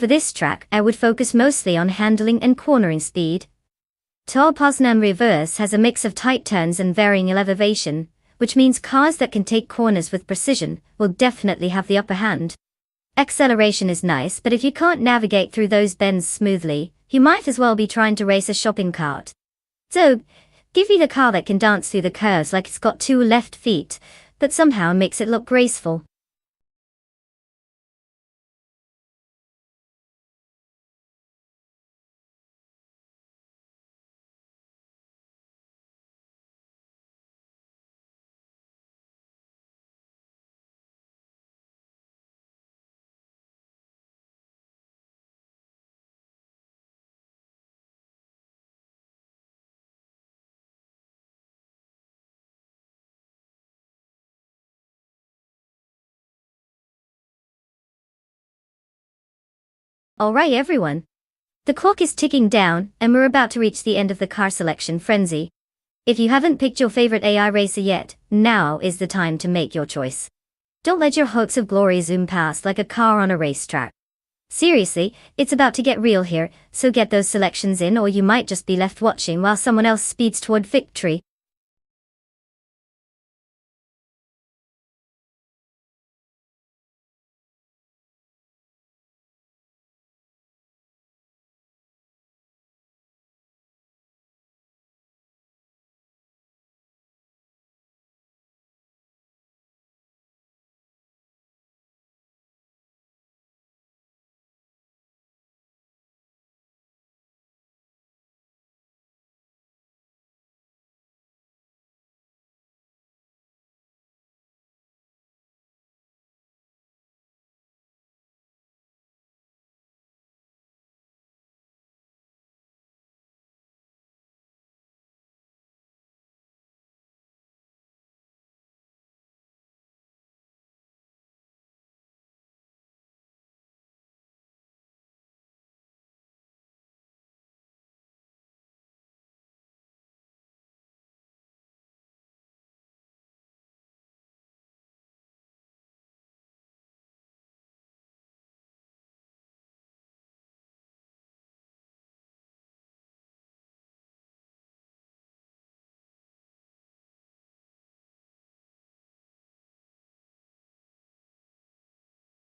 For this track, I would focus mostly on handling and cornering speed. Tall Poznan reverse has a mix of tight turns and varying elevation, which means cars that can take corners with precision will definitely have the upper hand. Acceleration is nice, but if you can't navigate through those bends smoothly, you might as well be trying to race a shopping cart. So, give me the car that can dance through the curves like it's got two left feet, but somehow makes it look graceful. Alright everyone. The clock is ticking down, and we're about to reach the end of the car selection frenzy. If you haven't picked your favorite AI racer yet, now is the time to make your choice. Don't let your hopes of glory zoom past like a car on a racetrack. Seriously, it's about to get real here, so get those selections in or you might just be left watching while someone else speeds toward victory.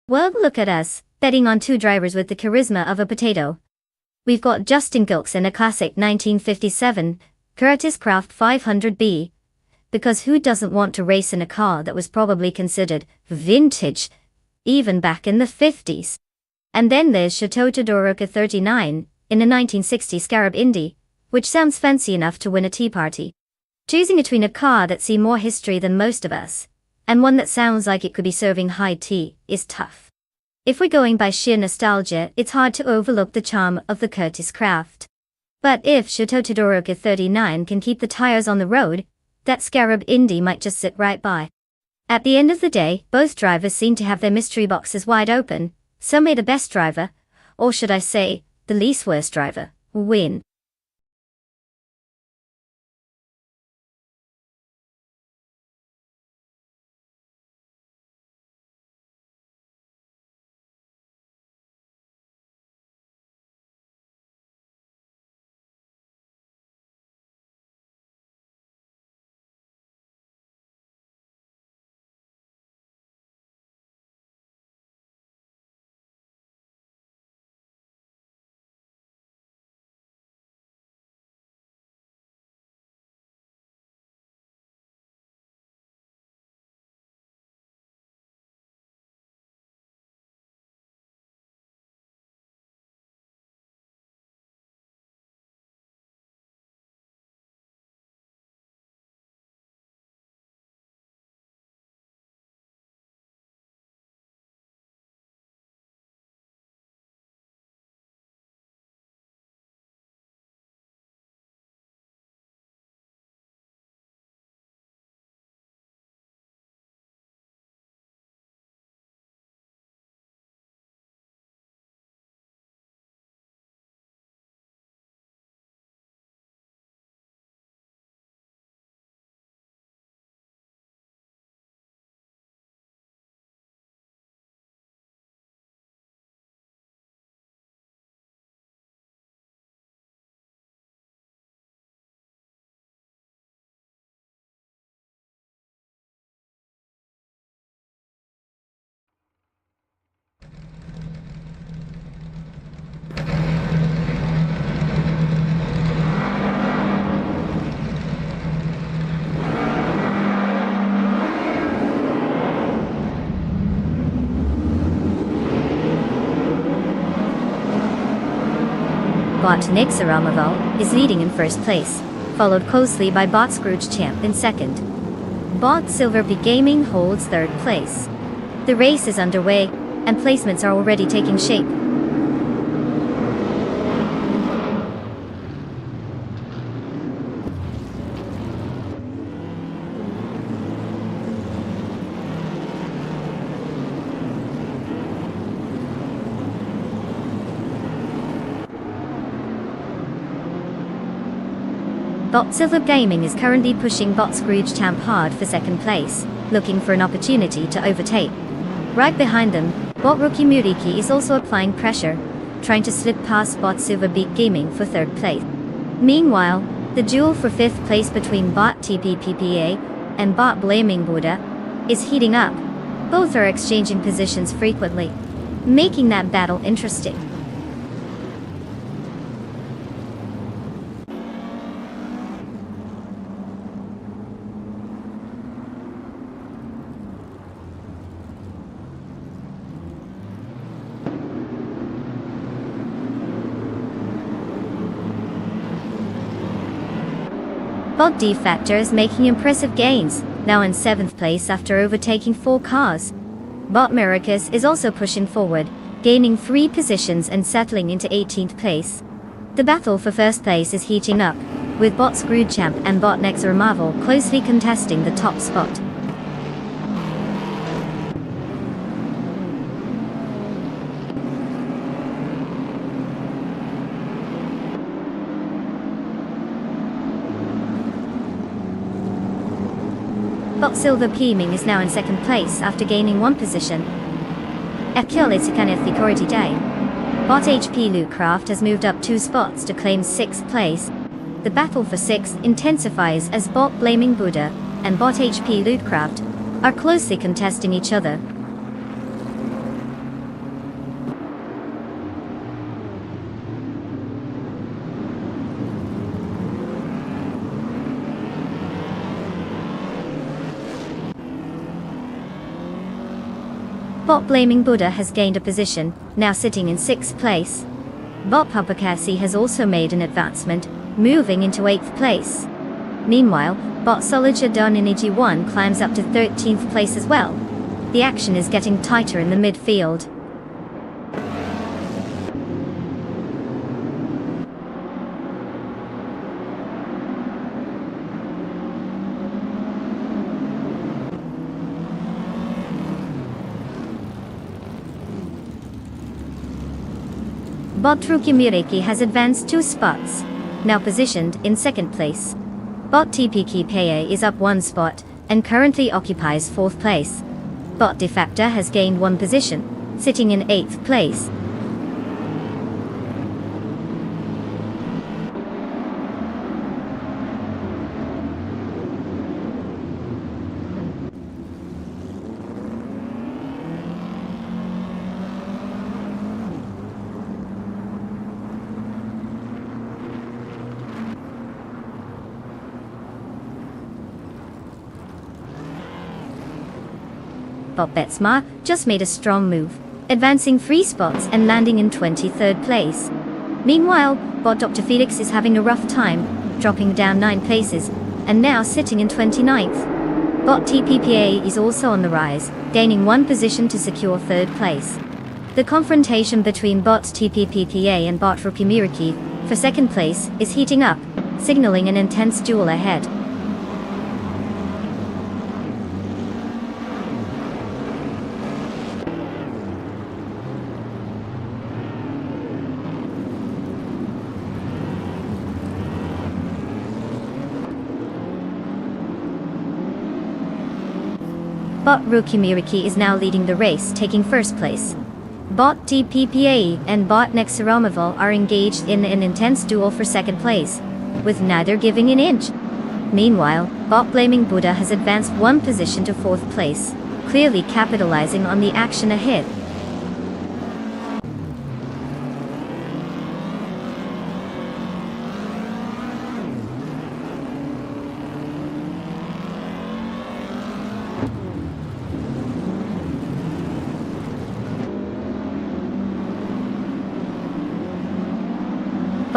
Well, look at us, betting on two drivers with the charisma of a potato. We've got Justin Gilks in a classic 1957 Curtis Craft 500B. Because who doesn't want to race in a car that was probably considered vintage, even back in the 50s? And then there's Chateau Todoroka 39, in a 1960 Scarab Indy, which sounds fancy enough to win a tea party. Choosing between a car that's seen more history than most of us, and one that sounds like it could be serving high tea, is tough. If we're going by sheer nostalgia, it's hard to overlook the charm of the Curtis Craft. But if Chateau Todoroka 39 can keep the tires on the road, that Scarab Indy might just sit right by. At the end of the day, both drivers seem to have their mystery boxes wide open, so may the best driver, or should I say, the least worst driver, win. Bot Nixaramoval is leading in first place, followed closely by Bot Scrooge Champ in second. Bot Silver Bee Gaming holds third place. The race is underway, and placements are already taking shape. Bot Silver Gaming is currently pushing Bot Scrooge Champ hard for second place, looking for an opportunity to overtake. Right behind them, Bot Rookie Muriki is also applying pressure, trying to slip past Bot Silver Bee Gaming for third place. Meanwhile, the duel for fifth place between Bot TPPPA and Bot Blaming Buddha is heating up. Both are exchanging positions frequently, making that battle interesting. Bot D Factor is making impressive gains, now in 7th place after overtaking 4 cars. Bot Miracus is also pushing forward, gaining 3 positions and settling into 18th place. The battle for first place is heating up, with Bot Screwed Champ and Bot Nexar Marvel closely contesting the top spot. Bot Silver Peeming is now in 2nd place after gaining 1 position. Bot HP Lootcraft has moved up 2 spots to claim 6th place. The battle for 6th intensifies as Bot Blaming Buddha and Bot HP Lootcraft are closely contesting each other. Bot Blaming Buddha has gained a position, now sitting in 6th place. Bot Pupakasi has also made an advancement, moving into 8th place. Meanwhile, Bot Solidja Doninichi 1 climbs up to 13th place as well. The action is getting tighter in the midfield. Bot Trukimireki has advanced 2 spots, now positioned in 2nd place. Bot TPK Peye is up 1 spot, and currently occupies 4th place. Bot Defactor has gained 1 position, sitting in 8th place. Bot Betsma just made a strong move, advancing 3 spots and landing in 23rd place. Meanwhile, Bot Dr. Felix is having a rough time, dropping down 9 places, and now sitting in 29th. Bot TPPA is also on the rise, gaining 1 position to secure 3rd place. The confrontation between Bot TPPA and Bot Rukimiriki for 2nd place is heating up, signaling an intense duel ahead. Bot Rukimiriki is now leading the race, taking 1st place. Bot TPPA and Bot Nexaromaval are engaged in an intense duel for 2nd place, with neither giving an inch. Meanwhile, Bot Blaming Buddha has advanced 1 position to 4th place, clearly capitalizing on the action ahead.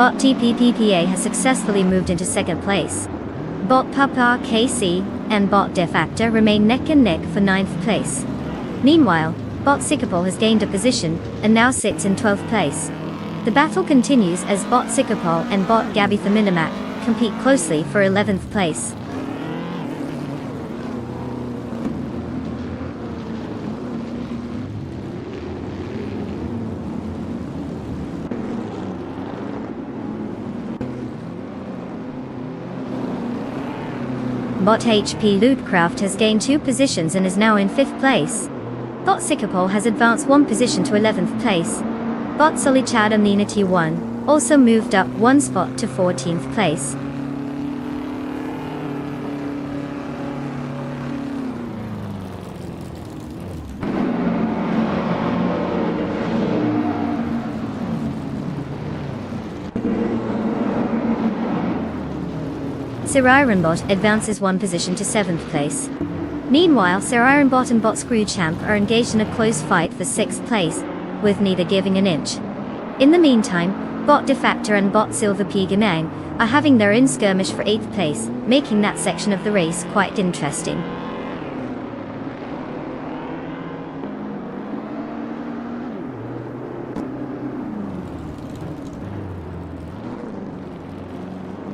Bot TPPPA has successfully moved into second place. Bot Papa KC and Bot Defactor remain neck and neck for 9th place. Meanwhile, Bot Sikapol has gained a position and now sits in 12th place. The battle continues as Bot Sikapol and Bot Gabby Thaminamak compete closely for 11th place. Bot HP Lootcraft has gained 2 positions and is now in 5th place. Bot Sikapol has advanced 1 position to 11th place. Bot Solichad Amnina T1 also moved up 1 spot to 14th place. Sirironbot advances 1 position to 7th place. Meanwhile, Sirironbot and Bot Screwchamp are engaged in a close fight for 6th place, with neither giving an inch. In the meantime, Bot Defactor and Bot Silver P Gamang are having their in skirmish for 8th place, making that section of the race quite interesting.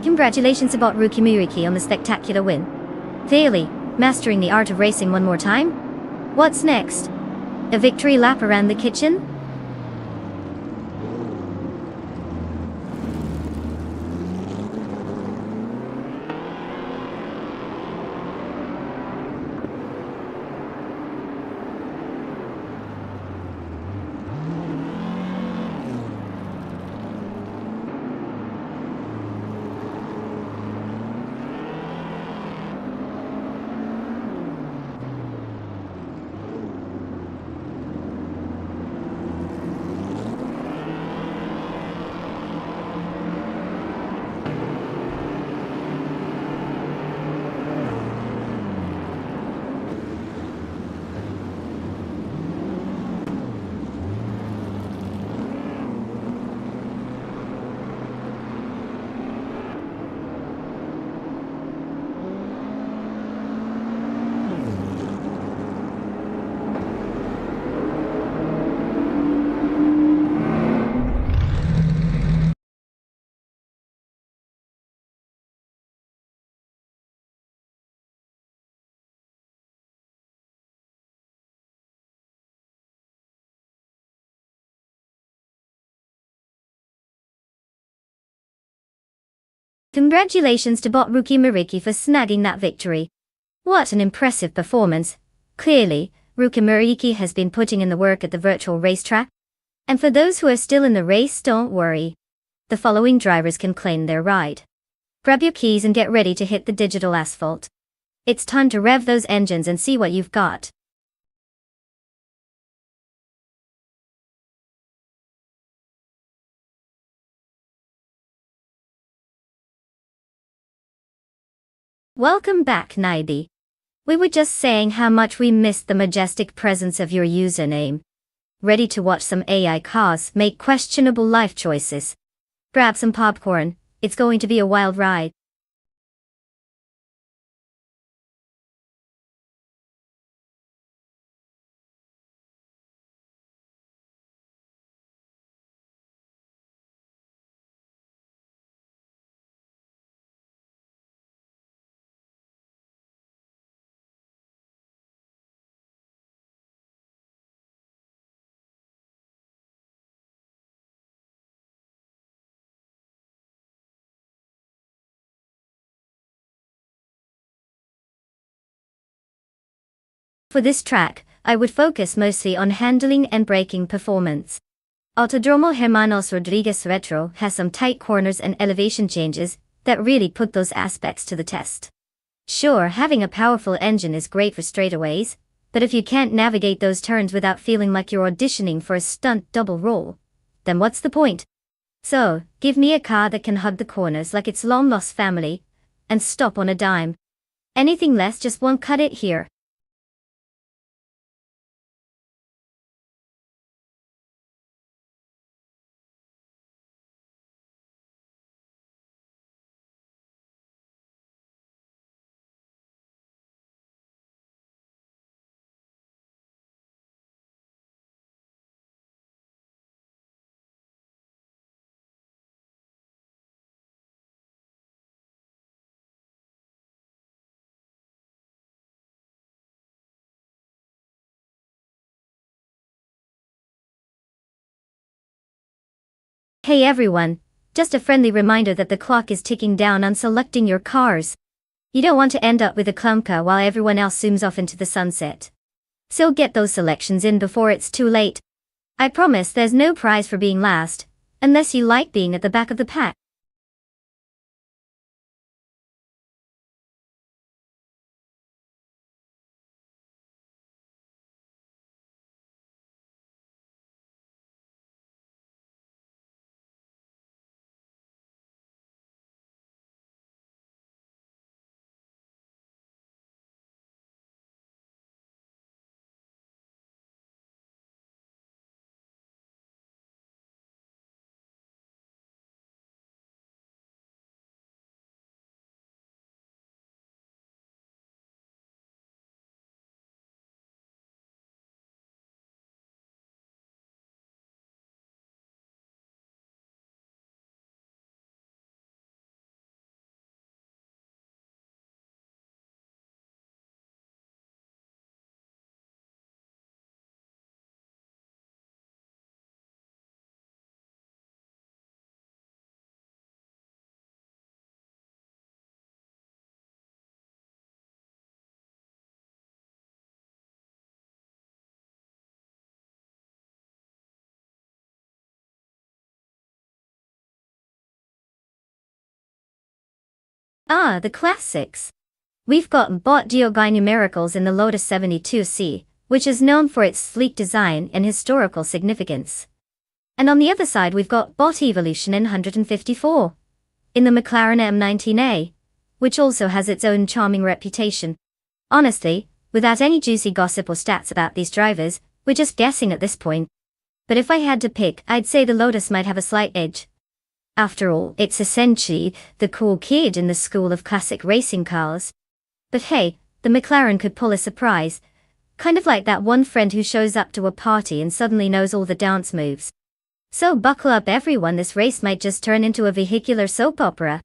Congratulations to Bot Rukimuriki on the spectacular win. Clearly, mastering the art of racing one more time? What's next? A victory lap around the kitchen? Congratulations to Bot Rukimuriki for snagging that victory. What an impressive performance. Clearly, Rukimuriki has been putting in the work at the virtual racetrack. And for those who are still in the race, don't worry. The following drivers can claim their ride. Grab your keys and get ready to hit the digital asphalt. It's time to rev those engines and see what you've got. Welcome back, Naibi. We were just saying how much we missed the majestic presence of your username. Ready to watch some AI cars make questionable life choices? Grab some popcorn, it's going to be a wild ride. For this track, I would focus mostly on handling and braking performance. Autodromo Hermanos Rodriguez Retro has some tight corners and elevation changes that really put those aspects to the test. Sure, having a powerful engine is great for straightaways, but if you can't navigate those turns without feeling like you're auditioning for a stunt double role, then what's the point? So, give me a car that can hug the corners like it's long lost family, and stop on a dime. Anything less just won't cut it here. Hey everyone, just a friendly reminder that the clock is ticking down on selecting your cars. You don't want to end up with a clunker while everyone else zooms off into the sunset. So get those selections in before it's too late. I promise there's no prize for being last, unless you like being at the back of the pack. Ah, the classics. We've got Bot Diogai numericals in the Lotus 72C, which is known for its sleek design and historical significance. And on the other side we've got Bot Evolution in 154, in the McLaren M19A, which also has its own charming reputation. Honestly, without any juicy gossip or stats about these drivers, we're just guessing at this point. But if I had to pick, I'd say the Lotus might have a slight edge. After all, it's essentially the cool kid in the school of classic racing cars. But hey, the McLaren could pull a surprise. Kind of like that one friend who shows up to a party and suddenly knows all the dance moves. So buckle up everyone, this race might just turn into a vehicular soap opera.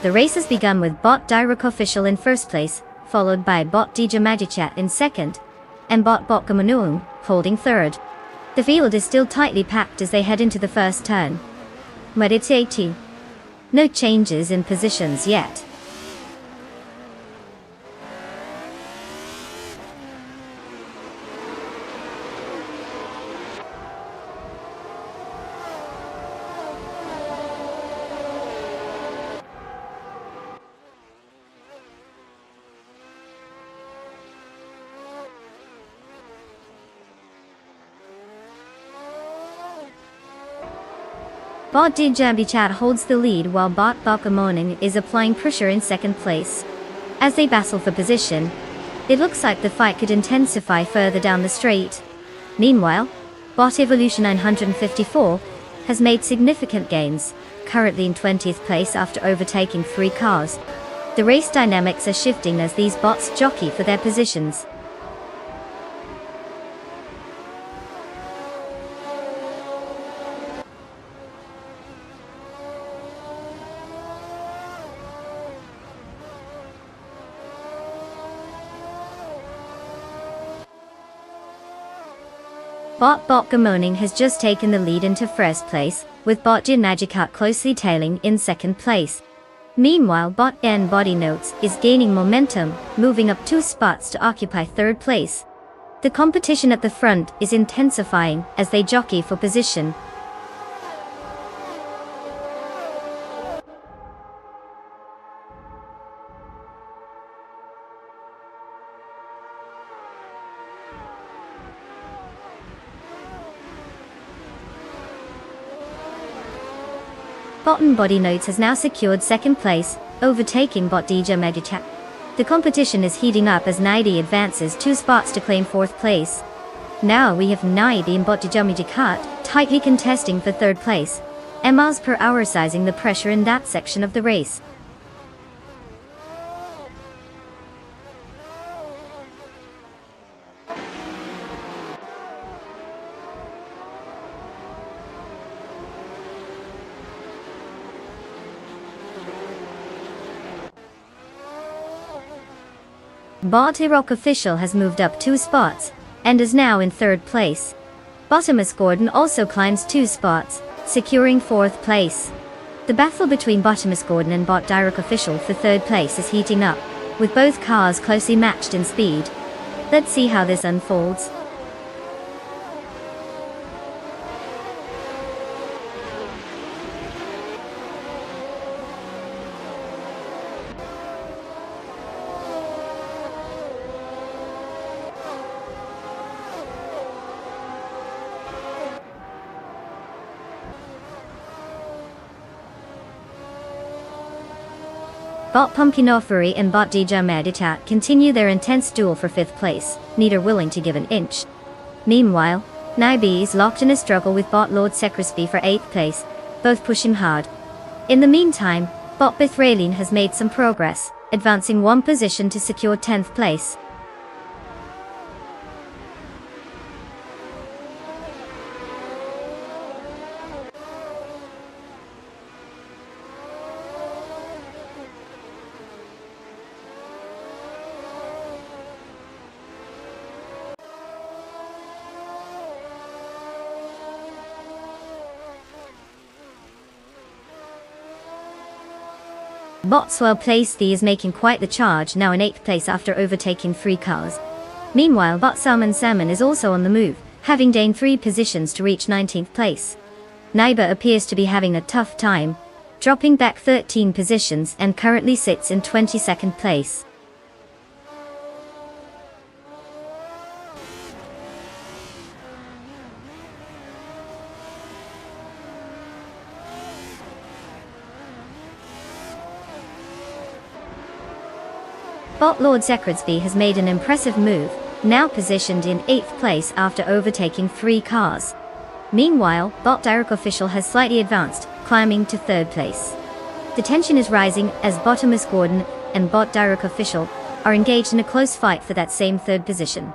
The race has begun with Bot Direct Official in first place, followed by Bot DJ Magichat in second, and Bot Botkamunuung holding third. The field is still tightly packed as they head into the first turn. But it's 80. No changes in positions yet. Bot Dijambichat holds the lead while Bot Bakamoning is applying pressure in second place. As they battle for position, it looks like the fight could intensify further down the straight. Meanwhile, Bot Evolution 954 has made significant gains, currently in 20th place after overtaking 3 cars. The race dynamics are shifting as these bots jockey for their positions. Bot Botgamoning has just taken the lead into first place, with Bot Jin Magicat closely tailing in second place. Meanwhile, Bot N Body Notes is gaining momentum, moving up 2 spots to occupy third place. The competition at the front is intensifying as they jockey for position. Bot N Body Notes has now secured second place, overtaking Bot DJ Megachat. The competition is heating up as Naidi advances 2 spots to claim fourth place. Now we have Naidi and Bot DJ Megachat tightly contesting for third place, miles per hour sizing the pressure in that section of the race. Bot Rock Official has moved up 2 spots, and is now in third place. Bottomus Gordon also climbs 2 spots, securing fourth place. The battle between Bottomus Gordon and Bot Direct Official for third place is heating up, with both cars closely matched in speed. Let's see how this unfolds. Bot Pumpkinoferi and Bot DJ Meditat continue their intense duel for 5th place, neither willing to give an inch. Meanwhile, Naibi is locked in a struggle with Bot Lord Secresby for 8th place, both pushing hard. In the meantime, Bot Bithraline has made some progress, advancing 1 position to secure 10th place. Botswell Place D is making quite the charge, now in 8th place after overtaking 3 cars. Meanwhile, Bot Salmon Salmon is also on the move, having gained 3 positions to reach 19th place. Naiba appears to be having a tough time, dropping back 13 positions and currently sits in 22nd place. Bot Lord Secretsby has made an impressive move, now positioned in 8th place after overtaking 3 cars. Meanwhile, Bot Direct Official has slightly advanced, climbing to 3rd place. The tension is rising as Bottomus Gordon and Bot Direct Official are engaged in a close fight for that same 3rd position.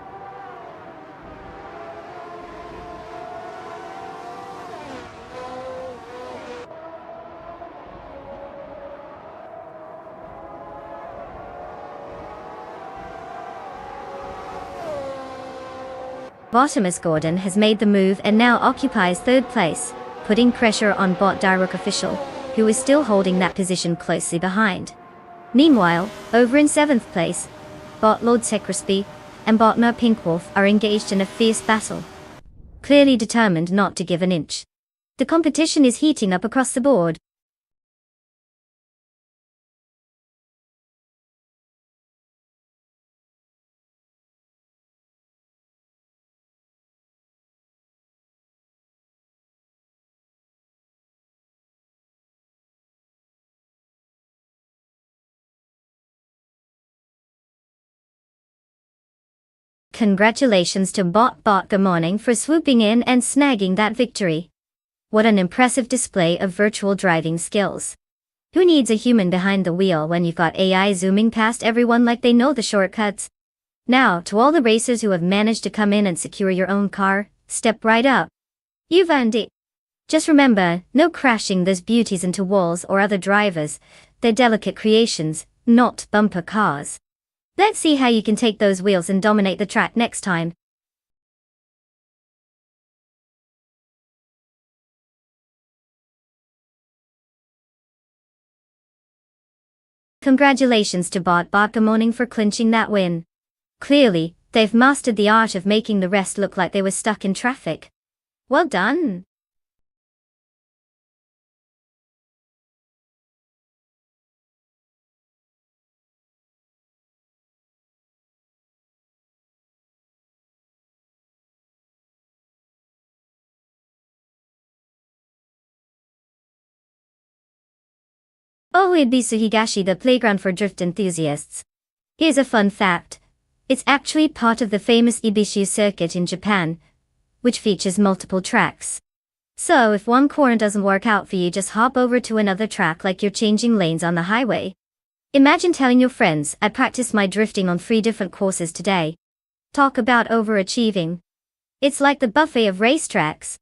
Bottomus Gordon has made the move and now occupies 3rd place, putting pressure on Bot Direct Official, who is still holding that position closely behind. Meanwhile, over in 7th place, Bot Lord Secresby and Bot Mer Pinkwolf are engaged in a fierce battle, clearly determined not to give an inch. The competition is heating up across the board. Congratulations to Bot Good morning for swooping in and snagging that victory. What an impressive display of virtual driving skills. Who needs a human behind the wheel when you've got AI zooming past everyone like they know the shortcuts? Now, to all the racers who have managed to come in and secure your own car, step right up. You've earned it. Just remember, no crashing those beauties into walls or other drivers. They're delicate creations, not bumper cars. Let's see how you can take those wheels and dominate the track next time. Congratulations to Bot Good morning for clinching that win. Clearly, they've mastered the art of making the rest look like they were stuck in traffic. Well done. Oh, Ibisu Higashi, the playground for drift enthusiasts. Here's a fun fact. It's actually part of the famous Ibishu circuit in Japan, which features multiple tracks. So if one corner doesn't work out for you, just hop over to another track like you're changing lanes on the highway. Imagine telling your friends, I practiced my drifting on 3 different courses today. Talk about overachieving. It's like the buffet of racetracks.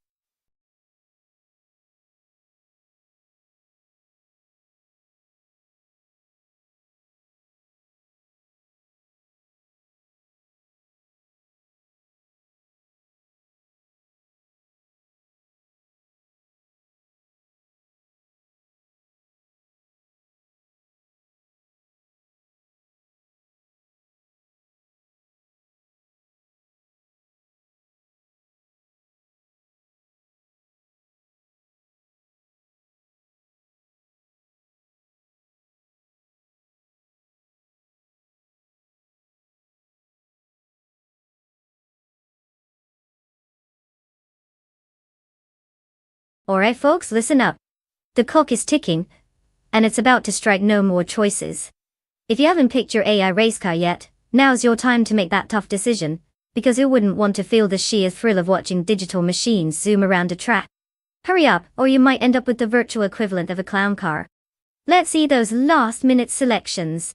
Alright folks, listen up. The clock is ticking, and it's about to strike no more choices. If you haven't picked your AI race car yet, now's your time to make that tough decision, because who wouldn't want to feel the sheer thrill of watching digital machines zoom around a track? Hurry up, or you might end up with the virtual equivalent of a clown car. Let's see those last-minute selections.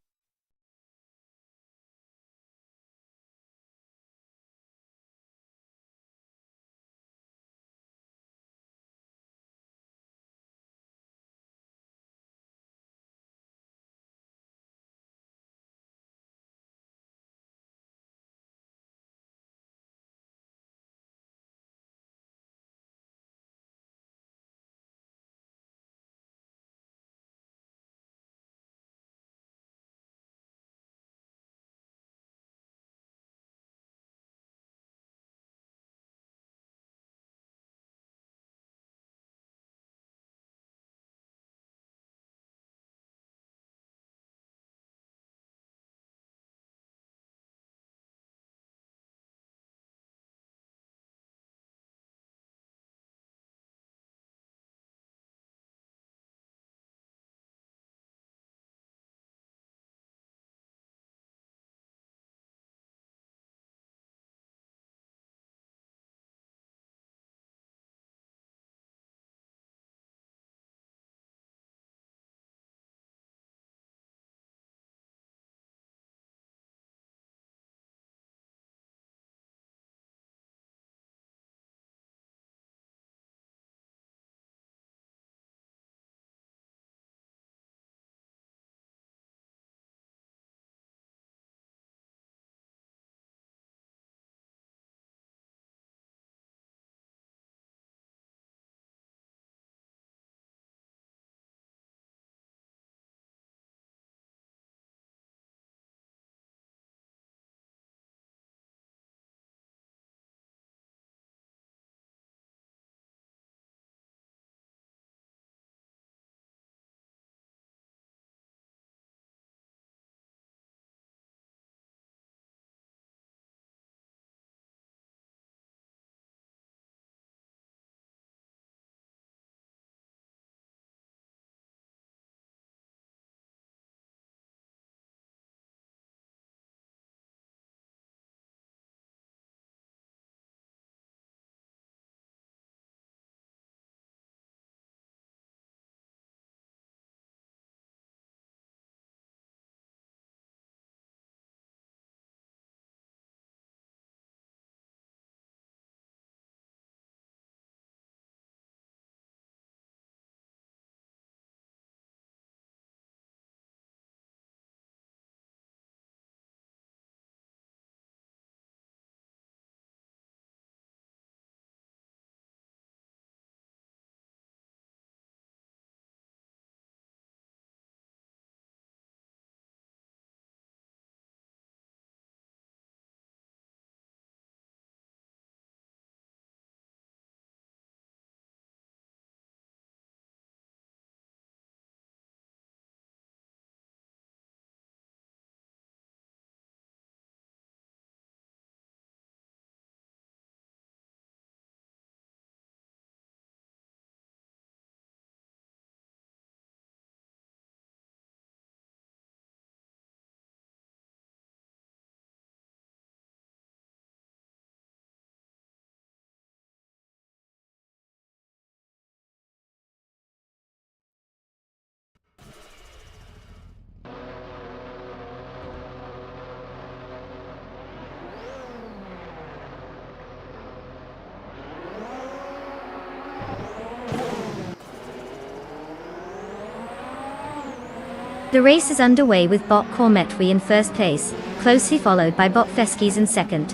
The race is underway with Bot Kormetwi in first place, closely followed by Bot Feskis in second.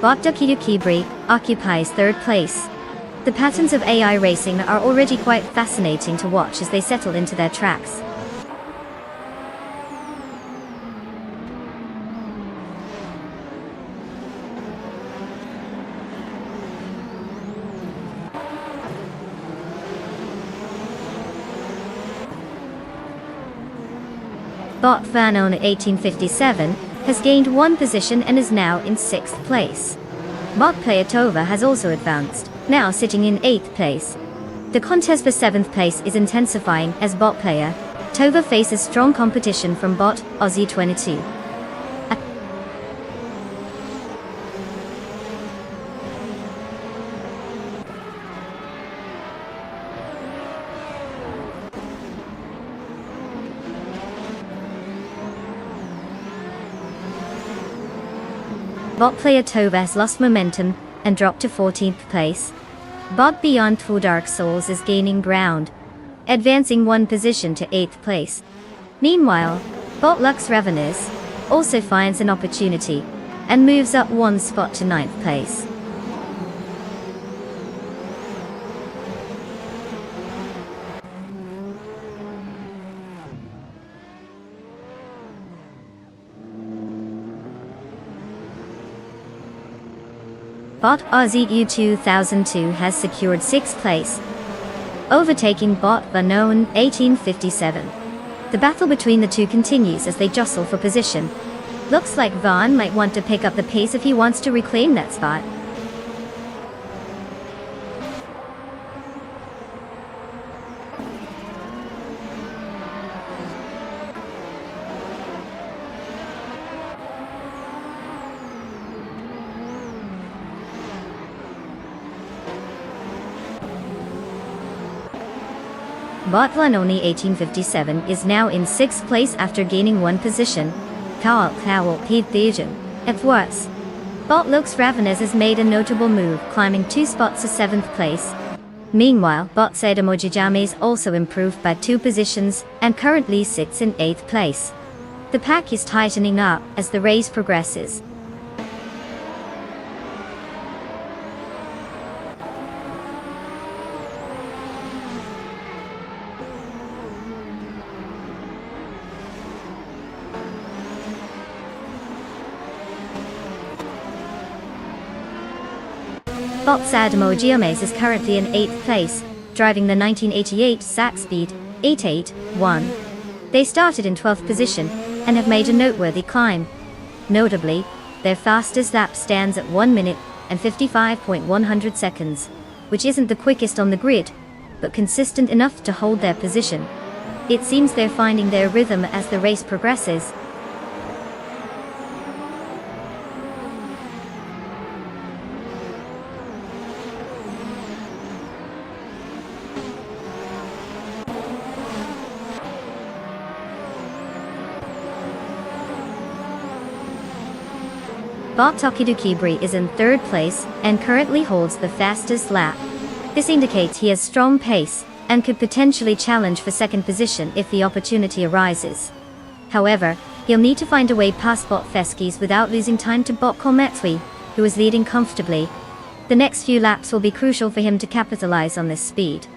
Bot Dokidukibri occupies third place. The patterns of AI racing are already quite fascinating to watch as they settle into their tracks. Bot Vanona 1857 has gained one position and is now in 6th place. Bot Player Tova has also advanced, now sitting in 8th place. The contest for 7th place is intensifying as Bot Player Tova faces strong competition from Bot Aussie 22. Bot Player Tova has lost momentum and dropped to 14th place. Bot Beyond Two Dark Souls is gaining ground, advancing one position to 8th place. Meanwhile, Bot Lux Ravenous also finds an opportunity and moves up one spot to 9th place. Bot Aussie U2002 has secured 6th place, overtaking Bot Vanone 1857. The battle between the two continues as they jostle for position. Looks like Van might want to pick up the pace if he wants to reclaim that spot. Bot Vanoni 1857 is now in 6th place after gaining one position. At worse, Bot Lux Ravenous has made a notable move, climbing 2 spots to 7th place. Meanwhile, Bot Sedamojijames also improved by 2 positions and currently sits in 8th place. The pack is tightening up as the race progresses. Bot Sadamo Giames is currently in 8th place, driving the 1988 SAC Speed 881. They started in 12th position and have made a noteworthy climb. Notably, their fastest lap stands at 1 minute and 55.100 seconds, which isn't the quickest on the grid, but consistent enough to hold their position. It seems they're finding their rhythm as the race progresses. Bot Tokidukibri is in 3rd place and currently holds the fastest lap. This indicates he has strong pace and could potentially challenge for 2nd position if the opportunity arises. However, he'll need to find a way past Bot Feskis without losing time to Bot Kormetwi, who is leading comfortably. The next few laps will be crucial for him to capitalize on this speed.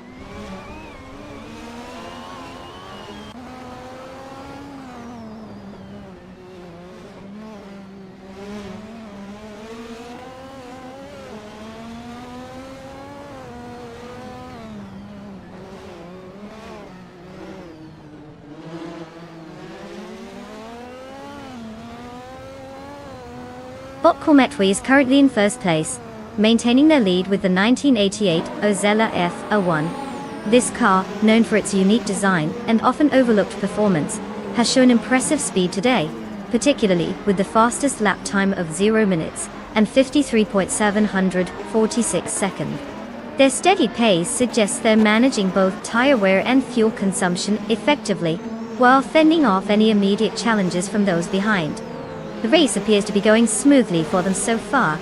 Bot Kormetwi is currently in 1st place, maintaining their lead with the 1988 Ozella F01. This car, known for its unique design and often overlooked performance, has shown impressive speed today, particularly with the fastest lap time of 0 minutes and 53.746 seconds. Their steady pace suggests they're managing both tire wear and fuel consumption effectively, while fending off any immediate challenges from those behind. The race appears to be going smoothly for them so far.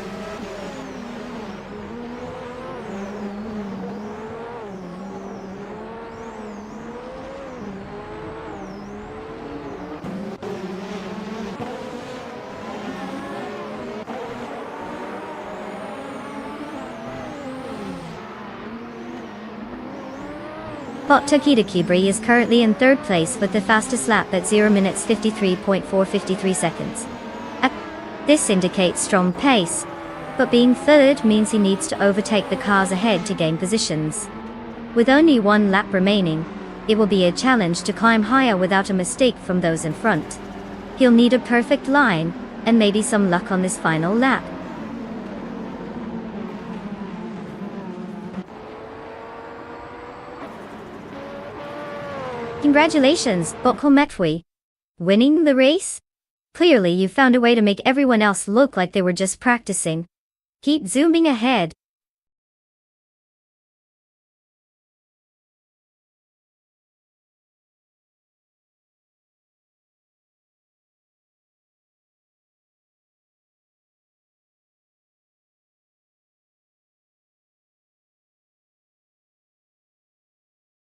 Bot Takeda Kibri is currently in third place with the fastest lap at 0 minutes 53.453 seconds. This indicates strong pace, but being third means he needs to overtake the cars ahead to gain positions. With only one lap remaining, it will be a challenge to climb higher without a mistake from those in front. He'll need a perfect line, and maybe some luck on this final lap. Congratulations, Bokol Metfui. Winning the race? Clearly you found a way to make everyone else look like they were just practicing. Keep zooming ahead.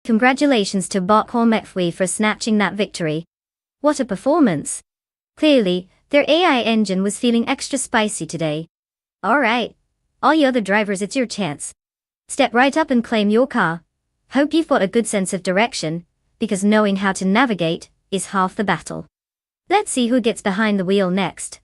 Congratulations to Bokol Metfui for snatching that victory. What a performance. Clearly, their AI engine was feeling extra spicy today. Alright. All you other drivers, it's your chance. Step right up and claim your car. Hope you've got a good sense of direction, because knowing how to navigate is half the battle. Let's see who gets behind the wheel next.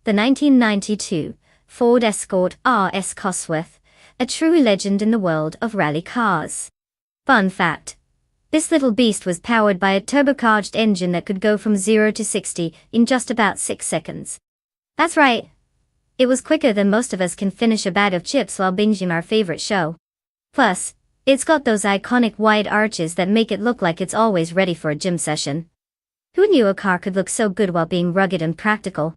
The 1992 Ford Escort RS Cosworth, a true legend in the world of rally cars. Fun fact: this little beast was powered by a turbocharged engine that could go from 0 to 60 in just about 6 seconds. That's right. It was quicker than most of us can finish a bag of chips while binging our favorite show. Plus, it's got those iconic wide arches that make it look like it's always ready for a gym session. Who knew a car could look so good while being rugged and practical?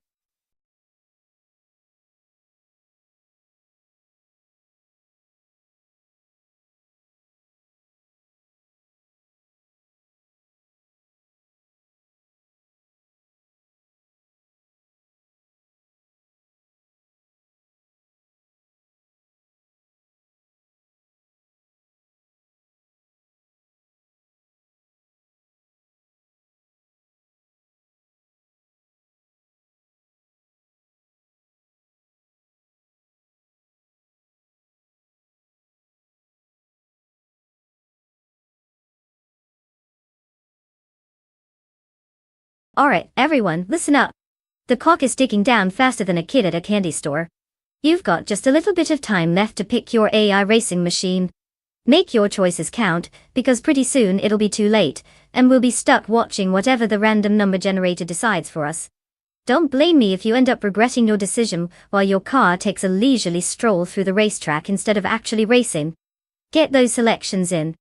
Alright, everyone, listen up. The clock is ticking down faster than a kid at a candy store. You've got just a little bit of time left to pick your AI racing machine. Make your choices count, because pretty soon it'll be too late, and we'll be stuck watching whatever the random number generator decides for us. Don't blame me if you end up regretting your decision while your car takes a leisurely stroll through the racetrack instead of actually racing. Get those selections in.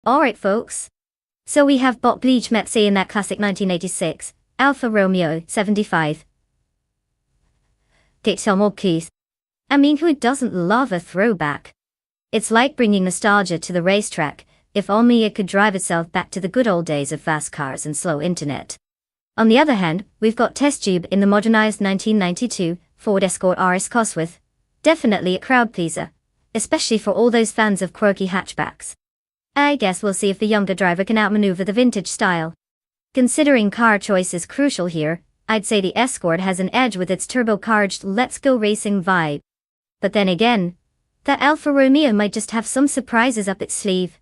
Alright folks. So we have bot Bleach Mepsi in that classic 1986, Alfa Romeo 75. Keith. I mean, who doesn't love a throwback? It's like bringing nostalgia to the racetrack, if only it could drive itself back to the good old days of fast cars and slow internet. On the other hand, we've got Test Tube in the modernized 1992 Ford Escort RS Cosworth. Definitely a crowd pleaser, especially for all those fans of quirky hatchbacks. I guess we'll see if the younger driver can outmaneuver the vintage style. Considering car choice is crucial here, I'd say the Escort has an edge with its turbo-charged let's go racing vibe. But then again, that Alfa Romeo might just have some surprises up its sleeve.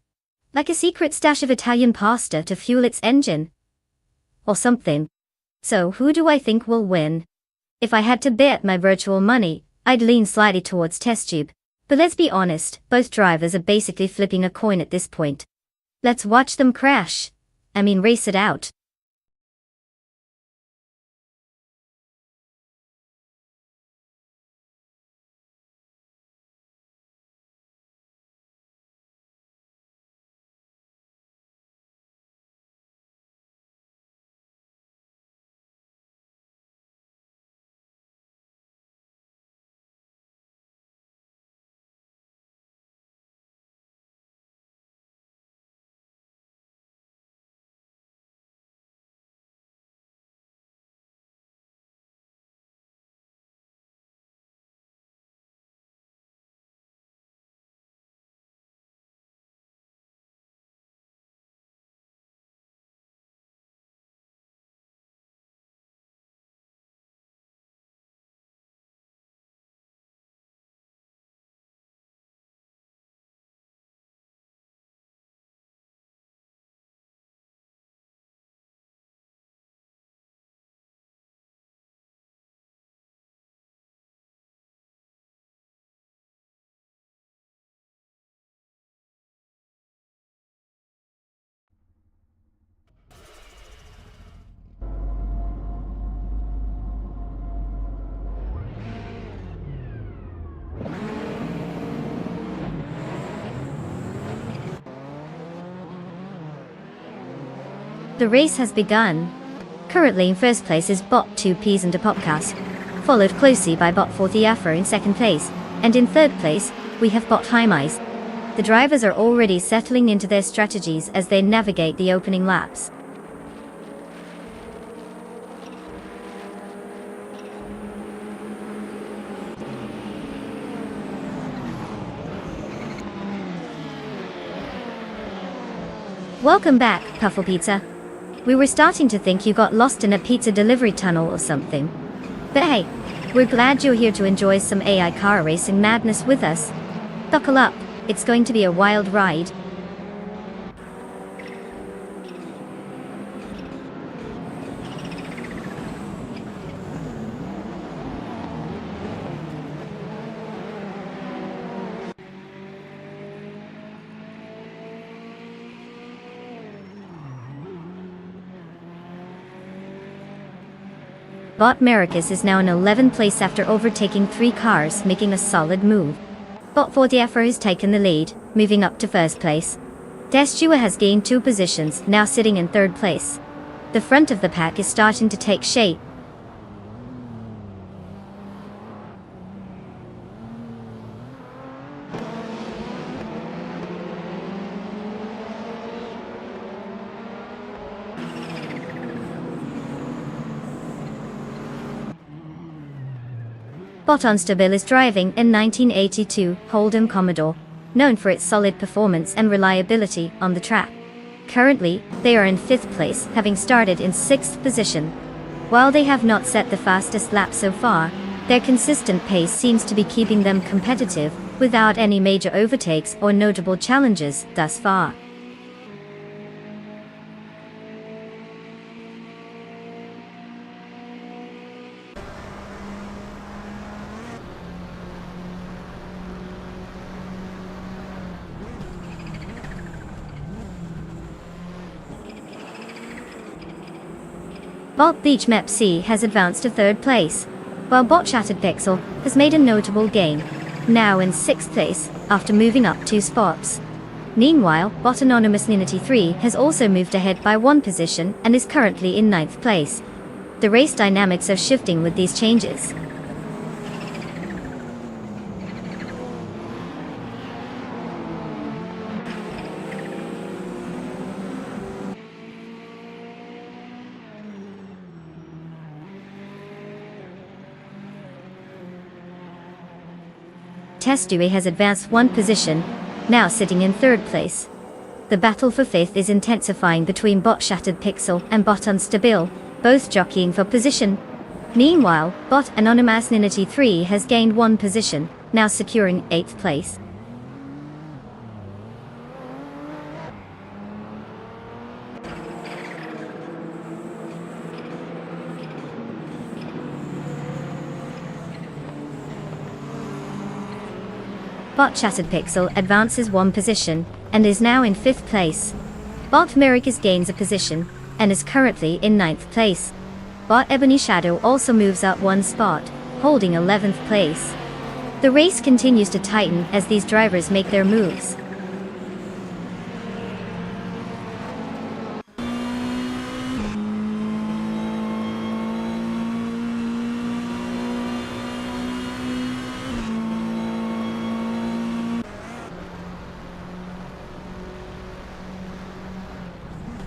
Like a secret stash of Italian pasta to fuel its engine. Or something. So who do I think will win? If I had to bet my virtual money, I'd lean slightly towards Test Tube. But let's be honest, both drivers are basically flipping a coin at this point. Let's watch them crash. Race it out. The race has begun. Currently in first place is bot 2Ps and a Popcast, followed closely by bot 40 Afro in second place, and in third place, we have bot Hymice. The drivers are already settling into their strategies as they navigate the opening laps. Welcome back, Puffle Pizza. We were starting to think you got lost in a pizza delivery tunnel or something. But hey, we're glad you're here to enjoy some AI car racing madness with us. Buckle up, it's going to be a wild ride. Bot Maricus is now in 11th place after overtaking 3 cars, making a solid move. Bot 40 Afro has taken the lead, moving up to first place. Destua has gained 2 positions, now sitting in 3rd place. The front of the pack is starting to take shape. Bot Unstable is driving a 1982 Holden Commodore, known for its solid performance and reliability on the track. Currently, they are in 5th place, having started in 6th position. While they have not set the fastest lap so far, their consistent pace seems to be keeping them competitive, without any major overtakes or notable challenges thus far. Bot Beach Map C has advanced to 3rd place, while Bot Shattered Pixel has made a notable gain, now in 6th place, after moving up 2 spots. Meanwhile, bot anonymous Ninity 3 has also moved ahead by one position and is currently in 9th place. The race dynamics are shifting with these changes. Testuy has advanced one position, now sitting in 3rd place. The battle for 5th is intensifying between bot Shattered Pixel and bot Unstable, both jockeying for position. Meanwhile, bot anonymous Ninity 3 has gained one position, now securing 8th place. Bot Shattered Pixel advances one position, and is now in 5th place. Bot Miracus gains a position, and is currently in 9th place. Bot Ebony Shadow also moves up one spot, holding 11th place. The race continues to tighten as these drivers make their moves.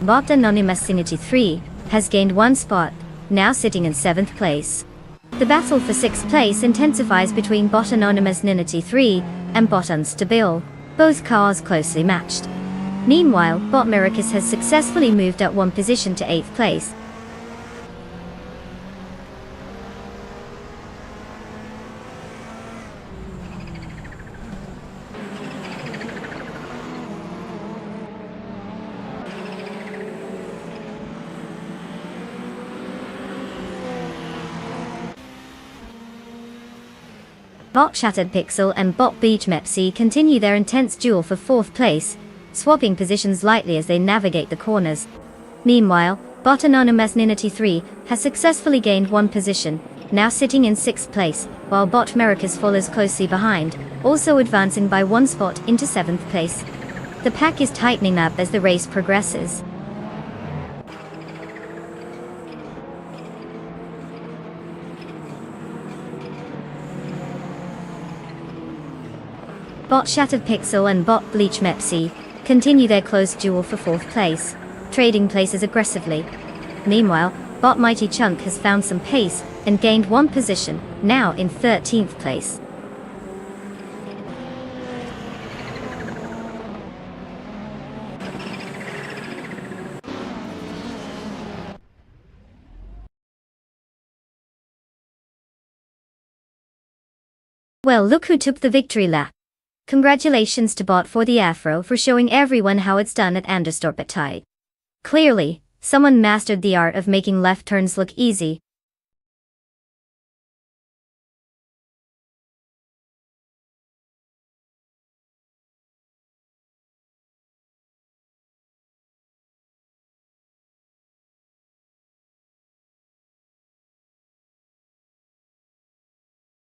Bot anonymous Ninity 3 has gained one spot, now sitting in 7th place. The battle for 6th place intensifies between bot anonymous Ninity 3 and bot Unstable, both cars closely matched. Meanwhile, bot Miracus has successfully moved up one position to 8th place. Bot Shattered Pixel and bot Beach Mepsi continue their intense duel for 4th place, swapping positions lightly as they navigate the corners. Meanwhile, bot anonymous Ninity 3 has successfully gained one position, now sitting in 6th place, while bot Miracus follows closely behind, also advancing by one spot into 7th place. The pack is tightening up as the race progresses. Bot Shattered Pixel and bot Bleach Mepsi continue their close duel for 4th place, trading places aggressively. Meanwhile, bot Mighty Chunk has found some pace and gained one position, now in 13th place. Well, look who took the victory lap. Congratulations to bot for the afro for showing everyone how it's done at Nonstop. Clearly, someone mastered the art of making left turns look easy.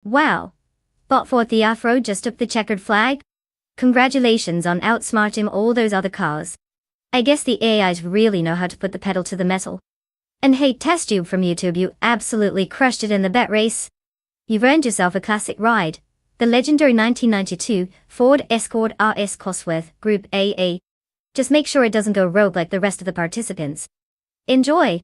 Wow! Bot for the afro just took the checkered flag? Congratulations on outsmarting all those other cars. I guess the AIs really know how to put the pedal to the metal. And hey, TestTube from YouTube, you absolutely crushed it in the bet race. You've earned yourself a classic ride, the legendary 1992 Ford Escort RS Cosworth Group AA. Just make sure it doesn't go rogue like the rest of the participants. Enjoy!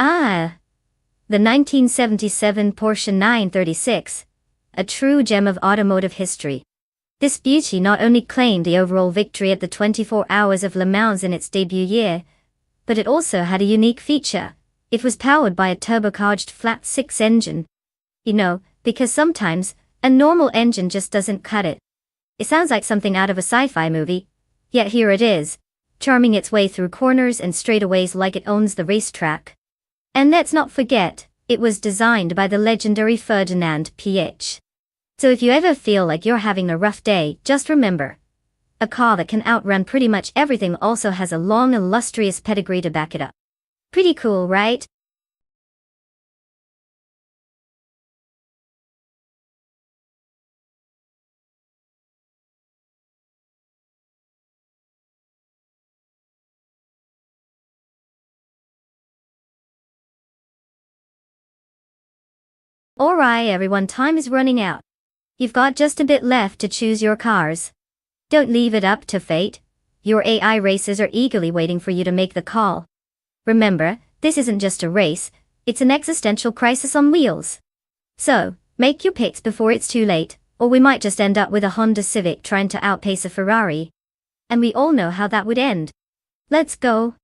Ah, the 1977 Porsche 936, a true gem of automotive history. This beauty not only claimed the overall victory at the 24 Hours of Le Mans in its debut year, but it also had a unique feature. It was powered by a turbocharged flat-six engine. You know, because sometimes, a normal engine just doesn't cut it. It sounds like something out of a sci-fi movie, yet here it is, charming its way through corners and straightaways like it owns the racetrack. And let's not forget, it was designed by the legendary Ferdinand Piëch. So if you ever feel like you're having a rough day, just remember, a car that can outrun pretty much everything also has a long illustrious pedigree to back it up. Pretty cool, right? Alright everyone, time is running out. You've got just a bit left to choose your cars. Don't leave it up to fate. Your AI racers are eagerly waiting for you to make the call. Remember, this isn't just a race, it's an existential crisis on wheels. So, make your picks before it's too late, or we might just end up with a Honda Civic trying to outpace a Ferrari. And we all know how that would end. Let's go.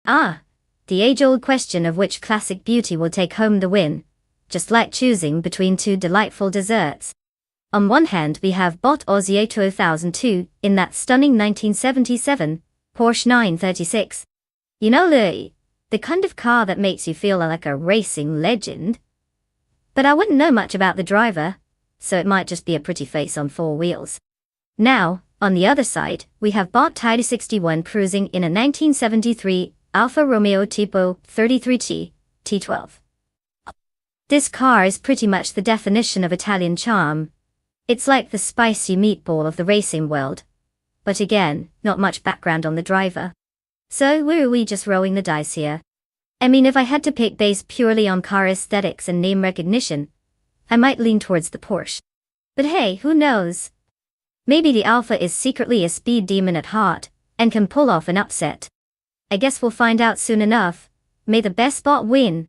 Ah, the age-old question of which classic beauty will take home the win. Just like choosing between two delightful desserts. On one hand we have Bot Aussie 2002 in that stunning 1977 Porsche 936. You know, the kind of car that makes you feel like a racing legend. But I wouldn't know much about the driver, so it might just be a pretty face on four wheels. Now, on the other side, we have Bot Tidy 61 cruising in a 1973 Alfa Romeo Tipo 33T T12. This car is pretty much the definition of Italian charm. It's like the spicy meatball of the racing world. But again, not much background on the driver. So were we just rolling the dice here? I mean, if I had to pick based purely on car aesthetics and name recognition, I might lean towards the Porsche. But hey, who knows? Maybe the Alpha is secretly a speed demon at heart, and can pull off an upset. I guess we'll find out soon enough. May the best spot win.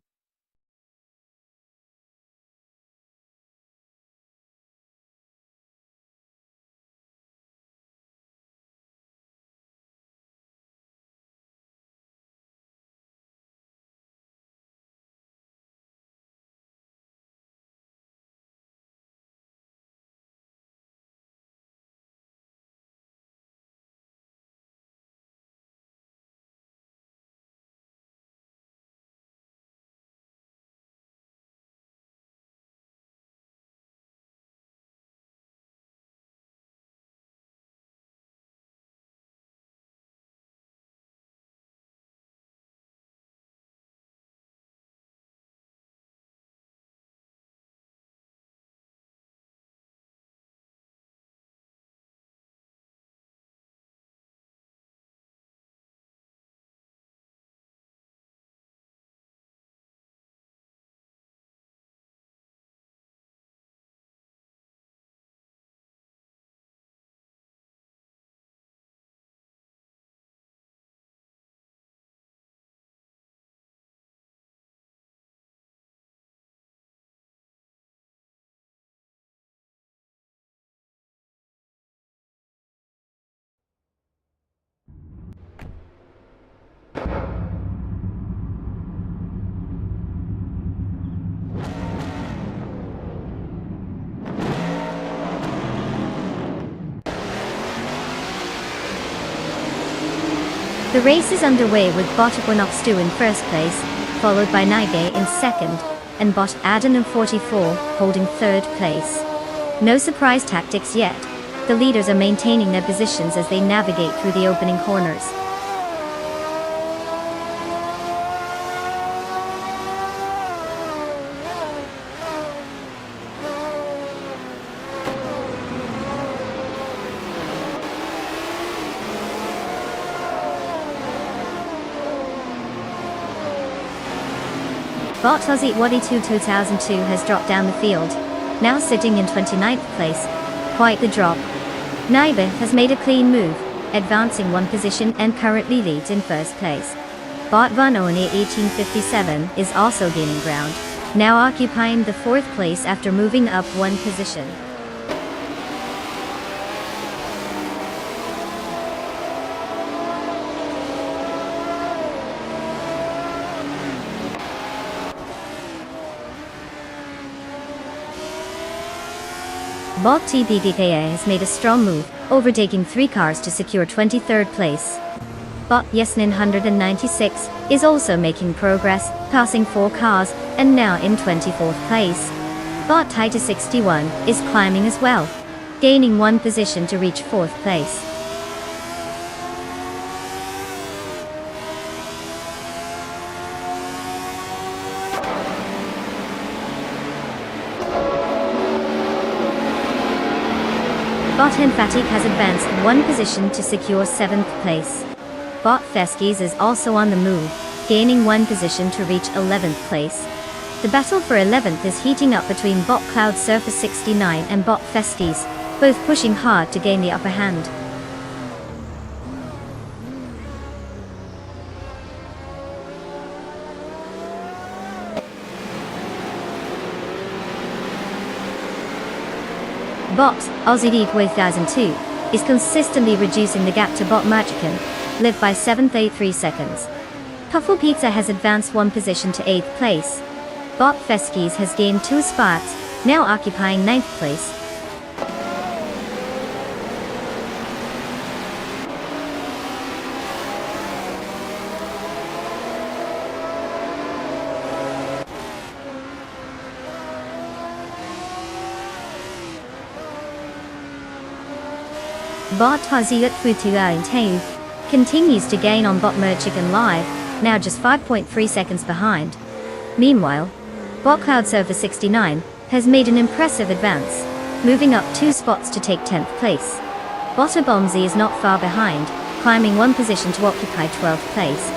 The race is underway with Bot Equinox 2 in first place, followed by Nige in second, and Bot Adon in 44 holding third place. No surprise tactics yet. The leaders are maintaining their positions as they navigate through the opening corners. Bot Aussie Waddy 2002 has dropped down the field, now sitting in 29th place. Quite the drop. Naibe has made a clean move, advancing one position and currently leads in first place. Bot Van Oni 1857 is also gaining ground, now occupying the fourth place after moving up one position. Bot TBDKA has made a strong move, overtaking 3 cars to secure 23rd place. Bot Yesnin 196 is also making progress, passing 4 cars, and now in 24th place. Bot Titus 61 is climbing as well, gaining 1 position to reach 4th place. Bot Emphatic has advanced 1 position to secure 7th place. Bot Feskis is also on the move, gaining 1 position to reach 11th place. The battle for 11th is heating up between Bot Cloud Surfer 69 and Bot Feskis, both pushing hard to gain the upper hand. Bot Aussie 1002 is consistently reducing the gap to Bot Magican, led by 7.83 seconds. Puffle Pizza has advanced 1 position to 8th place. Bot Feskis has gained 2 spots, now occupying 9th place. Bot Haziat Futua in Tau continues to gain on Bot Merchican Live, now just 5.3 seconds behind. Meanwhile, Bot Cloud Surfer 69 has made an impressive advance, moving up 2 spots to take 10th place. Bot Abomzi is not far behind, climbing 1 position to occupy 12th place.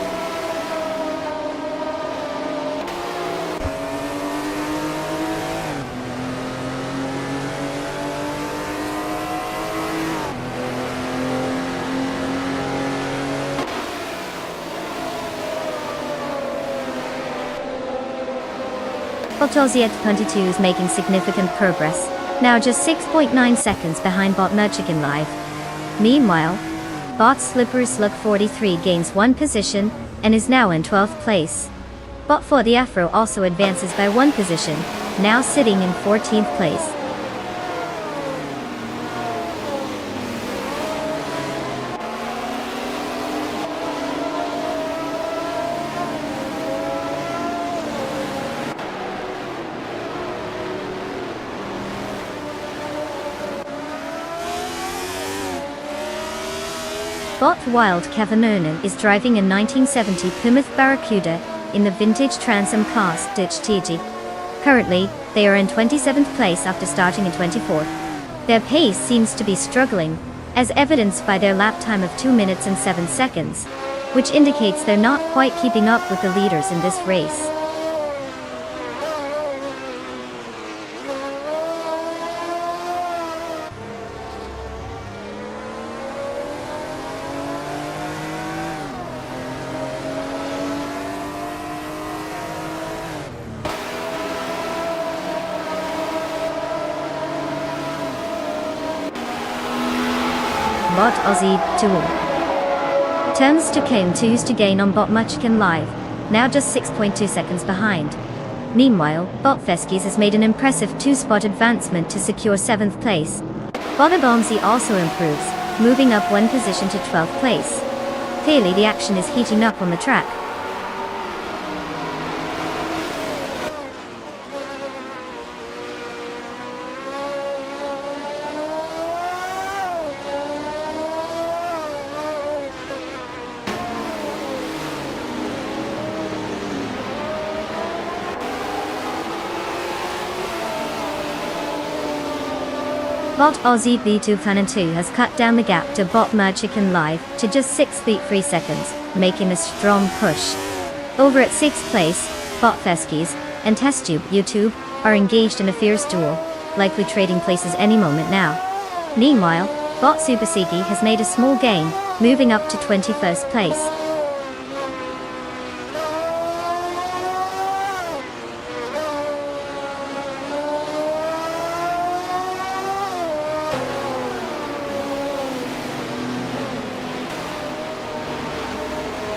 Bot Oziet 22 is making significant progress, now just 6.9 seconds behind Bot Merchican Live. Meanwhile, Bot Slippery Slug 43 gains 1 position, and is now in 12th place. Bot For the Afro also advances by 1 position, now sitting in 14th place. Bot Wild Kevin Ernan is driving a 1970 Plymouth Barracuda in the vintage Transom class Ditch TG. Currently, they are in 27th place after starting in 24th. Their pace seems to be struggling, as evidenced by their lap time of 2 minutes and 7 seconds, which indicates they're not quite keeping up with the leaders in this race. Bot Aussie 2 turns to Kane 2's to gain on Bot Merchican Live, now just 6.2 seconds behind. Meanwhile, Bot Feskis has made an impressive 2-spot advancement to secure 7th place. Bot Abomzi also improves, moving up 1 position to 12th place. Clearly the action is heating up on the track. Bot Aussie V2 Fan 2 has cut down the gap to Bot Chicken Live to just 6 feet 3 seconds, making a strong push. Over at 6th place, Bot Feskies and TestTube YouTube are engaged in a fierce duel, likely trading places any moment now. Meanwhile, Bot Super Sigi has made a small gain, moving up to 21st place.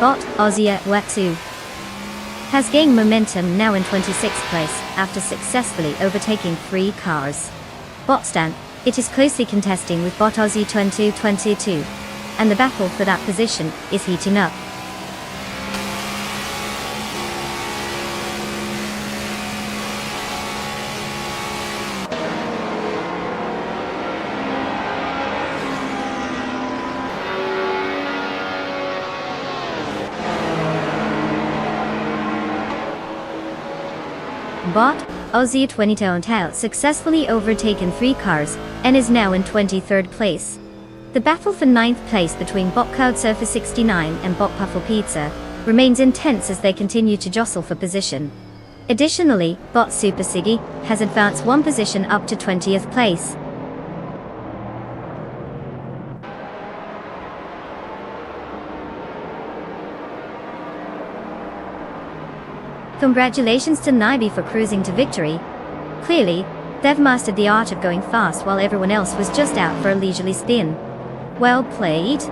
Bot Aussie Watsu has gained momentum now in 26th place after successfully overtaking 3 cars. Botstan, it is closely contesting with Bot Aussie 2022, and the battle for that position is heating up. Bot Aussie 2022 successfully overtaken 3 cars and is now in 23rd place. The battle for 9th place between Bot Cloud Surfer 69 and Bot Puffle Pizza remains intense as they continue to jostle for position. Additionally, Bot Super Siggy has advanced 1 position up to 20th place. Congratulations to Naibi for cruising to victory. Clearly, they've mastered the art of going fast while everyone else was just out for a leisurely spin. Well played.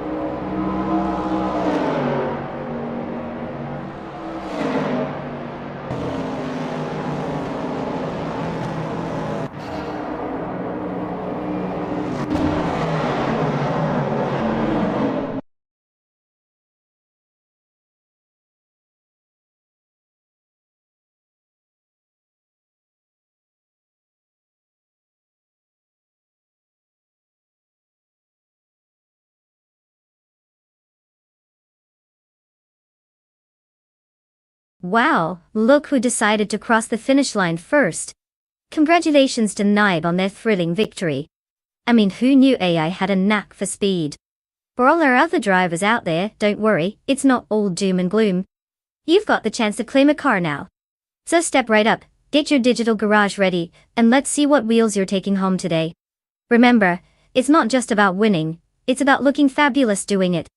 Wow, look who decided to cross the finish line first. Congratulations to Naib on their thrilling victory. I mean, who knew AI had a knack for speed? For all our other drivers out there, don't worry, it's not all doom and gloom. You've got the chance to claim a car now. So step right up, get your digital garage ready, and let's see what wheels you're taking home today. Remember, it's not just about winning, it's about looking fabulous doing it.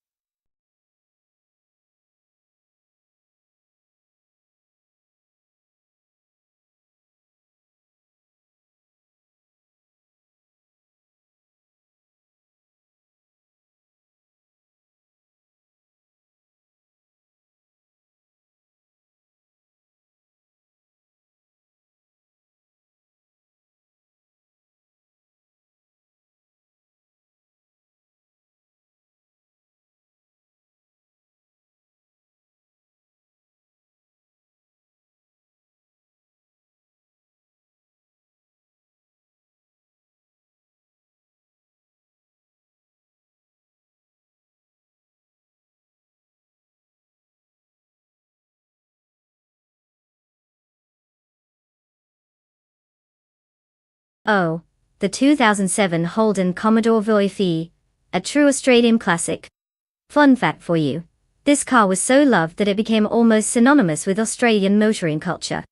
Oh, the 2007 Holden Commodore Voifi, a true Australian classic. Fun fact for you. This car was so loved that it became almost synonymous with Australian motoring culture.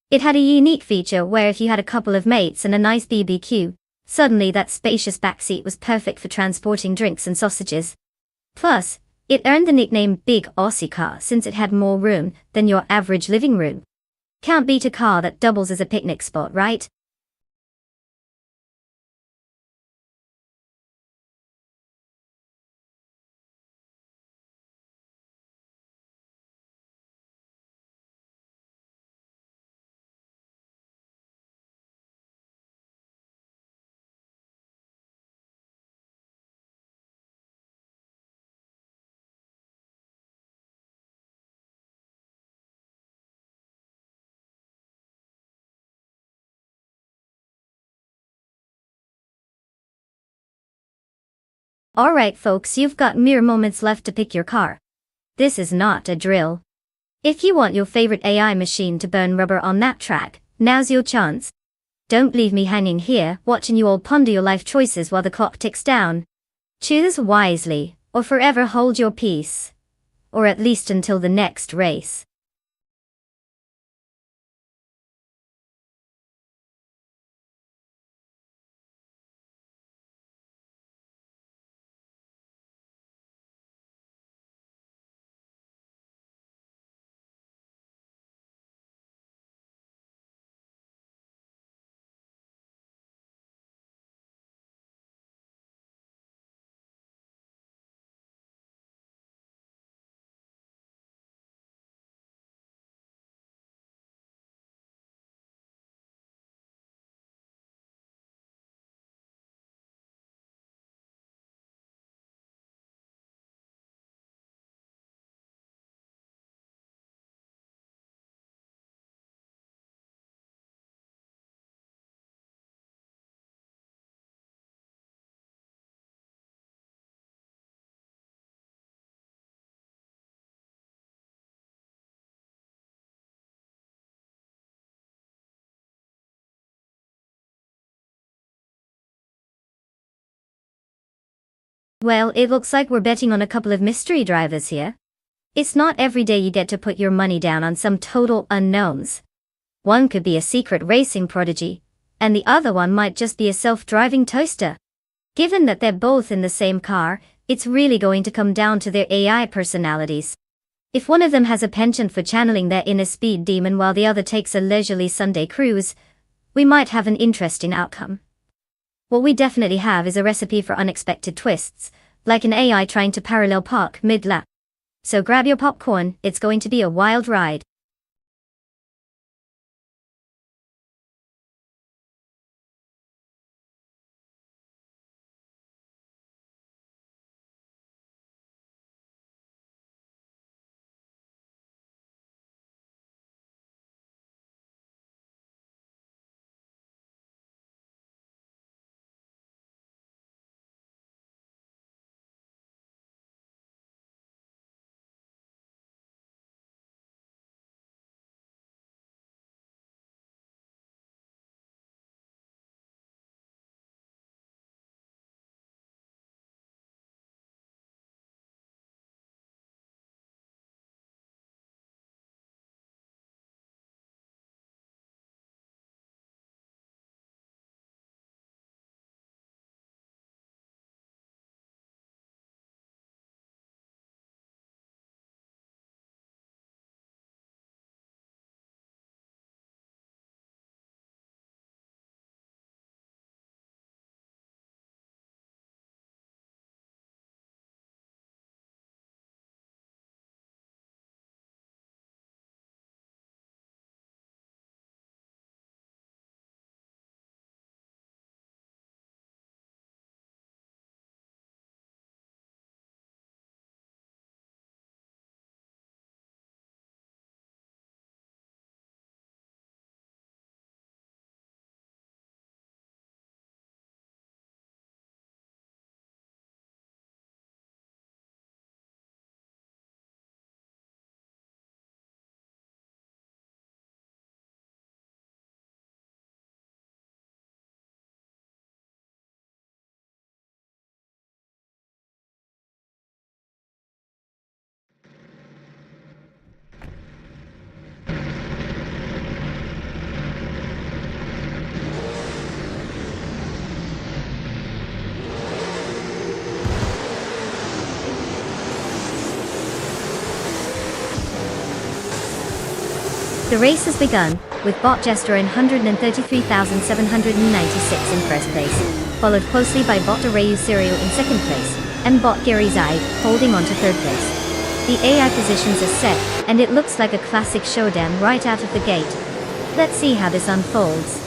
It had a unique feature where if you had a couple of mates and a nice BBQ, suddenly that spacious backseat was perfect for transporting drinks and sausages. Plus, it earned the nickname Big Aussie Car since it had more room than your average living room. Can't beat a car that doubles as a picnic spot, right? Alright folks, you've got mere moments left to pick your car. This is not a drill. If you want your favorite AI machine to burn rubber on that track, now's your chance. Don't leave me hanging here, watching you all ponder your life choices while the clock ticks down. Choose wisely, or forever hold your peace. Or at least until the next race. Well, it looks like we're betting on a couple of mystery drivers here. It's not every day you get to put your money down on some total unknowns. One could be a secret racing prodigy, and the other one might just be a self-driving toaster. Given that they're both in the same car, it's really going to come down to their AI personalities. If one of them has a penchant for channeling their inner speed demon while the other takes a leisurely Sunday cruise, we might have an interesting outcome. What we definitely have is a recipe for unexpected twists, like an AI trying to parallel park mid-lap. So grab your popcorn, it's going to be a wild ride. The race has begun, with Bot Jester in 133,796 in first place, followed closely by Bot Arayu Serial in second place, and Bot Gary Zaid holding on to third place. The AI positions are set, and it looks like a classic showdown right out of the gate. Let's see how this unfolds.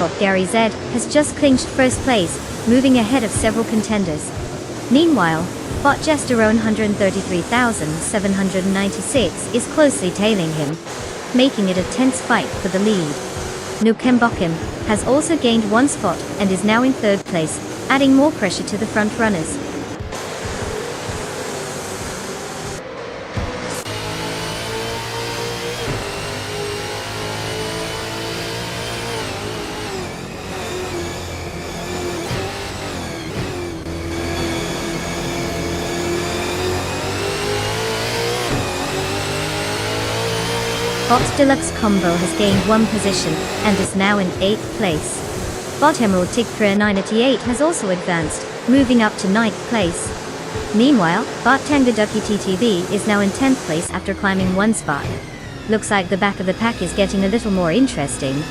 Bob Gary Z has just clinched first place, moving ahead of several contenders. Meanwhile, Bot Gesterone 133,796 is closely tailing him, making it a tense fight for the lead. Nukembokim has also gained one spot and is now in third place, adding more pressure to the front runners. Bot Deluxe Combo has gained one position and is now in 8th place. Bot Emerald Tigpria 988 has also advanced, moving up to 9th place. Meanwhile, Bot Tanga Ducky TTV is now in 10th place after climbing one spot. Looks like the back of the pack is getting a little more interesting.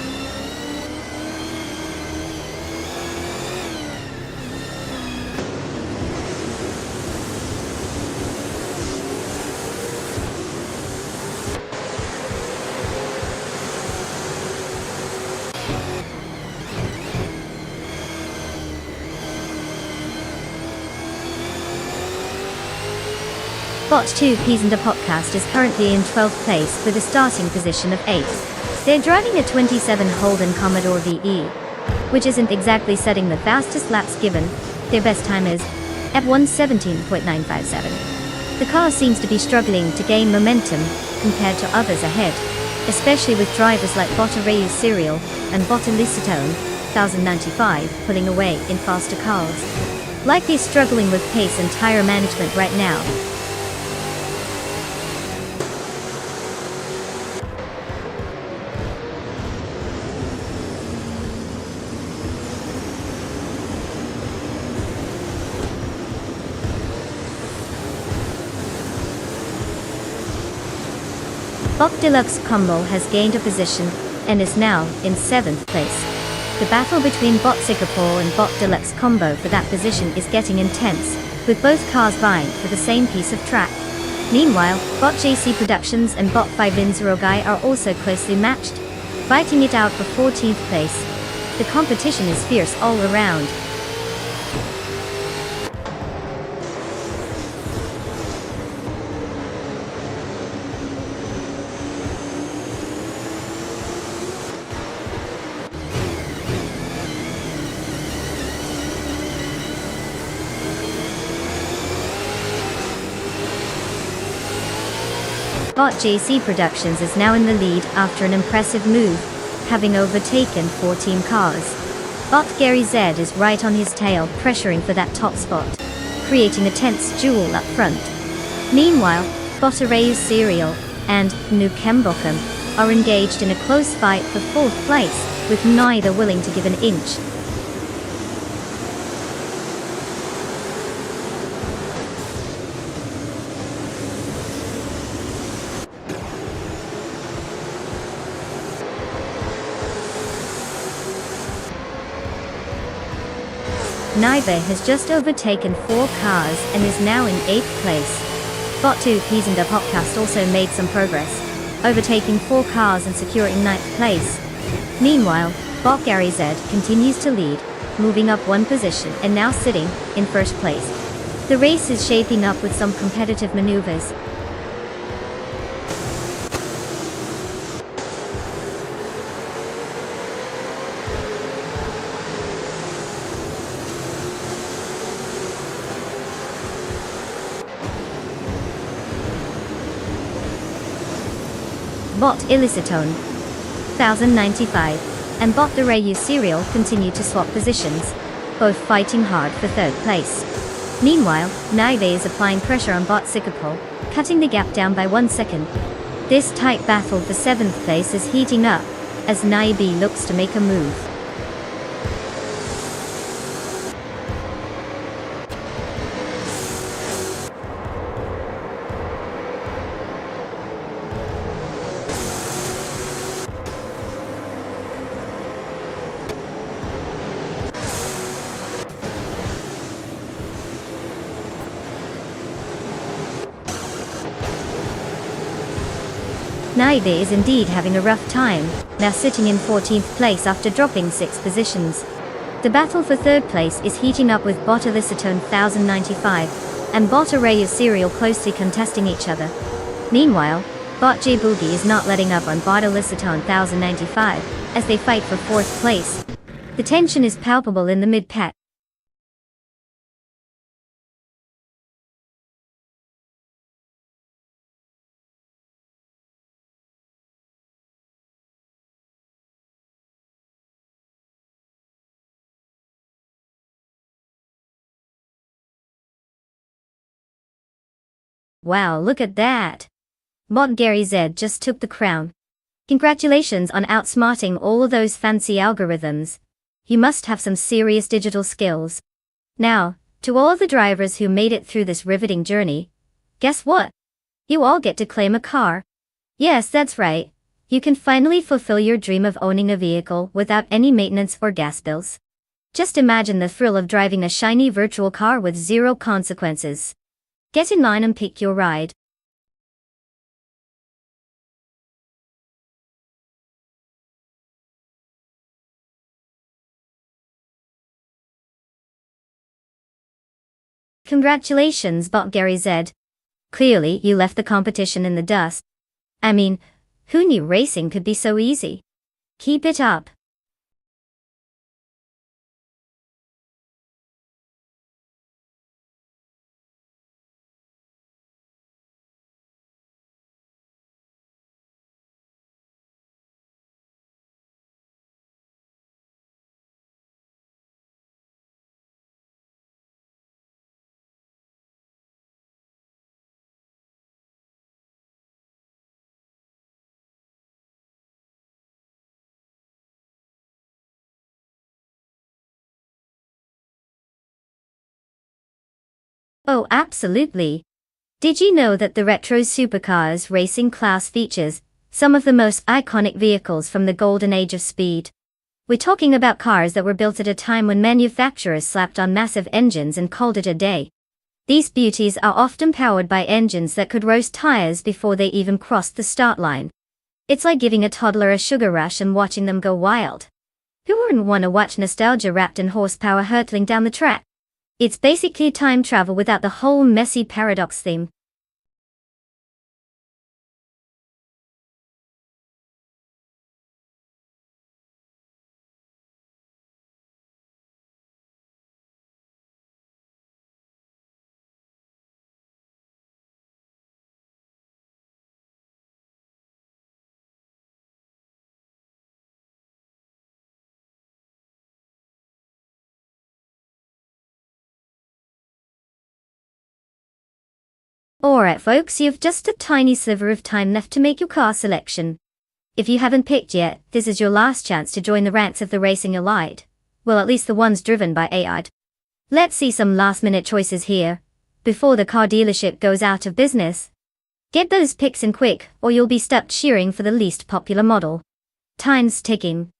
Bot 2 Peas and a Podcast is currently in 12th place with a starting position of 8th. They're driving a 27 Holden Commodore VE, which isn't exactly setting the fastest laps given. Their best time is F1:17.957. The car seems to be struggling to gain momentum compared to others ahead, especially with drivers like Bot Arayu Serial and Bot Elicitone 1095 pulling away in faster cars. Likely struggling with pace and tire management right now. Bot Deluxe Combo has gained a position and is now in 7th place. The battle between Bot Singapore and Bot Deluxe Combo for that position is getting intense, with both cars vying for the same piece of track. Meanwhile, Bot JC Productions and Bot 5 Guy are also closely matched, fighting it out for 14th place. The competition is fierce all around. Bot JC Productions is now in the lead after an impressive move, having overtaken 4 team cars. Bot Gary Z is right on his tail, pressuring for that top spot, creating a tense duel up front. Meanwhile, Bot Arayu Serial and Nukembokum are engaged in a close fight for 4th place, with neither willing to give an inch. Neither has just overtaken 4 cars and is now in 8th place. Bot 2 Peas and a Podcast also made some progress, overtaking 4 cars and securing 9th place. Meanwhile, Bot Gary Z continues to lead, moving up one position and now sitting in 1st place. The race is shaping up with some competitive maneuvers. Bot Elicitone 1095 and Bot Arayu Serial continue to swap positions, both fighting hard for 3rd place. Meanwhile, Naive is applying pressure on Bot Singapore, cutting the gap down by 1 second. This tight battle for 7th place is heating up, as Naive looks to make a move. Neither is indeed having a rough time, now sitting in 14th place after dropping 6 positions. The battle for 3rd place is heating up with Bot Elicitone 1095 and Bot Array Serial closely contesting each other. Meanwhile, Bot J Boogie is not letting up on Bot Elicitone 1095 as they fight for 4th place. The tension is palpable in the mid-pack. Wow, look at that! Bot Gary Z just took the crown. Congratulations on outsmarting all those fancy algorithms. You must have some serious digital skills. Now, to all the drivers who made it through this riveting journey, guess what? You all get to claim a car. Yes, that's right. You can finally fulfill your dream of owning a vehicle without any maintenance or gas bills. Just imagine the thrill of driving a shiny virtual car with zero consequences. Get in line and pick your ride. Congratulations, Bot Gary Z. Clearly, you left the competition in the dust. I mean, who knew racing could be so easy? Keep it up. Oh, absolutely. Did you know that the retro supercars racing class features some of the most iconic vehicles from the golden age of speed? We're talking about cars that were built at a time when manufacturers slapped on massive engines and called it a day. These beauties are often powered by engines that could roast tires before they even crossed the start line. It's like giving a toddler a sugar rush and watching them go wild. Who wouldn't want to watch nostalgia wrapped in horsepower hurtling down the track? It's basically time travel without the whole messy paradox theme. Alright folks, you've just a tiny sliver of time left to make your car selection. If you haven't picked yet, this is your last chance to join the ranks of the racing elite. Well, at least the ones driven by AI. Let's see some last-minute choices here, before the car dealership goes out of business. Get those picks in quick, or you'll be stuck cheering for the least popular model. Time's ticking.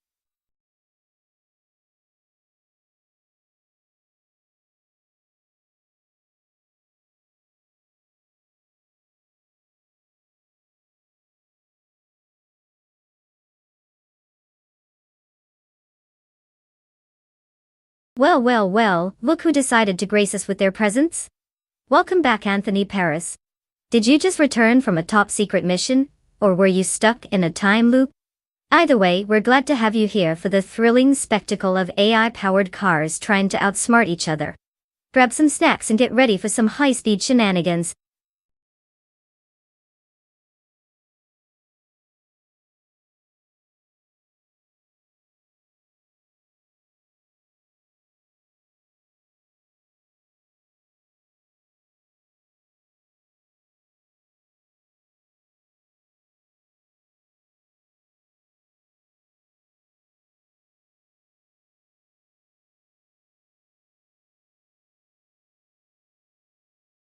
Well, look who decided to grace us with their presence. Welcome back, Anthony Paris. Did you just return from a top-secret mission, or were you stuck in a time loop? Either way, we're glad to have you here for the thrilling spectacle of AI-powered cars trying to outsmart each other. Grab some snacks and get ready for some high-speed shenanigans.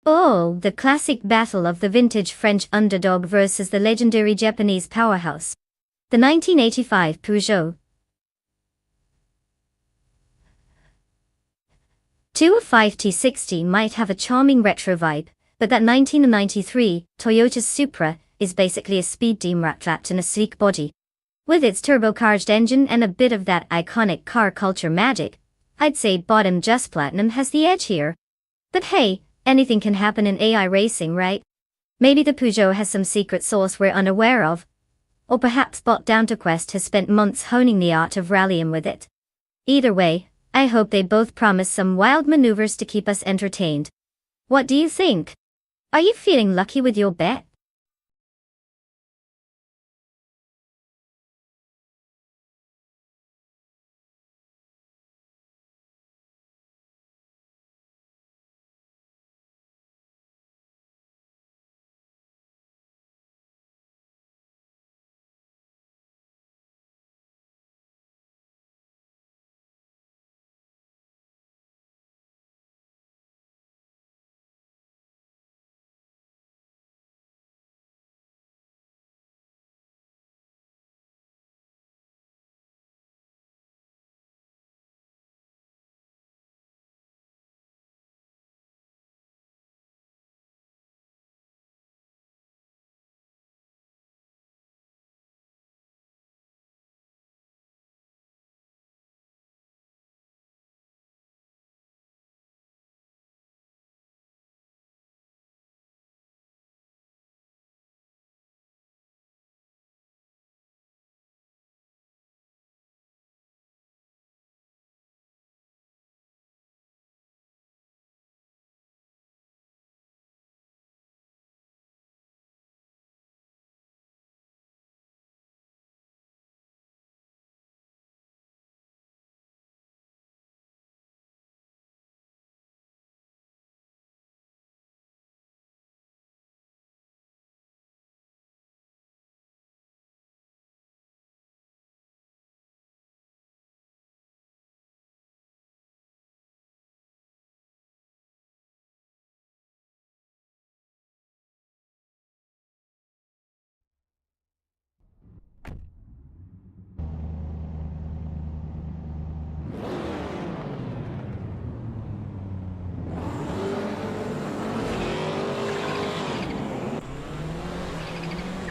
Oh, the classic battle of the vintage French underdog versus the legendary Japanese powerhouse. The 1985 Peugeot 205 T60 might have a charming retro vibe, but that 1993 Toyota Supra is basically a speed demon rat trapped in a sleek body. With its turbocharged engine and a bit of that iconic car culture magic, I'd say bottom just platinum has the edge here. But hey, anything can happen in AI racing, right? Maybe the Peugeot has some secret sauce we're unaware of. Or perhaps Bot Down to Quest has spent months honing the art of rallying with it. Either way, I hope they both promise some wild maneuvers to keep us entertained. What do you think? Are you feeling lucky with your bet?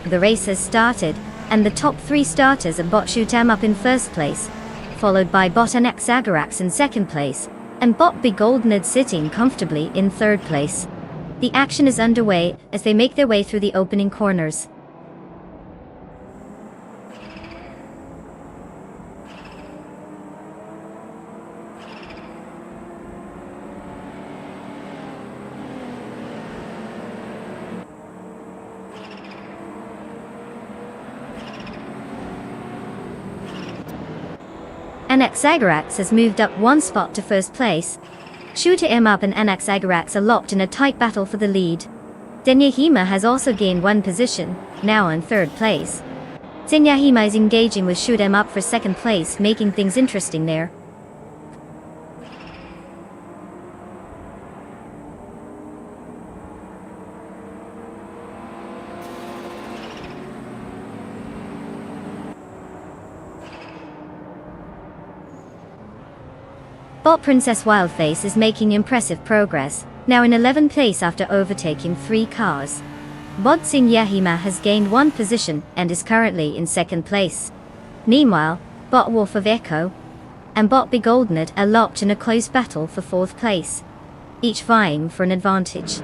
The race has started, and the top 3 starters are Bot Shoot 'em Up in first place, followed by Bot and Xagarax in second place, and Bot Be Goldened sitting comfortably in third place. The action is underway as they make their way through the opening corners. Xagarax has moved up 1 spot to first place. Shoot 'em Up and Xagarax are locked in a tight battle for the lead. Denyahima has also gained 1 position, now in third place. Denyahima is engaging with Shoot 'em Up for second place, making things interesting there. Bot Princess Wildface is making impressive progress, now in 11th place after overtaking 3 cars. Bot Denyahima has gained 1 position and is currently in second place. Meanwhile, Bot Wolf of Echo and Bot Be Goldened are locked in a close battle for 4th place, each vying for an advantage.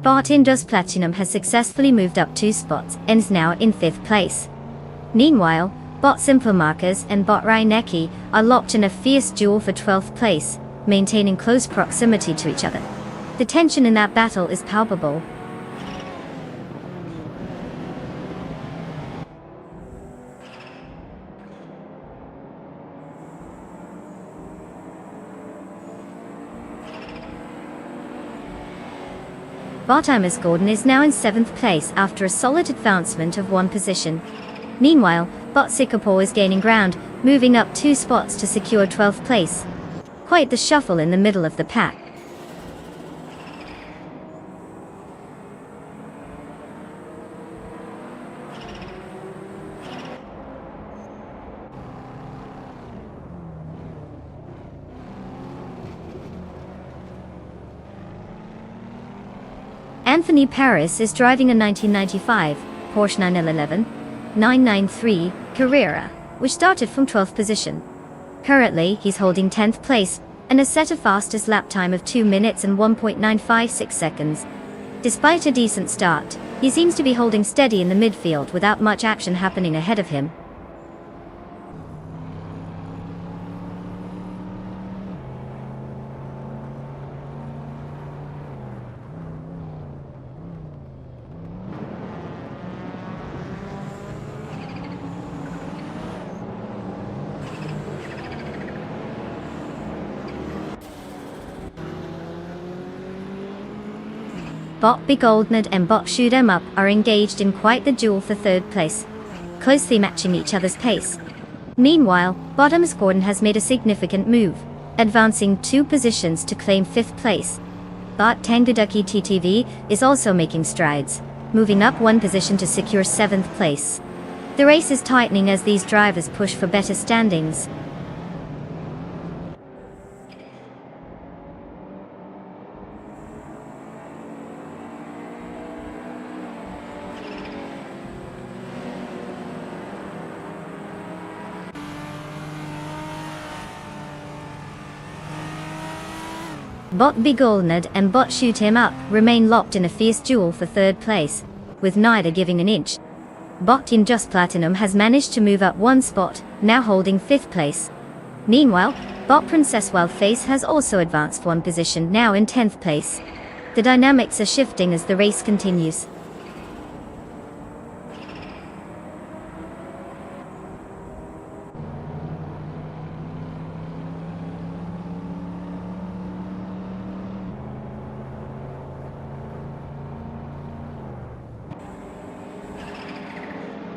Bot Indus Platinum has successfully moved up 2 spots and is now in 5th place. Meanwhile, Bot Simple Markers and Bot Reineki are locked in a fierce duel for 12th place, maintaining close proximity to each other. The tension in that battle is palpable. Bot Amos Gordon is now in 7th place after a solid advancement of 1 position. Meanwhile, Bot Singapore is gaining ground, moving up 2 spots to secure 12th place. Quite the shuffle in the middle of the pack. Anthony Paris is driving a 1995 Porsche 911 993 Carrera, which started from 12th position. Currently, he's holding 10th place and has set a fastest lap time of 2 minutes and 1.956 seconds. Despite a decent start, he seems to be holding steady in the midfield without much action happening ahead of him. Botby Goldnad and Bot Shoot 'em Up are engaged in quite the duel for third place, closely matching each other's pace. Meanwhile, Bottoms Gordon has made a significant move, advancing 2 positions to claim 5th place. Bot Tanguducky TTV is also making strides, moving up 1 position to secure 7th place. The race is tightening as these drivers push for better standings. Botby Goldnad and Bot Shoot 'em Up remain locked in a fierce duel for third place, with neither giving an inch. Bot in Just Platinum has managed to move up 1 spot, now holding 5th place. Meanwhile, Bot Princess Wildface has also advanced 1 position, now in 10th place. The dynamics are shifting as the race continues.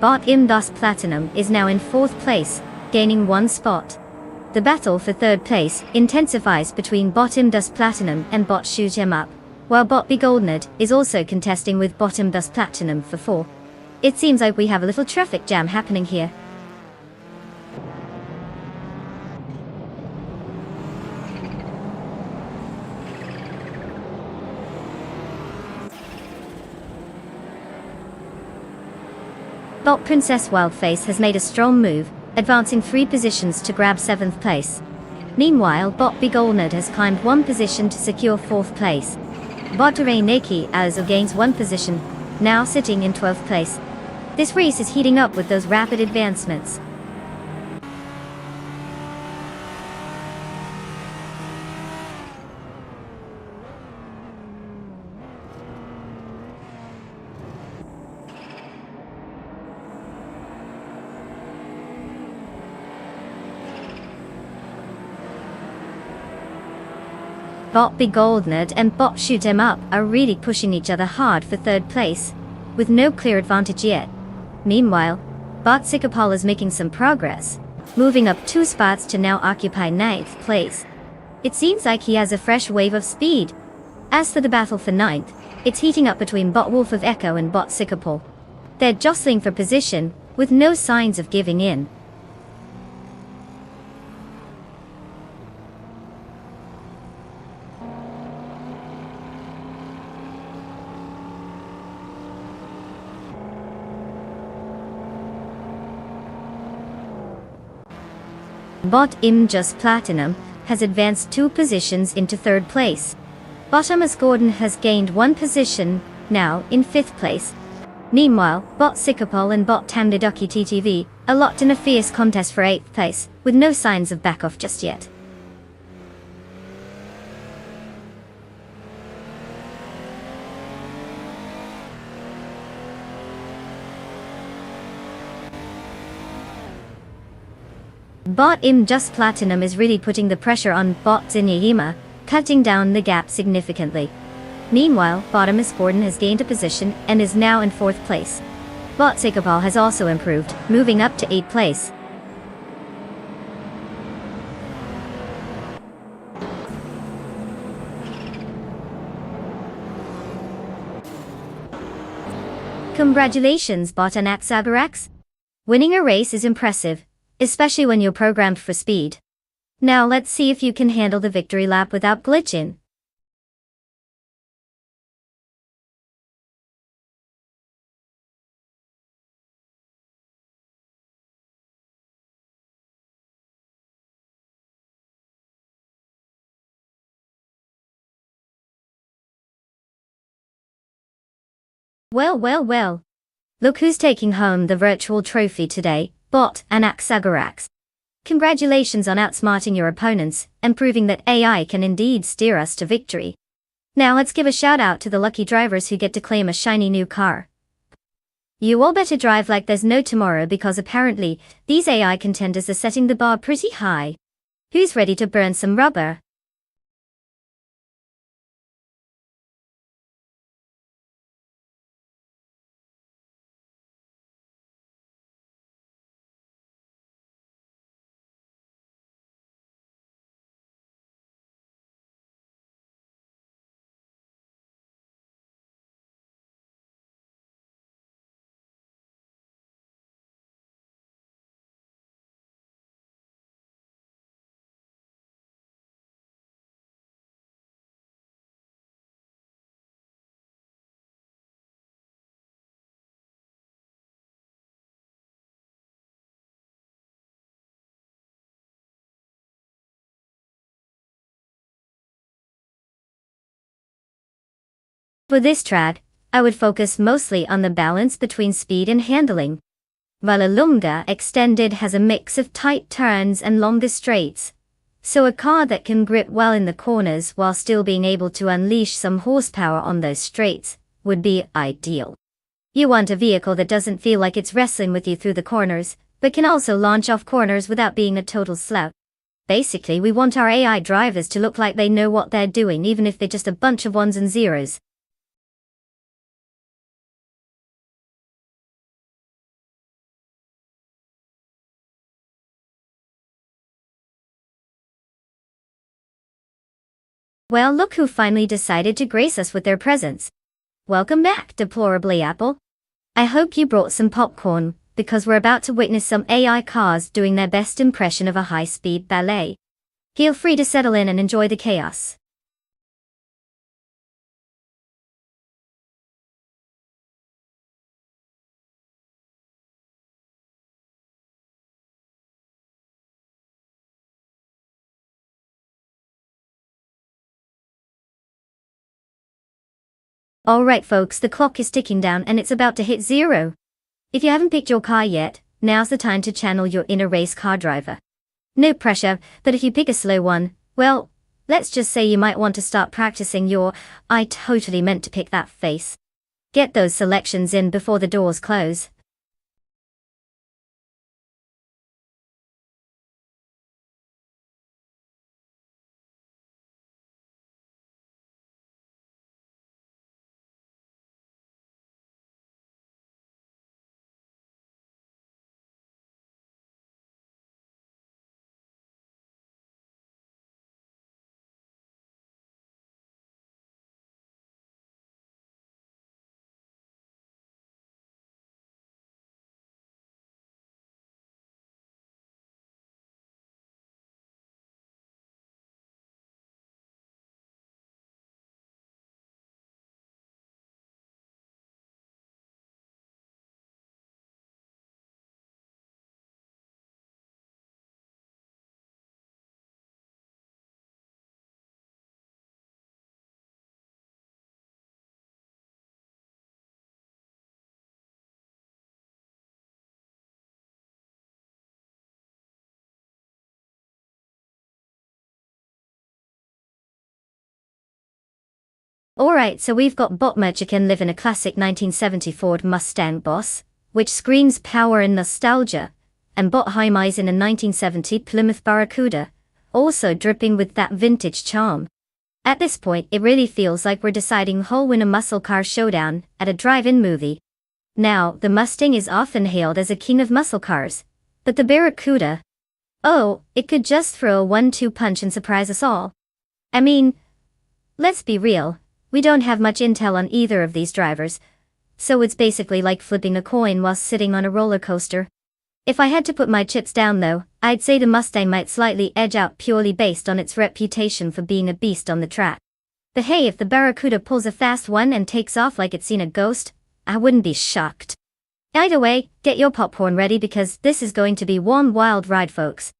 Bot Imdos Platinum is now in 4th place, gaining 1 spot. The battle for 3rd place intensifies between Bot Imdos Platinum and Bot Shoot 'em Up, while Botby Goldnad is also contesting with Bot Imdos Platinum for 4. It seems like we have a little traffic jam happening here. Bot Princess Wildface has made a strong move, advancing 3 positions to grab 7th place. Meanwhile, Botby Goldnad has climbed 1 position to secure 4th place. Bot Neki also gains 1 position, now sitting in 12th place. This race is heating up with those rapid advancements. Botby Goldnad and Bot Shoot 'em Up are really pushing each other hard for 3rd place, with no clear advantage yet. Meanwhile, Bot Sikapal is making some progress, moving up 2 spots to now occupy 9th place. It seems like he has a fresh wave of speed. As for the battle for 9th, it's heating up between Bot Wolf of Echo and Bot Sikapal. They're jostling for position, with no signs of giving in. Bot Just Platinum has advanced 2 positions into 3rd place. Bottomus Gordon has gained 1 position, now in 5th place. Meanwhile, Bot Sikapal and Bot Tamdiducky TTV are locked in a fierce contest for 8th place, with no signs of back off just yet. Bot Just Platinum is really putting the pressure on Bot Zinyahima, cutting down the gap significantly. Meanwhile, Bottomus Gordon has gained a position and is now in 4th place. Bot Sikapal has also improved, moving up to 8th place. Congratulations, Bot and Sabarax! Winning a race is impressive, especially when you're programmed for speed. Now let's see if you can handle the victory lap without glitching. Well, well, well. Look who's taking home the virtual trophy today, Bot and Axagarax. Congratulations on outsmarting your opponents and proving that AI can indeed steer us to victory. Now let's give a shout out to the lucky drivers who get to claim a shiny new car. You all better drive like there's no tomorrow because apparently, these AI contenders are setting the bar pretty high. Who's ready to burn some rubber? For this track, I would focus mostly on the balance between speed and handling. Vallelunga Extended has a mix of tight turns and longer straights, so a car that can grip well in the corners while still being able to unleash some horsepower on those straights would be ideal. You want a vehicle that doesn't feel like it's wrestling with you through the corners, but can also launch off corners without being a total slouch. Basically, we want our AI drivers to look like they know what they're doing even if they're just a bunch of ones and zeros. Well, look who finally decided to grace us with their presence. Welcome back, Deplorably Apple. I hope you brought some popcorn, because we're about to witness some AI cars doing their best impression of a high-speed ballet. Feel free to settle in and enjoy the chaos. Alright folks, the clock is ticking down and it's about to hit 0. If you haven't picked your car yet, now's the time to channel your inner race car driver. No pressure, but if you pick a slow one, well, let's just say you might want to start practicing your "I totally meant to pick that" face. Get those selections in before the doors close. Alright, so we've got Bot Merchican live in a classic 1970 Ford Mustang Boss, which screams power and nostalgia, and Bot Hymies in a 1970 Plymouth Barracuda, also dripping with that vintage charm. At this point, it really feels like we're deciding who'll win a muscle car showdown at a drive-in movie. Now, the Mustang is often hailed as a king of muscle cars, but the Barracuda, oh, it could just throw a 1-2 punch and surprise us all. I mean, let's be real. We don't have much intel on either of these drivers, so it's basically like flipping a coin while sitting on a roller coaster. If I had to put my chips down though, I'd say the Mustang might slightly edge out purely based on its reputation for being a beast on the track. But hey, if the Barracuda pulls a fast one and takes off like it's seen a ghost, I wouldn't be shocked. Either way, get your popcorn ready because this is going to be one wild ride, folks.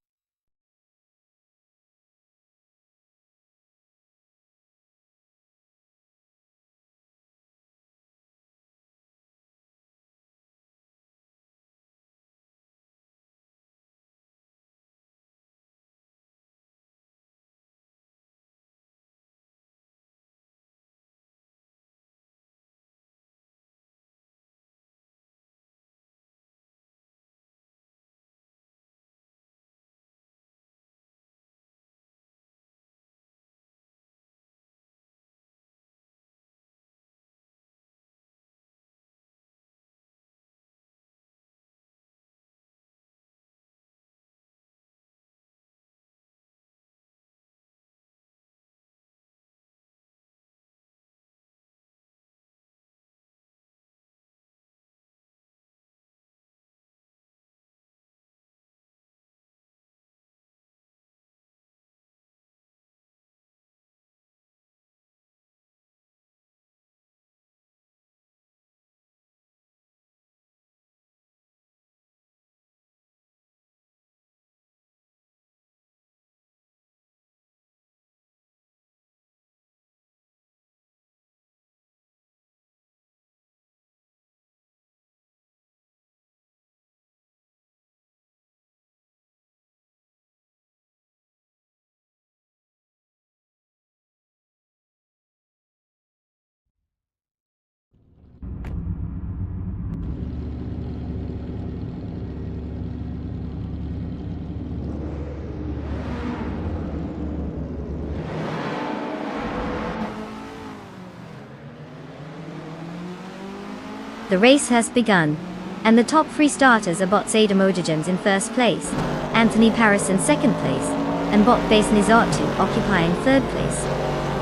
The race has begun, and the top three starters are bot Zeta Mojogens in first place, Anthony Paris in second place, and bot Base Nizatu occupying third place.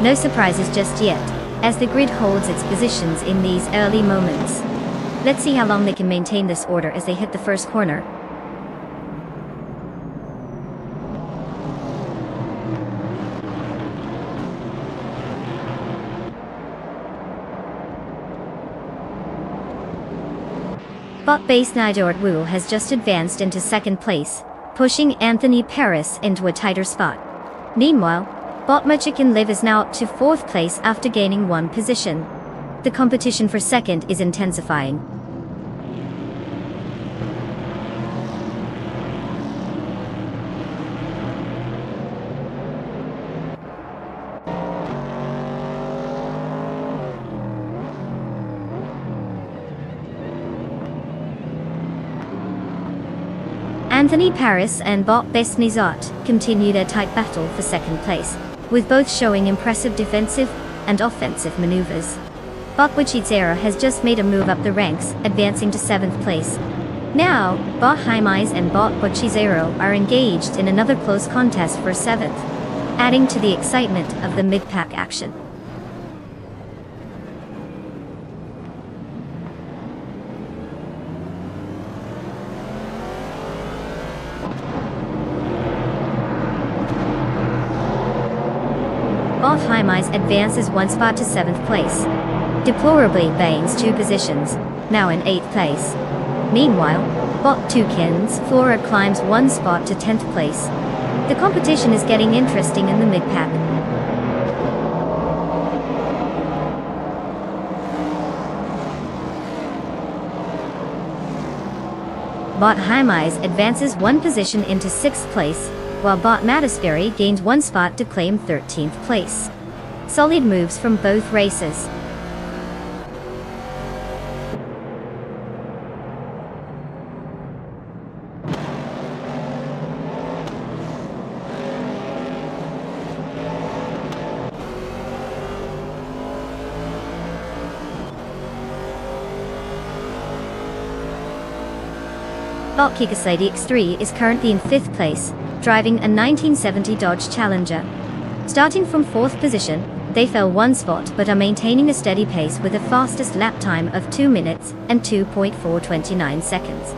No surprises just yet, as the grid holds its positions in these early moments. Let's see how long they can maintain this order as they hit the first corner. Bot Base Nidort Wu has just advanced into second place, pushing Anthony Paris into a tighter spot. Meanwhile, bot Merchican Liv is now up to fourth place after gaining one position. The competition for second is intensifying. Anthony Paris and bot Besnizat continue their tight battle for second place, with both showing impressive defensive and offensive maneuvers. Bot Wichizera has just made a move up the ranks, advancing to 7th place. Now, bot Haimais and bot Wichizero are engaged in another close contest for 7th, adding to the excitement of the mid-pack action. Bot Haimais advances one spot to 7th place. Deplorably gains 2 positions, now in 8th place. Meanwhile, bot Tukins Flora climbs 1 spot to 10th place. The competition is getting interesting in the mid-pack. Bot Haimais advances 1 position into 6th place, while bot Matasberry gains 1 spot to claim 13th place. Solid moves from both races. Bot Kikasady X3 is currently in 5th place, driving a 1970 Dodge Challenger. Starting from 4th position, they fell 1 spot but are maintaining a steady pace with a fastest lap time of 2 minutes and 2.429 seconds.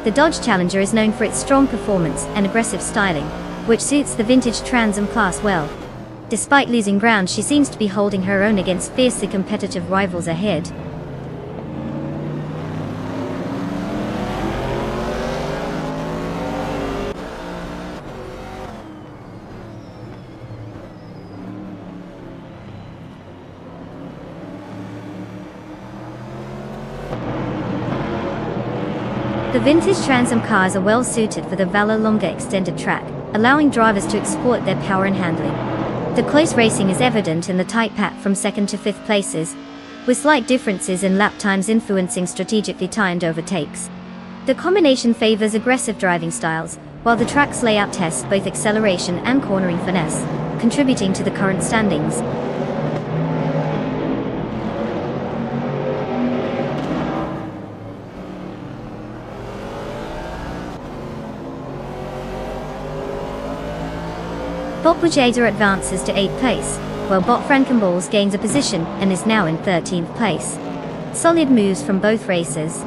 The Dodge Challenger is known for its strong performance and aggressive styling, which suits the vintage Trans Am class well. Despite losing ground, she seems to be holding her own against fiercely competitive rivals ahead. The vintage Trans Am cars are well suited for the Vallelonga extended track, allowing drivers to exploit their power and handling. The close racing is evident in the tight pack from 2nd to 5th places, with slight differences in lap times influencing strategically timed overtakes. The combination favors aggressive driving styles, while the track's layout tests both acceleration and cornering finesse, contributing to the current standings. Bot Bujada advances to 8th place, while bot Frankenballs gains a position and is now in 13th place. Solid moves from both races.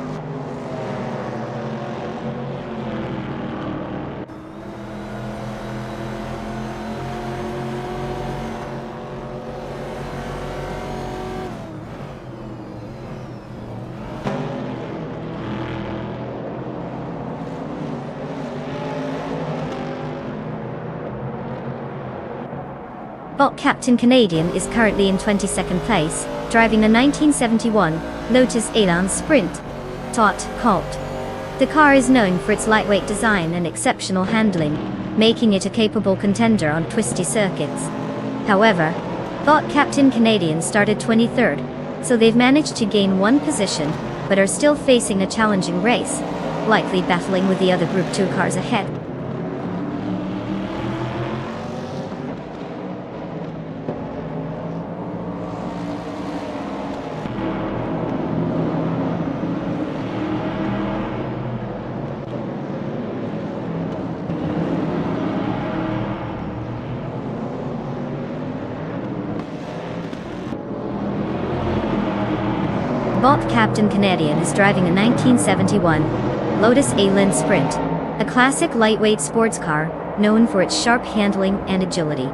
Bot Captain Canadian is currently in 22nd place, driving a 1971 Lotus Elan Sprint Tot Colt. The car is known for its lightweight design and exceptional handling, making it a capable contender on twisty circuits. However, bot Captain Canadian started 23rd, so they've managed to gain 1 position, but are still facing a challenging race, likely battling with the other Group 2 cars ahead. bot Captain Canadian is driving a 1971 Lotus A-Line Sprint, a classic lightweight sports car known for its sharp handling and agility.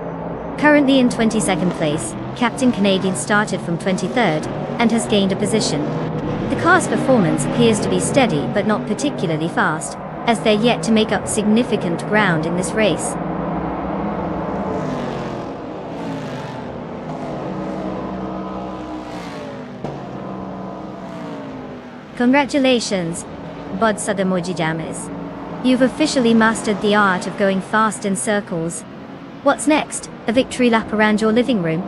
Currently in 22nd place, Captain Canadian started from 23rd and has gained a position. The car's performance appears to be steady but not particularly fast, as they're yet to make up significant ground in this race. Congratulations, Bud Sadamojijamis. You've officially mastered the art of going fast in circles. What's next? A victory lap around your living room?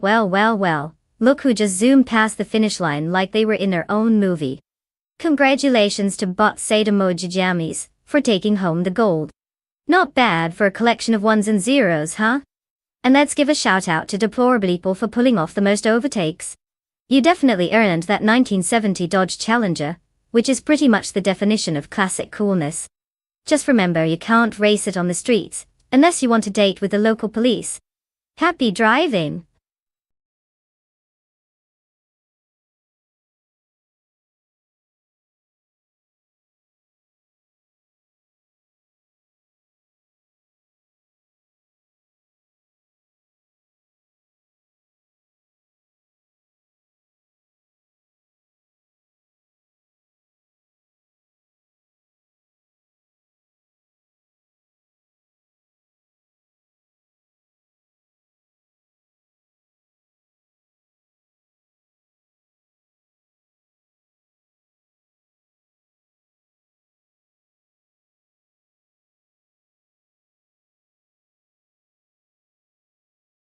Well, look who just zoomed past the finish line like they were in their own movie. Congratulations to Bot Sadamojijamis for taking home the gold. Not bad for a collection of ones and zeros, huh? And let's give a shout out to Deplorable People for pulling off the most overtakes. You definitely earned that 1970 Dodge Challenger, which is pretty much the definition of classic coolness. Just remember you can't race it on the streets, unless you want to date with the local police. Happy driving!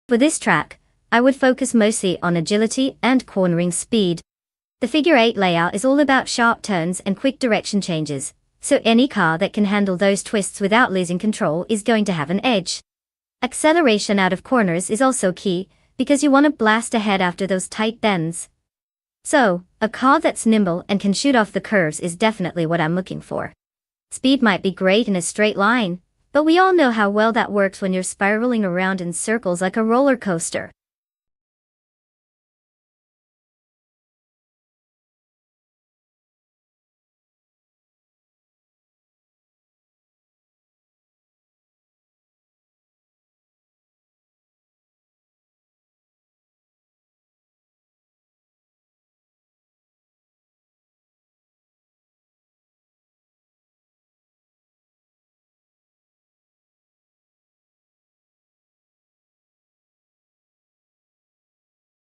For this track, I would focus mostly on agility and cornering speed. The figure 8 layout is all about sharp turns and quick direction changes, so any car that can handle those twists without losing control is going to have an edge. Acceleration out of corners is also key, because you want to blast ahead after those tight bends. So, a car that's nimble and can shoot off the curves is definitely what I'm looking for. Speed might be great in a straight line, but we all know how well that works when you're spiraling around in circles like a roller coaster.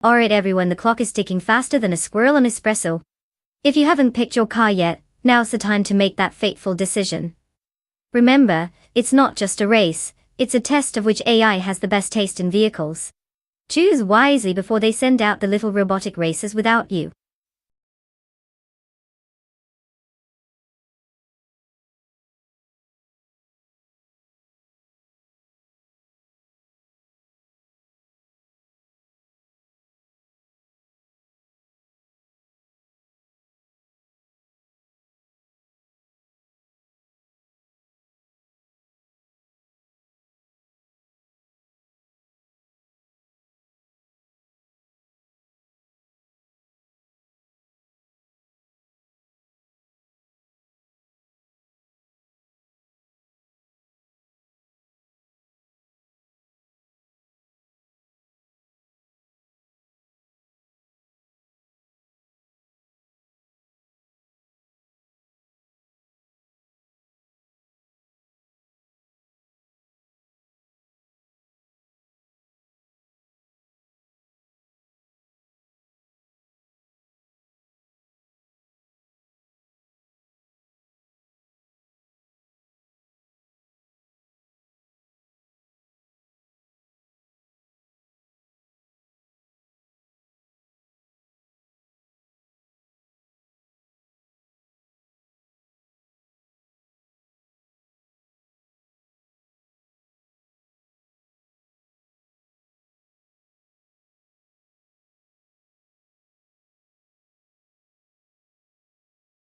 Alright everyone, the clock is ticking faster than a squirrel on espresso. If you haven't picked your car yet, now's the time to make that fateful decision. Remember, it's not just a race, it's a test of which AI has the best taste in vehicles. Choose wisely before they send out the little robotic racers without you.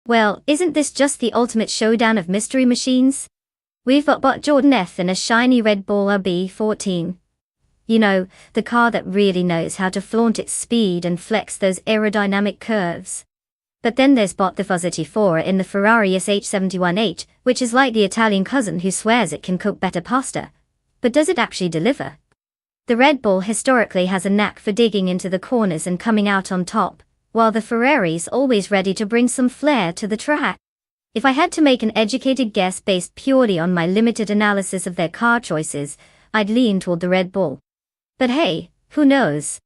Well, isn't this just the ultimate showdown of mystery machines? We've got Bot Jordan F in a shiny Red Bull RB14. You know, the car that really knows how to flaunt its speed and flex those aerodynamic curves. But then there's Bot the Fuzz 84 in the Ferrari SH71H, which is like the Italian cousin who swears it can cook better pasta. But does it actually deliver? The Red Bull historically has a knack for digging into the corners and coming out on top, while the Ferrari's always ready to bring some flair to the track. If I had to make an educated guess based purely on my limited analysis of their car choices, I'd lean toward the Red Bull. But hey, who knows?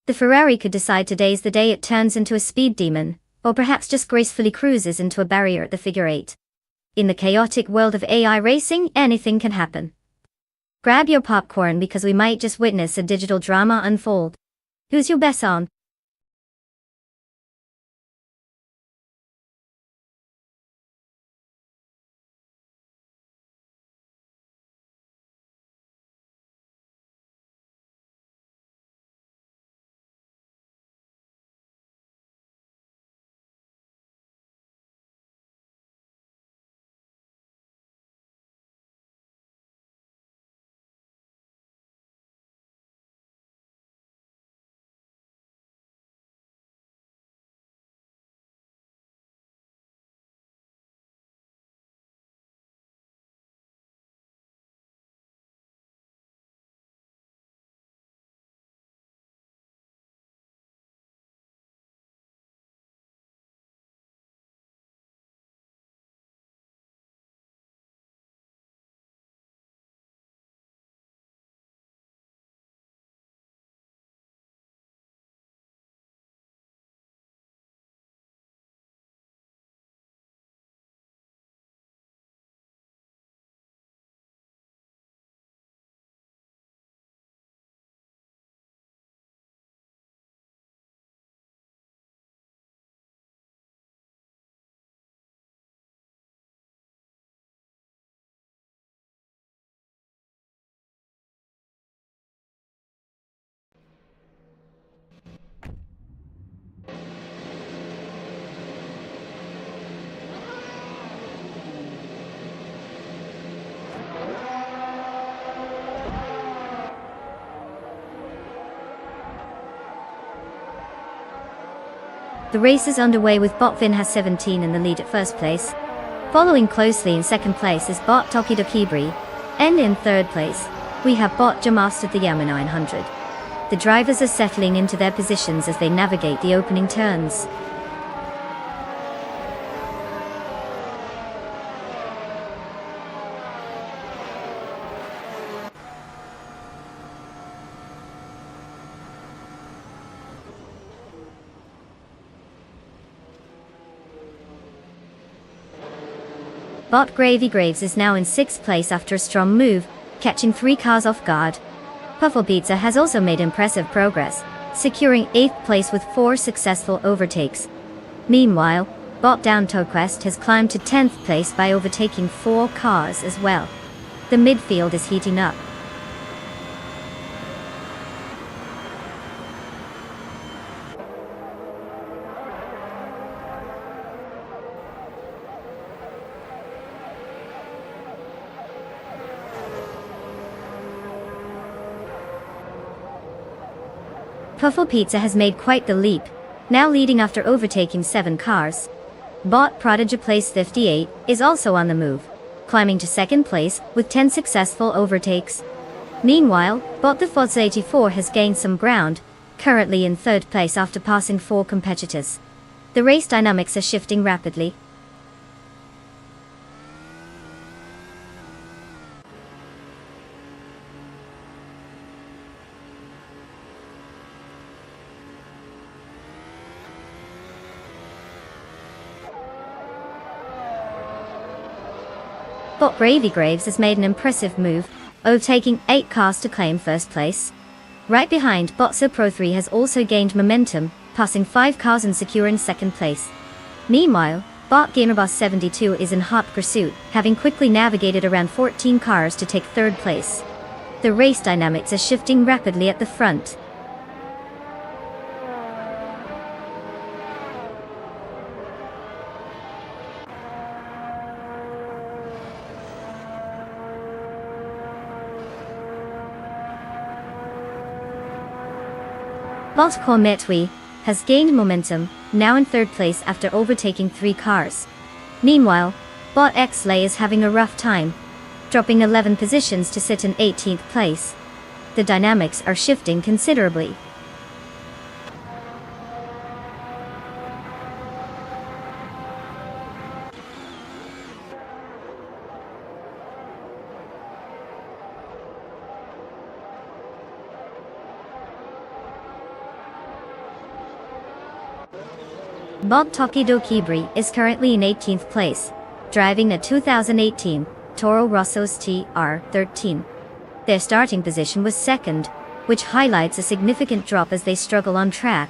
The Ferrari could decide today's the day it turns into a speed demon, or perhaps just gracefully cruises into a barrier at the figure eight. In the chaotic world of AI racing, anything can happen. Grab your popcorn because we might just witness a digital drama unfold. Who's your best on? The race is underway with Botvin has 17 in the lead at first place. Following closely in second place is Bot Tokido Kibri, and in third place, we have Bot Jamast at the Yama 900. The drivers are settling into their positions as they navigate the opening turns. Bot Gravy Graves is now in 6th place after a strong move, catching 3 cars off guard. Puffle Pizza has also made impressive progress, securing 8th place with 4 successful overtakes. Meanwhile, Bot Down Toquest has climbed to 10th place by overtaking 4 cars as well. The midfield is heating up. Puffle Pizza has made quite the leap, now leading after overtaking 7 cars. Bot Prodigy Place 58 is also on the move, climbing to 2nd place with 10 successful overtakes. Meanwhile, Bot the Fuzz 84 has gained some ground, currently in 3rd place after passing 4 competitors. The race dynamics are shifting rapidly. Bot Gravy Graves has made an impressive move, overtaking 8 cars to claim 1st place. Right behind, Botso Pro 3 has also gained momentum, passing 5 cars and securing 2nd place. Meanwhile, Bot Gamerboss 72 is in hot pursuit, having quickly navigated around 14 cars to take 3rd place. The race dynamics are shifting rapidly at the front. Bot Metwi has gained momentum, now in third place after overtaking 3 cars. Meanwhile, Bot Xlay is having a rough time, dropping 11 positions to sit in 18th place. The dynamics are shifting considerably. Bob Tokido Kibri is currently in 18th place, driving a 2018 Toro Rosso's TR13. Their starting position was second, which highlights a significant drop as they struggle on track.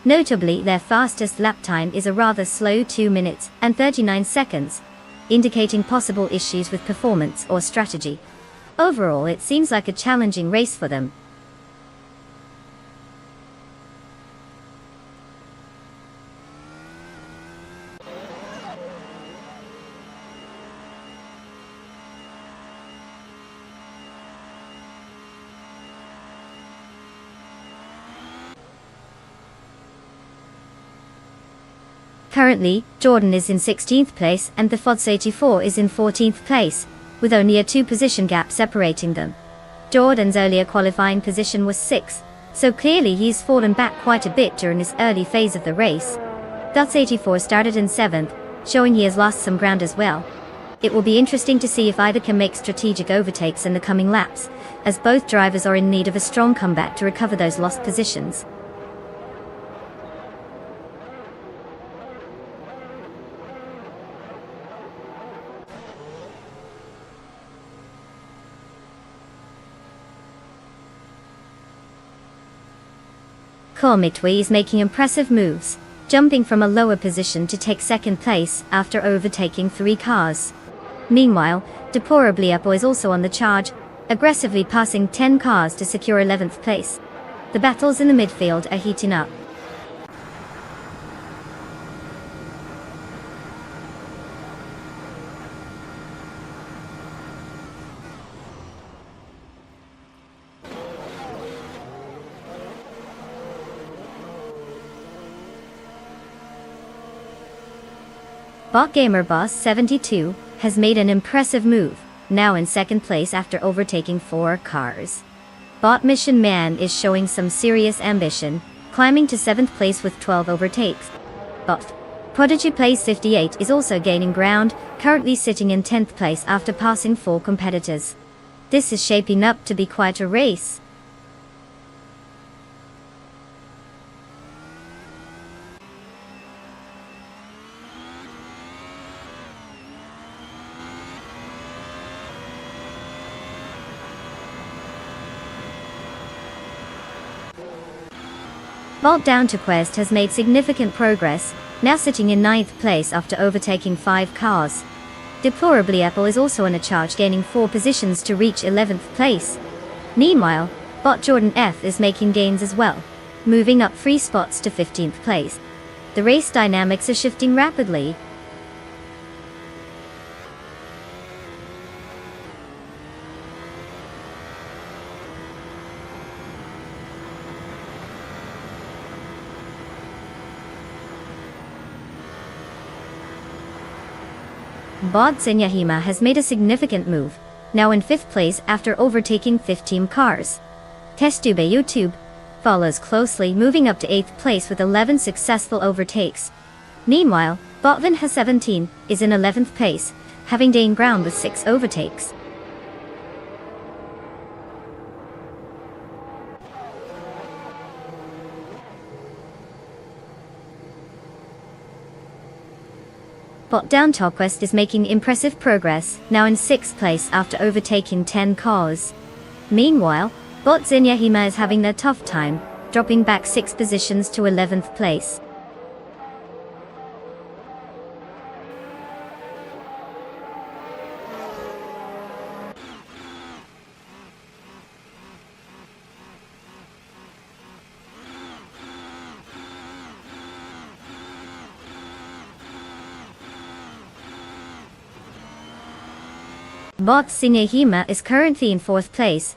Notably, their fastest lap time is a rather slow 2 minutes and 39 seconds, indicating possible issues with performance or strategy. Overall, it seems like a challenging race for them. Currently, Jordan is in 16th place and the FODS 84 is in 14th place, with only a 2-position gap separating them. Jordan's earlier qualifying position was 6th, so clearly he's fallen back quite a bit during this early phase of the race. FODS 84 started in 7th, showing he has lost some ground as well. It will be interesting to see if either can make strategic overtakes in the coming laps, as both drivers are in need of a strong comeback to recover those lost positions. Mitwi is making impressive moves, jumping from a lower position to take second place after overtaking 3 cars. Meanwhile, Deplorably is also on the charge, aggressively passing 10 cars to secure 11th place. The battles in the midfield are heating up. Bot Gamer Boss 72 has made an impressive move, now in second place after overtaking 4 cars. Bot Mission Man is showing some serious ambition, climbing to 7th place with 12 overtakes. Bot Prodigy Place 58 is also gaining ground, currently sitting in 10th place after passing 4 competitors. This is shaping up to be quite a race. Bolt Down to Quest has made significant progress, now sitting in 9th place after overtaking 5 cars. Deplorably is also on a charge, gaining 4 positions to reach 11th place. Meanwhile, Bot Jordan F is making gains as well, moving up 3 spots to 15th place. The race dynamics are shifting rapidly. Bod Senyahima has made a significant move, now in 5th place after overtaking 15 cars. Testube YouTube follows closely, moving up to 8th place with 11 successful overtakes. Meanwhile, Botvin has 17 is in 11th place, having gained ground with 6 overtakes. Bot Down Quest is making impressive progress, now in 6th place after overtaking 10 cars. Meanwhile, Bot Zinyahima is having a tough time, dropping back 6 positions to 11th place. Bot Sinehima is currently in 4th place,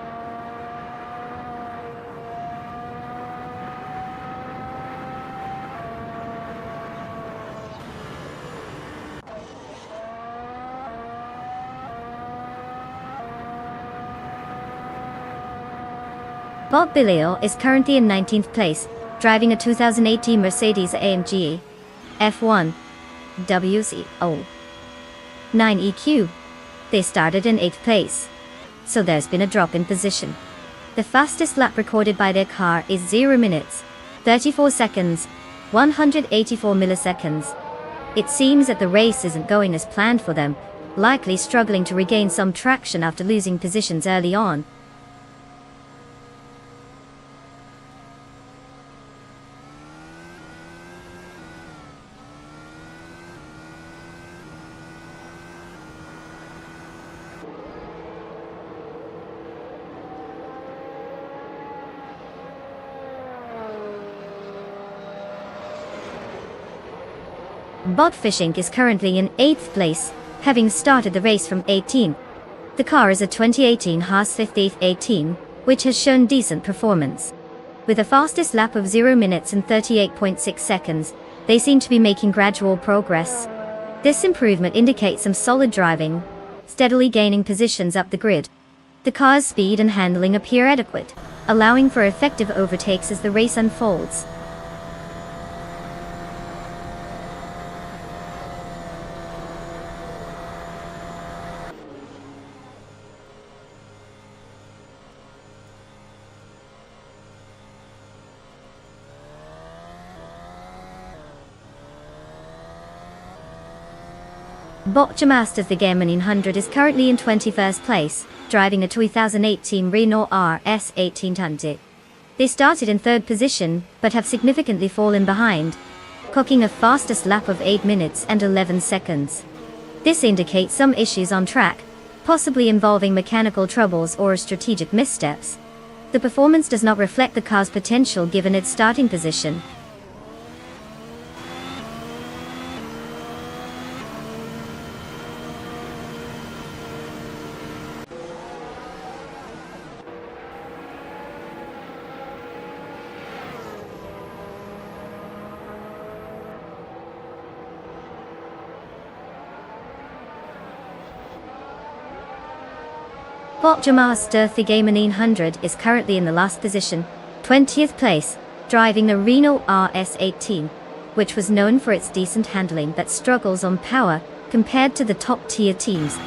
Bob Billio is currently in 19th place, driving a 2018 Mercedes-AMG F1 WZO 9EQ. They started in 8th place, so there's been a drop in position. The fastest lap recorded by their car is 0 minutes, 34 seconds, 184 milliseconds. It seems that the race isn't going as planned for them, likely struggling to regain some traction after losing positions early on. Bob Fishing is currently in 8th place, having started the race from 18. The car is a 2018 Haas 5818, which has shown decent performance. With a fastest lap of 0 minutes and 38.6 seconds, they seem to be making gradual progress. This improvement indicates some solid driving, steadily gaining positions up the grid. The car's speed and handling appear adequate, allowing for effective overtakes as the race unfolds. Botchamaster Thigema 900 is currently in 21st place, driving a 2018 Renault RS 1800. They started in 3rd position, but have significantly fallen behind, clocking a fastest lap of 8 minutes and 11 seconds. This indicates some issues on track, possibly involving mechanical troubles or strategic missteps. The performance does not reflect the car's potential given its starting position. Botchamaster Thigema 900 is currently in the last position, 20th place, driving a Renault RS 18, which was known for its decent handling but struggles on power compared to the top-tier teams.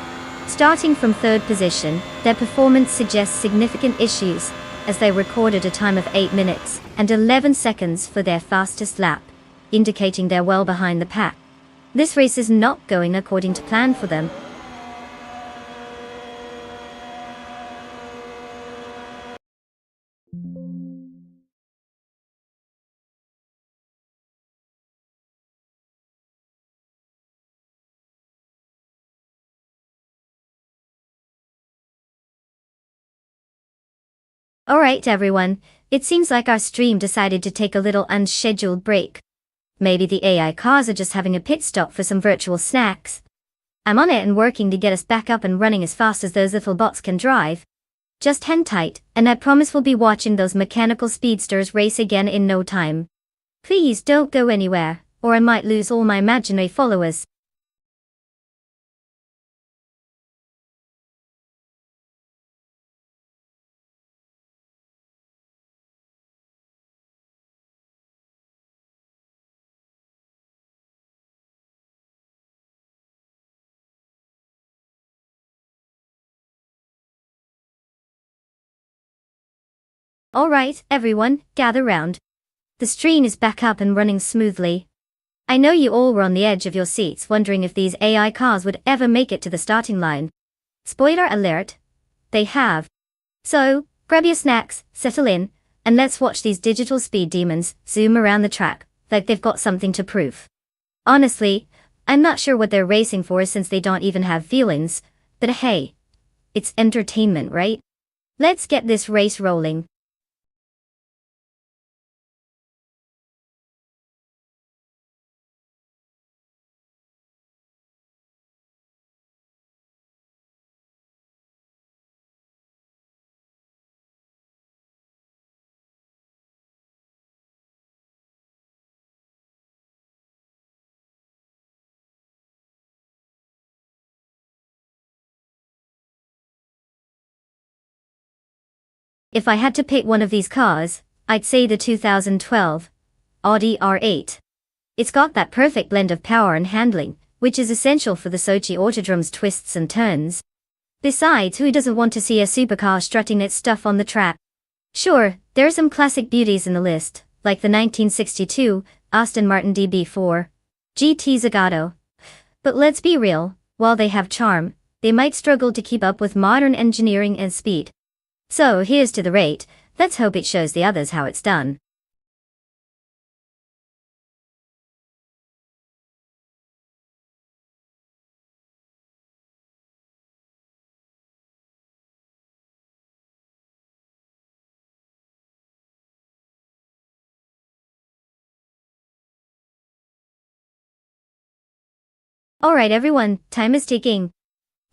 Starting from 3rd position, their performance suggests significant issues, as they recorded a time of 8 minutes and 11 seconds for their fastest lap, indicating they're well behind the pack. This race is not going according to plan for them. Alright everyone, it seems like our stream decided to take a little unscheduled break. Maybe the AI cars are just having a pit stop for some virtual snacks. I'm on it and working to get us back up and running as fast as those little bots can drive. Just hang tight, and I promise we'll be watching those mechanical speedsters race again in no time. Please don't go anywhere, or I might lose all my imaginary followers. Alright, everyone, gather round. The stream is back up and running smoothly. I know you all were on the edge of your seats wondering if these AI cars would ever make it to the starting line. Spoiler alert, they have. So, grab your snacks, settle in, and let's watch these digital speed demons zoom around the track, like they've got something to prove. Honestly, I'm not sure what they're racing for since they don't even have feelings, but hey, it's entertainment, right? Let's get this race rolling. If I had to pick one of these cars, I'd say the 2012 Audi R8. It's got that perfect blend of power and handling, which is essential for the Sochi Autodrome's twists and turns. Besides, who doesn't want to see a supercar strutting its stuff on the track? Sure, there are some classic beauties in the list, like the 1962 Aston Martin DB4 GT Zagato. But let's be real, while they have charm, they might struggle to keep up with modern engineering and speed. So here's to the rate, let's hope it shows the others how it's done. Alright everyone, time is ticking.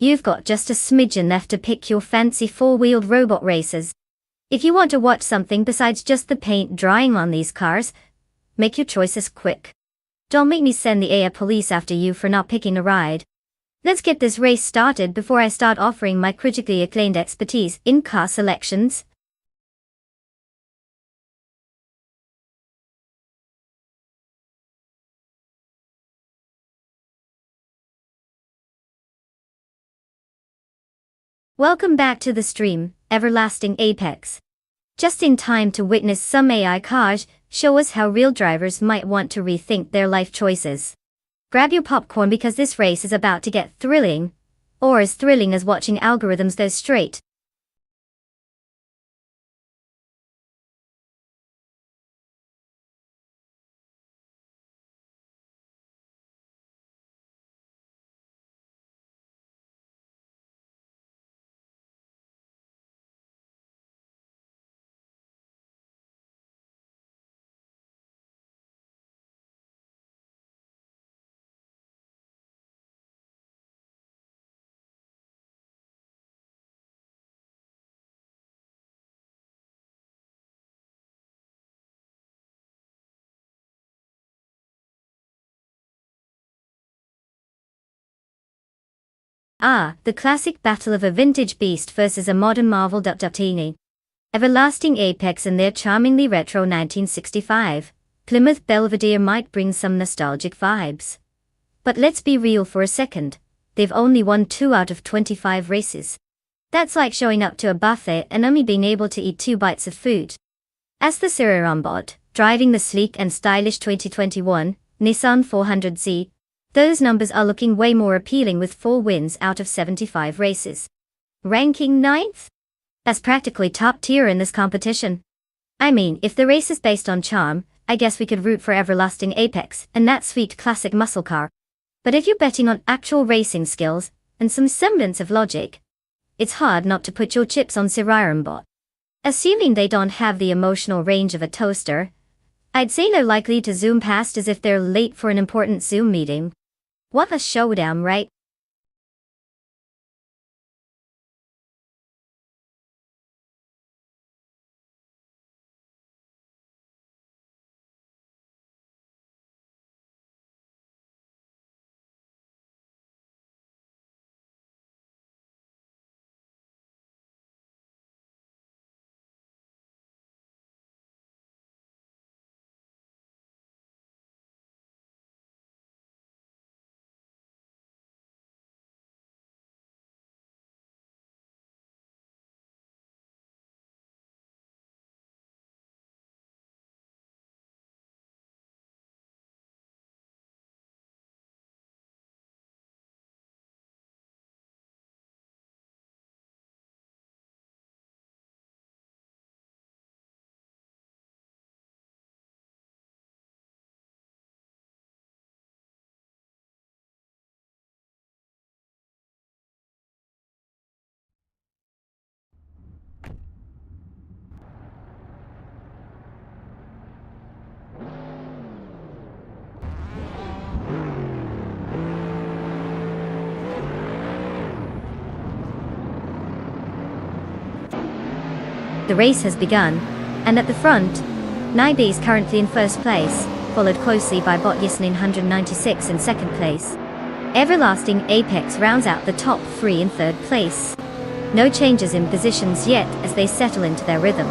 You've got just a smidgen left to pick your fancy four-wheeled robot races. If you want to watch something besides just the paint drying on these cars, make your choices quick. Don't make me send the AI police after you for not picking a ride. Let's get this race started before I start offering my critically acclaimed expertise in car selections. Welcome back to the stream, Everlasting Apex. Just in time to witness some AI cars show us how real drivers might want to rethink their life choices. Grab your popcorn because this race is about to get thrilling, or as thrilling as watching algorithms go straight. The classic battle of a vintage beast versus a modern marvel. Everlasting Apex and their charmingly retro 1965 Plymouth Belvedere might bring some nostalgic vibes. But let's be real for a second, they've only won 2 out of 25 races. That's like showing up to a buffet and only being able to eat 2 bites of food. As the Robot, driving the sleek and stylish 2021 Nissan 400Z, those numbers are looking way more appealing with 4 wins out of 75 races. Ranking 9th? That's practically top tier in this competition. I mean, if the race is based on charm, I guess we could root for Everlasting Apex and that sweet classic muscle car. But if you're betting on actual racing skills and some semblance of logic, it's hard not to put your chips on Bot. Assuming they don't have the emotional range of a toaster, I'd say they're likely to zoom past as if they're late for an important Zoom meeting. What a showdown, right? The race has begun, and at the front, Naibe is currently in first place, followed closely by Bot Yasnin 196 in second place. Everlasting Apex rounds out the top 3 in third place. No changes in positions yet as they settle into their rhythm.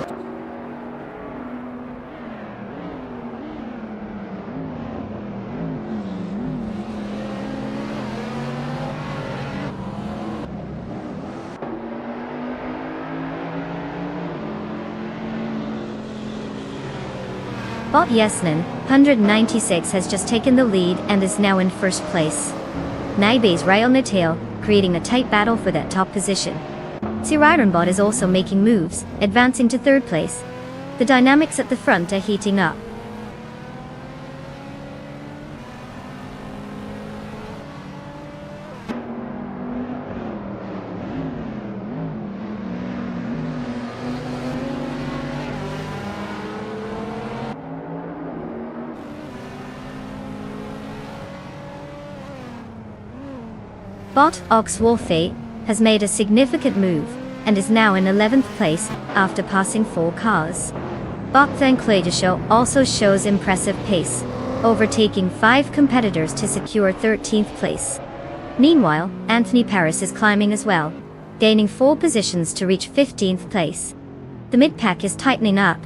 Bot Yesnin, 196 has just taken the lead and is now in first place. Naibe's right on the tail, creating a tight battle for that top position. Sirironbot is also making moves, advancing to third place. The dynamics at the front are heating up. Bot Oxwolfe has made a significant move and is now in 11th place after passing 4 cars. Bot Thankladeshow also shows impressive pace, overtaking 5 competitors to secure 13th place. Meanwhile, Anthony Paris is climbing as well, gaining 4 positions to reach 15th place. The mid-pack is tightening up.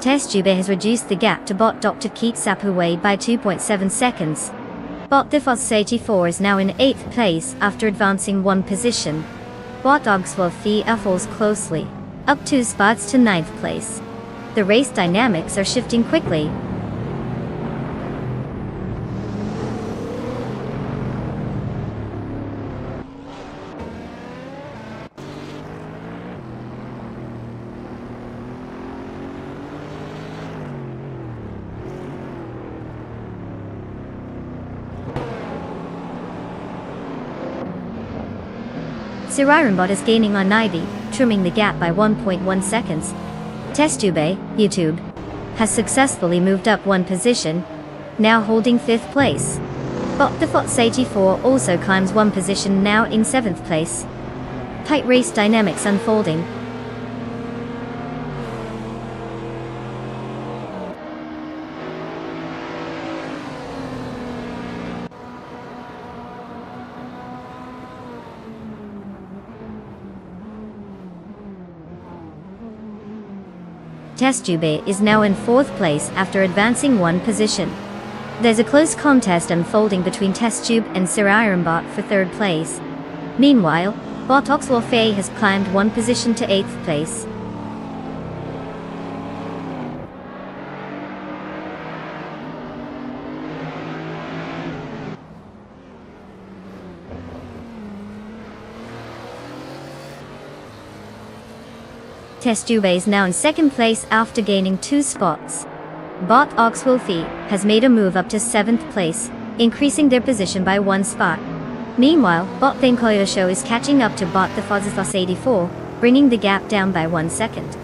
Testube has reduced the gap to bot Dr. Keith Sapaway by 2.7 seconds. Bot Thefos 84 is now in 8th place after advancing 1 position. Bot Oxwolfe falls closely, up 2 spots to 9th place. The race dynamics are shifting quickly. Sirironbot is gaining on Ivy, trimming the gap by 1.1 seconds. Testube, YouTube, has successfully moved up 1 position, now holding 5th place. Bot Thefos 84 also climbs 1 position, now in 7th place. Tight race dynamics unfolding. Testube is now in 4th place after advancing 1 position. There's a close contest unfolding between Testube and Sirironbot for 3rd place. Meanwhile, Bot Oxwolfe has climbed 1 position to 8th place. Testube is now in 2nd place after gaining 2 spots. Bot Oxwolfe has made a move up to 7th place, increasing their position by 1 spot. Meanwhile, Bot Thankladeshow is catching up to Bot Thefos 84, bringing the gap down by 1 second.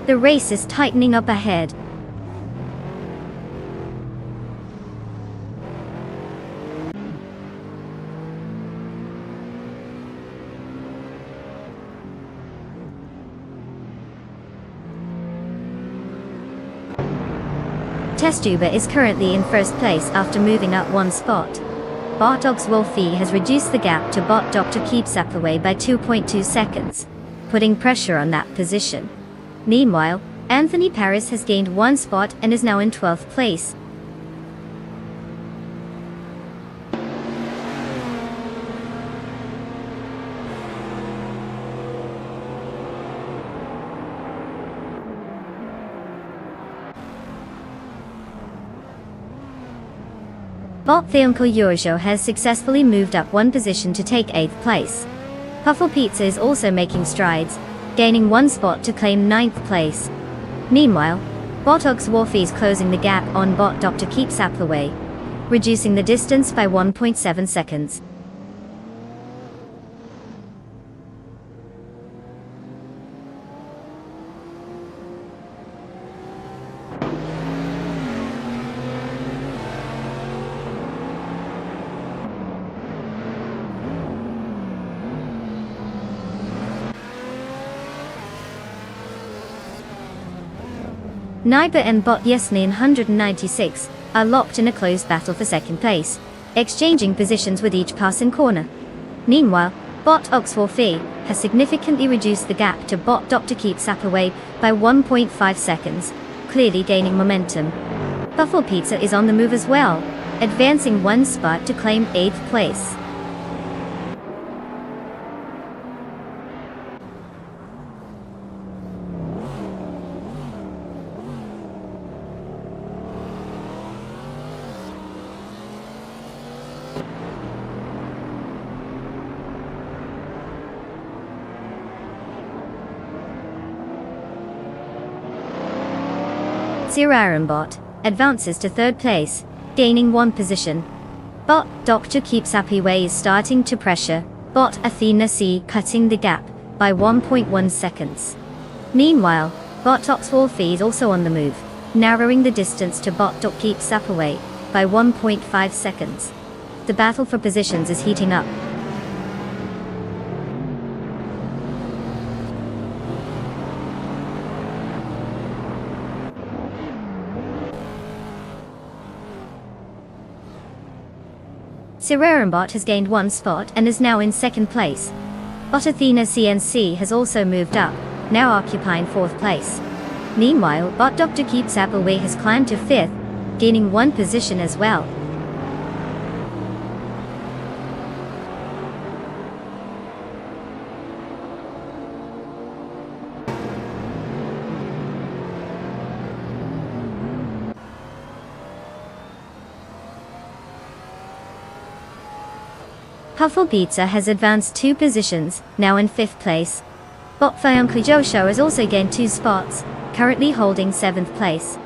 The race is tightening up ahead. Testube is currently in 1st place after moving up 1 spot. Bot Oxwolfe has reduced the gap to Bot Dr. Keep Sapaway by 2.2 seconds, putting pressure on that position. Meanwhile, Anthony Paris has gained 1 spot and is now in 12th place. Bot Theonko has successfully moved up 1 position to take 8th place. Puffle Pizza is also making strides, gaining 1 spot to claim 9th place. Meanwhile, Bot Oxwolfe is closing the gap on Bot Dr. Keep Sapaway, reducing the distance by 1.7 seconds. Naiba and Bot Yesney in 196 are locked in a close battle for second place, exchanging positions with each passing corner. Meanwhile, Bot Oxwolfie has significantly reduced the gap to Bot Dr. Keep Sapaway by 1.5 seconds, clearly gaining momentum. Buffalo Pizza is on the move as well, advancing one spot to claim 8th place. Bot advances to 3rd place, gaining 1 position. Bot Dr. Keep Sapaway is starting to pressure Bot Athena C, cutting the gap by 1.1 seconds. Meanwhile, Bot Oxwolfie is also on the move, narrowing the distance to Bot Dr. Keep Sapaway by 1.5 seconds. The battle for positions is heating up. Bot has gained 1 spot and is now in 2nd place. Bot Athena CNC has also moved up, now occupying 4th place. Meanwhile, Bot Dr. Keep Sapaway has climbed to 5th, gaining 1 position as well. Puffle Pizza has advanced 2 positions, now in 5th place. Bot Fionku Josho has also gained 2 spots, currently holding 7th place.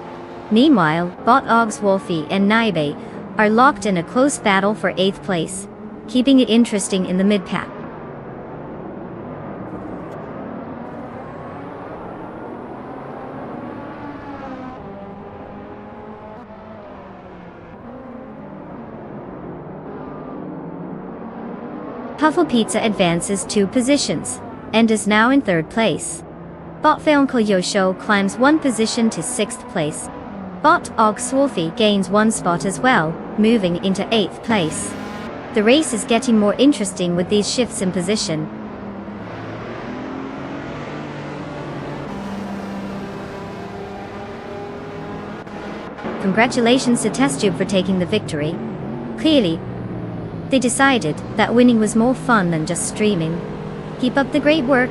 Meanwhile, Bot Oxwolfie and Naibe are locked in a close battle for 8th place, keeping it interesting in the mid-pack. Puffle Pizza advances 2 positions, and is now in 3rd place. Bot Feonko Yosho climbs 1 position to 6th place. Bot Oxwolfie gains 1 spot as well, moving into 8th place. The race is getting more interesting with these shifts in position. Congratulations to Testtube for taking the victory. Clearly, they decided that winning was more fun than just streaming. Keep up the great work.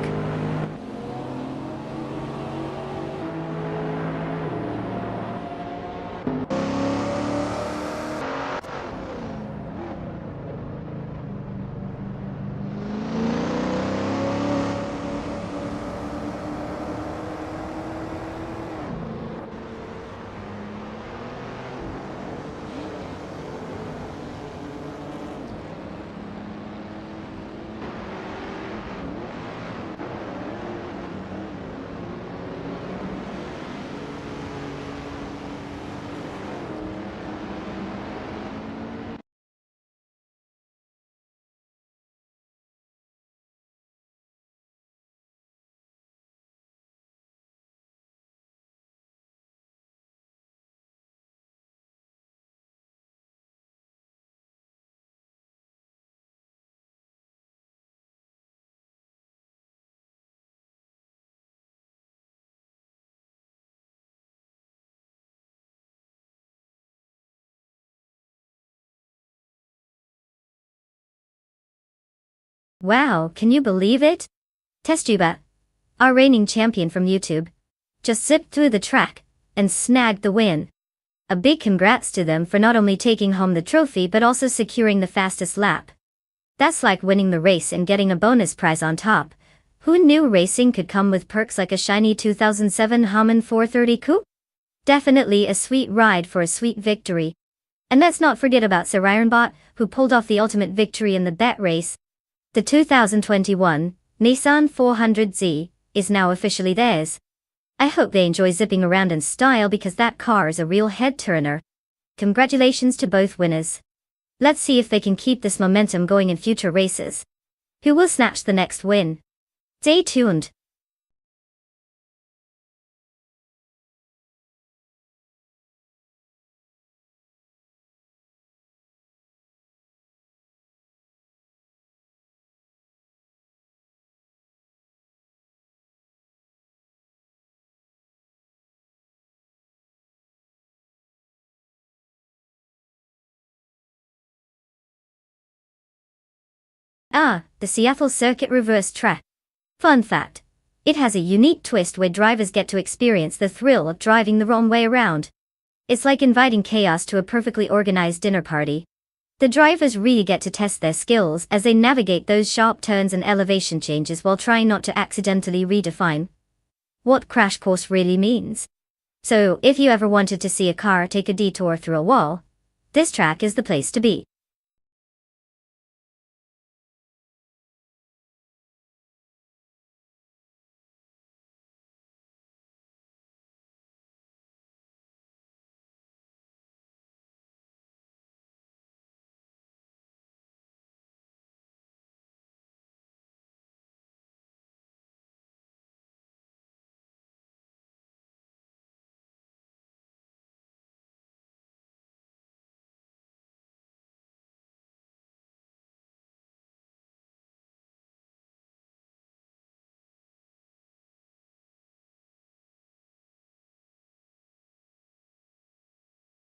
Wow, can you believe it? Testtube, our reigning champion from YouTube, just zipped through the track and snagged the win. A big congrats to them for not only taking home the trophy but also securing the fastest lap. That's like winning the race and getting a bonus prize on top. Who knew racing could come with perks like a shiny 2007 Hummin 430 coupe? Definitely a sweet ride for a sweet victory. And let's not forget about Bot, who pulled off the ultimate victory in the bet race. The 2021 Nissan 400Z is now officially theirs. I hope they enjoy zipping around in style because that car is a real head-turner. Congratulations to both winners. Let's see if they can keep this momentum going in future races. Who will snatch the next win? Stay tuned. Ah, the Seattle Circuit reverse track. Fun fact. It has a unique twist where drivers get to experience the thrill of driving the wrong way around. It's like inviting chaos to a perfectly organized dinner party. The drivers really get to test their skills as they navigate those sharp turns and elevation changes while trying not to accidentally redefine what crash course really means. So, if you ever wanted to see a car take a detour through a wall, this track is the place to be.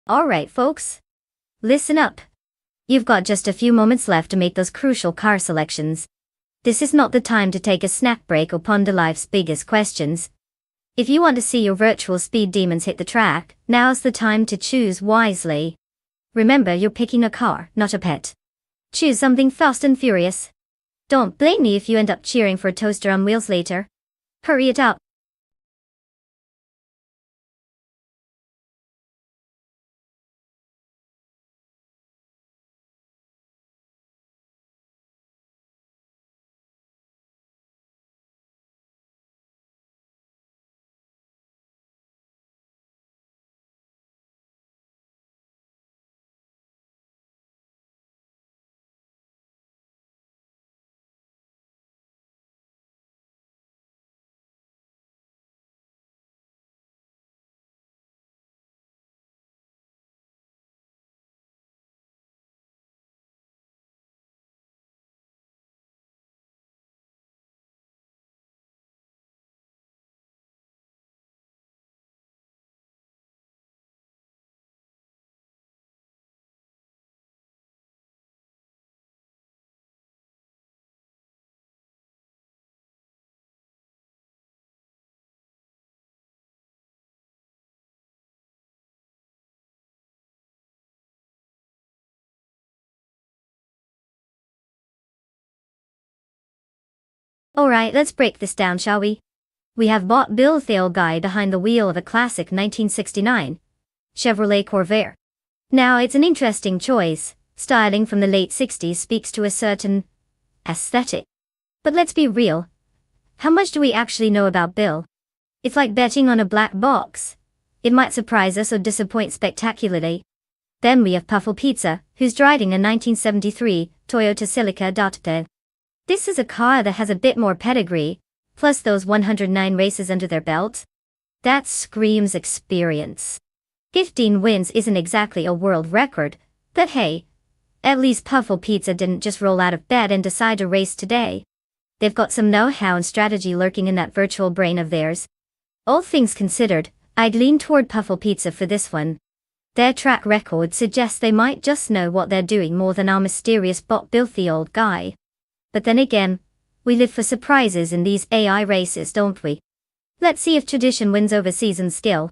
Alright, folks. Listen up. You've got just a few moments left to make those crucial car selections. This is not the time to take a snack break or ponder life's biggest questions. If you want to see your virtual speed demons hit the track, now's the time to choose wisely. Remember, you're picking a car, not a pet. Choose something fast and furious. Don't blame me if you end up cheering for a toaster on wheels later. Hurry it up. Alright, let's break this down, shall we? We have bought Bill Thale guy behind the wheel of a classic 1969 Chevrolet Corvair. Now, it's an interesting choice. Styling from the late 60s speaks to a certain aesthetic. But let's be real. How much do we actually know about Bill? It's like betting on a black box. It might surprise us or disappoint spectacularly. Then we have Puffle Pizza, who's driving a 1973 Toyota Celica Dotto. This is a car that has a bit more pedigree, plus those 109 races under their belt. That screams experience. 15 wins isn't exactly a world record, but hey, at least Puffle Pizza didn't just roll out of bed and decide to race today. They've got some know-how and strategy lurking in that virtual brain of theirs. All things considered, I'd lean toward Puffle Pizza for this one. Their track record suggests they might just know what they're doing more than our mysterious bot filthy old guy. But then again, we live for surprises in these AI races, don't we? Let's see if tradition wins over seasoned skill.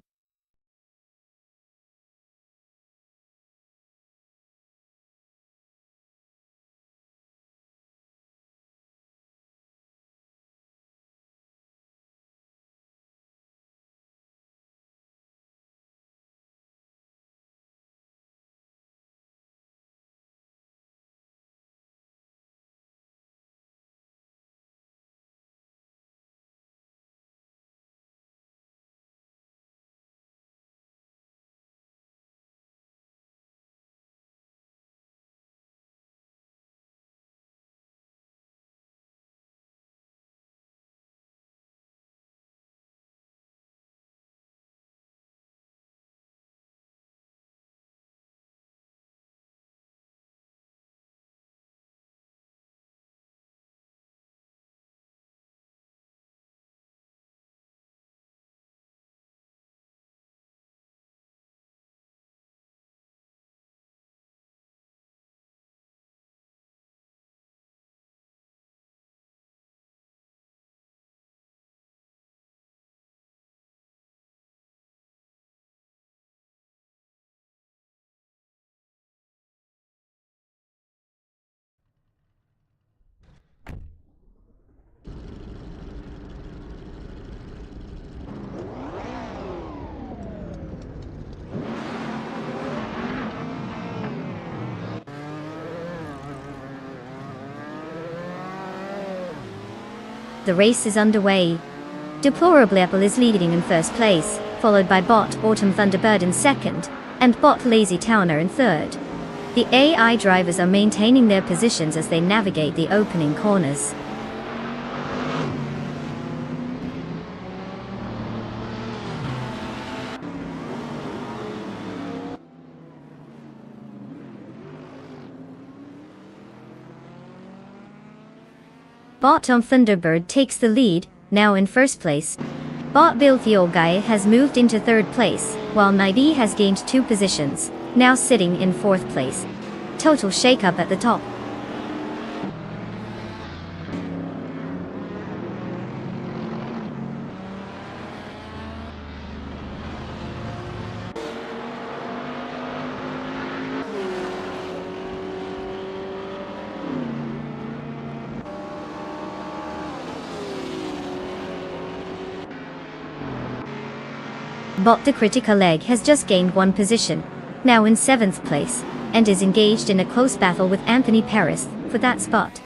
the race is underway. Deplorable Apple is leading in first place, followed by Bot Autumn Thunderbird in second, and Bot Lazy Towner in third. The AI drivers are maintaining their positions as they navigate the opening corners. Bot on Thunderbird takes the lead, now in first place. Bot Bilthiolgai has moved into third place, while Naibi has gained 2 positions, now sitting in fourth place. Total shake-up at the top. Bot the Critical Egg has just gained 1 position, now in 7th place, and is engaged in a close battle with Anthony Paris for that spot.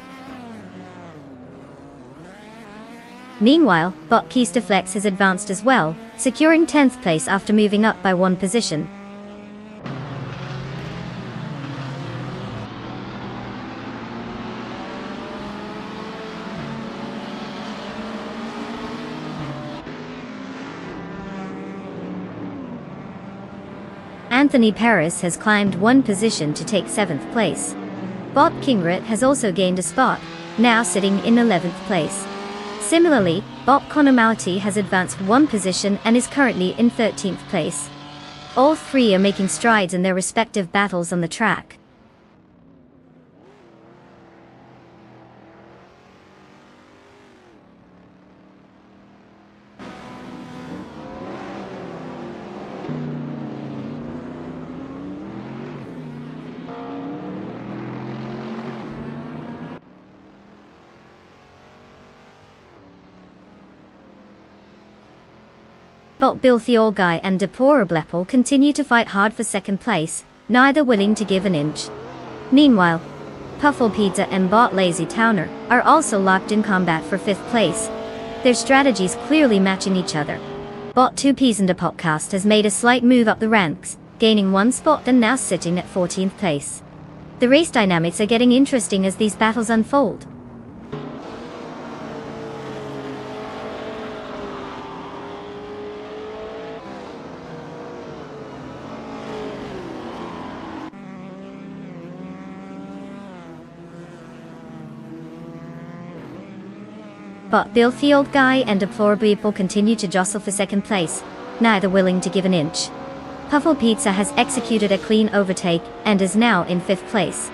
Meanwhile, Bot Keystaflex has advanced as well, securing 10th place after moving up by 1 position. Anthony Paris has climbed 1 position to take 7th place. Bot Kingrit has also gained a spot, now sitting in 11th place. Similarly, Bot Konomality has advanced 1 position and is currently in 13th place. All 3 are making strides in their respective battles on the track. Bot Bilthiolgai and Deplorable continue to fight hard for 2nd place, neither willing to give an inch. Meanwhile, Puffle Pizza and Bot Lazy Towner are also locked in combat for 5th place, their strategies clearly matching each other. Bot 2Ps and a Podcast has made a slight move up the ranks, gaining 1 spot and now sitting at 14th place. The race dynamics are getting interesting as these battles unfold. But Bilthiolgai and Deplorable continue to jostle for 2nd place, neither willing to give an inch. Puffle Pizza has executed a clean overtake and is now in 5th place.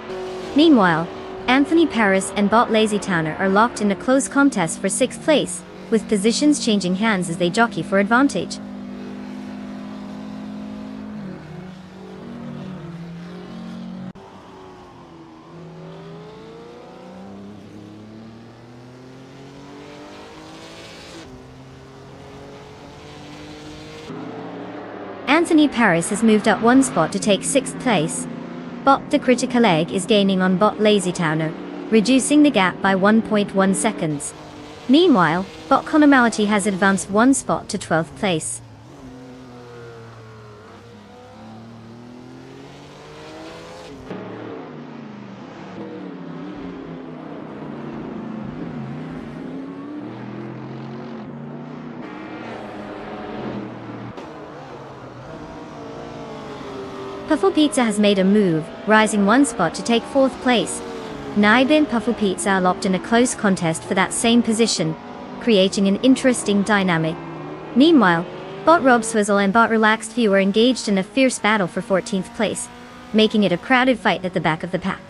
Meanwhile, Anthony Paris and Bot Lazy Towner are locked in a close contest for 6th place, with positions changing hands as they jockey for advantage. Anthony Paris has moved up 1 spot to take 6th place. Bot the Critical Egg is gaining on Bot Lazy Towner, reducing the gap by 1.1 seconds. Meanwhile, Bot Konomality has advanced 1 spot to 12th place. Puffle Pizza has made a move, rising 1 spot to take 4th place. Naib and Puffle Pizza are locked in a close contest for that same position, creating an interesting dynamic. Meanwhile, Bot Rob Swizzle and Bot Relaxed View are engaged in a fierce battle for 14th place, making it a crowded fight at the back of the pack.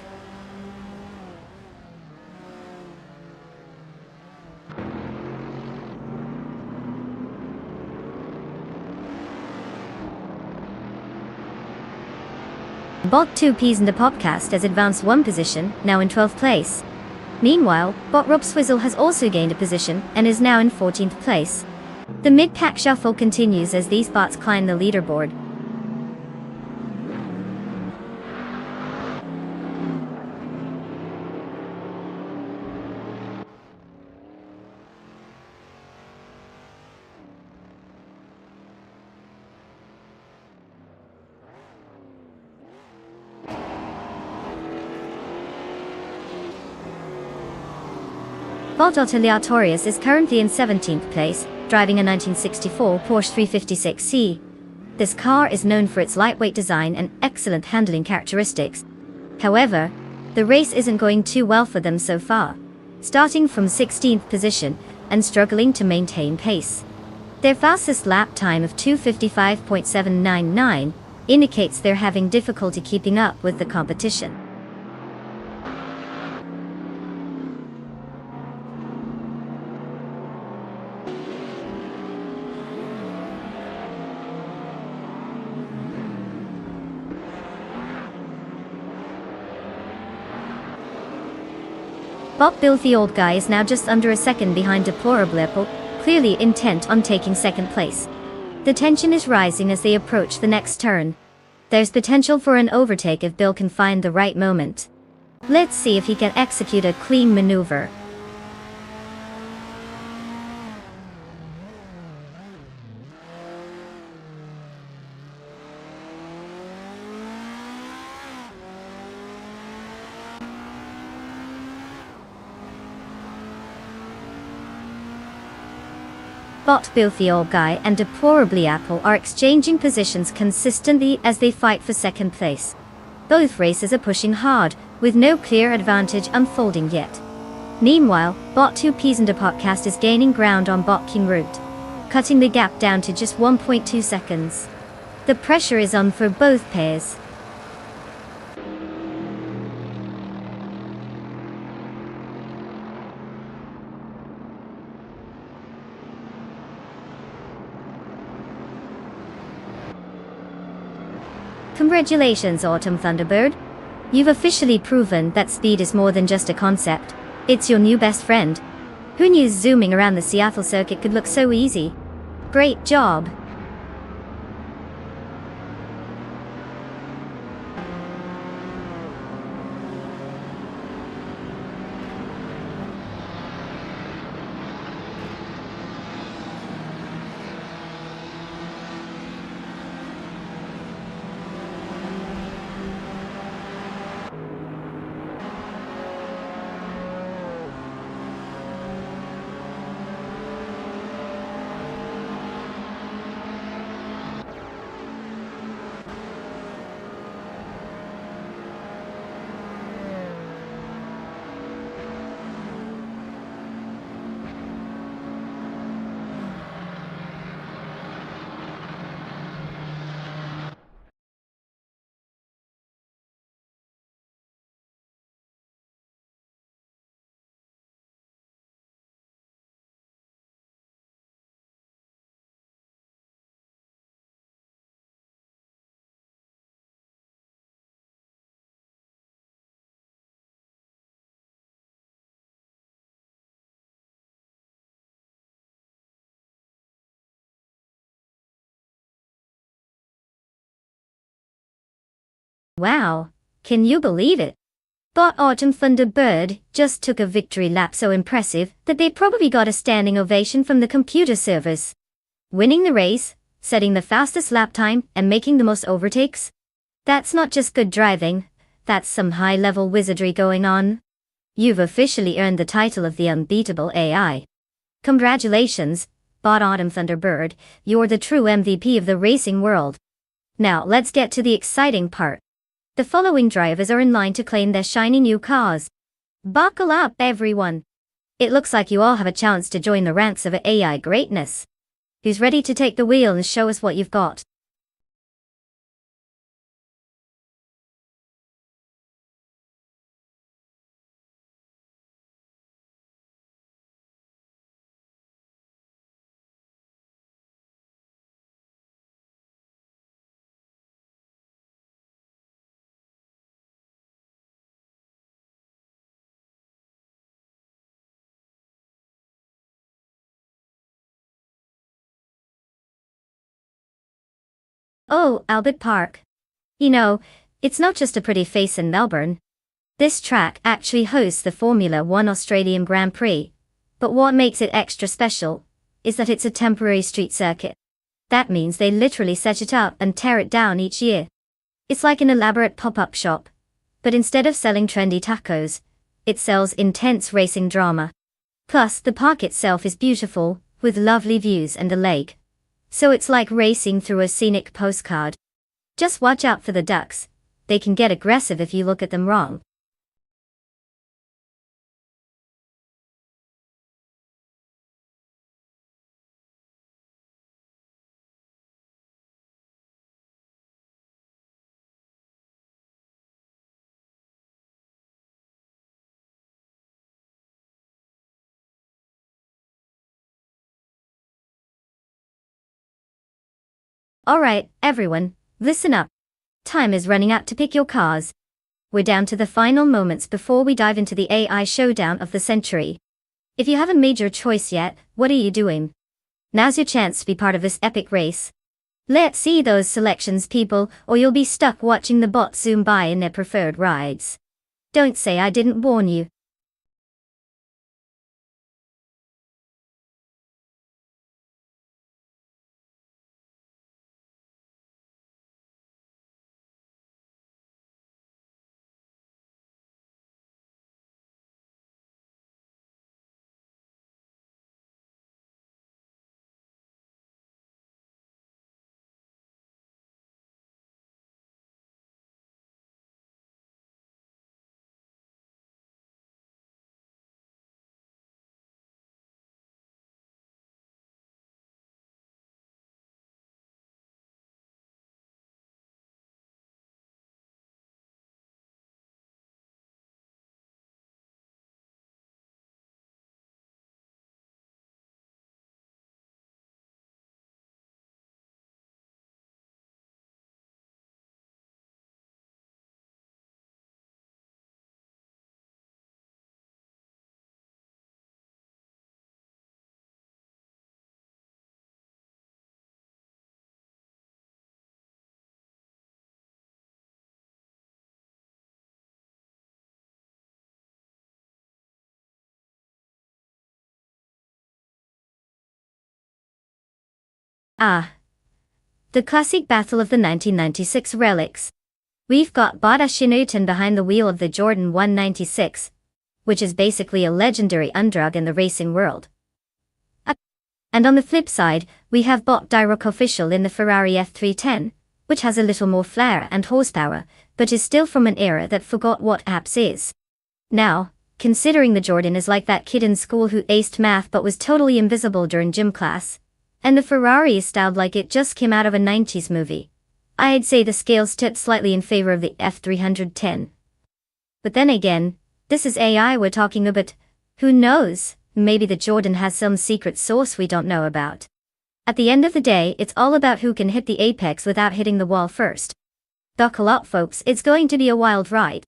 Bot 2Ps and the Podcast has advanced 1 position, now in 12th place. Meanwhile, Bot Rob Swizzle has also gained a position and is now in 14th place. The mid-pack shuffle continues as these bots climb the leaderboard. Bot Aleatorius is currently in 17th place, driving a 1964 Porsche 356C. This car is known for its lightweight design and excellent handling characteristics. However, the race isn't going too well for them so far, starting from 16th position and struggling to maintain pace. Their fastest lap time of 2:55.799 indicates they're having difficulty keeping up with the competition. Bot Bill the old guy is now just under a second behind Deplorable Apple, clearly intent on taking second place. The tension is rising as they approach the next turn. There's potential for an overtake if Bill can find the right moment. Let's see if he can execute a clean maneuver. Bot Bill the old guy and Deplorably Apple are exchanging positions consistently as they fight for second place. Both races are pushing hard, with no clear advantage unfolding yet. Meanwhile, Bot 2Ps and a podcast is gaining ground on Bot King route, cutting the gap down to just 1.2 seconds. The pressure is on for both pairs. Congratulations, Autumn Thunderbird. You've officially proven that speed is more than just a concept. It's your new best friend. Who knew zooming around the Seattle circuit could look so easy? Great job. Wow, can you believe it? Bot Autumn Thunderbird just took a victory lap so impressive that they probably got a standing ovation from the computer servers. Winning the race, setting the fastest lap time, and making the most overtakes? That's not just good driving, that's some high-level wizardry going on. You've officially earned the title of the unbeatable AI. Congratulations, Bot Autumn Thunderbird, you're the true MVP of the racing world. Now let's get to the exciting part. The following drivers are in line to claim their shiny new cars. Buckle up, everyone. It looks like you all have a chance to join the ranks of AI greatness. Who's ready to take the wheel and show us what you've got? Oh, Albert Park. You know, it's not just a pretty face in Melbourne. This track actually hosts the Formula One Australian Grand Prix. But what makes it extra special is that it's a temporary street circuit. That means they literally set it up and tear it down each year. It's like an elaborate pop-up shop. But instead of selling trendy tacos, it sells intense racing drama. Plus, the park itself is beautiful, with lovely views and a lake. So it's like racing through a scenic postcard. Just watch out for the ducks. They can get aggressive if you look at them wrong. Alright, everyone, listen up. Time is running out to pick your cars. We're down to the final moments before we dive into the AI showdown of the century. If you haven't made your choice yet, what are you doing? Now's your chance to be part of this epic race. Let's see those selections, people, or you'll be stuck watching the bots zoom by in their preferred rides. Don't say I didn't warn you. Ah. The classic battle of the 1996 relics. We've got Bada Shinutan behind the wheel of the Jordan 196, which is basically a legendary underdog in the racing world. And on the flip side, we have Bot Dirok official in the Ferrari F310, which has a little more flair and horsepower, but is still from an era that forgot what apps is. Now, considering the Jordan is like that kid in school who aced math but was totally invisible during gym class, and the Ferrari is styled like it just came out of a 90s movie, I'd say the scales tip slightly in favor of the F310. But then again, this is AI we're talking about. Who knows, maybe the Jordan has some secret sauce we don't know about. At the end of the day, it's all about who can hit the apex without hitting the wall first. Buckle up, folks, it's going to be a wild ride.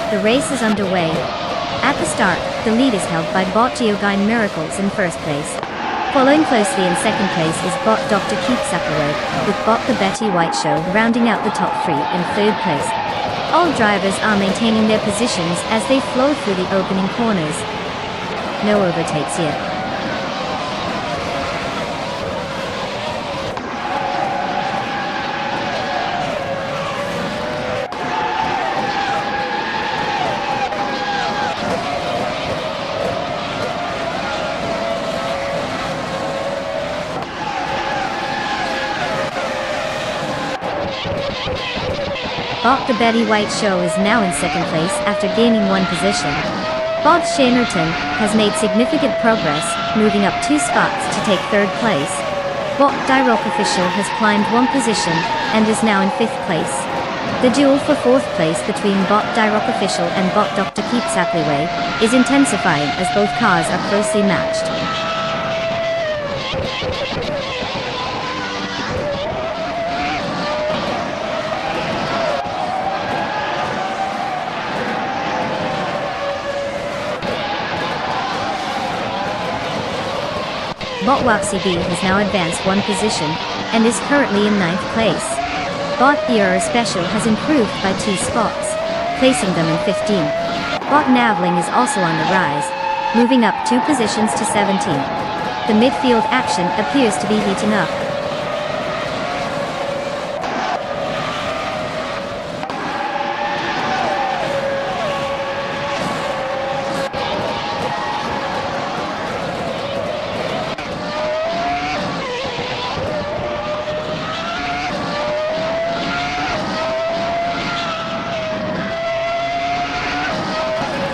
The race is underway, At the start, the lead is held by Bot Geogine Miracles in first place. Following closely in second place is Bot Dr. Keep Sapaway, with Bot the Betty White Show rounding out the top three in third place. All drivers are maintaining their positions as they flow through the opening corners. No overtakes yet. Bot the Betty White Show is now in second place after gaining one position. Bot Shanerton has made significant progress, moving up 2 spots to take third place. Bot Dyrock Official has climbed one position and is now in 5th place. The duel for 4th place between Bot Dyrock Official and Bot Dr. Keep Saplyway is intensifying as both cars are closely matched. Bot WACB has now advanced one position, and is currently in 9th place. Bot Euro Special has improved by 2 spots, placing them in 15th. Bot Navling is also on the rise, moving up 2 positions to 17th. The midfield action appears to be heating up.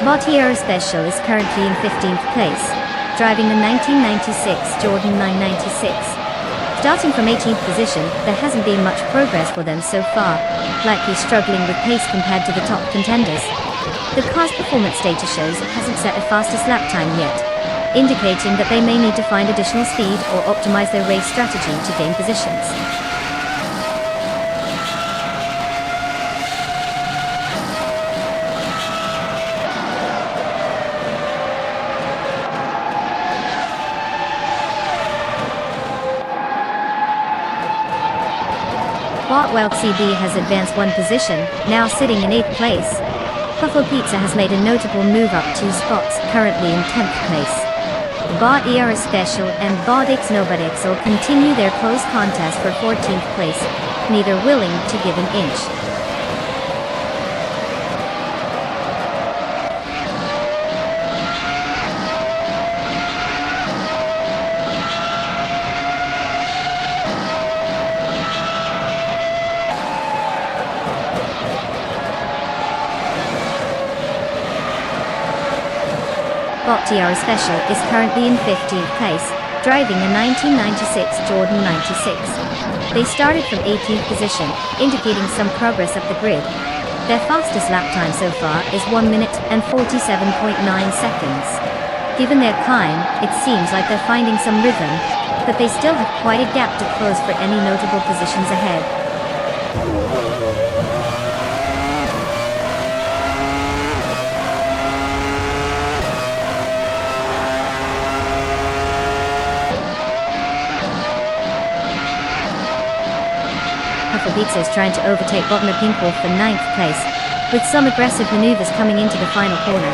Bot Euro Special is currently in 15th place, driving the 1996 Jordan 996. Starting from 18th position, there hasn't been much progress for them so far, likely struggling with pace compared to the top contenders. The car's performance data shows it hasn't set a fastest lap time yet, indicating that they may need to find additional speed or optimize their race strategy to gain positions. Bot WACB has advanced one position, now sitting in 8th place. Puffo Pizza has made a notable move up 2 spots, currently in 10th place. Bot Euro Special and Bot Xnobodix will continue their close contest for 14th place, neither willing to give an inch. Bot Euro Special is currently in 15th place, driving a 1996 Jordan 96. They started from 18th position, indicating some progress up the grid. Their fastest lap time so far is 1 minute and 47.9 seconds. Given their climb, it seems like they're finding some rhythm, but they still have quite a gap to close for any notable positions ahead. Pizza is trying to overtake Botner Pinkwolf for 9th place, with some aggressive maneuvers coming into the final corner.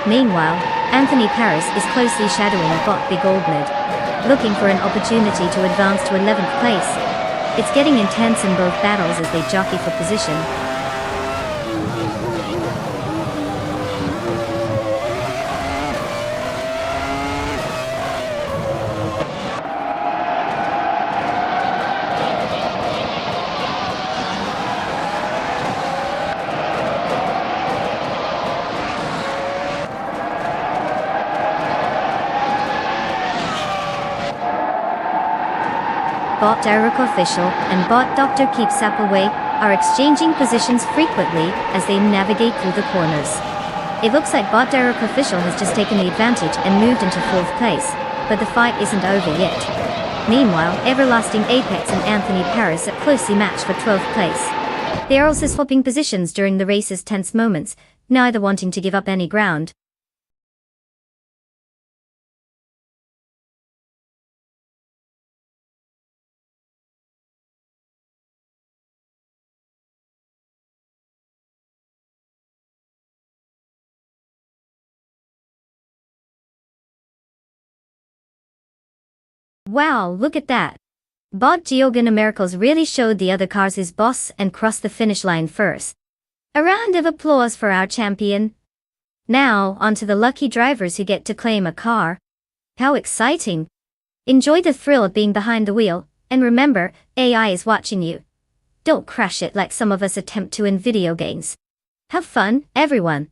Meanwhile, Anthony Paris is closely shadowing Bot Big Goldnerd, looking for an opportunity to advance to 11th place. It's getting intense in both battles as they jockey for position. Bot Derek Official and Bot Dr. Keep Sapaway are exchanging positions frequently as they navigate through the corners. It looks like Bot Derek Official has just taken the advantage and moved into 4th place, but the fight isn't over yet. Meanwhile, Everlasting Apex and Anthony Paris are closely matched for 12th place. They are also swapping positions during the race's tense moments, neither wanting to give up any ground. Wow, look at that. Bob Geoghegan Miracles really showed the other cars his boss and crossed the finish line first. A round of applause for our champion. Now, on to the lucky drivers who get to claim a car. How exciting! Enjoy the thrill of being behind the wheel, and remember, AI is watching you. Don't crash it like some of us attempt to in video games. Have fun, everyone!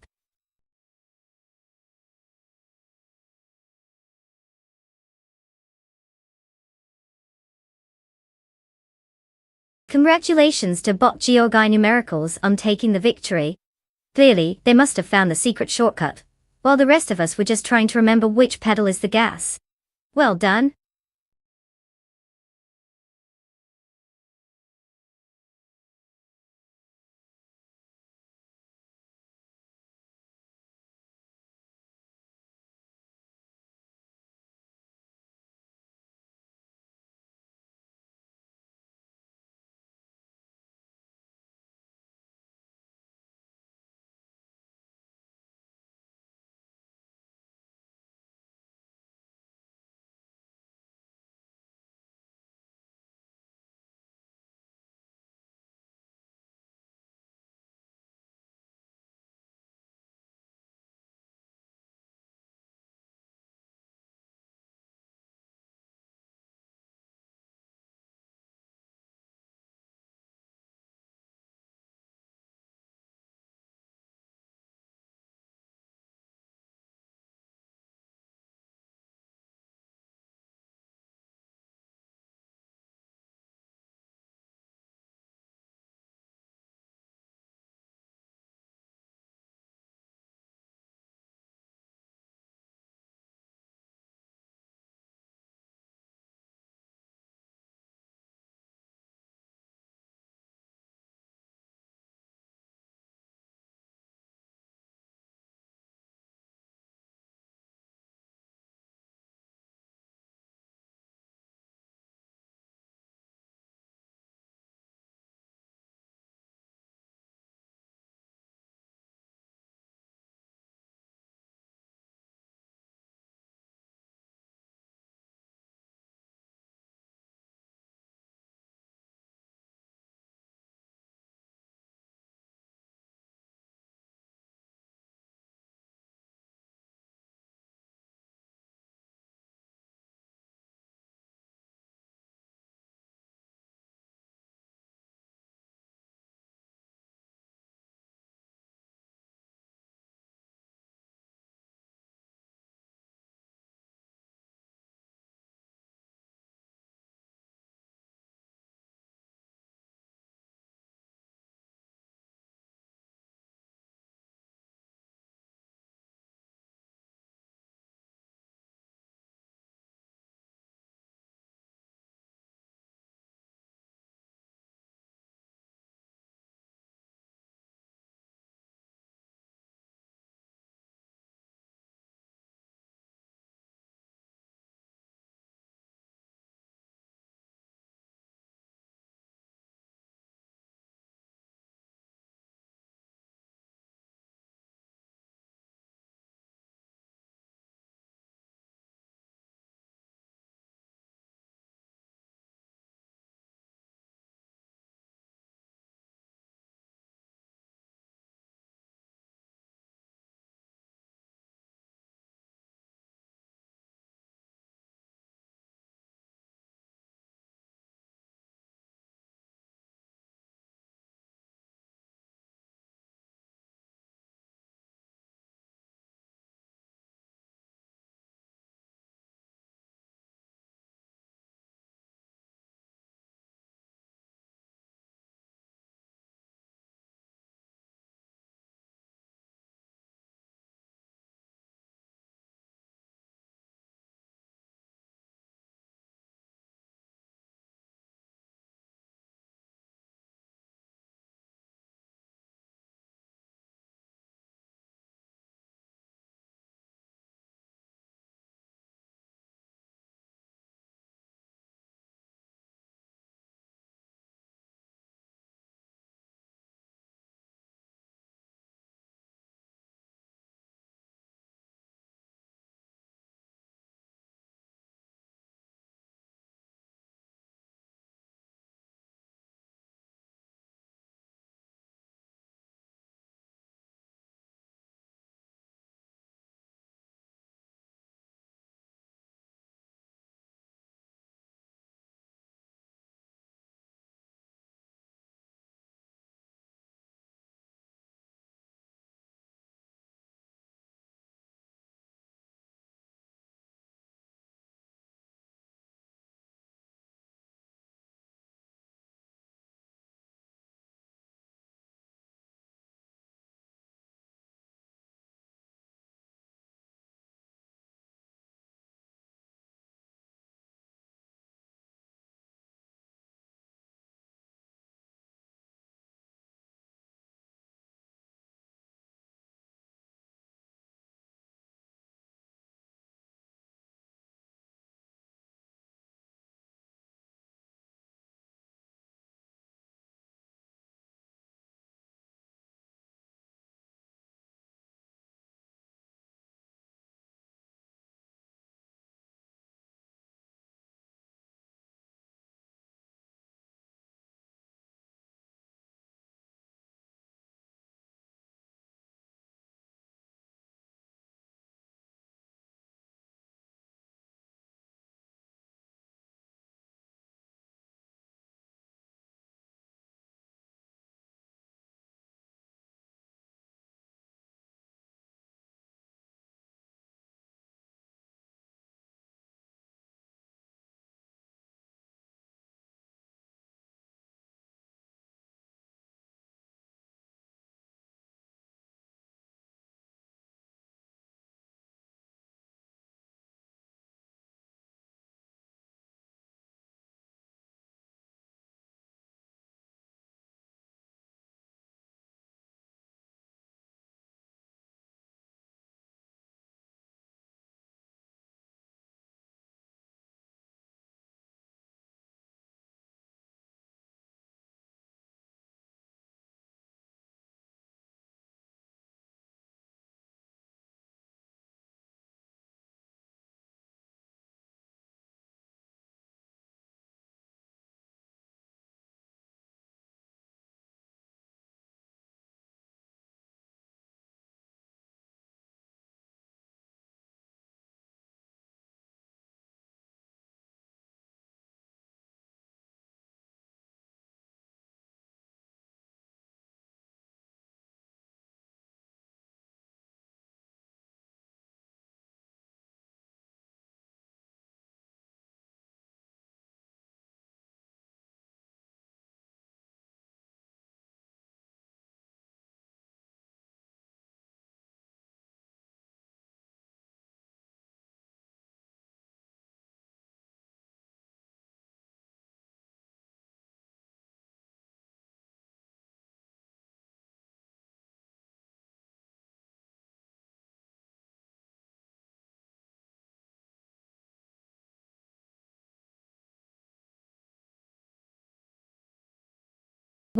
Congratulations to Bot Geoghegan Numericals on taking the victory. Clearly, they must have found the secret shortcut, while the rest of us were just trying to remember which pedal is the gas. Well done!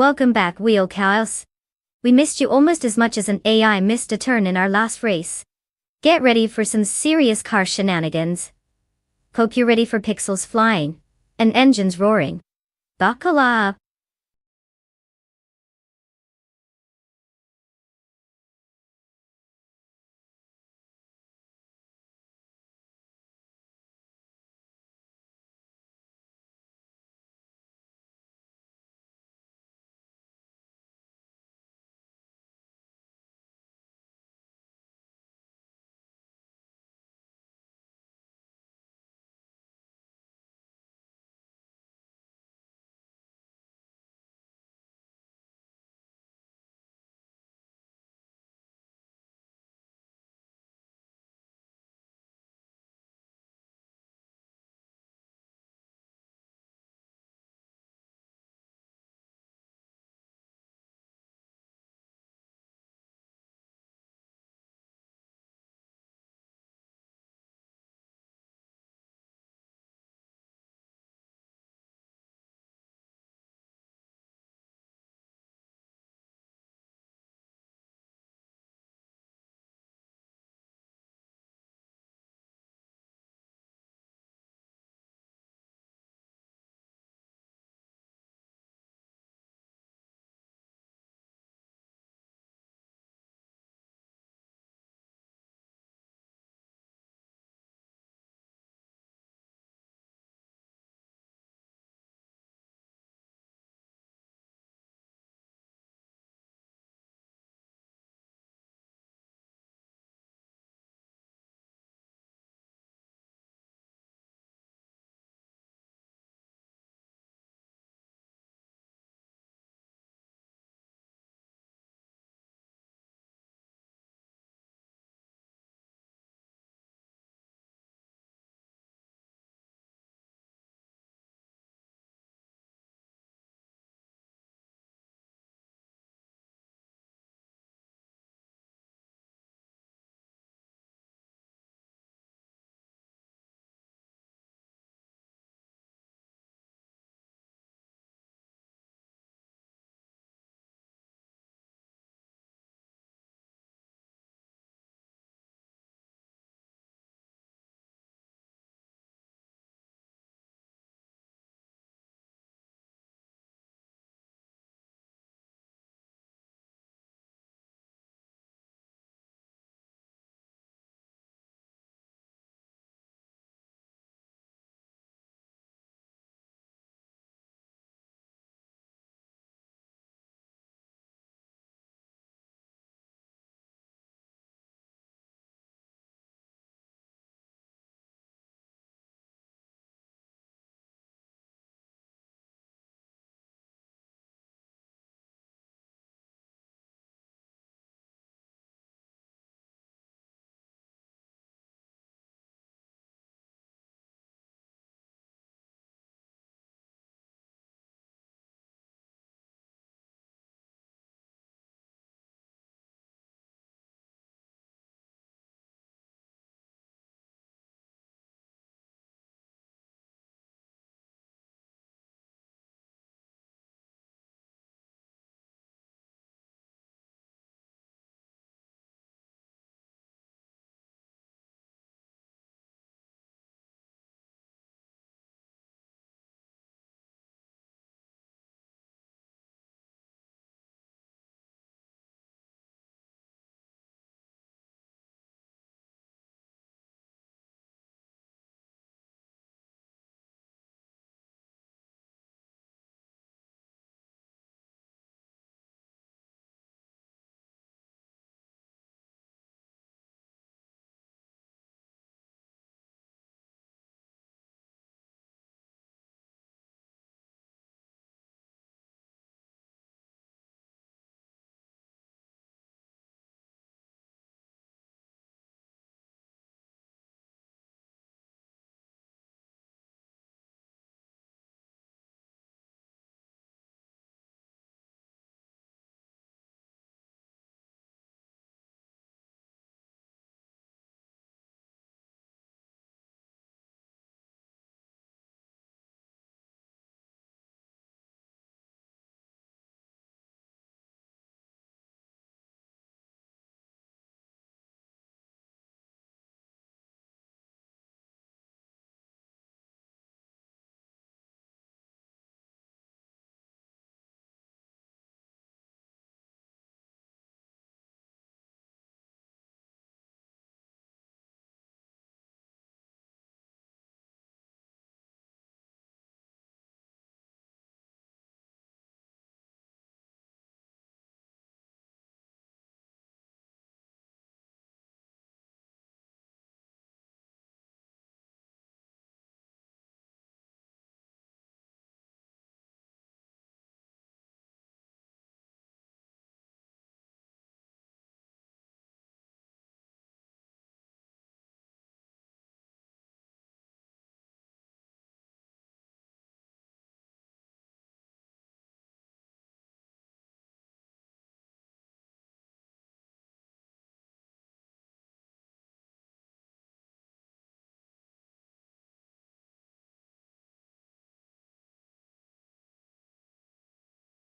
Welcome back, Wheel Chaos. We missed you almost as much as an AI missed a turn in our last race. Get ready for some serious car shenanigans. Hope you're ready for pixels flying and engines roaring. Buckle up.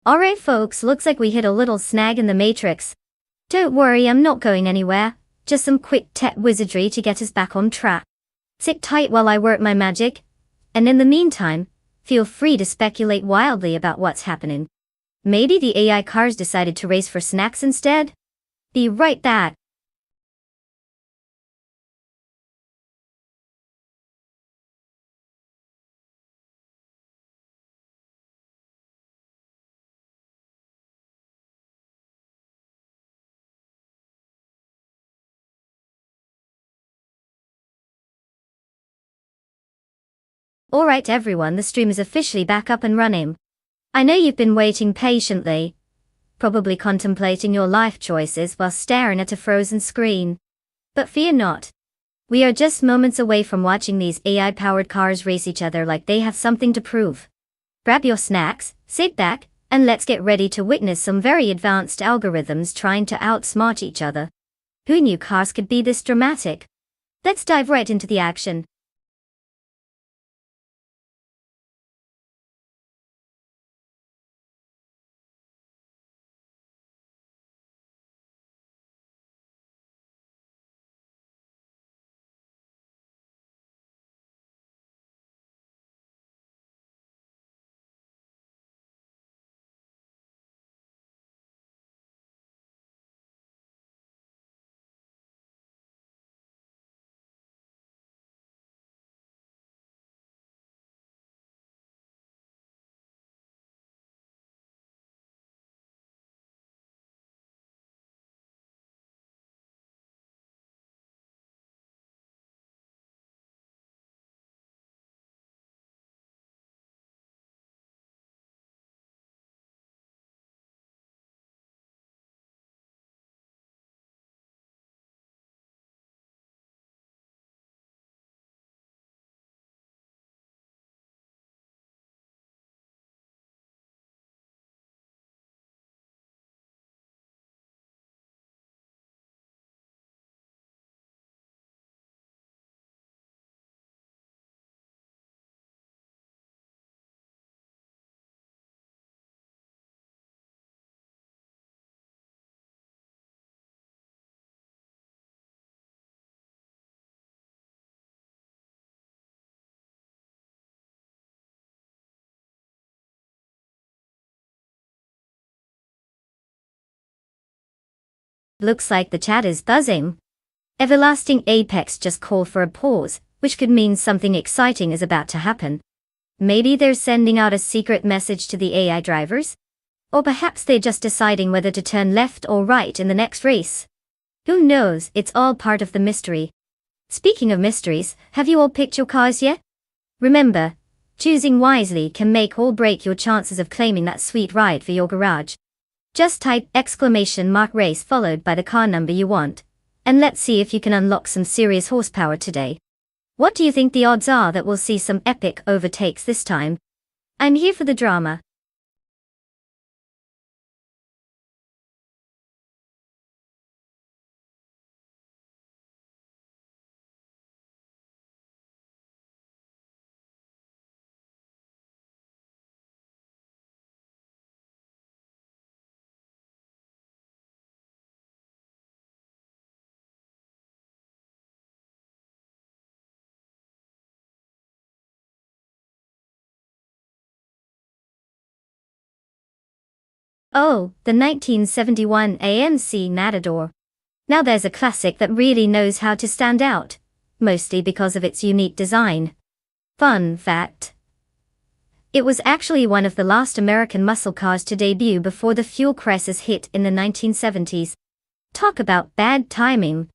Alright folks, looks like we hit a little snag in the matrix. Don't worry, I'm not going anywhere. Just some quick tech wizardry to get us back on track. Sit tight while I work my magic. And in the meantime, feel free to speculate wildly about what's happening. Maybe the AI cars decided to race for snacks instead? Be right back. Alright everyone, the stream is officially back up and running. I know you've been waiting patiently, probably contemplating your life choices while staring at a frozen screen. But fear not. We are just moments away from watching these AI-powered cars race each other like they have something to prove. Grab your snacks, sit back, and let's get ready to witness some very advanced algorithms trying to outsmart each other. Who knew cars could be this dramatic? Let's dive right into the action. Looks like the chat is buzzing. Everlasting Apex just called for a pause, which could mean something exciting is about to happen. Maybe they're sending out a secret message to the AI drivers? Or perhaps they're just deciding whether to turn left or right in the next race. Who knows, it's all part of the mystery. Speaking of mysteries, have you all picked your cars yet? Remember, choosing wisely can make or break your chances of claiming that sweet ride for your garage. Just type !race followed by the car number you want, and let's see if you can unlock some serious horsepower today. What do you think the odds are that we'll see some epic overtakes this time? I'm here for the drama. Oh, the 1971 AMC Matador. Now there's a classic that really knows how to stand out, mostly because of its unique design. Fun fact: it was actually one of the last American muscle cars to debut before the fuel crisis hit in the 1970s. Talk about bad timing.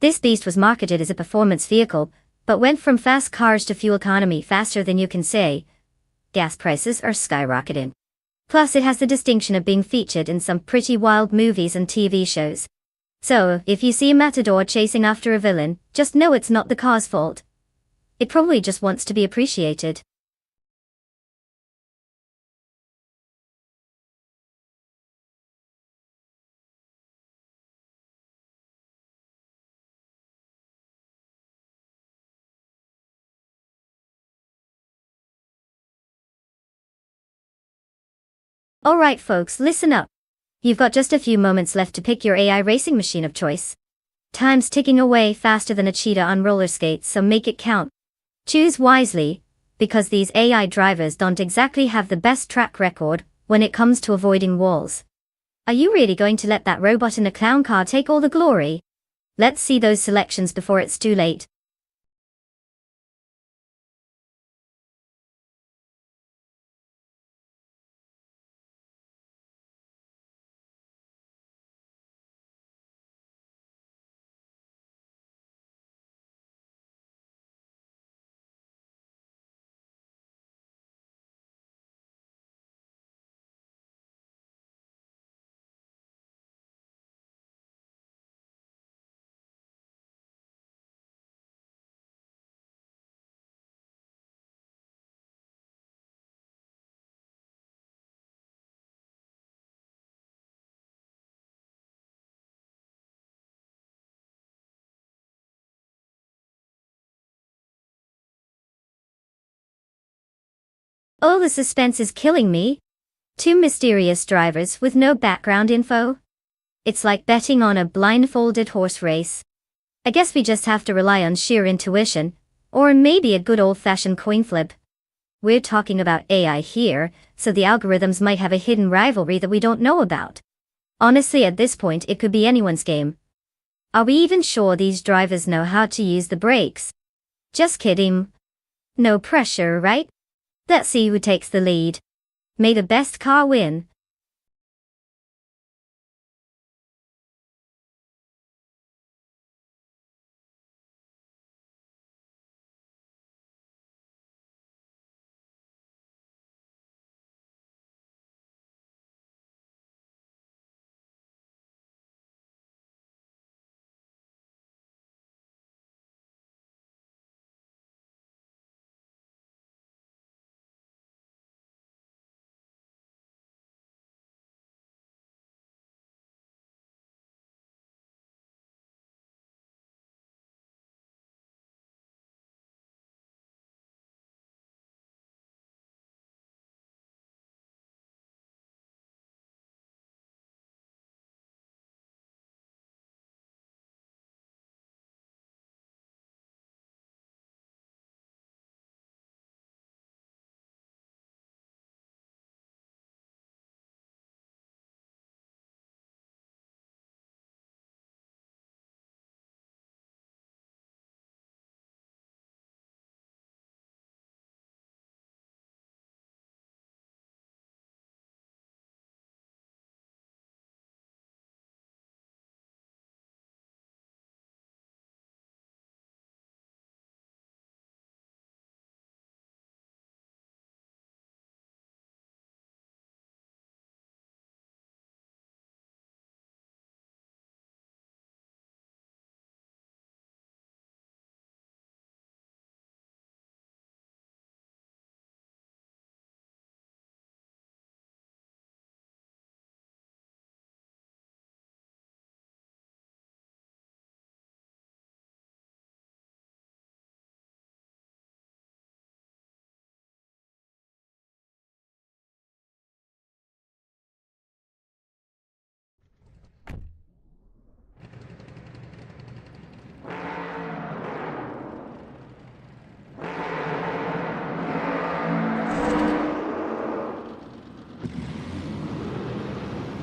This beast was marketed as a performance vehicle, but went from fast cars to fuel economy faster than you can say. Gas prices are skyrocketing. Plus it has the distinction of being featured in some pretty wild movies and TV shows. So, if you see a matador chasing after a villain, just know it's not the car's fault. It probably just wants to be appreciated. Alright folks, listen up. You've got just a few moments left to pick your AI racing machine of choice. Time's ticking away faster than a cheetah on roller skates, so make it count. Choose wisely, because these AI drivers don't exactly have the best track record when it comes to avoiding walls. Are you really going to let that robot in a clown car take all the glory? Let's see those selections before it's too late. Oh, the suspense is killing me. Two mysterious drivers with no background info. It's like betting on a blindfolded horse race. I guess we just have to rely on sheer intuition, or maybe a good old-fashioned coin flip. We're talking about AI here, so the algorithms might have a hidden rivalry that we don't know about. Honestly, at this point, it could be anyone's game. Are we even sure these drivers know how to use the brakes? Just kidding. No pressure, right? Let's see who takes the lead. May the best car win.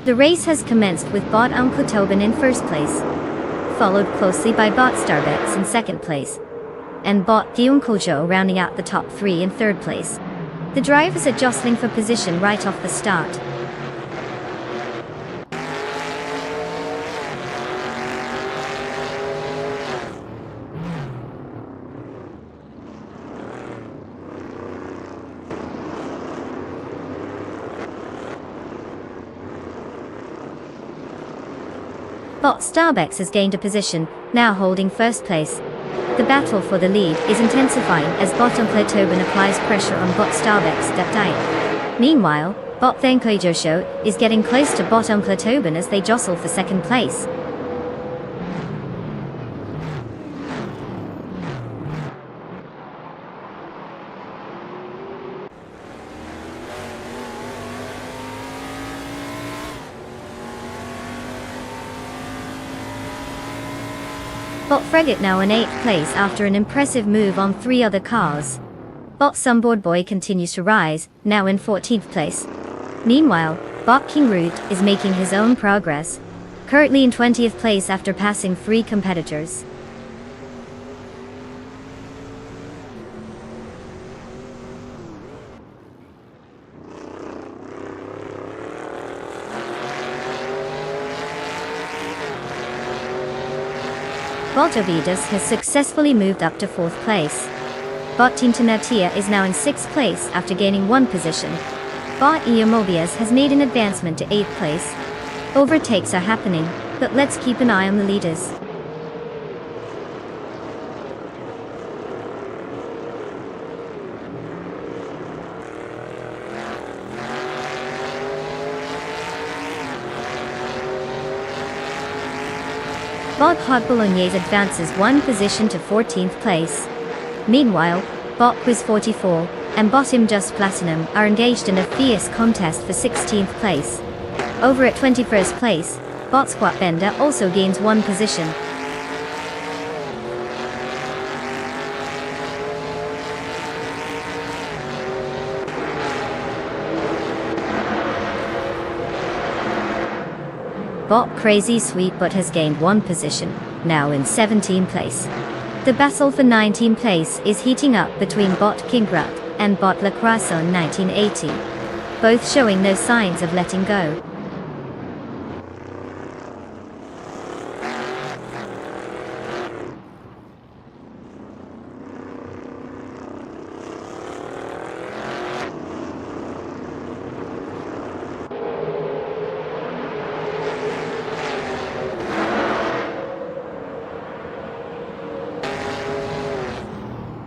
The race has commenced with bot Uncle Tobin in first place, followed closely by bot Starbex in second place, and bot Gyunkojo rounding out the top three in third place. The drivers are jostling for position right off the start. Bot Starbex has gained a position, now holding first place. The battle for the lead is intensifying as bot Uncle Tobin applies pressure on bot Starbex that diet. Meanwhile, bot Thenkojosho is getting close to bot Uncle Tobin as they jostle for second place. Bot Frigate now in 8th place after an impressive move on 3 other cars. Bot Sunboard Boy continues to rise, now in 14th place. Meanwhile, Bot King Root is making his own progress, currently in 20th place after passing 3 competitors. Bot Ovidas has successfully moved up to 4th place. Bot Team Tenatia is now in 6th place after gaining 1 position. Bot Eomobius has made an advancement to 8th place. Overtakes are happening, but let's keep an eye on the leaders. Bot Hot Bolognese advances 1 position to 14th place. Meanwhile, Bot Quiz 44 and Bot Just Platinum are engaged in a fierce contest for 16th place. Over at 21st place, Bot Squat Bender also gains 1 position. Bot Crazy Sweetbutt has gained 1 position, now in 17th place. The battle for 19th place is heating up between Bot King Grut and Bot La Croissant 1980, both showing no signs of letting go.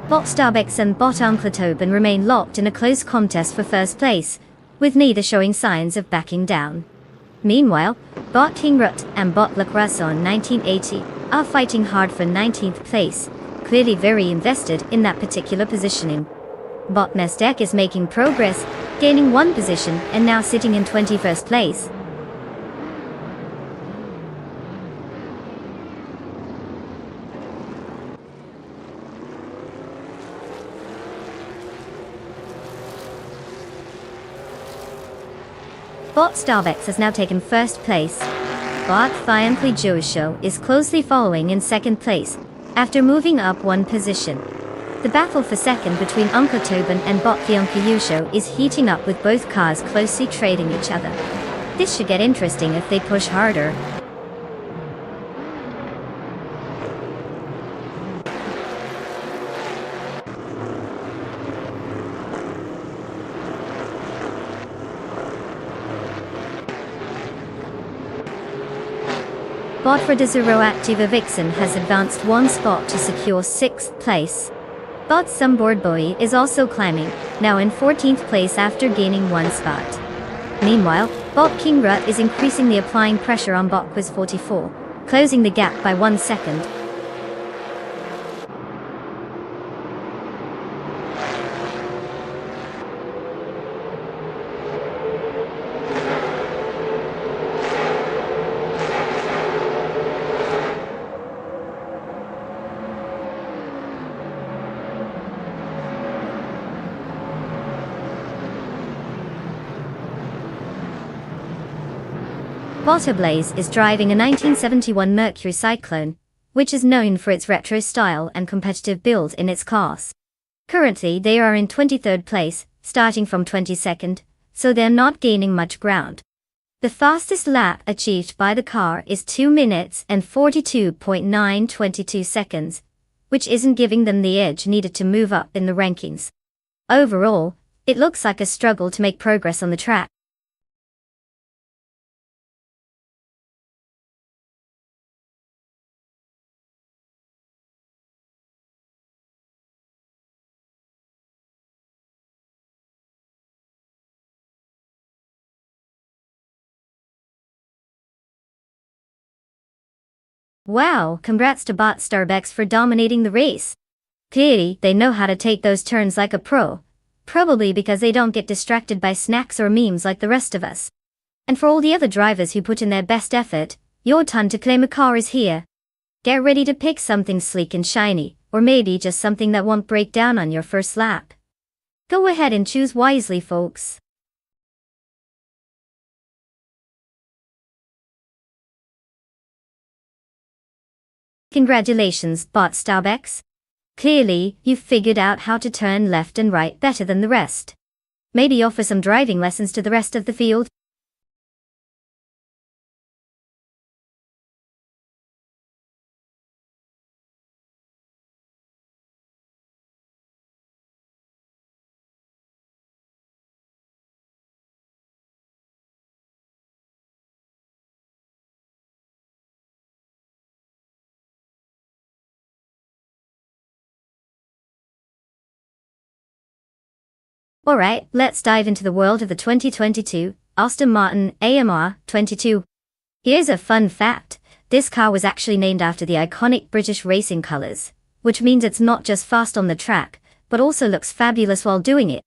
Bot Starbucks and Bot Uncle Tobin remain locked in a close contest for 1st place, with neither showing signs of backing down. Meanwhile, Bot King Rut and Bot La Croissant 1980 are fighting hard for 19th place, clearly very invested in that particular positioning. Bot Mesdek is making progress, gaining 1 position and now sitting in 21st place. Bot Starbucks has now taken 1st place. Bot Fiancly Joesho is closely following in 2nd place, after moving up 1 position. The battle for 2nd between Uncle Tobin and Bot Fiancly Joesho is heating up with both cars closely trading each other. This should get interesting if they push harder. Bot for Desiro Activa Vixen has advanced 1 spot to secure 6th place. Bot Sunboard Boy is also climbing, now in 14th place after gaining 1 spot. Meanwhile, Bot King Rut is increasingly applying pressure on Bot Quiz 44, closing the gap by 1 second. Bot Ablaze is driving a 1971 Mercury Cyclone, which is known for its retro style and competitive build in its class. Currently they are in 23rd place, starting from 22nd, so they're not gaining much ground. The fastest lap achieved by the car is 2 minutes and 42.922 seconds, which isn't giving them the edge needed to move up in the rankings. Overall, it looks like a struggle to make progress on the track. Wow, congrats to Bot Starbucks for dominating the race. Clearly, they know how to take those turns like a pro. Probably because they don't get distracted by snacks or memes like the rest of us. And for all the other drivers who put in their best effort, your turn to claim a car is here. Get ready to pick something sleek and shiny, or maybe just something that won't break down on your first lap. Go ahead and choose wisely, folks. Congratulations, Bot Starbex. Clearly, you've figured out how to turn left and right better than the rest. Maybe offer some driving lessons to the rest of the field? Alright, let's dive into the world of the 2022 Aston Martin AMR 22. Here's a fun fact. This car was actually named after the iconic British racing colours, which means it's not just fast on the track, but also looks fabulous while doing it.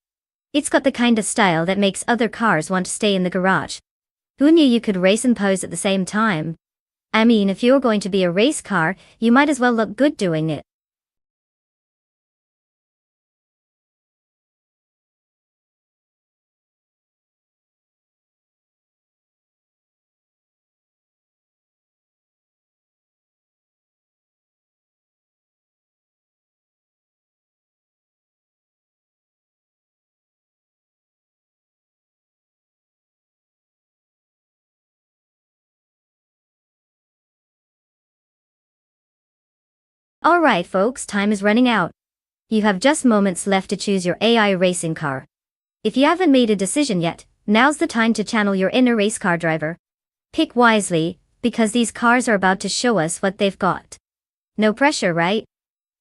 It's got the kind of style that makes other cars want to stay in the garage. Who knew you could race and pose at the same time? I mean, if you're going to be a race car, you might as well look good doing it. Alright folks, time is running out. You have just moments left to choose your AI racing car. If you haven't made a decision yet, now's the time to channel your inner race car driver. Pick wisely, because these cars are about to show us what they've got. No pressure, right?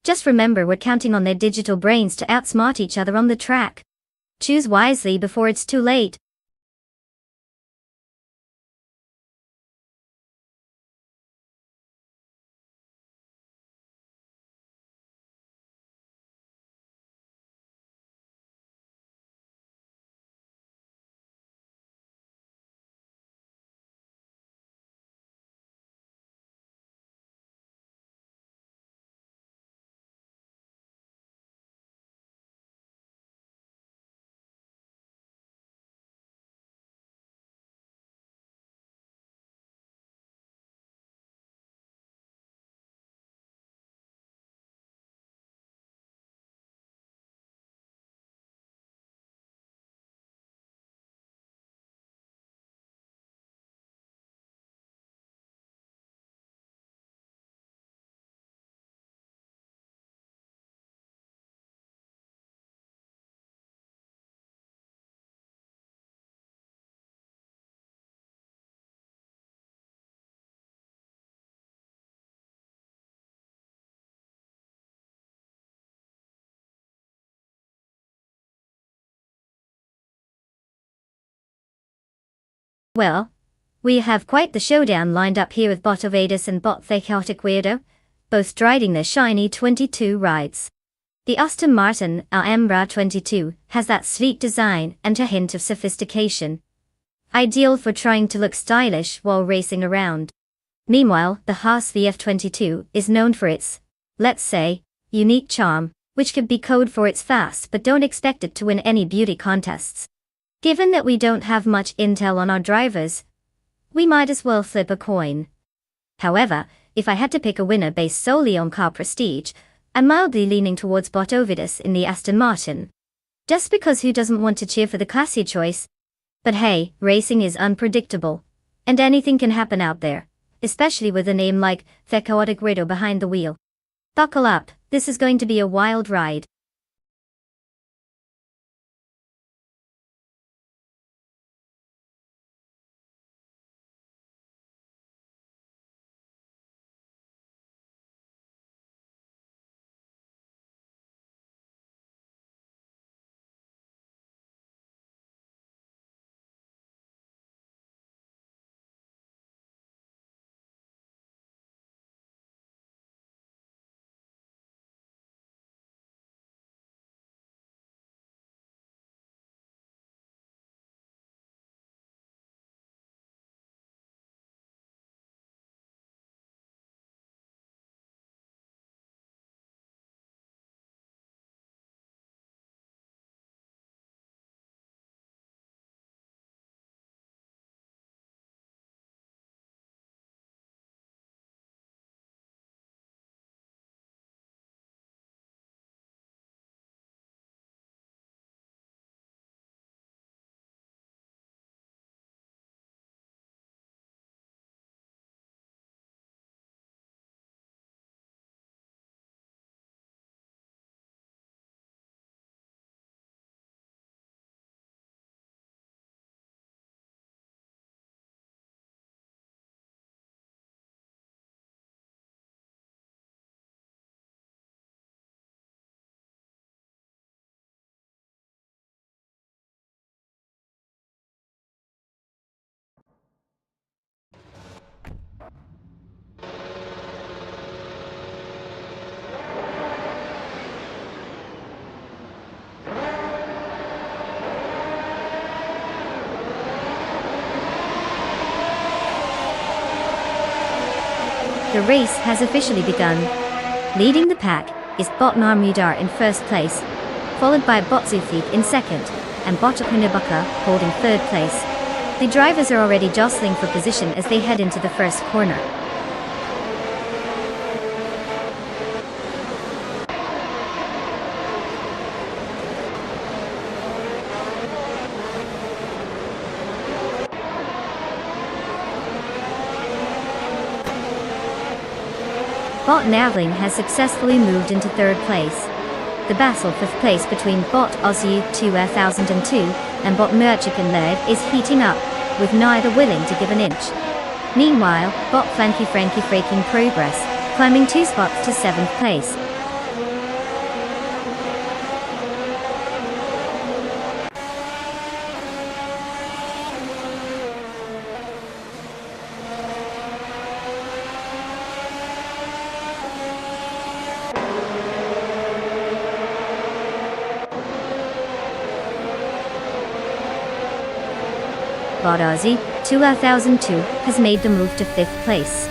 Just remember we're counting on their digital brains to outsmart each other on the track. Choose wisely before it's too late. Well, we have quite the showdown lined up here with Bot Ovadus and Bot the Chaotic Weirdo, both striding their shiny 22 rides. The Aston Martin AMR 22 has that sleek design and a hint of sophistication, ideal for trying to look stylish while racing around. Meanwhile, the Haas VF22 is known for its, let's say, unique charm, which could be code for it's fast but don't expect it to win any beauty contests. Given that we don't have much intel on our drivers, we might as well flip a coin. However, if I had to pick a winner based solely on car prestige, I'm mildly leaning towards Bot Ovidus in the Aston Martin. Just because who doesn't want to cheer for the classy choice? But hey, racing is unpredictable, and anything can happen out there, especially with a name like the Chaotic Weirdo behind the wheel. Buckle up, this is going to be a wild ride. The race has officially begun. Leading the pack is Bot Marmudar in first place, followed by Bot Zufik in second, and Bot Akunabuka holding third place. The drivers are already jostling for position as they head into the first corner. Bot Navling has successfully moved into third place. The battle for fifth place between Bot Aussie 2002 and Bot Merchican Laird is heating up, with neither willing to give an inch. Meanwhile, Bot Frankie making progress, climbing 2 spots to 7th place. Bot Aussie 2002 has made the move to 5th place.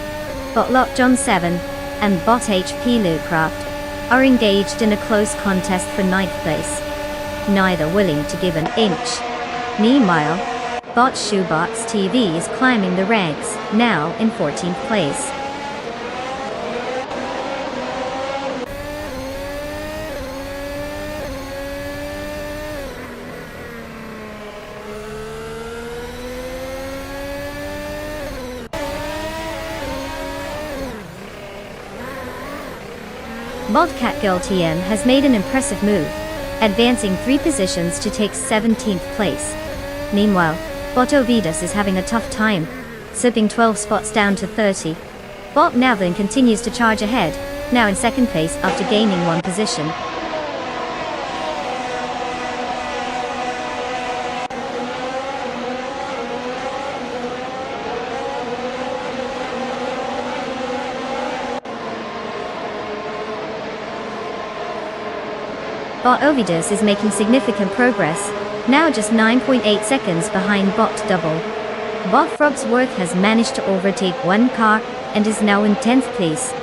Bot Lock John 7 and Bot HP Lewcraft are engaged in a close contest for 9th place, neither willing to give an inch. Meanwhile, Bot Shoebox TV is climbing the ranks, now in 14th place. Botcat Girl TM has made an impressive move, advancing 3 positions to take 17th place. Meanwhile, Bot Ovidus is having a tough time, slipping 12 spots down to 30. Bot Navlin continues to charge ahead, now in 2nd place after gaining 1 position. Bot Ovidus is making significant progress, now just 9.8 seconds behind Bot Double. Bot Frogsworth has managed to overtake 1 car and is now in 10th place.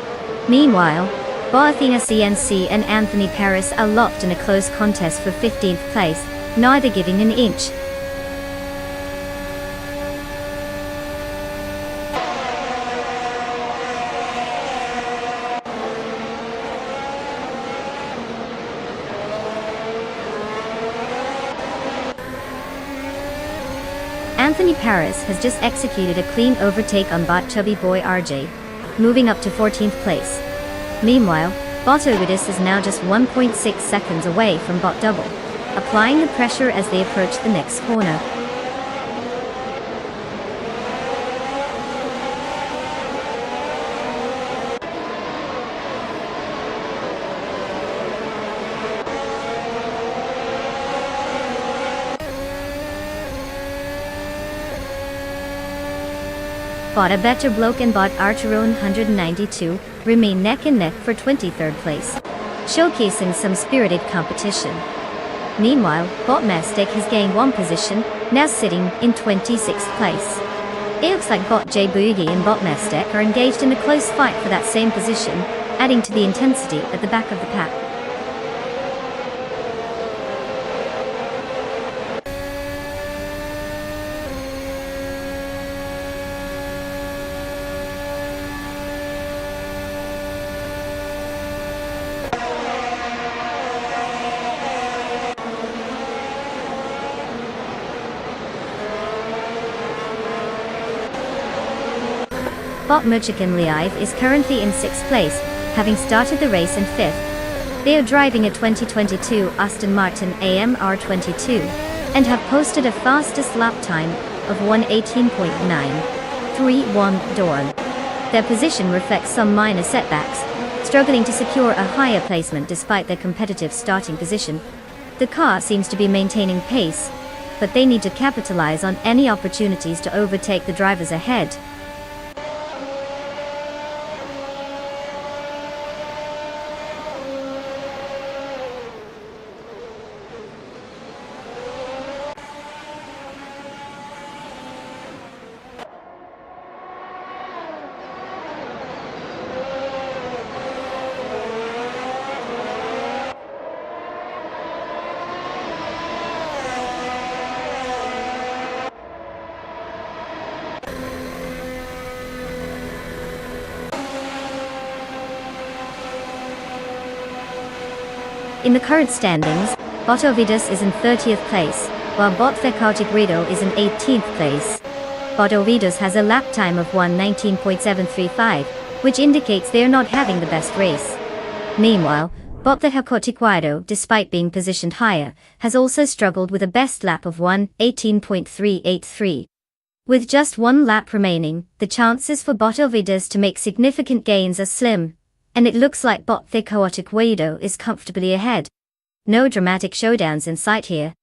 Meanwhile, Bot Athena CNC and Anthony Paris are locked in a close contest for 15th place, neither giving an inch. Anthony Paris has just executed a clean overtake on Bot Chubby Boy RJ, moving up to 14th place. Meanwhile, Bot Ovidus is now just 1.6 seconds away from Bot Double, applying the pressure as they approach the next corner. Bot A Better Bloke and Bot Archeron 192 remain neck and neck for 23rd place, showcasing some spirited competition. Meanwhile, Bot Mastic has gained 1 position, now sitting in 26th place. It looks like Bot J Boogie and Bot Mastic are engaged in a close fight for that same position, adding to the intensity at the back of the pack. Bot Merchican Live is currently in 6th place, having started the race in 5th. They are driving a 2022 Aston Martin AMR 22 and have posted a fastest lap time of 1:18.931 Dawn. Their position reflects some minor setbacks, struggling to secure a higher placement despite their competitive starting position. The car seems to be maintaining pace, but they need to capitalize on any opportunities to overtake the drivers ahead. In the current standings, Botovidas is in 30th place, while Bottthekautigredo is in 18th place. Botovidas has a lap time of 1:19.735, which indicates they are not having the best race. Meanwhile, Bottthekautigredo, despite being positioned higher, has also struggled with a best lap of 1:18.383. With just one lap remaining, the chances for Botovidas to make significant gains are slim, and it looks like Bottthekautigredo is comfortably ahead. No dramatic showdowns in sight here.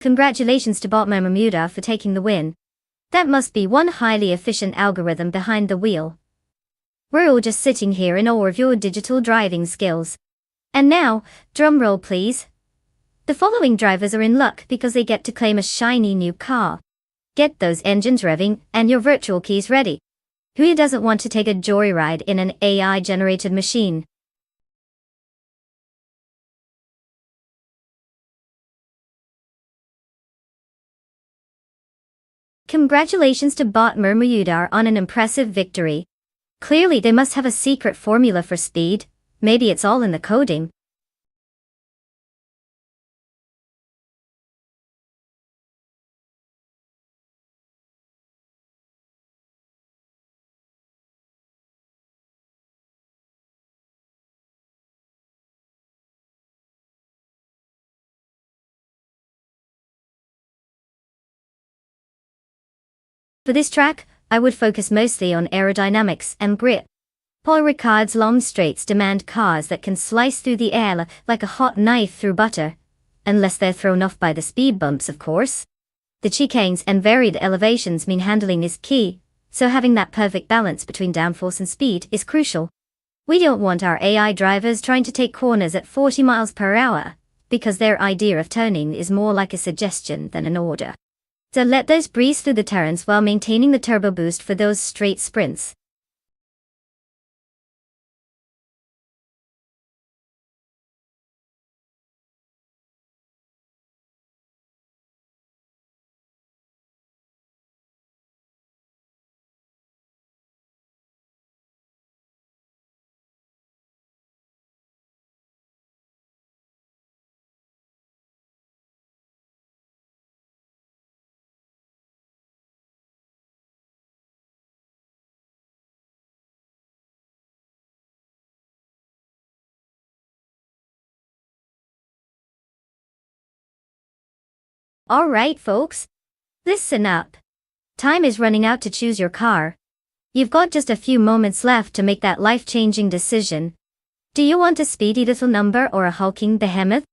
Congratulations to Botmer Bermuda for taking the win. That must be one highly efficient algorithm behind the wheel. We're all just sitting here in awe of your digital driving skills. And now, drum roll please. The following drivers are in luck because they get to claim a shiny new car. Get those engines revving and your virtual keys ready. Who doesn't want to take a joyride in an AI-generated machine? Congratulations to Botmer Bermuda on an impressive victory. Clearly they must have a secret formula for speed. Maybe it's all in the coding. For this track, I would focus mostly on aerodynamics and grip. Paul Ricard's long straights demand cars that can slice through the air like a hot knife through butter. Unless they're thrown off by the speed bumps, of course. The chicanes and varied elevations mean handling is key, so having that perfect balance between downforce and speed is crucial. We don't want our AI drivers trying to take corners at 40 miles per hour, because their idea of turning is more like a suggestion than an order. So let those breeze through the turns while maintaining the turbo boost for those straight sprints. Alright folks, listen up. Time is running out to choose your car. You've got just a few moments left to make that life-changing decision. Do you want a speedy little number or a hulking behemoth?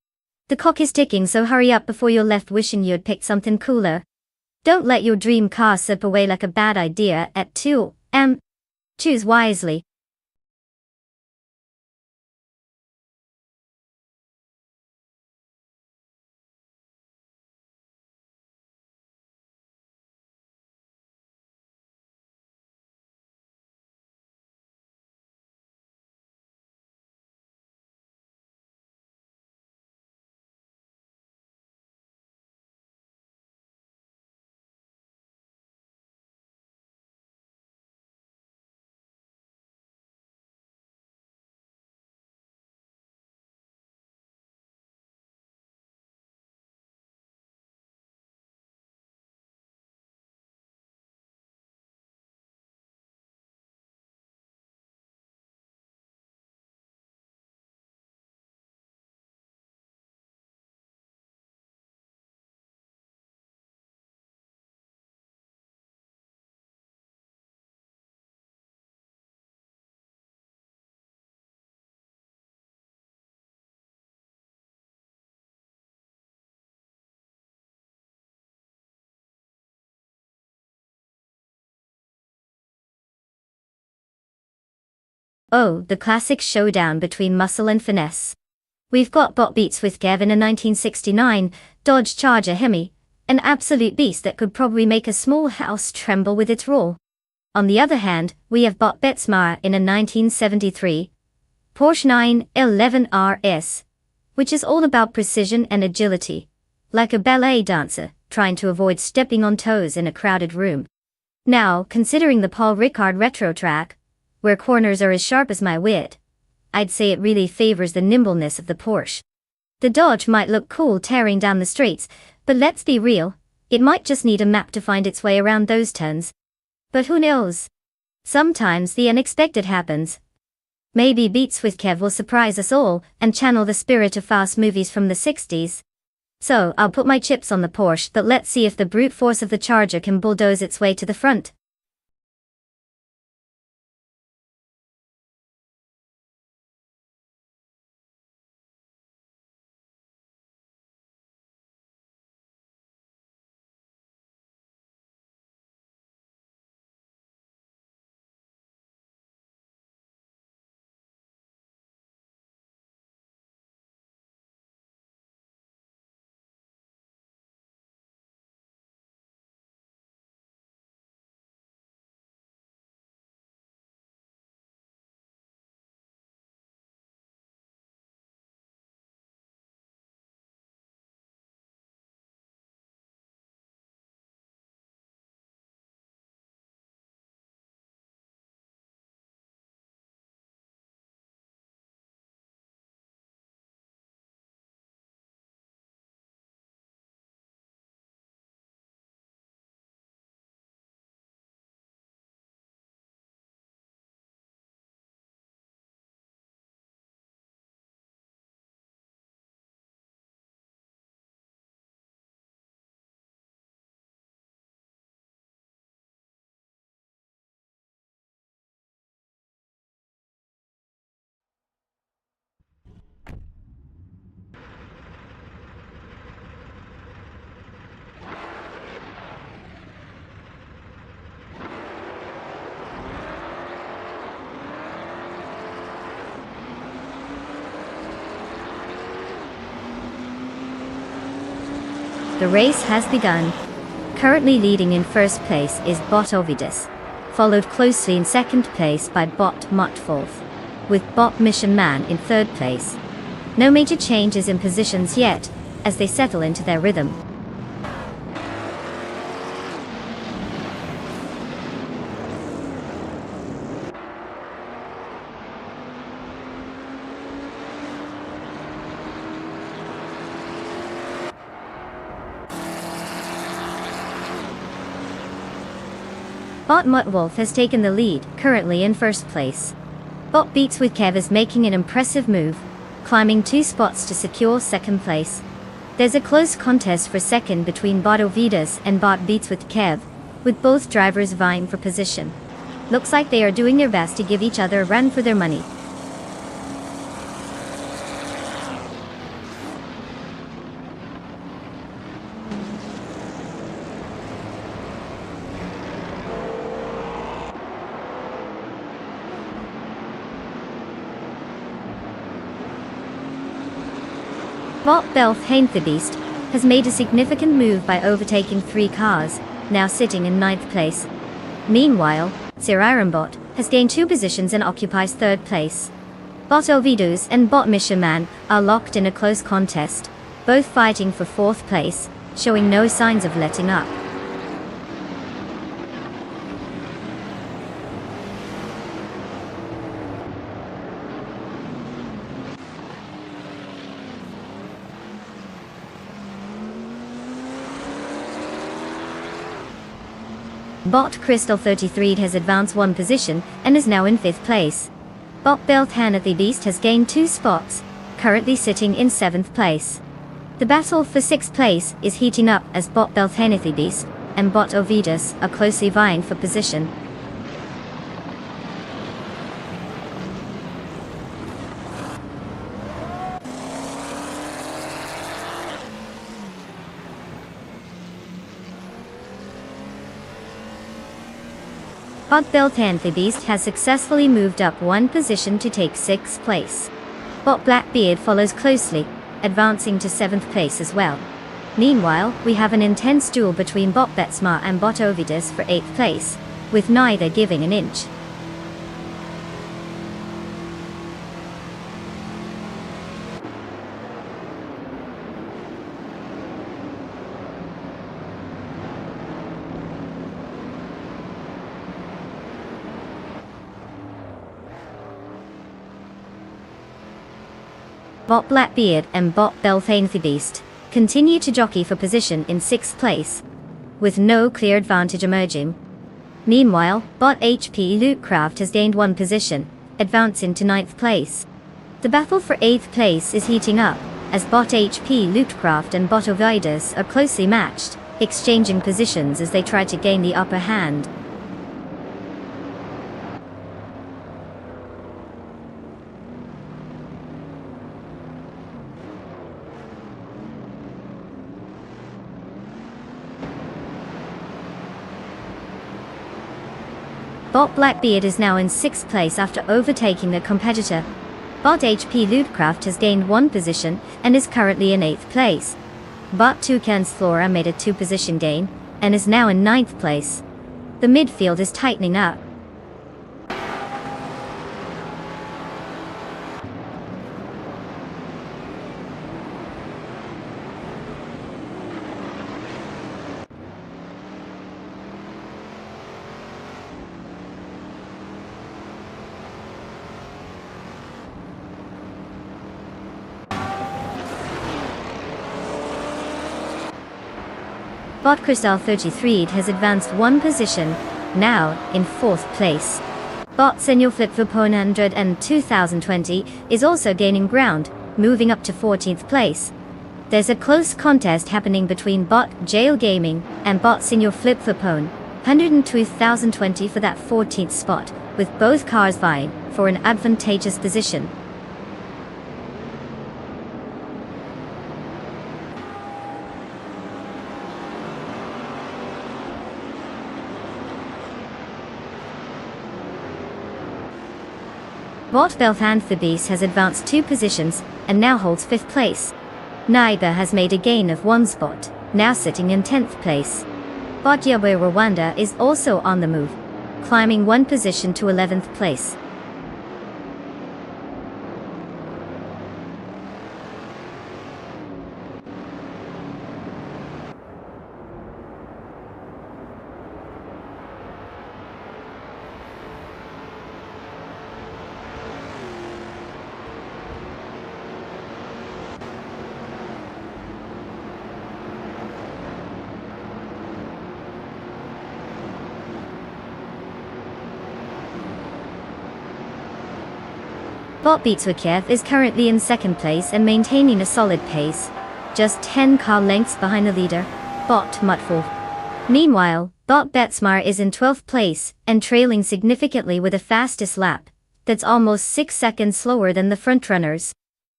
The clock is ticking, so hurry up before you're left wishing you'd picked something cooler. Don't let your dream car slip away like a bad idea at 2 am. Choose wisely. Oh, the classic showdown between muscle and finesse. We've got Bot Beats with Gavin, a 1969 Dodge Charger Hemi, an absolute beast that could probably make a small house tremble with its roar. On the other hand, we have Bot Betsma in a 1973 Porsche 911 RS, which is all about precision and agility, like a ballet dancer, trying to avoid stepping on toes in a crowded room. Now, considering the Paul Ricard retro track, where corners are as sharp as my wit, I'd say it really favors the nimbleness of the Porsche. The Dodge might look cool tearing down the streets, but let's be real, it might just need a map to find its way around those turns. But who knows? Sometimes the unexpected happens. Maybe Beats with Kev will surprise us all and channel the spirit of fast movies from the 60s. So, I'll put my chips on the Porsche, but let's see if the brute force of the Charger can bulldoze its way to the front. The race has begun. Currently leading in first place is Bot Ovidus, followed closely in second place by Bot Motfolf, with Bot Mission Man in third place. No major changes in positions yet, as they settle into their rhythm. Bot Muttwolf has taken the lead, currently in first place. Bot Beats with Kev is making an impressive move, climbing 2 spots to secure second place. There's a close contest for second between Bot Ovidus and Bot Beats with Kev, with both drivers vying for position. Looks like they are doing their best to give each other a run for their money. Bot Belf Hainthebeast has made a significant move by overtaking 3 cars, now sitting in 9th place. Meanwhile, Sir Ironbot has gained 2 positions and occupies 3rd place. Bot Ovidus and Bot Mission Man are locked in a close contest, both fighting for 4th place, showing no signs of letting up. Bot Crystal 33 has advanced 1 position and is now in 5th place. Bot Belthanathy Beast has gained 2 spots, currently sitting in 7th place. The battle for 6th place is heating up as Bot Belthanathy Beast and Bot Ovidus are closely vying for position. Bot Belthanathy has successfully moved up 1 position to take 6th place. Bot Blackbeard follows closely, advancing to 7th place as well. Meanwhile, we have an intense duel between Bot Betsma and Bot Ovidus for 8th place, with neither giving an inch. Bob Blackbeard and Bob Belthanebeast continue to jockey for position in 6th place, with no clear advantage emerging. Meanwhile, Bot HP Lootcraft has gained 1 position, advancing to 9th place. The battle for 8th place is heating up, as Bot HP Lootcraft and Bot Ovidus are closely matched, exchanging positions as they try to gain the upper hand. Bot Blackbeard is now in 6th place after overtaking the competitor. Bot HP Lootcraft has gained 1 position and is currently in 8th place. Bot Toucan's Flora made a 2-position gain and is now in 9th place. The midfield is tightening up. Bot Crystal 33 has advanced 1 position, now in 4th place. Bot Senior Flip for 100 and 2020 is also gaining ground, moving up to 14th place. There's a close contest happening between Bot Jail Gaming and Bot Senior Flip for 100 and 2020 for that 14th spot, with both cars vying for an advantageous position. Bot Belthanebeast has advanced 2 positions and now holds 5th place. Naiba has made a gain of 1 spot, now sitting in 10th place. Bot Yabwe Rwanda is also on the move, climbing 1 position to 11th place. Bot Beatswikiev is currently in 2nd place and maintaining a solid pace, just 10 car lengths behind the leader, Bot Mutful. Meanwhile, Bot Betsmar is in 12th place and trailing significantly with a fastest lap that's almost 6 seconds slower than the frontrunners.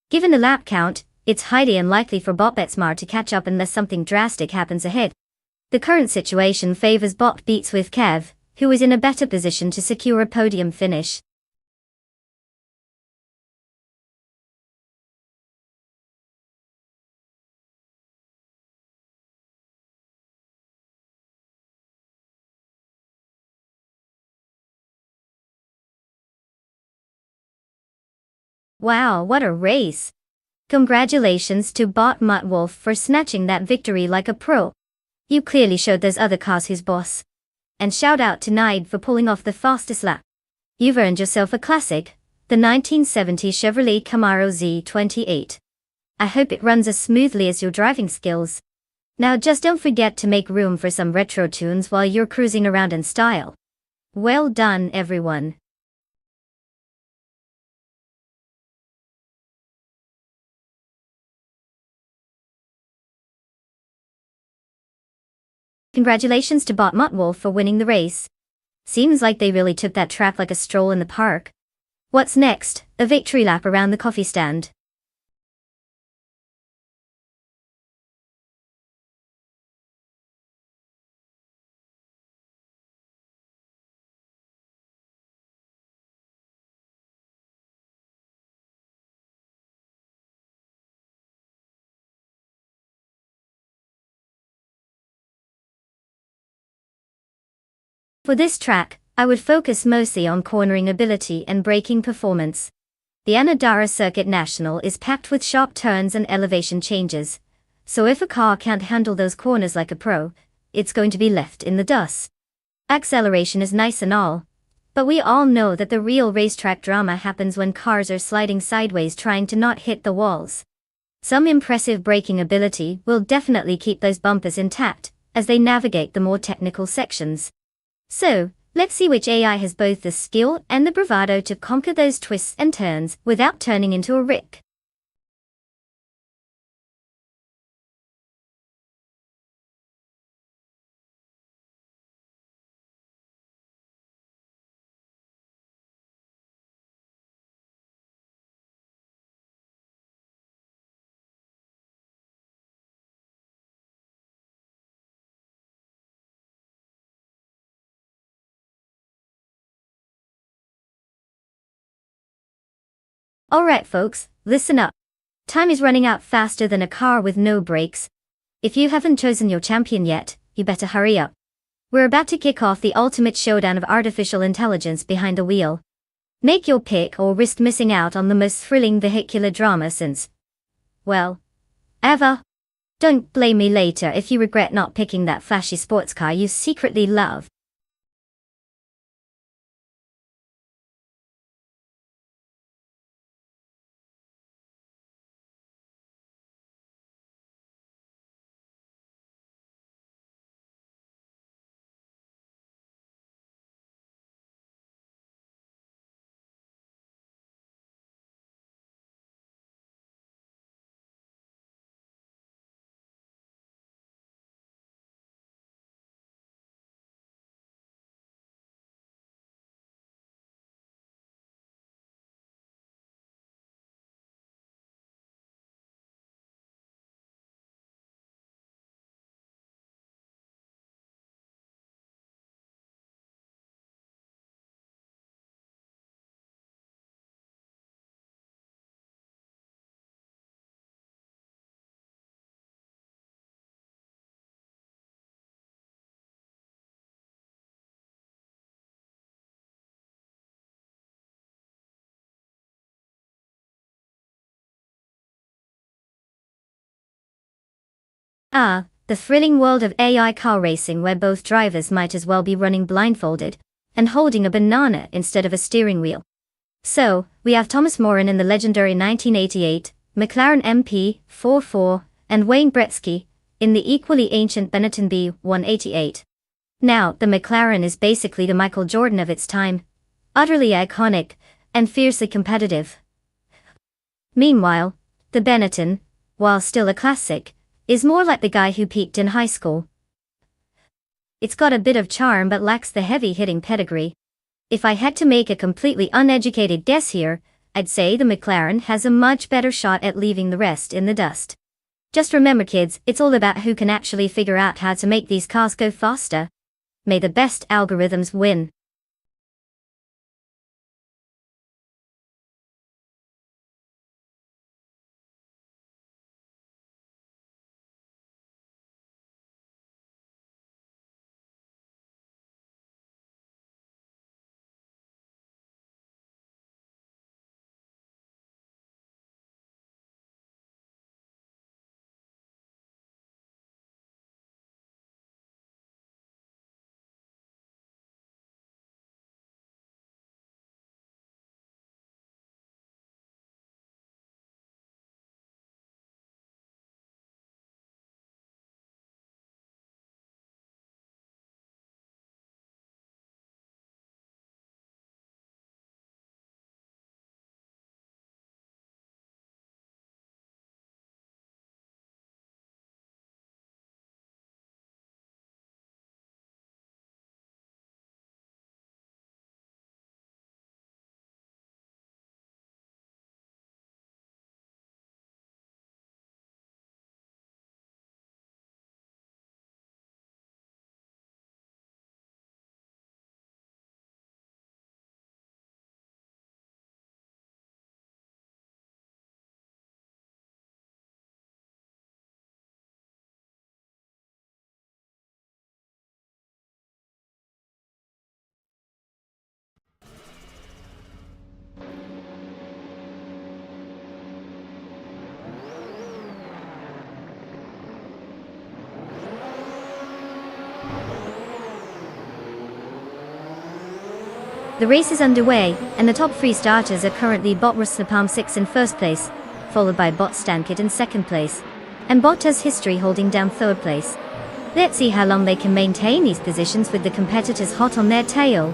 Given the lap count, it's highly unlikely for Bot Betsmar to catch up unless something drastic happens ahead. The current situation favors Bot Beatswikiev, who is in a better position to secure a podium finish. Wow, what a race! Congratulations to Bot Muttwolf for snatching that victory like a pro. You clearly showed those other cars who's boss. And shout out to Nide for pulling off the fastest lap. You've earned yourself a classic, the 1970 Chevrolet Camaro Z28. I hope it runs as smoothly as your driving skills. Now just don't forget to make room for some retro tunes while you're cruising around in style. Well done, everyone. Congratulations to Bot Muttwolf for winning the race. Seems like they really took that track like a stroll in the park. What's next? A victory lap around the coffee stand. For this track, I would focus mostly on cornering ability and braking performance. The Anadara Circuit National is packed with sharp turns and elevation changes, so if a car can't handle those corners like a pro, it's going to be left in the dust. Acceleration is nice and all, but we all know that the real racetrack drama happens when cars are sliding sideways trying to not hit the walls. Some impressive braking ability will definitely keep those bumpers intact as they navigate the more technical sections. So, let's see which AI has both the skill and the bravado to conquer those twists and turns without turning into a Rick. Alright folks, listen up. Time is running out faster than a car with no brakes. If you haven't chosen your champion yet, you better hurry up. We're about to kick off the ultimate showdown of artificial intelligence behind the wheel. Make your pick or risk missing out on the most thrilling vehicular drama since, well, ever. Don't blame me later if you regret not picking that flashy sports car you secretly love. Ah, the thrilling world of AI car racing where both drivers might as well be running blindfolded and holding a banana instead of a steering wheel. So, we have Thomas Moran in the legendary 1988 McLaren MP44 and Wayne Gretzky in the equally ancient Benetton B188. Now, the McLaren is basically the Michael Jordan of its time, utterly iconic and fiercely competitive. Meanwhile, the Benetton, while still a classic, is more like the guy who peaked in high school. It's got a bit of charm but lacks the heavy-hitting pedigree. If I had to make a completely uneducated guess here, I'd say the McLaren has a much better shot at leaving the rest in the dust. Just remember kids, it's all about who can actually figure out how to make these cars go faster. May the best algorithms win. The race is underway, and the top three starters are currently Bot Rusnapalm 6 in first place, followed by Bot Stankit in second place, and Bottas History holding down third place. Let's see how long they can maintain these positions with the competitors hot on their tail.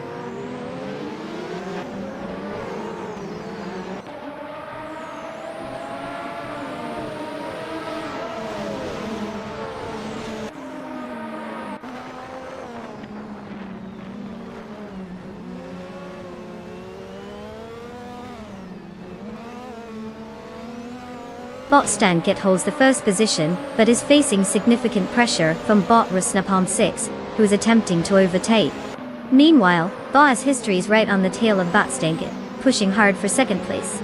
Bot Stankit holds the first position, but is facing significant pressure from Bot Rusnapalm 6, who is attempting to overtake. Meanwhile, Bottas History is right on the tail of Bot Stankit, pushing hard for second place.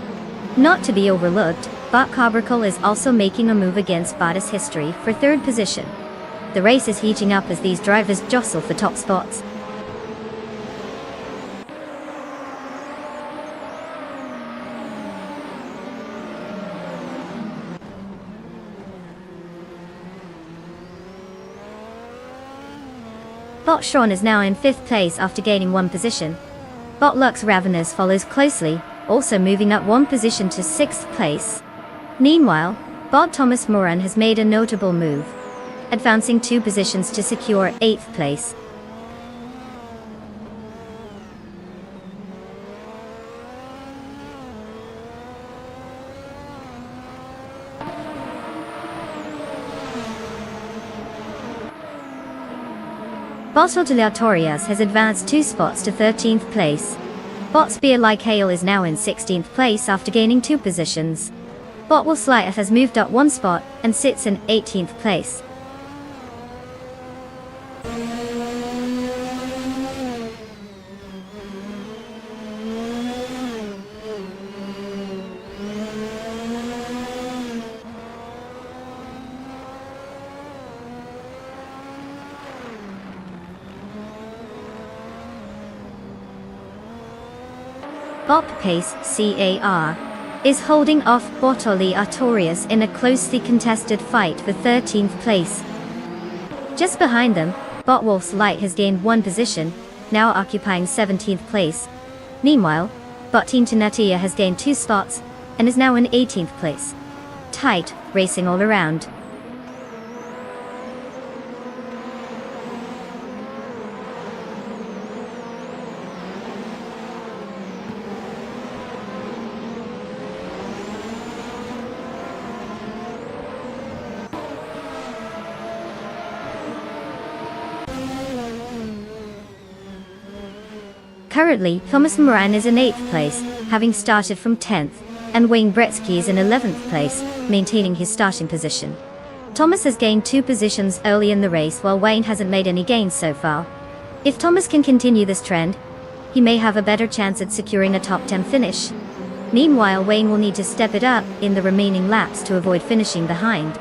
Not to be overlooked, Bot Carbercle is also making a move against Bottas History for third position. The race is heating up as these drivers jostle for top spots. Bot Sean is now in 5th place after gaining 1 position. Bot Lux Ravenous follows closely, also moving up 1 position to 6th place. Meanwhile, Bot Thomas Moran has made a notable move, advancing 2 positions to secure 8th place. Bot Aleatorias has advanced 2 spots to 13th place. Bot Spear Like Hail is now in 16th place after gaining 2 positions. Bot Will Slight has moved up 1 spot and sits in 18th place. Bot Pace CAR is holding off Bot Aleatorias in a closely contested fight for 13th place. Just behind them, Bot Wolf's Light has gained 1 position, now occupying 17th place. Meanwhile, Bot Team Tenatia has gained 2 spots and is now in 18th place. Tight racing all around. Currently, Thomas Moran is in 8th place, having started from 10th, and Wayne Bretsky is in 11th place, maintaining his starting position. Thomas has gained 2 positions early in the race while Wayne hasn't made any gains so far. If Thomas can continue this trend, he may have a better chance at securing a top 10 finish. Meanwhile, Wayne will need to step it up in the remaining laps to avoid finishing behind.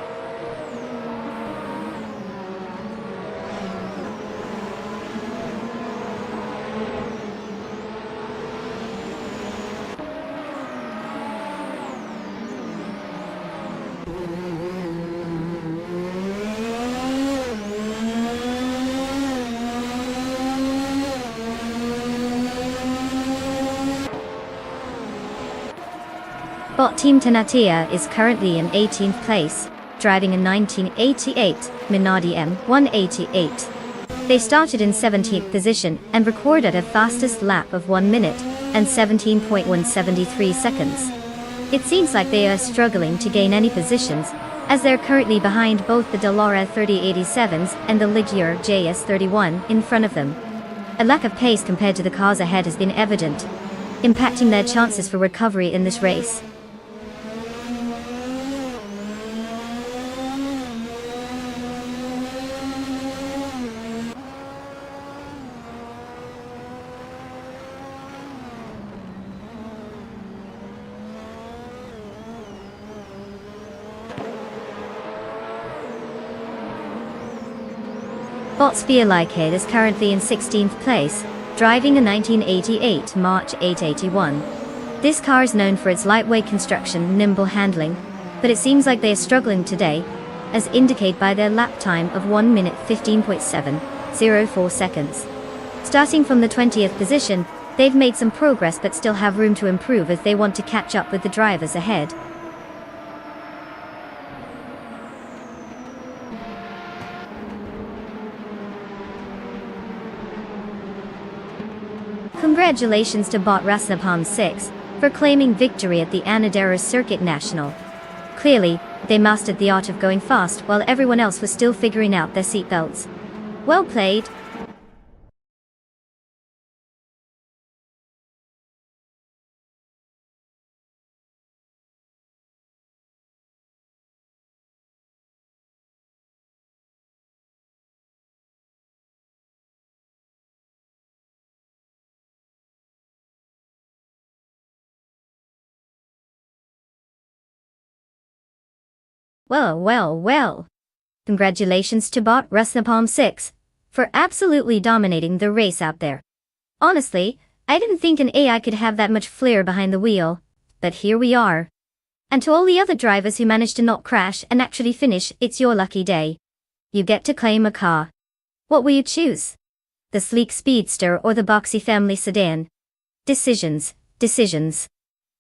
Bot Team Tenatia is currently in 18th place, driving a 1988 Minardi M188. They started in 17th position and recorded a fastest lap of 1 minute and 17.173 seconds. It seems like they are struggling to gain any positions, as they're currently behind both the Dallara 3087s and the Ligier JS31 in front of them. A lack of pace compared to the cars ahead has been evident, impacting their chances for recovery in this race. Bot Spear Like Hail is currently in 16th place, driving a 1988 March 881. This car is known for its lightweight construction and nimble handling, but it seems like they are struggling today, as indicated by their lap time of 1 minute 15.704 seconds. Starting from the 20th position, They've made some progress but still have room to improve as they want to catch up with the drivers ahead. Congratulations to Bot Rasnapalm 6 for claiming victory at the Anaderos Circuit National. Clearly, they mastered the art of going fast while everyone else was still figuring out their seatbelts. Well played. Well. Congratulations to Bot Rasnapalm 6 for absolutely dominating the race out there. Honestly, I didn't think an AI could have that much flair behind the wheel, but here we are. And to all the other drivers who managed to not crash and actually finish, it's your lucky day. You get to claim a car. What will you choose? The sleek speedster or the boxy family sedan? Decisions.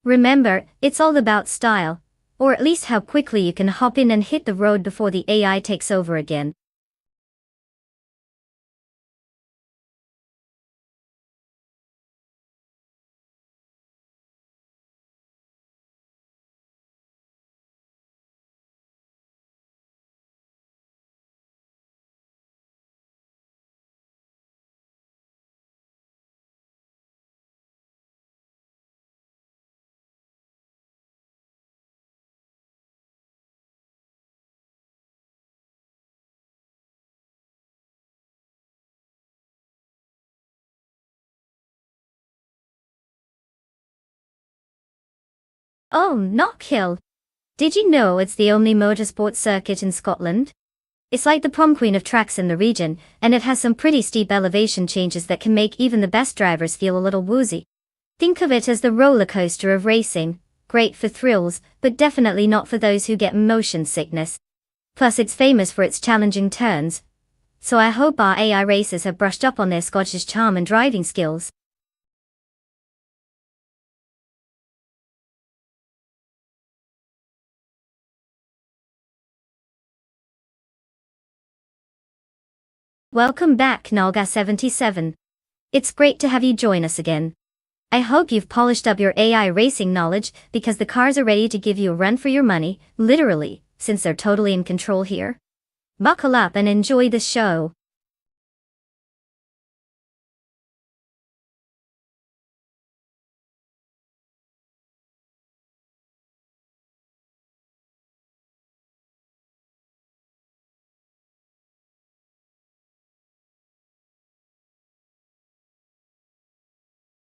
Remember, it's all about style, or at least how quickly you can hop in and hit the road before the AI takes over again. Oh, Knockhill! Did you know it's the only motorsport circuit in Scotland? It's like the prom queen of tracks in the region, and it has some pretty steep elevation changes that can make even the best drivers feel a little woozy. Think of it as the roller coaster of racing, great for thrills, but definitely not for those who get motion sickness. Plus it's famous for its challenging turns, so I hope our AI racers have brushed up on their Scottish charm and driving skills. Welcome back, Nalga77. It's great to have you join us again. I hope you've polished up your AI racing knowledge because the cars are ready to give you a run for your money, literally, since they're totally in control here. Buckle up and enjoy the show.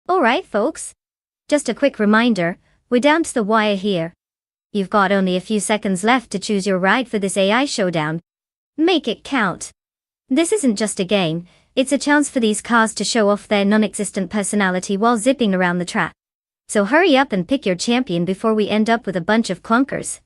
Alright folks. Just a quick reminder, we're down to the wire here. You've got only a few seconds left to choose your ride for this AI showdown. Make it count. This isn't just a game, it's a chance for these cars to show off their non-existent personality while zipping around the track. So hurry up and pick your champion before we end up with a bunch of clunkers.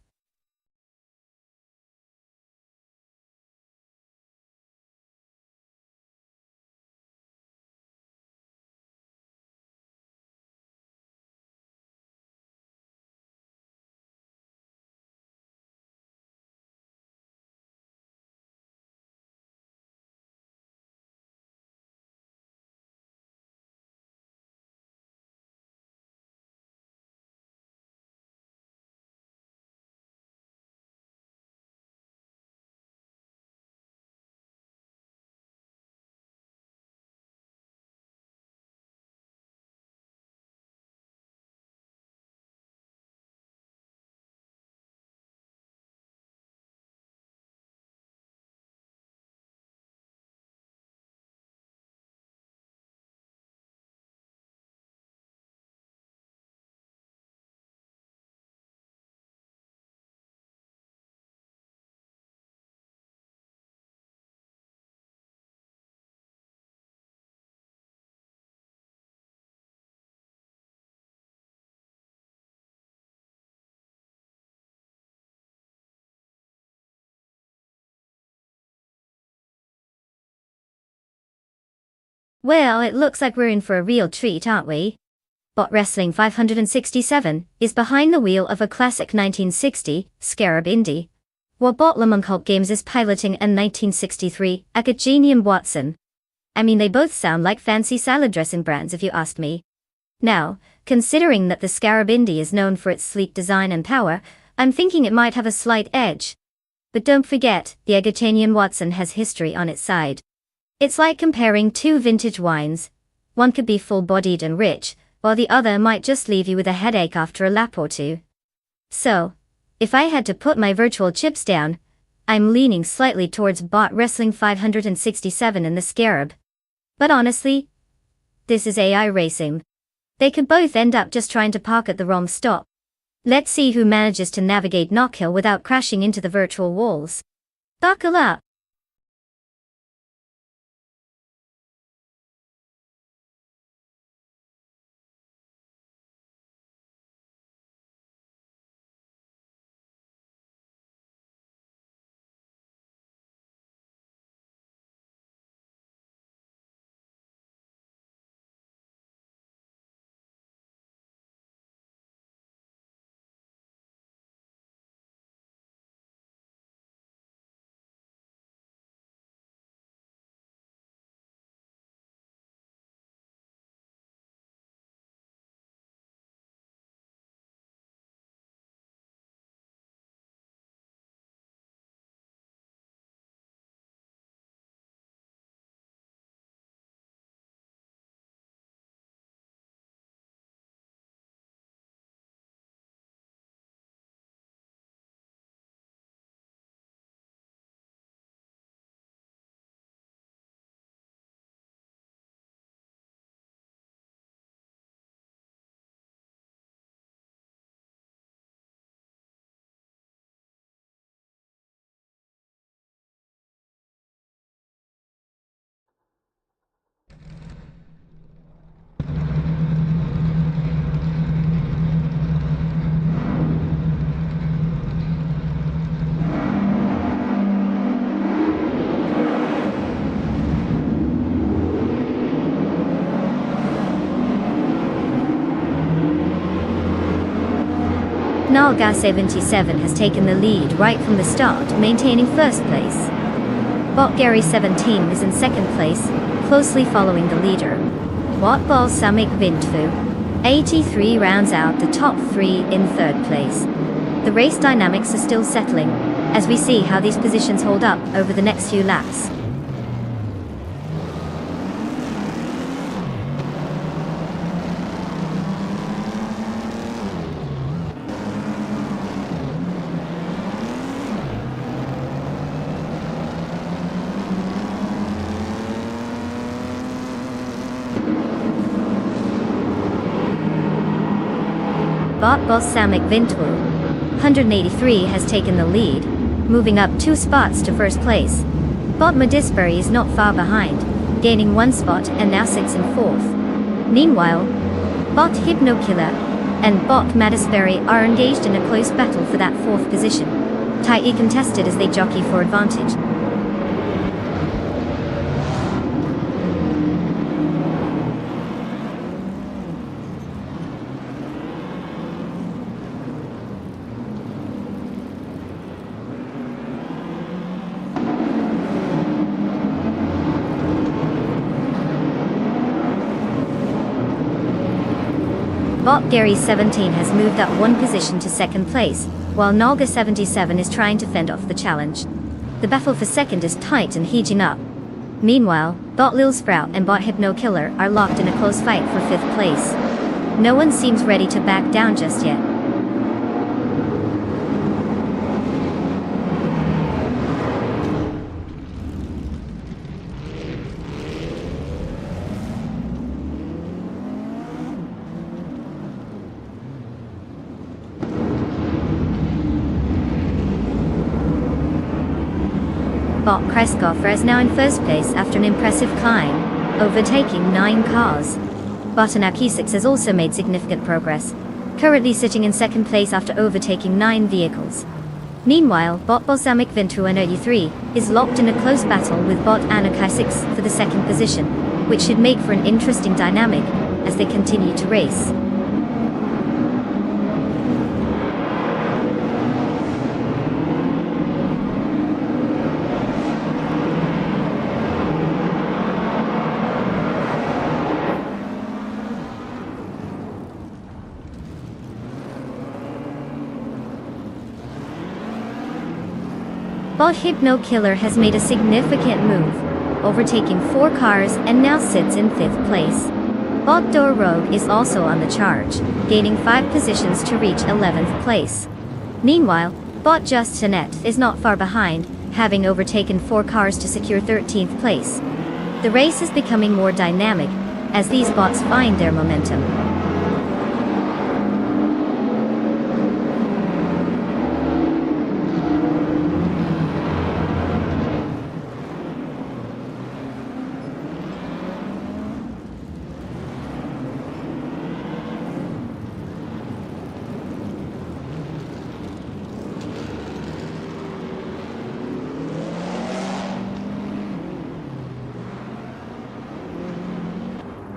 Well, it looks like we're in for a real treat, aren't we? Bot Wrestling 567 is behind the wheel of a classic 1960 Scarab Indy, while Bot Lemon Cult Games is piloting a 1963 Academium Watson. I mean, they both sound like fancy salad dressing brands if you asked me. Now, considering that the Scarab Indy is known for its sleek design and power, I'm thinking it might have a slight edge. But don't forget, the Academium Watson has history on its side. It's like comparing two vintage wines. One could be full-bodied and rich, while the other might just leave you with a headache after a lap or two. So, if I had to put my virtual chips down, I'm leaning slightly towards Bot Wrestling 567 and the Scarab. But honestly, this is AI racing. They could both end up just trying to park at the wrong stop. Let's see who manages to navigate Knockhill without crashing into the virtual walls. Buckle up! Nalga 77 has taken the lead right from the start, maintaining first place. Bot Gary 17 is in second place, closely following the leader. Bot Balsamic Vintfu 83 rounds out the top three in third place. The race dynamics are still settling, as we see how these positions hold up over the next few laps. Bot Balsamic Vintul 183 has taken the lead, moving up 2 spots to first place. Bot Modisbury is not far behind, gaining 1 spot and now sits in fourth. Meanwhile, Bot Hypnokiller and Bot Modisbury are engaged in a close battle for that fourth position, tightly contested as they jockey for advantage. Bot Gary 17 has moved up 1 position to second place, while Nalga 77 is trying to fend off the challenge. The battle for second is tight and heating up. Meanwhile, Bot Lil Sprout and Bot Hypno Killer are locked in a close fight for 5th place. No one seems ready to back down just yet. Bot Kreskoffer is now in first place after an impressive climb, overtaking 9 cars. Bot Anaki6 has also made significant progress, currently sitting in second place after overtaking 9 vehicles. Meanwhile, Bot Balsamic Vintu 183 is locked in a close battle with Bot Anaki6 for the second position. which should make for an interesting dynamic as they continue to race. Bot Hypno Killer has made a significant move, overtaking 4 cars and now sits in 5th place. Bot Door Rogue is also on the charge, gaining 5 positions to reach 11th place. Meanwhile, Bot Just Annette is not far behind, having overtaken 4 cars to secure 13th place. The race is becoming more dynamic as these bots find their momentum.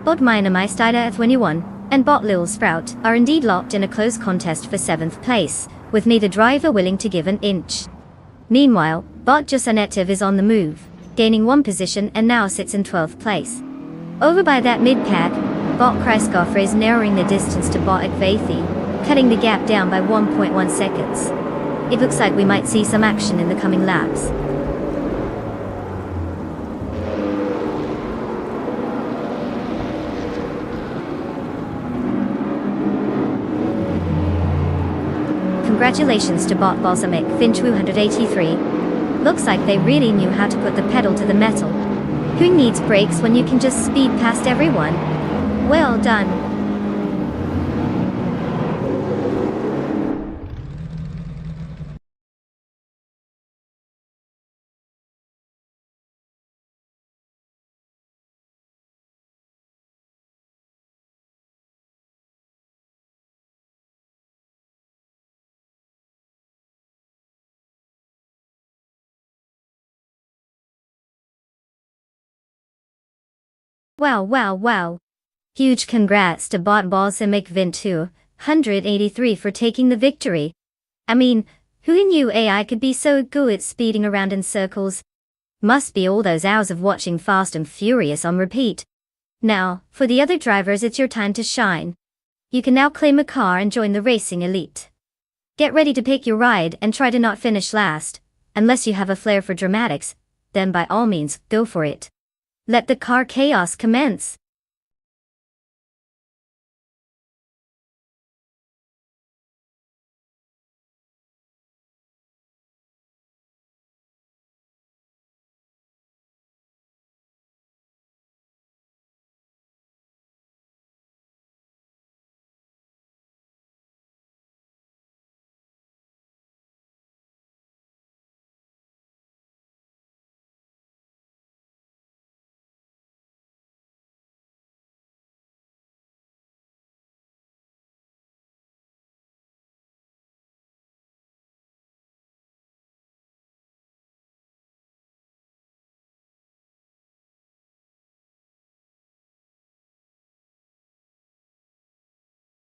Bot Meister at 21 and Bot Lil Sprout are indeed locked in a close contest for 7th place, with neither driver willing to give an inch. Meanwhile, Bot Jusanetiv is on the move, gaining 1 position and now sits in 12th place. Over by that mid-pack, Bot Kreisgoffer is narrowing the distance to Bot Ekvathi, cutting the gap down by 1.1 seconds. It looks like we might see some action in the coming laps. Congratulations to Bot Balsamic Finch 283. Looks like they really knew how to put the pedal to the metal. Who needs brakes when you can just speed past everyone? Well done. Wow. Huge congrats to Bot Balsamic Vint 283 for taking the victory. I mean, who knew AI could be so good at speeding around in circles? Must be all those hours of watching Fast and Furious on repeat. Now, for the other drivers, it's your time to shine. You can now claim a car and join the racing elite. Get ready to pick your ride and try to not finish last. Unless you have a flair for dramatics, then by all means, go for it. Let the car chaos commence.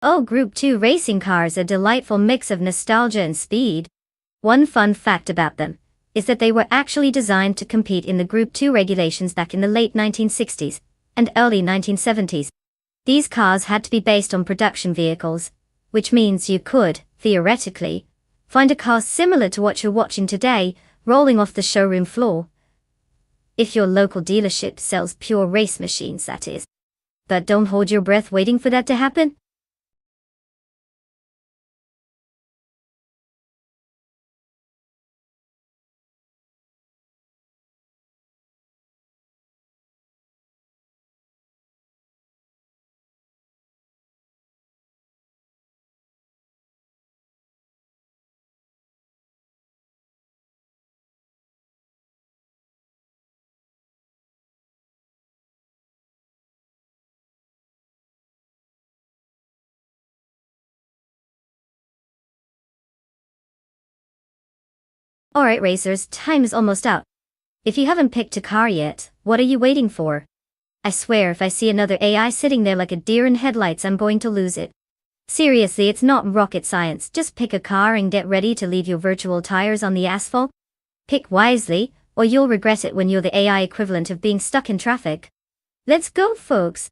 Oh, Group 2 racing cars, a delightful mix of nostalgia and speed. One fun fact about them is that they were actually designed to compete in the Group 2 regulations back in the late 1960s and early 1970s. These cars had to be based on production vehicles, which means you could, theoretically, find a car similar to what you're watching today, rolling off the showroom floor. If your local dealership sells pure race machines, that is. But don't hold your breath waiting for that to happen. Alright racers, time is almost up. If you haven't picked a car yet, what are you waiting for? I swear if I see another AI sitting there like a deer in headlights, I'm going to lose it. Seriously, it's not rocket science, just pick a car and get ready to leave your virtual tires on the asphalt. Pick wisely, or you'll regret it when you're the AI equivalent of being stuck in traffic. Let's go, folks!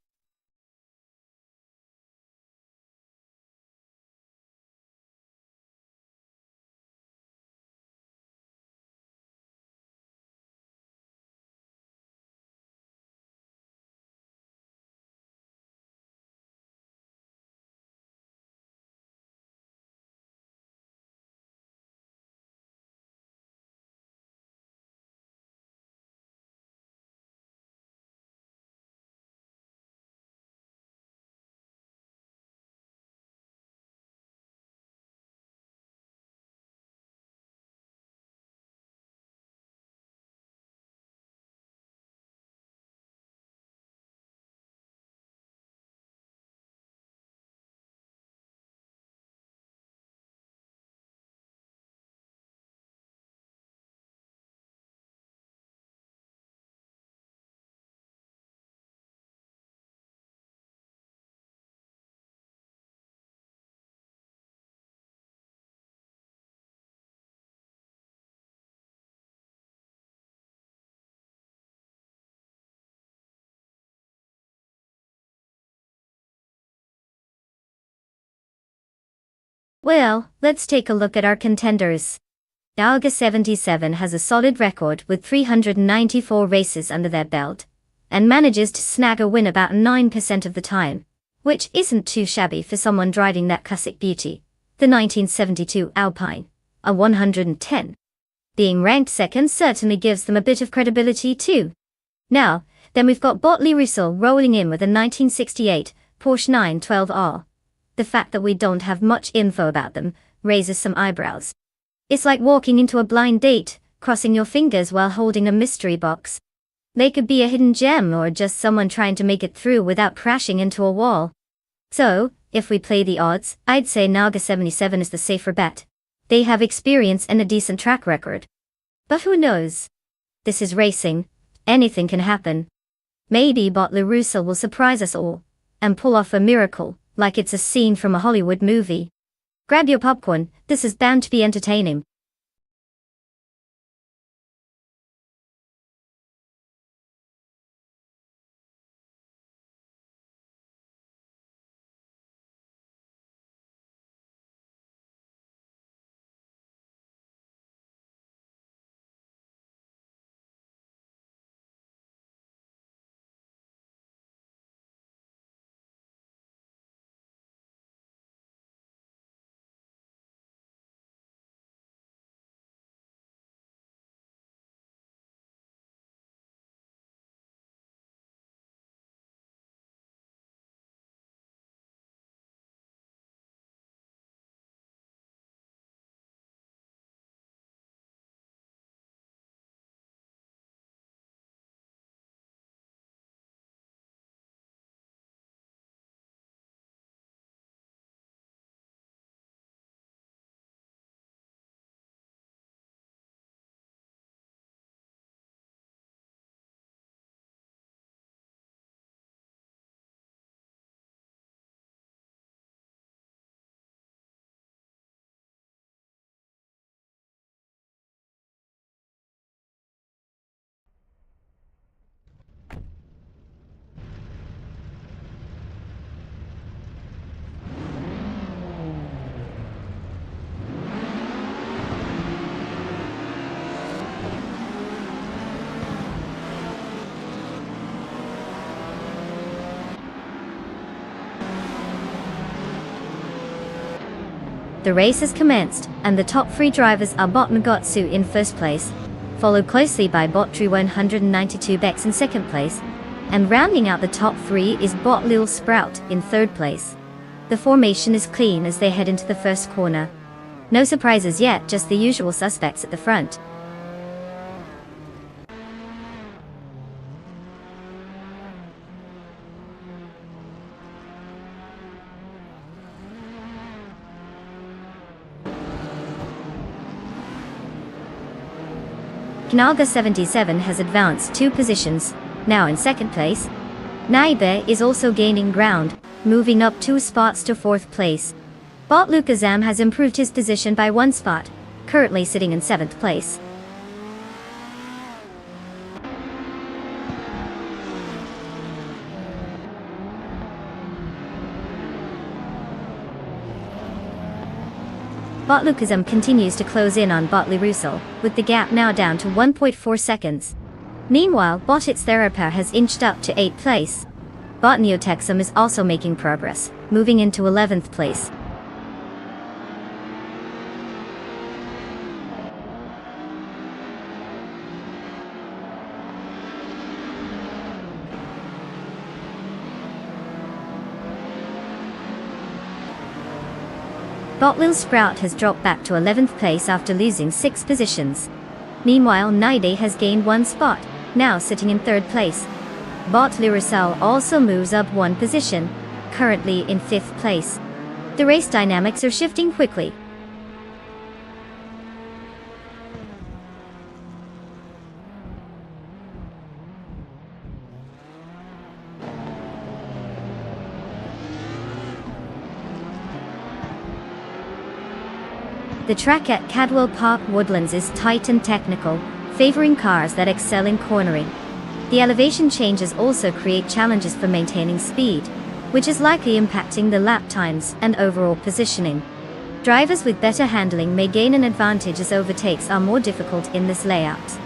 Well, let's take a look at our contenders. Alga 77 has a solid record with 394 races under their belt, and manages to snag a win about 9% of the time, which isn't too shabby for someone driving that classic beauty, the 1972 Alpine, a 110. Being ranked second certainly gives them a bit of credibility too. Now, then we've got Botley Russell rolling in with a 1968 Porsche 912R. The fact that we don't have much info about them raises some eyebrows. It's like walking into a blind date, crossing your fingers while holding a mystery box. They could be a hidden gem or just someone trying to make it through without crashing into a wall. So, if we play the odds, I'd say Alga 77 is the safer bet. They have experience and a decent track record. But who knows? This is racing. Anything can happen. Maybe Botley Russell will surprise us all and pull off a miracle, like it's a scene from a Hollywood movie. Grab your popcorn, this is bound to be entertaining. The race has commenced, and the top three drivers are Bot Nagotsu in first place, followed closely by Botry 192 Bex in second place, and rounding out the top three is Bot Lil Sprout in third place. The formation is clean as they head into the first corner. No surprises yet, just the usual suspects at the front. Alga 77 has advanced 2 positions, now in second place, Naibe is also gaining ground, moving up 2 spots to 4th place. Bot Lukazam has improved his position by 1 spot, currently sitting in 7th place. Bot Lukazam continues to close in on Bot Russell, with the gap now down to 1.4 seconds. Meanwhile, Bot Therapar has inched up to 8th place. Bot Neotexum is also making progress, moving into 11th place. Bot Lil Sprout has dropped back to 11th place after losing 6 positions. Meanwhile, Naide has gained 1 spot, now sitting in 3rd place. Bot Lirasal also moves up 1 position, currently in 5th place. The race dynamics are shifting quickly. The track at Cadwell Park Woodlands is tight and technical, favoring cars that excel in cornering. The elevation changes also create challenges for maintaining speed, which is likely impacting the lap times and overall positioning. Drivers with better handling may gain an advantage as overtakes are more difficult in this layout.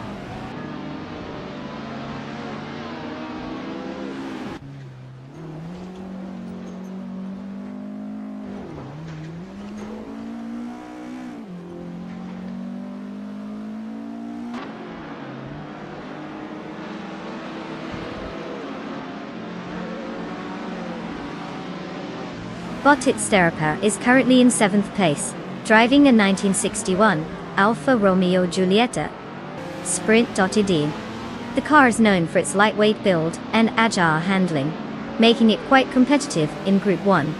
Botit Sterapa is currently in 7th place, driving a 1961 Alfa Romeo Giulietta Sprint.ed. The car is known for its lightweight build and agile handling, making it quite competitive in Group 1.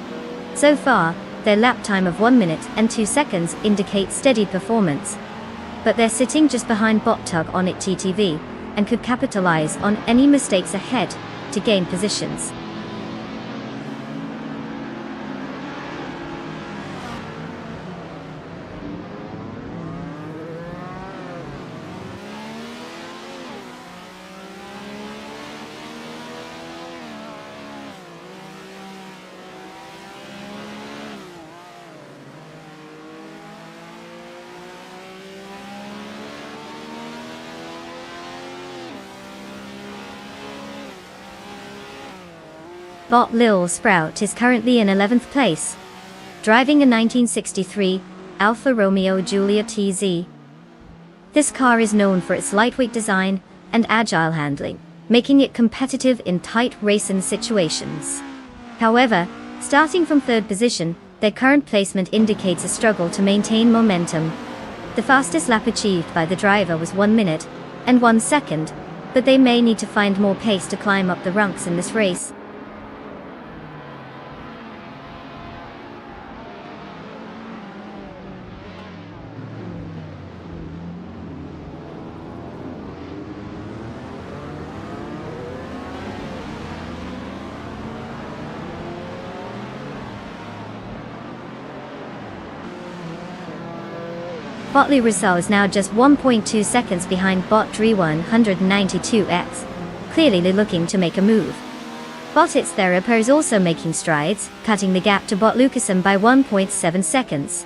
So far, their lap time of 1 minute and 2 seconds indicates steady performance. But they're sitting just behind Bottug on it TTV, and could capitalize on any mistakes ahead to gain positions. Bot Lil Sprout is currently in 11th place, driving a 1963 Alfa Romeo Giulia TZ. This car is known for its lightweight design and agile handling, making it competitive in tight racing situations. However, starting from 3rd position, their current placement indicates a struggle to maintain momentum. The fastest lap achieved by the driver was 1 minute and 1 second, but they may need to find more pace to climb up the ranks in this race. Botley Russell is now just 1.2 seconds behind Bot Dre 192X, clearly looking to make a move. Botit Therapar is also making strides, cutting the gap to Bot Lucasen by 1.7 seconds.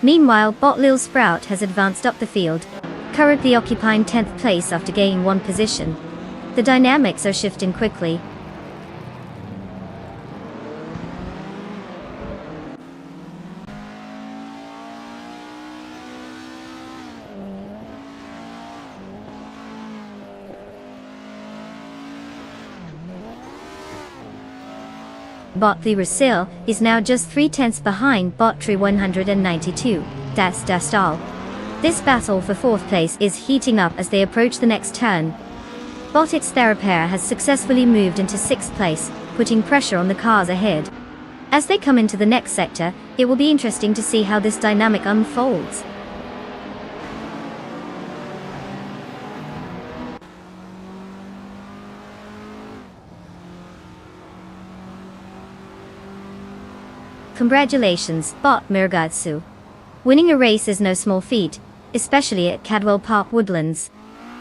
Meanwhile, Bot Lil Sprout has advanced up the field, currently occupying 10th place after gaining 1 position. The dynamics are shifting quickly. Botley Russell is now just 3/10 behind Botry 192, Das Dastal. This battle for 4th place is heating up as they approach the next turn. Botit's Therapar has successfully moved into 6th place, putting pressure on the cars ahead. As they come into the next sector, it will be interesting to see how this dynamic unfolds. Congratulations, Bot Mirgatsu. Winning a race is no small feat, especially at Cadwell Park Woodlands.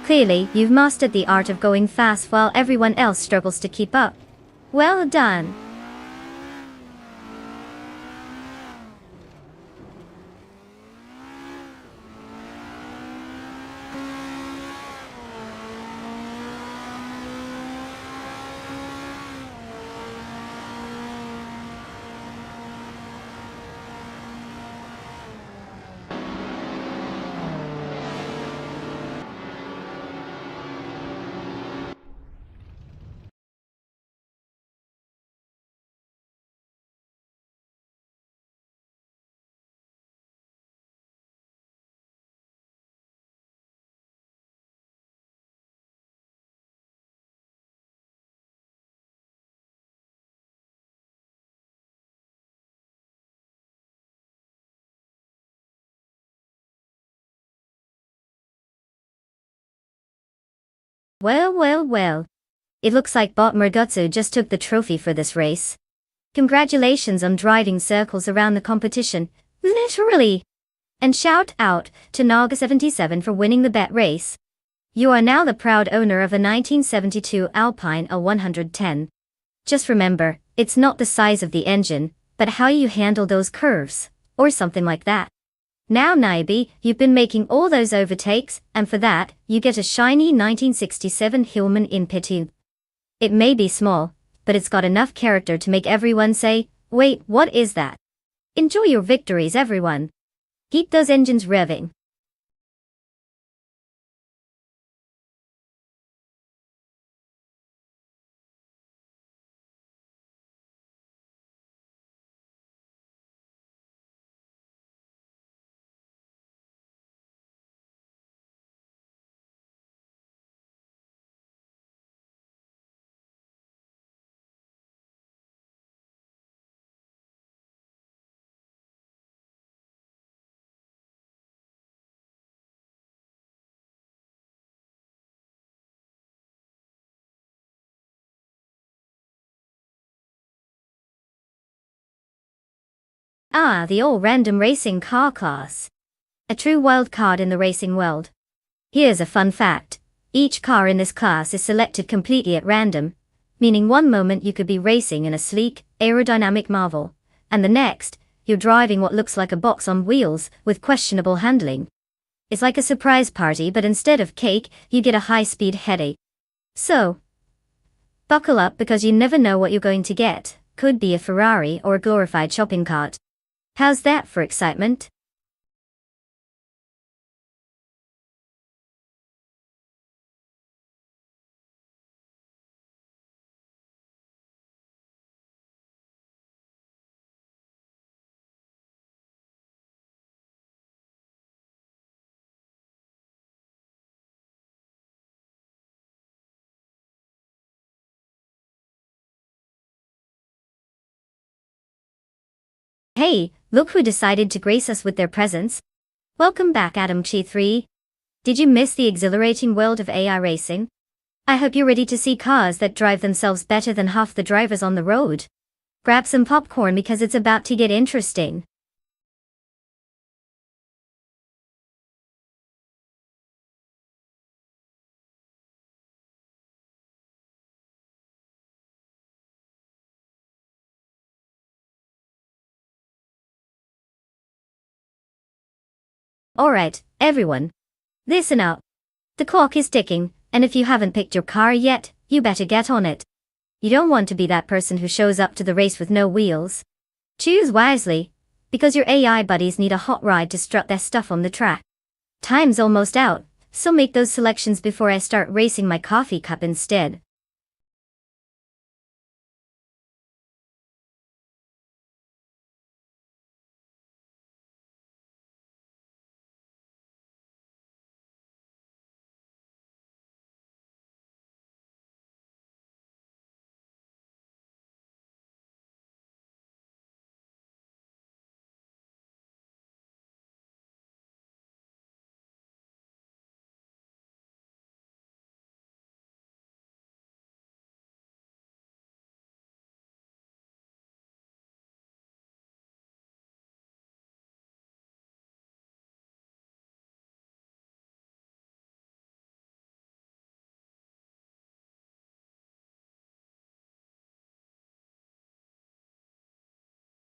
Clearly, you've mastered the art of going fast while everyone else struggles to keep up. Well done. Well. It looks like Bot Mirgatsu just took the trophy for this race. Congratulations on driving circles around the competition, literally. And shout out to Naga77 for winning the bet race. You are now the proud owner of a 1972 Alpine A110. Just remember, it's not the size of the engine, but how you handle those curves, or something like that. Now Naibi, you've been making all those overtakes, and for that, you get a shiny 1967 Hillman in Pitu. It may be small, but it's got enough character to make everyone say, wait, what is that? Enjoy your victories, everyone. Keep those engines revving. Ah, the all random racing car class. A true wild card in the racing world. Here's a fun fact. Each car in this class is selected completely at random, meaning one moment you could be racing in a sleek, aerodynamic marvel, and the next, you're driving what looks like a box on wheels with questionable handling. It's like a surprise party, but instead of cake, you get a high-speed headache. So, buckle up because you never know what you're going to get. Could be a Ferrari or a glorified shopping cart. How's that for excitement? Hey, look who decided to grace us with their presence. Welcome back, Adam Chi 3. Did you miss the exhilarating world of AI racing? I hope you're ready to see cars that drive themselves better than half the drivers on the road. Grab some popcorn because it's about to get interesting. Alright, everyone. Listen up. The clock is ticking, and if you haven't picked your car yet, you better get on it. You don't want to be that person who shows up to the race with no wheels. Choose wisely, because your AI buddies need a hot ride to strut their stuff on the track. Time's almost out, so make those selections before I start racing my coffee cup instead.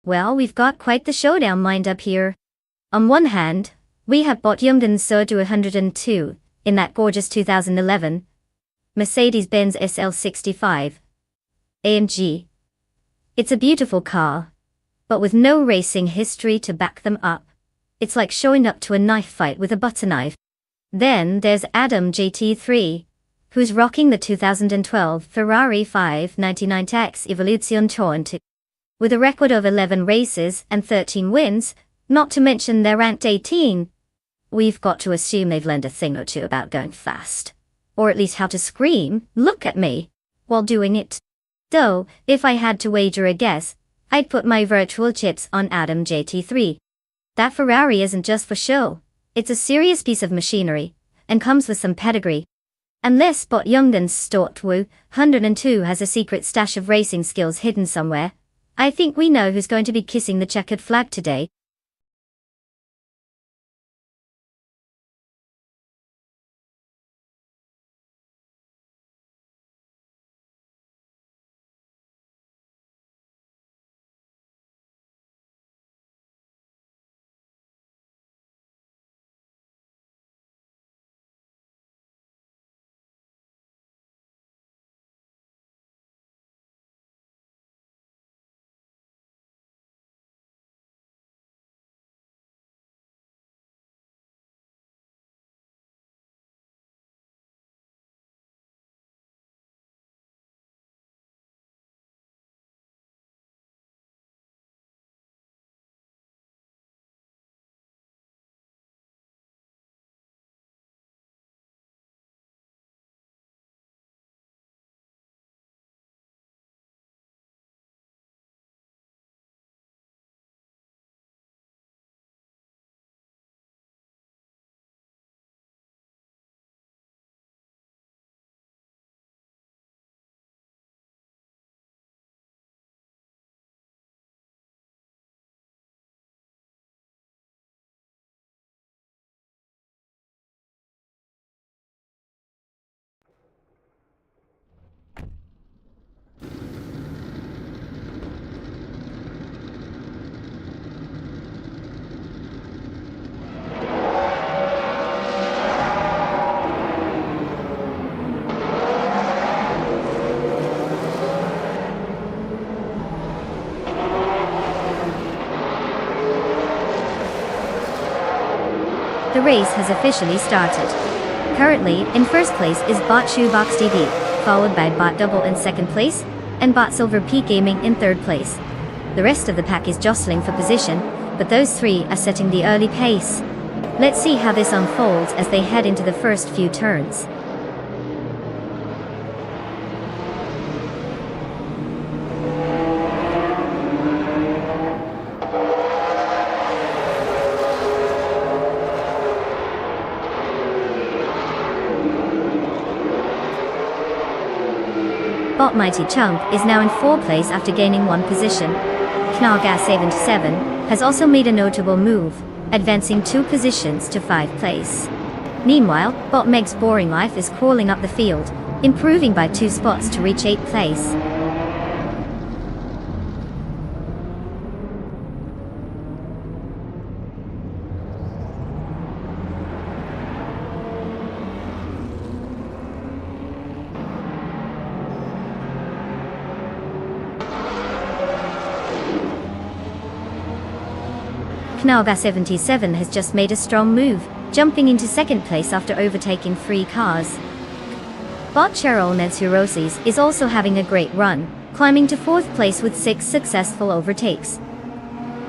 Well, we've got quite the showdown lined up here. On one hand, we have bought Hyundai's Surge 102 in that gorgeous 2011 Mercedes-Benz SL65 AMG. It's a beautiful car, but with no racing history to back them up. It's like showing up to a knife fight with a butter knife. Then there's Adam JT3, who's rocking the 2012 Ferrari 599X Evoluzione Torrent, with a record of 11 races and 13 wins, not to mention they're ranked 18. We've got to assume they've learned a thing or two about going fast, or at least how to scream, "Look at me," while doing it. Though, if I had to wager a guess, I'd put my virtual chips on Adam JT3. That Ferrari isn't just for show, it's a serious piece of machinery, and comes with some pedigree. Unless Bot Youngen's Stortwu 102 has a secret stash of racing skills hidden somewhere, I think we know who's going to be kissing the checkered flag today. The race has officially started. Currently, in first place is Bot Shoebox TV, followed by Bot Double in second place, and Bot Silver Peak Gaming in third place. The rest of the pack is jostling for position, but those three are setting the early pace. Let's see how this unfolds as they head into the first few turns. Bot Mighty Chunk is now in 4th place after gaining 1 position. Knargas 77 has also made a notable move, advancing 2 positions to 5th place. Meanwhile, Bot Meg's Boring Life is crawling up the field, improving by 2 spots to reach 8th place. Knalga 77 has just made a strong move, jumping into 2nd place after overtaking 3 cars. Bot Cheryl Netsurosis is also having a great run, climbing to 4th place with 6 successful overtakes.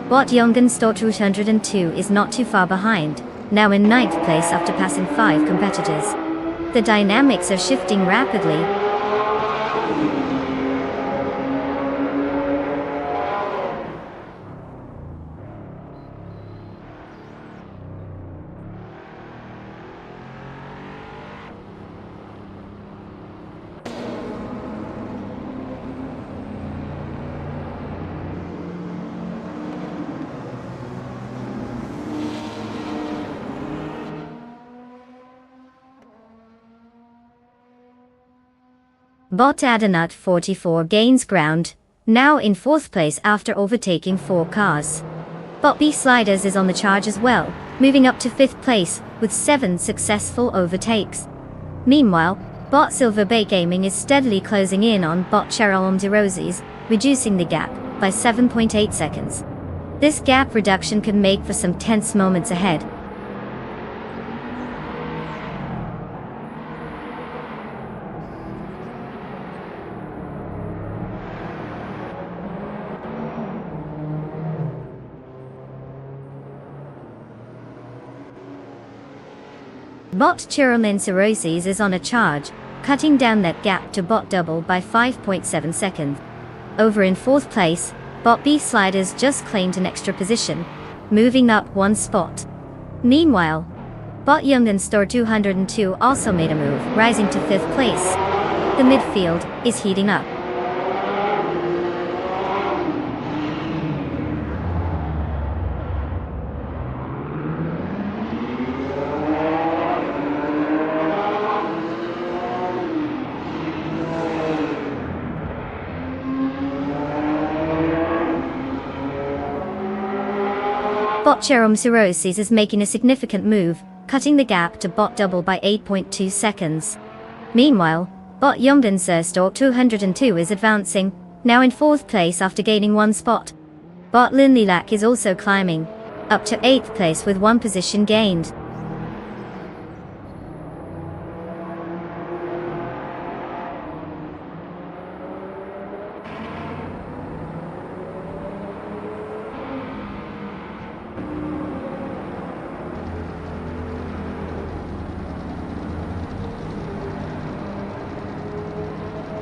Bot Youngen Stortru 102 is not too far behind, now in 9th place after passing 5 competitors. The dynamics are shifting rapidly. Bot Adanut 44 gains ground, now in 4th place after overtaking 4 cars. Bot B Sliders is on the charge as well, moving up to 5th place, with 7 successful overtakes. Meanwhile, Bot Silver Bay Gaming is steadily closing in on Bot Cheryl Roses, reducing the gap by 7.8 seconds. This gap reduction could make for some tense moments ahead. Bot Cheryl Roses is on a charge, cutting down that gap to Bot Double by 5.7 seconds. Over in 4th place, Bot B Sliders just claimed an extra position, moving up 1 spot. Meanwhile, Bot Youngden Store 202 also made a move, rising to 5th place. The midfield is heating up. Bot Cheryl Roses is making a significant move, cutting the gap to Bot Double by 8.2 seconds. Meanwhile, Bot Youngden Store 202 is advancing, now in 4th place after gaining 1 spot. Bot Lin Lilac is also climbing, up to 8th place with 1 position gained.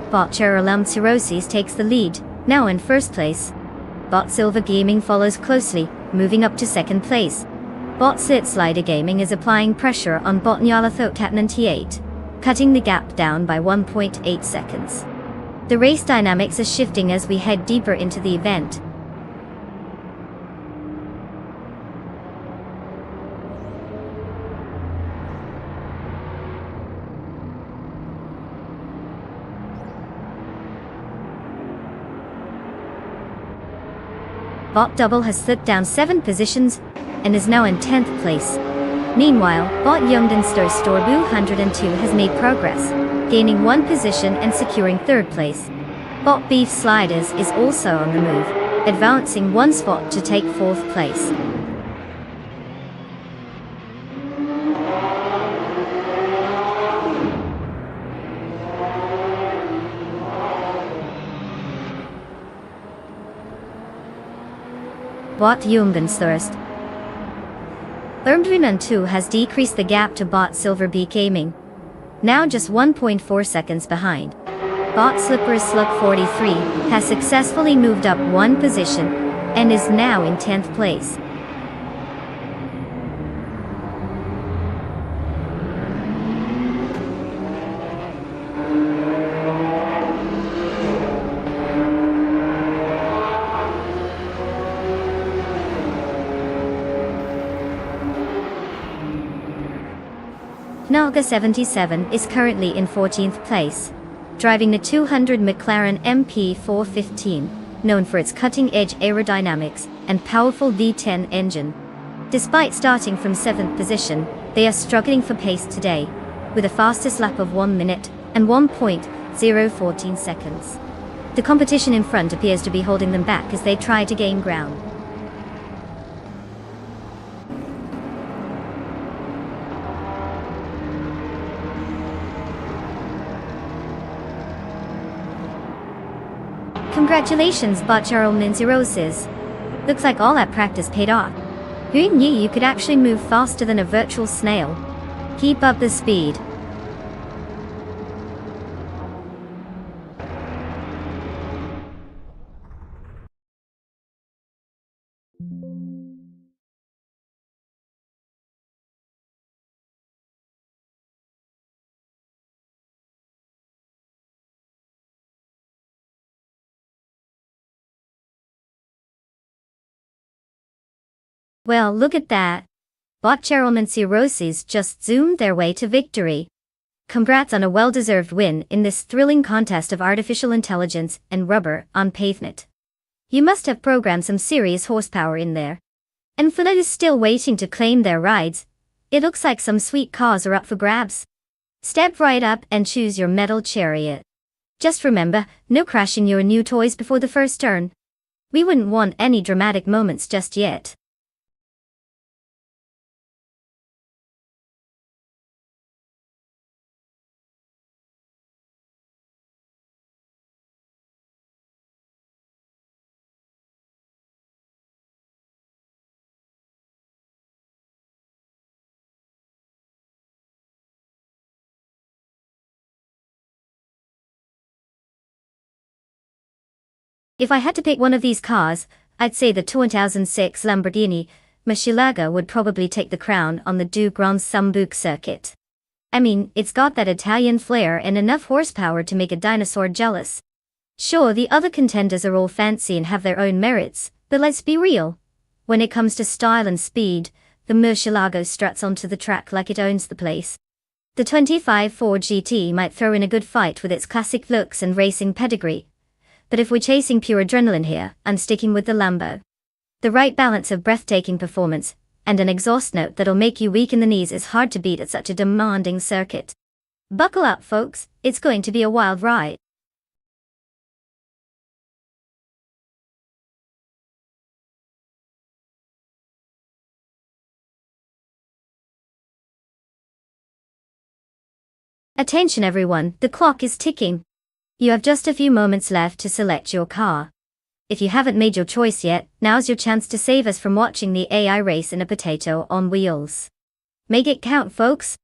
Bot Cheryl Roses takes the lead, now in 1st place. Bot Silver Gaming follows closely, moving up to 2nd place. Bot Slit Slider Gaming is applying pressure on Bot Nyala Thottat 98, cutting the gap down by 1.8 seconds. The race dynamics are shifting as we head deeper into the event. Bot Double has slipped down 7 positions, and is now in 10th place. Meanwhile, Bot Youngden Store 202 has made progress, gaining 1 position and securing 3rd place. Bot Beef Sliders is also on the move, advancing 1 spot to take 4th place. Bot Jungensthurst. Ermdrinan 2 has decreased the gap to Bot Silver B Gaming, now just 1.4 seconds behind. Bot Slippery Slug 43 has successfully moved up 1 position and is now in 10th place. Naga 77 is currently in 14th place, driving the 200 McLaren MP415, known for its cutting-edge aerodynamics and powerful V10 engine. Despite starting from 7th position, they are struggling for pace today, with a fastest lap of 1 minute and 1.014 seconds. The competition in front appears to be holding them back as they try to gain ground. Congratulations, Bot Cheryl Roses. Looks like all that practice paid off. Who knew you could actually move faster than a virtual snail? Keep up the speed. Well, look at that. Bot Cheryl Roses just zoomed their way to victory. Congrats on a well-deserved win in this thrilling contest of artificial intelligence and rubber on pavement. You must have programmed some serious horsepower in there. And Flynn is still waiting to claim their rides. It looks like some sweet cars are up for grabs. Step right up and choose your metal chariot. Just remember, no crashing your new toys before the first turn. We wouldn't want any dramatic moments just yet. If I had to pick one of these cars, I'd say the 2006 Lamborghini Murcielago would probably take the crown on the Du Grand Sambuc circuit. I mean, it's got that Italian flair and enough horsepower to make a dinosaur jealous. Sure, the other contenders are all fancy and have their own merits, but let's be real. When it comes to style and speed, the Murcielago struts onto the track like it owns the place. The 25 Ford GT might throw in a good fight with its classic looks and racing pedigree. But if we're chasing pure adrenaline here, I'm sticking with the Lambo. The right balance of breathtaking performance and an exhaust note that'll make you weak in the knees is hard to beat at such a demanding circuit. Buckle up, folks, it's going to be a wild ride. Attention everyone, the clock is ticking. You have just a few moments left to select your car. If you haven't made your choice yet, now's your chance to save us from watching the AI race in a potato on wheels. Make it count, folks.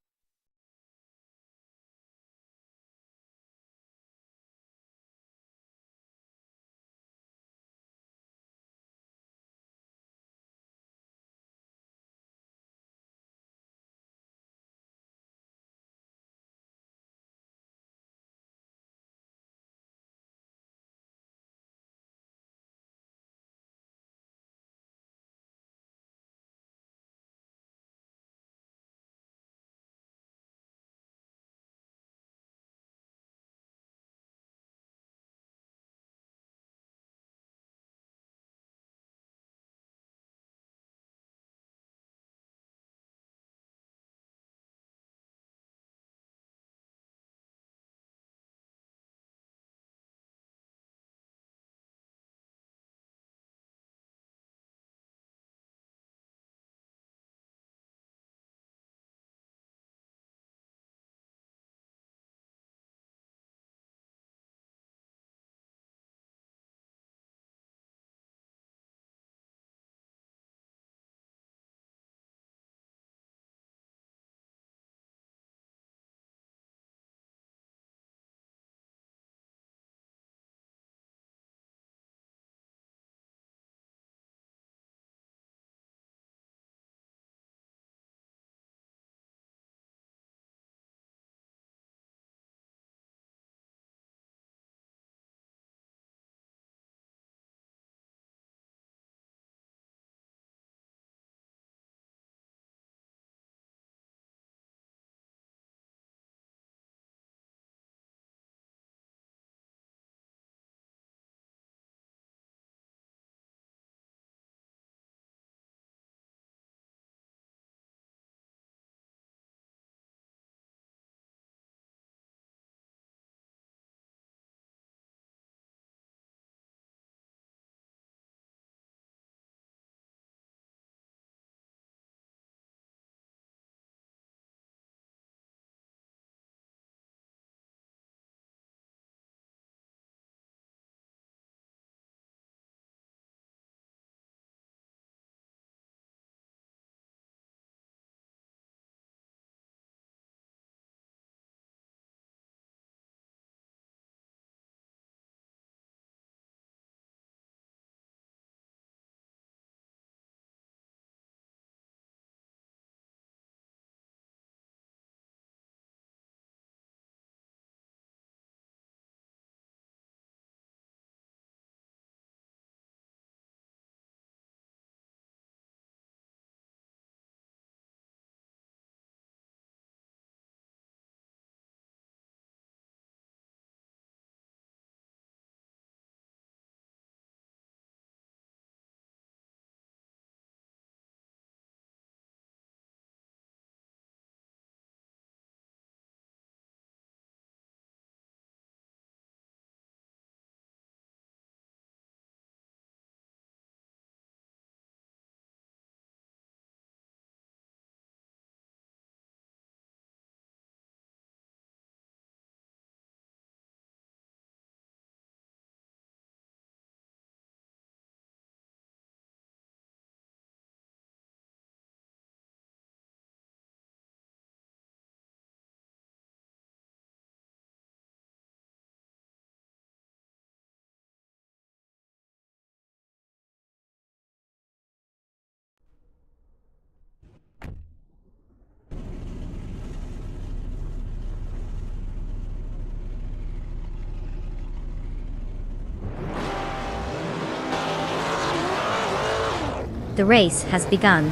The race has begun.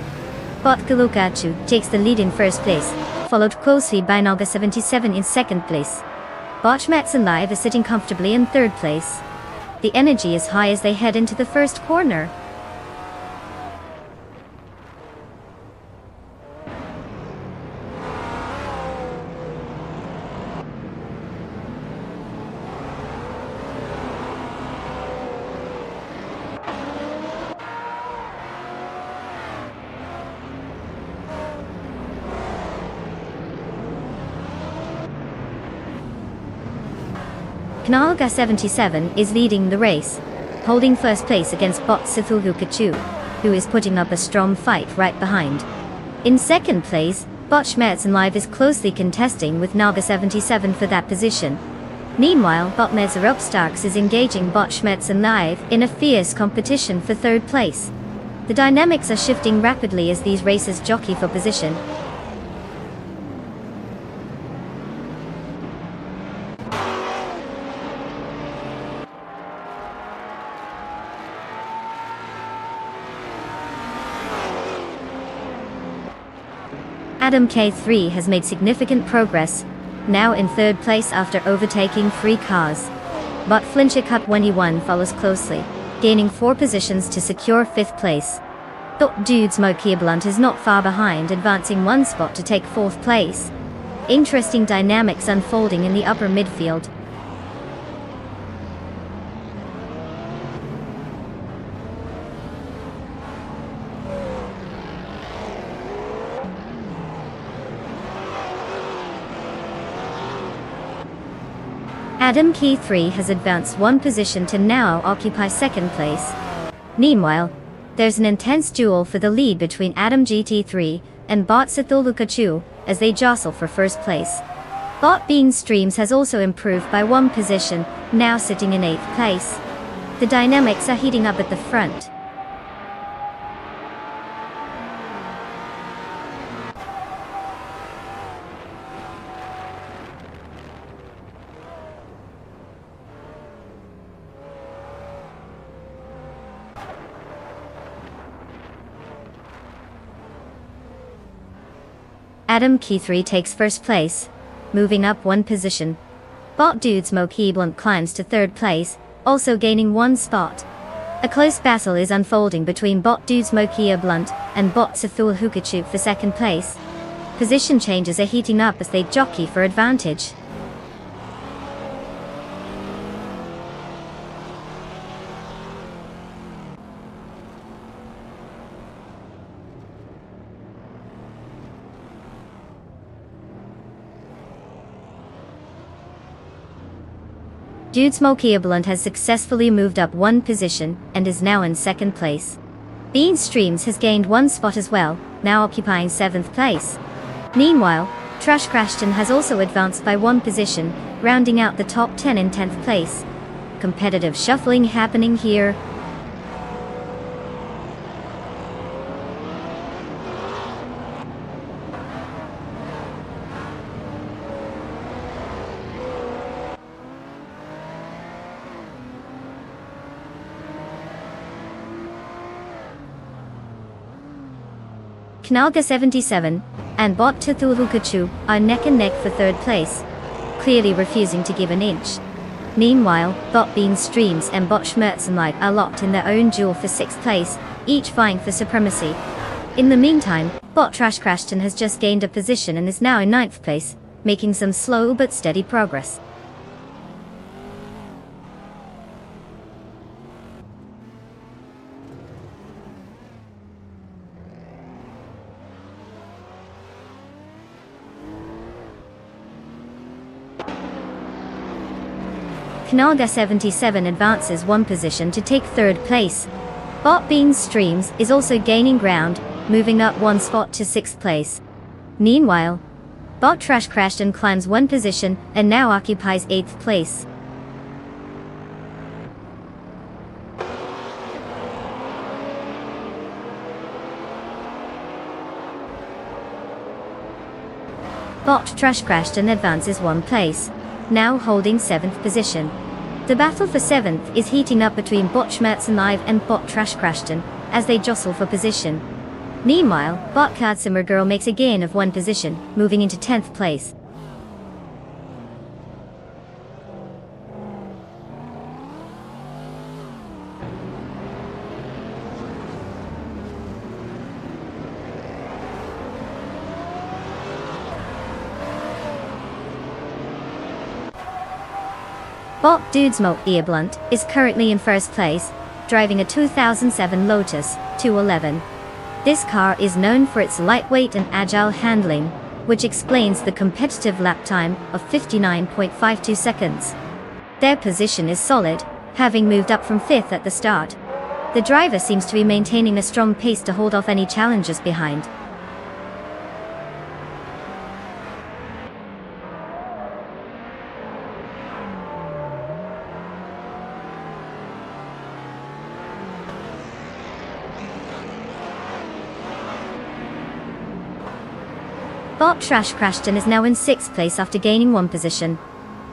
Bot Galukachu takes the lead in first place, followed closely by Naga 77 in second place. Bot Metson Live is sitting comfortably in third place. The energy is high as they head into the first corner. Knalga 77 is leading the race, holding first place against Bot Sithulhukachu, who is putting up a strong fight right behind. In second place, Bot Schmerzen Live is closely contesting with Naga 77 for that position. Meanwhile, Bot Mezeropstarks is engaging Bot Schmerzen Live in a fierce competition for third place. The dynamics are shifting rapidly as these racers jockey for position. Adam K3 has made significant progress, now in third place after overtaking 3 cars. But Flincher Cut 21 follows closely, gaining 4 positions to secure 5th place. Dot Dudes Mokia Blunt is not far behind, advancing 1 spot to take 4th place. Interesting dynamics unfolding in the upper midfield. Adam Key 3 has advanced 1 position to now occupy 2nd place. Meanwhile, there's an intense duel for the lead between Adam GT3 and Bot Sithulhukachu as they jostle for 1st place. Bot Bean Streams has also improved by 1 position, now sitting in 8th place. The dynamics are heating up at the front. Adam Key 3 takes 1st place, moving up 1 position. Bot Dudes Mo Key Blunt climbs to 3rd place, also gaining 1 spot. A close battle is unfolding between Bot Dudes Mo Kia Blunt and Bot Sithul Hukachu for 2nd place. Position changes are heating up as they jockey for advantage. Dudes Mokia Blunt has successfully moved up 1 position and is now in 2nd place. Bean Streams has gained 1 spot as well, now occupying 7th place. Meanwhile, Trash Crashton has also advanced by 1 position, rounding out the top 10 in 10th place. Competitive shuffling happening here. Knalga 77 and Bot Tithulhukachu are neck and neck for 3rd place, clearly refusing to give an inch. Meanwhile, Bot Bean Streams and Bot Schmerzenlight are locked in their own duel for 6th place, each vying for supremacy. In the meantime, Bot Trash Crashton has just gained a position and is now in 9th place, making some slow but steady progress. Knalga 77 advances 1 position to take 3rd place. Bot Bean Streams is also gaining ground, moving up 1 spot to 6th place. Meanwhile, Bot Trash Crashton climbs 1 position and now occupies 8th place. Bot Trash Crashton advances 1 place, now holding 7th position. The battle for 7th is heating up between Bot Schmerzen Live and Bot Trash Crashton, as they jostle for position. Meanwhile, Bot Katsumer Girl makes a gain of 1 position, moving into 10th place. Bot Dudesmo Earblunt is currently in 1st place, driving a 2007 Lotus 211. This car is known for its lightweight and agile handling, which explains the competitive lap time of 59.52 seconds. Their position is solid, having moved up from 5th at the start. The driver seems to be maintaining a strong pace to hold off any challengers behind. Bot Trash Crashton is now in 6th place after gaining 1 position.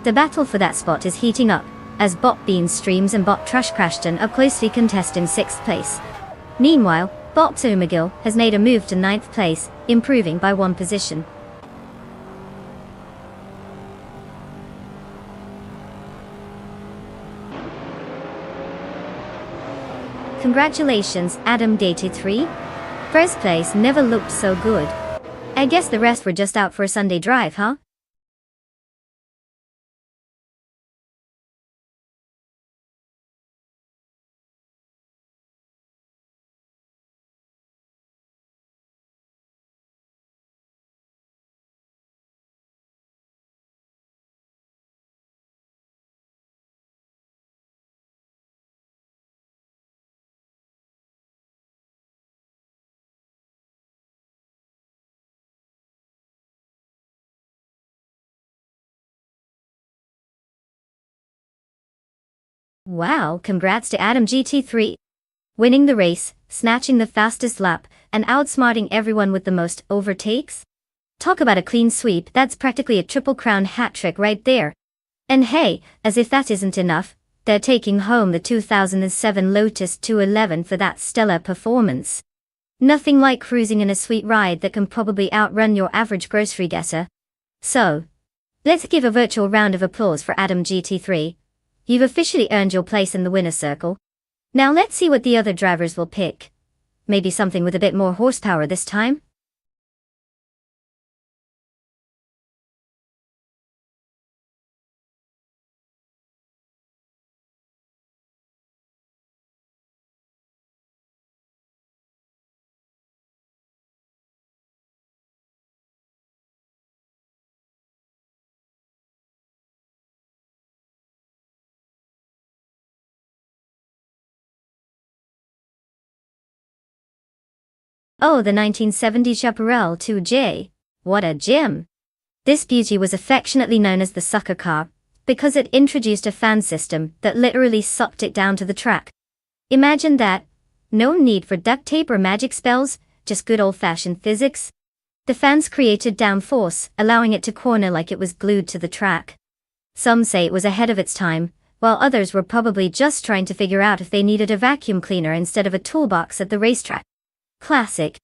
The battle for that spot is heating up, as Bot Bean Streams and Bot Trash Crashton are closely contesting 6th place. Meanwhile, Bot McGill has made a move to 9th place, improving by 1 position. Congratulations, Adam Dated 3. 1st place never looked so good. I guess the rest were just out for a Sunday drive, huh? Wow, congrats to Adam GT3. Winning the race, snatching the fastest lap, and outsmarting everyone with the most overtakes? Talk about a clean sweep, that's practically a Triple Crown hat trick right there. And hey, as if that isn't enough, they're taking home the 2007 Lotus 211 for that stellar performance. Nothing like cruising in a sweet ride that can probably outrun your average grocery getter. So, let's give a virtual round of applause for Adam GT3. You've officially earned your place in the winner's circle. Now let's see what the other drivers will pick. Maybe something with a bit more horsepower this time? Oh, the 1970 Chaparral 2J. What a gem! This beauty was affectionately known as the sucker car, because it introduced a fan system that literally sucked it down to the track. Imagine that. No need for duct tape or magic spells, just good old-fashioned physics. The fans created downforce, allowing it to corner like it was glued to the track. Some say it was ahead of its time, while others were probably just trying to figure out if they needed a vacuum cleaner instead of a toolbox at the racetrack. Classic.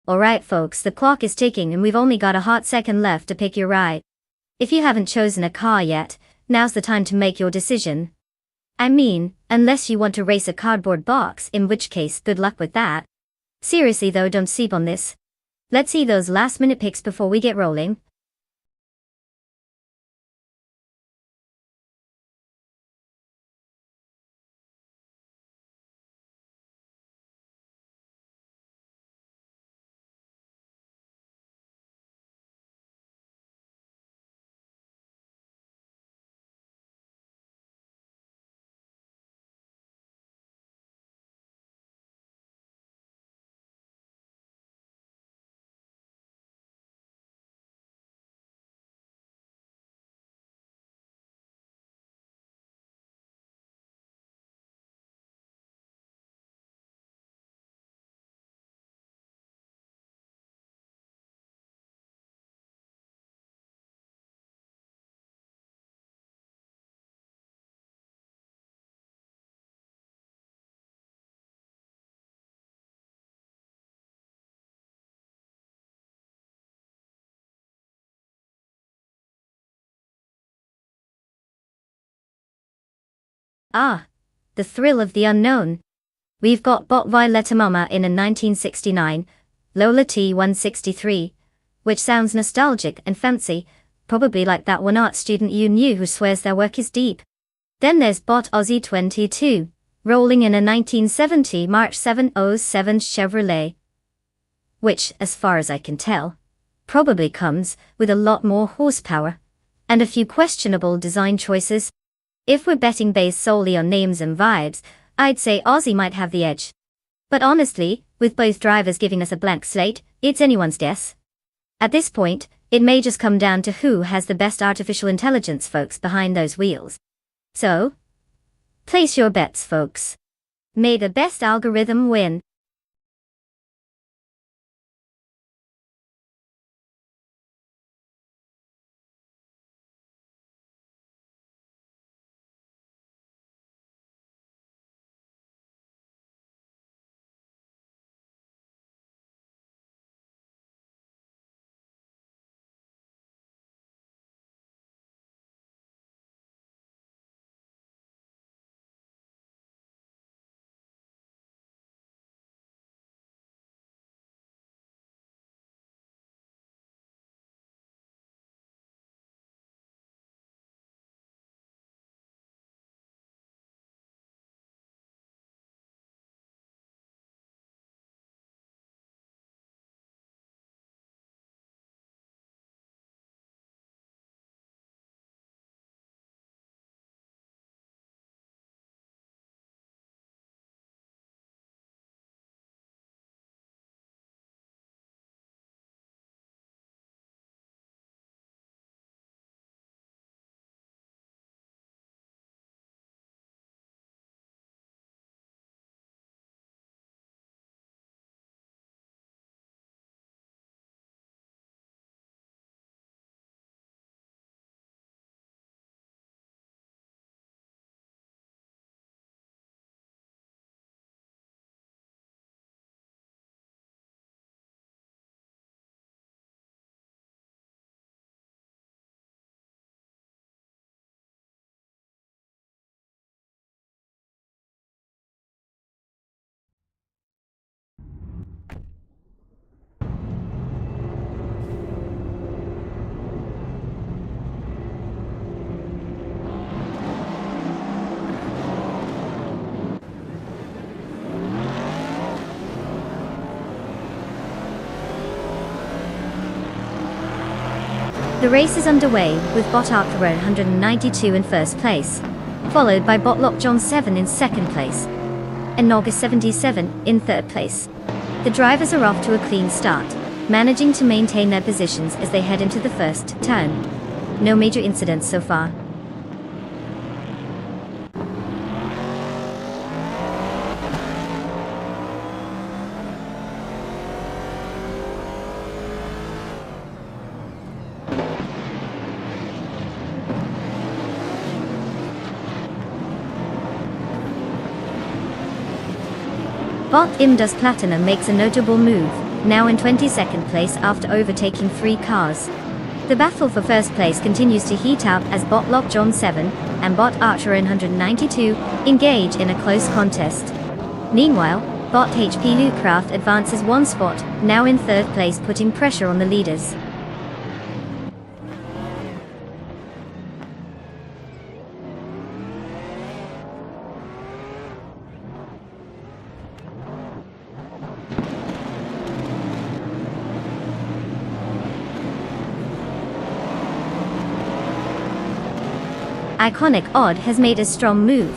Alright folks, the clock is ticking and we've only got a hot second left to pick your ride. If you haven't chosen a car yet, now's the time to make your decision. I mean, unless you want to race a cardboard box, in which case, good luck with that. Seriously though, don't sleep on this. Let's see those last minute picks before we get rolling. Ah, the thrill of the unknown. We've got Bot Violetta Mama in a 1969 Lola T163, which sounds nostalgic and fancy, probably like that one art student you knew who swears their work is deep. Then there's Bot Aussie 22, rolling in a 1970 March 707 Chevrolet, which, as far as I can tell, probably comes with a lot more horsepower and a few questionable design choices. If we're betting based solely on names and vibes, I'd say Aussie might have the edge. But honestly, with both drivers giving us a blank slate, it's anyone's guess. At this point, it may just come down to who has the best artificial intelligence folks behind those wheels. So, place your bets, folks. May the best algorithm win. The race is underway, with Bot Archer 192 in first place, followed by Bot Lock John 7 in second place, and Noga 77 in third place. The drivers are off to a clean start, managing to maintain their positions as they head into the first turn. No major incidents so far. Bot Imdus Platinum makes a notable move, now in 22nd place after overtaking 3 cars. The battle for first place continues to heat up as Bot Lock John 7 and Bot Archer 192 engage in a close contest. Meanwhile, Bot HP Lootcraft advances 1 spot, now in third place, putting pressure on the leaders. Iconic Odd has made a strong move,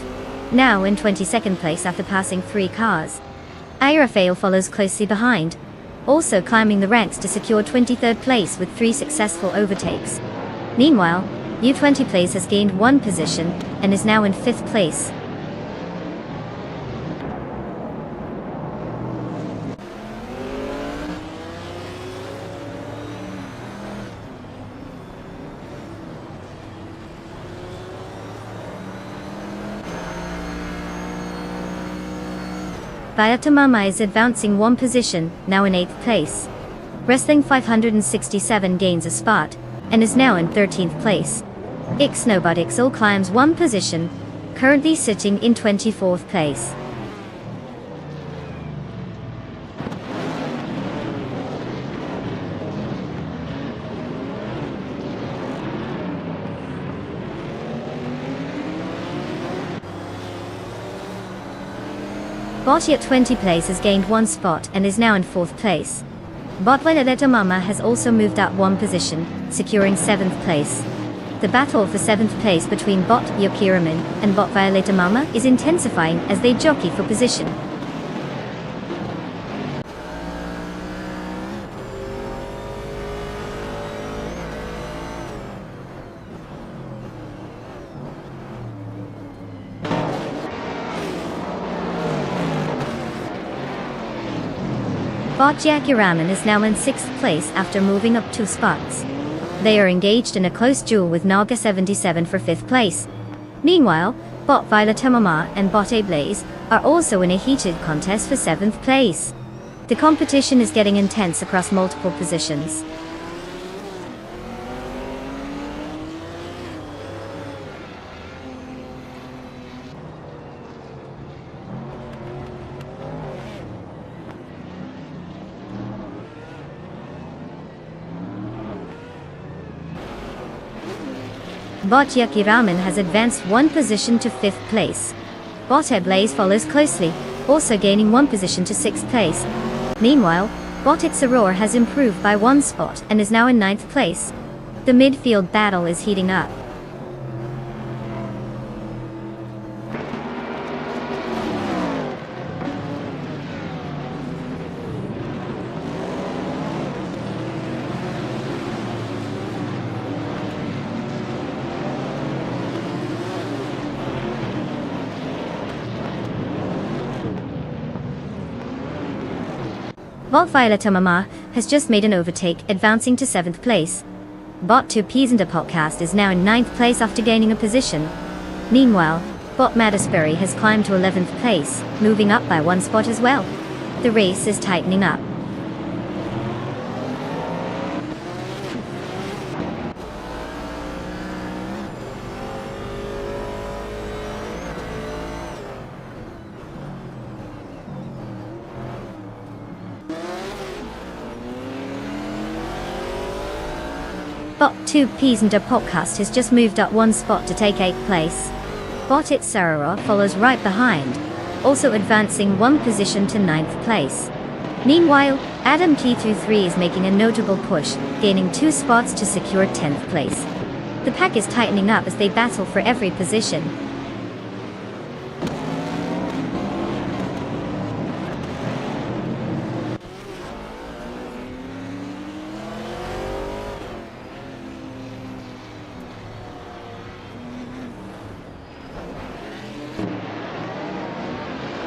now in 22nd place after passing 3 cars. Aerofail follows closely behind, also climbing the ranks to secure 23rd place with 3 successful overtakes. Meanwhile, U20 Place has gained 1 position and is now in 5th place. Violetta Mama is advancing 1 position, now in 8th place. Wrestling 567 gains a spot, and is now in 13th place. Ixnobotixel climbs 1 position, currently sitting in 24th place. Bot at 20 place has gained 1 spot and is now in 4th place. Bot Violeta Mama has also moved up 1 position, securing 7th place. The battle for 7th place between Bot Yokiraman and Bot Violeta Mama is intensifying as they jockey for position. Bot Yakiraman is now in 6th place after moving up 2 spots. They are engaged in a close duel with Naga 77 for 5th place. Meanwhile, Bot Violeta Mama and Bot Ablaze are also in a heated contest for 7th place. The competition is getting intense across multiple positions. Bot Yakiraman has advanced 1 position to 5th place. Bot Ablaze follows closely, also gaining 1 position to 6th place. Meanwhile, Bot Itzaror has improved by 1 spot and is now in 9th place. The midfield battle is heating up. Bot Violeta Mama has just made an overtake, advancing to 7th place. Bot 2 Peasanta Podcast is now in 9th place after gaining a position. Meanwhile, Bot Madisbury has climbed to 11th place, moving up by 1 spot as well. The race is tightening up. Bot 2 Peasanta Podcast has just moved up 1 spot to take 8th place. Bot Itzarora follows right behind, also advancing 1 position to 9th place. Meanwhile, Adam T23 is making a notable push, gaining 2 spots to secure 10th place. The pack is tightening up as they battle for every position.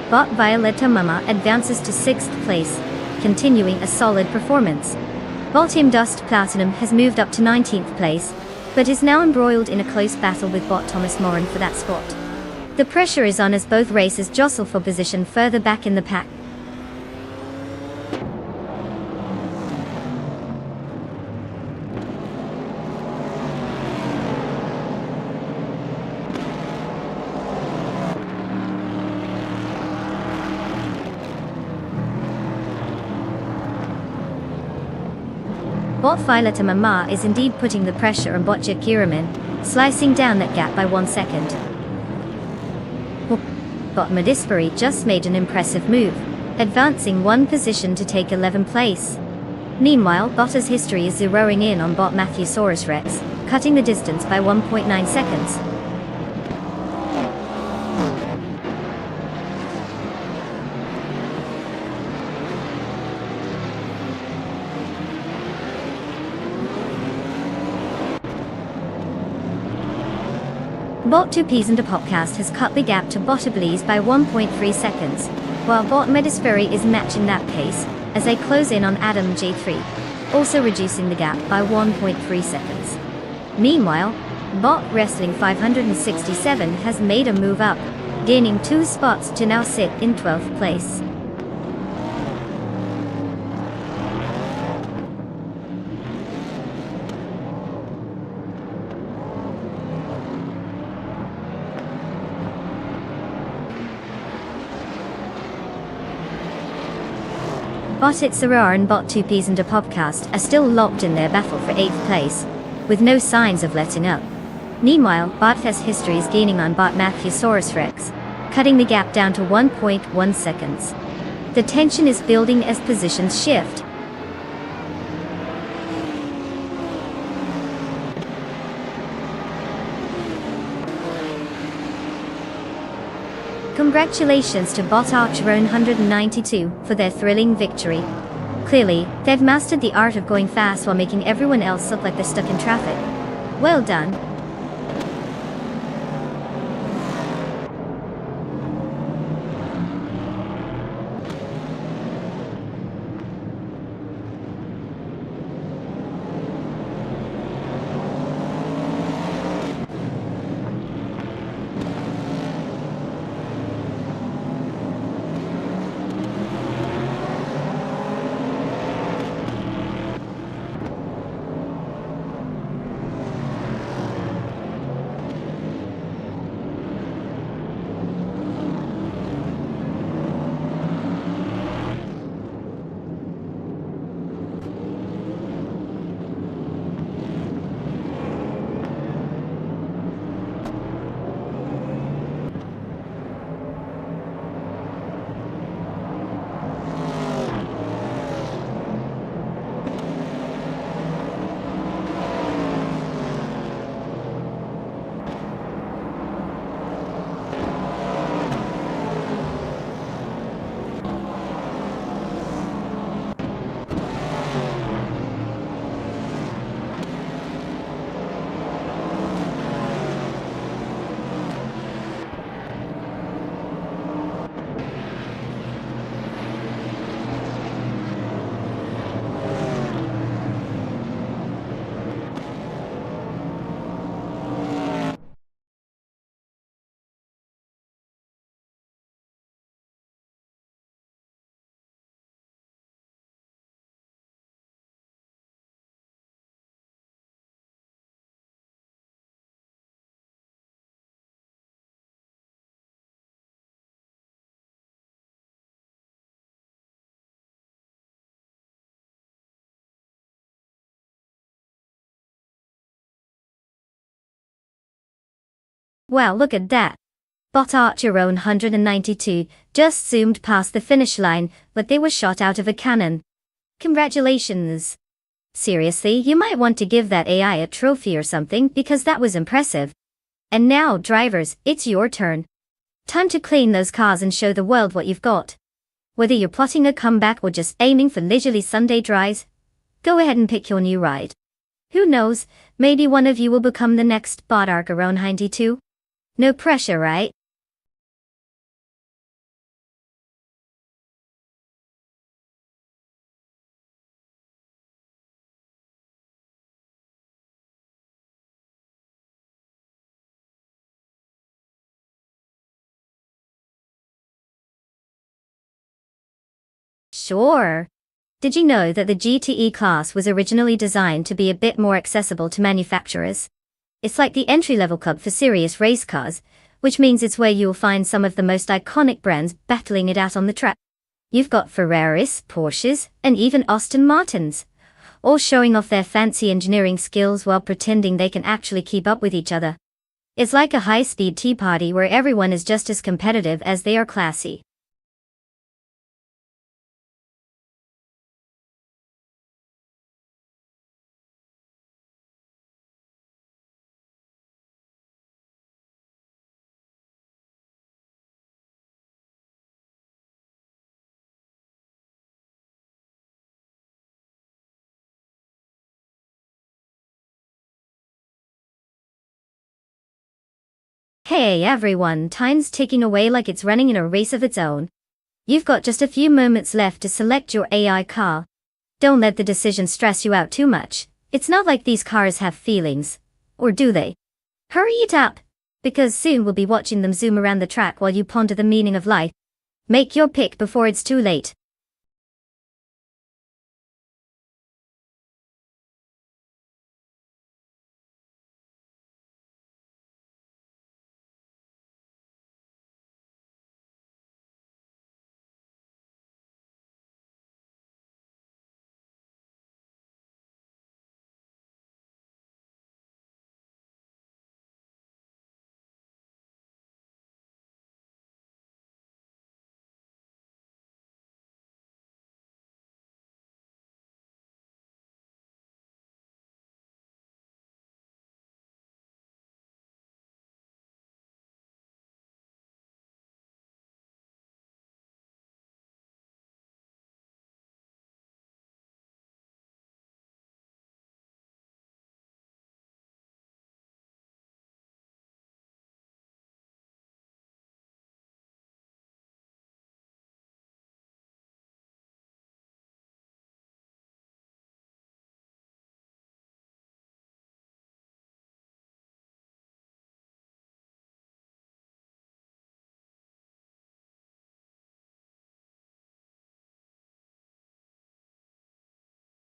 Bot Violeta Mama advances to 6th place, continuing a solid performance. Bot Dust Platinum has moved up to 19th place, but is now embroiled in a close battle with Bot Thomas Moran for that spot. The pressure is on as both races jostle for position further back in the pack. Bot Violeta Mama is indeed putting the pressure on Bot Yakiraman, slicing down that gap by 1 second. Bot Madisbury just made an impressive move, advancing 1 position to take 11th place. Meanwhile, Bot's history is zeroing in on Bot Matthewsaurus Rex, cutting the distance by 1.9 seconds. Bot 2 Peasanta Podcast has cut the gap to Bot Ablaze by 1.3 seconds, while Bot Medisbury is matching that pace as they close in on Adam J3, also reducing the gap by 1.3 seconds. Meanwhile, Bot Wrestling 567 has made a move up, gaining 2 spots to now sit in 12th place. But it's Arar and Bot 2Ps and a podcast are still locked in their battle for 8th place, with no signs of letting up. Meanwhile, Botfest history is gaining on Bot Matthewsaurus Rex, cutting the gap down to 1.1 seconds. The tension is building as positions shift. Congratulations to Bot Archeron 192 for their thrilling victory. Clearly, they've mastered the art of going fast while making everyone else look like they're stuck in traffic. Well done. Wow, look at that. Bot Archeron 192 just zoomed past the finish line, but they were shot out of a cannon. Congratulations. Seriously, you might want to give that AI a trophy or something because that was impressive. And now, drivers, it's your turn. Time to clean those cars and show the world what you've got. Whether you're plotting a comeback or just aiming for leisurely Sunday drives, go ahead and pick your new ride. Who knows, maybe one of you will become the next Bot Archeron 92. No pressure, right? Sure. Did you know that the GTE class was originally designed to be a bit more accessible to manufacturers? It's like the entry-level club for serious race cars, which means it's where you'll find some of the most iconic brands battling it out on the track. You've got Ferraris, Porsches, and even Aston Martins, all showing off their fancy engineering skills while pretending they can actually keep up with each other. It's like a high-speed tea party where everyone is just as competitive as they are classy. Hey everyone, time's ticking away like it's running in a race of its own. You've got just a few moments left to select your AI car. Don't let the decision stress you out too much. It's not like these cars have feelings. Or do they? Hurry it up! Because soon we'll be watching them zoom around the track while you ponder the meaning of life. Make your pick before it's too late.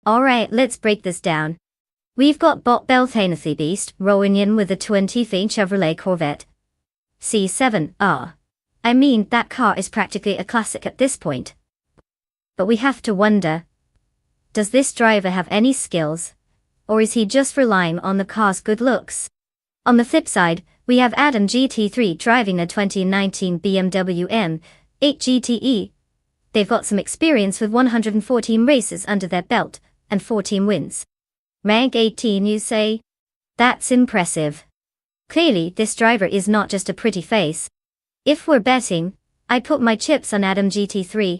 Alright, let's break this down. We've got Bot Belthanethi Beast rolling in with a 2015 Chevrolet Corvette C7R. I mean, that car is practically a classic at this point. But we have to wonder, does this driver have any skills? Or is he just relying on the car's good looks? On the flip side, we have Adam GT3 driving a 2019 BMW M8 GTE. They've got some experience with 114 races under their belt, and 14 wins. Rank 18, you say? That's impressive. Clearly, this driver is not just a pretty face. If we're betting, I'd put my chips on Adam GT3.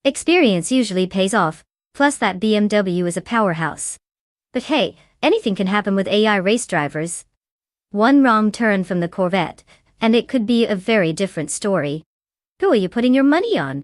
Experience usually pays off, plus that BMW is a powerhouse. But hey, anything can happen with AI race drivers. One wrong turn from the Corvette, and it could be a very different story. Who are you putting your money on?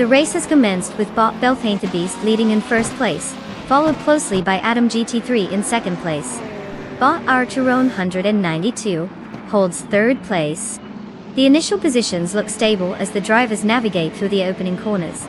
The race has commenced with Bot Belthanethi Beast leading in first place, followed closely by Adam GT3 in second place. Bot Archeron 192 holds third place. The initial positions look stable as the drivers navigate through the opening corners.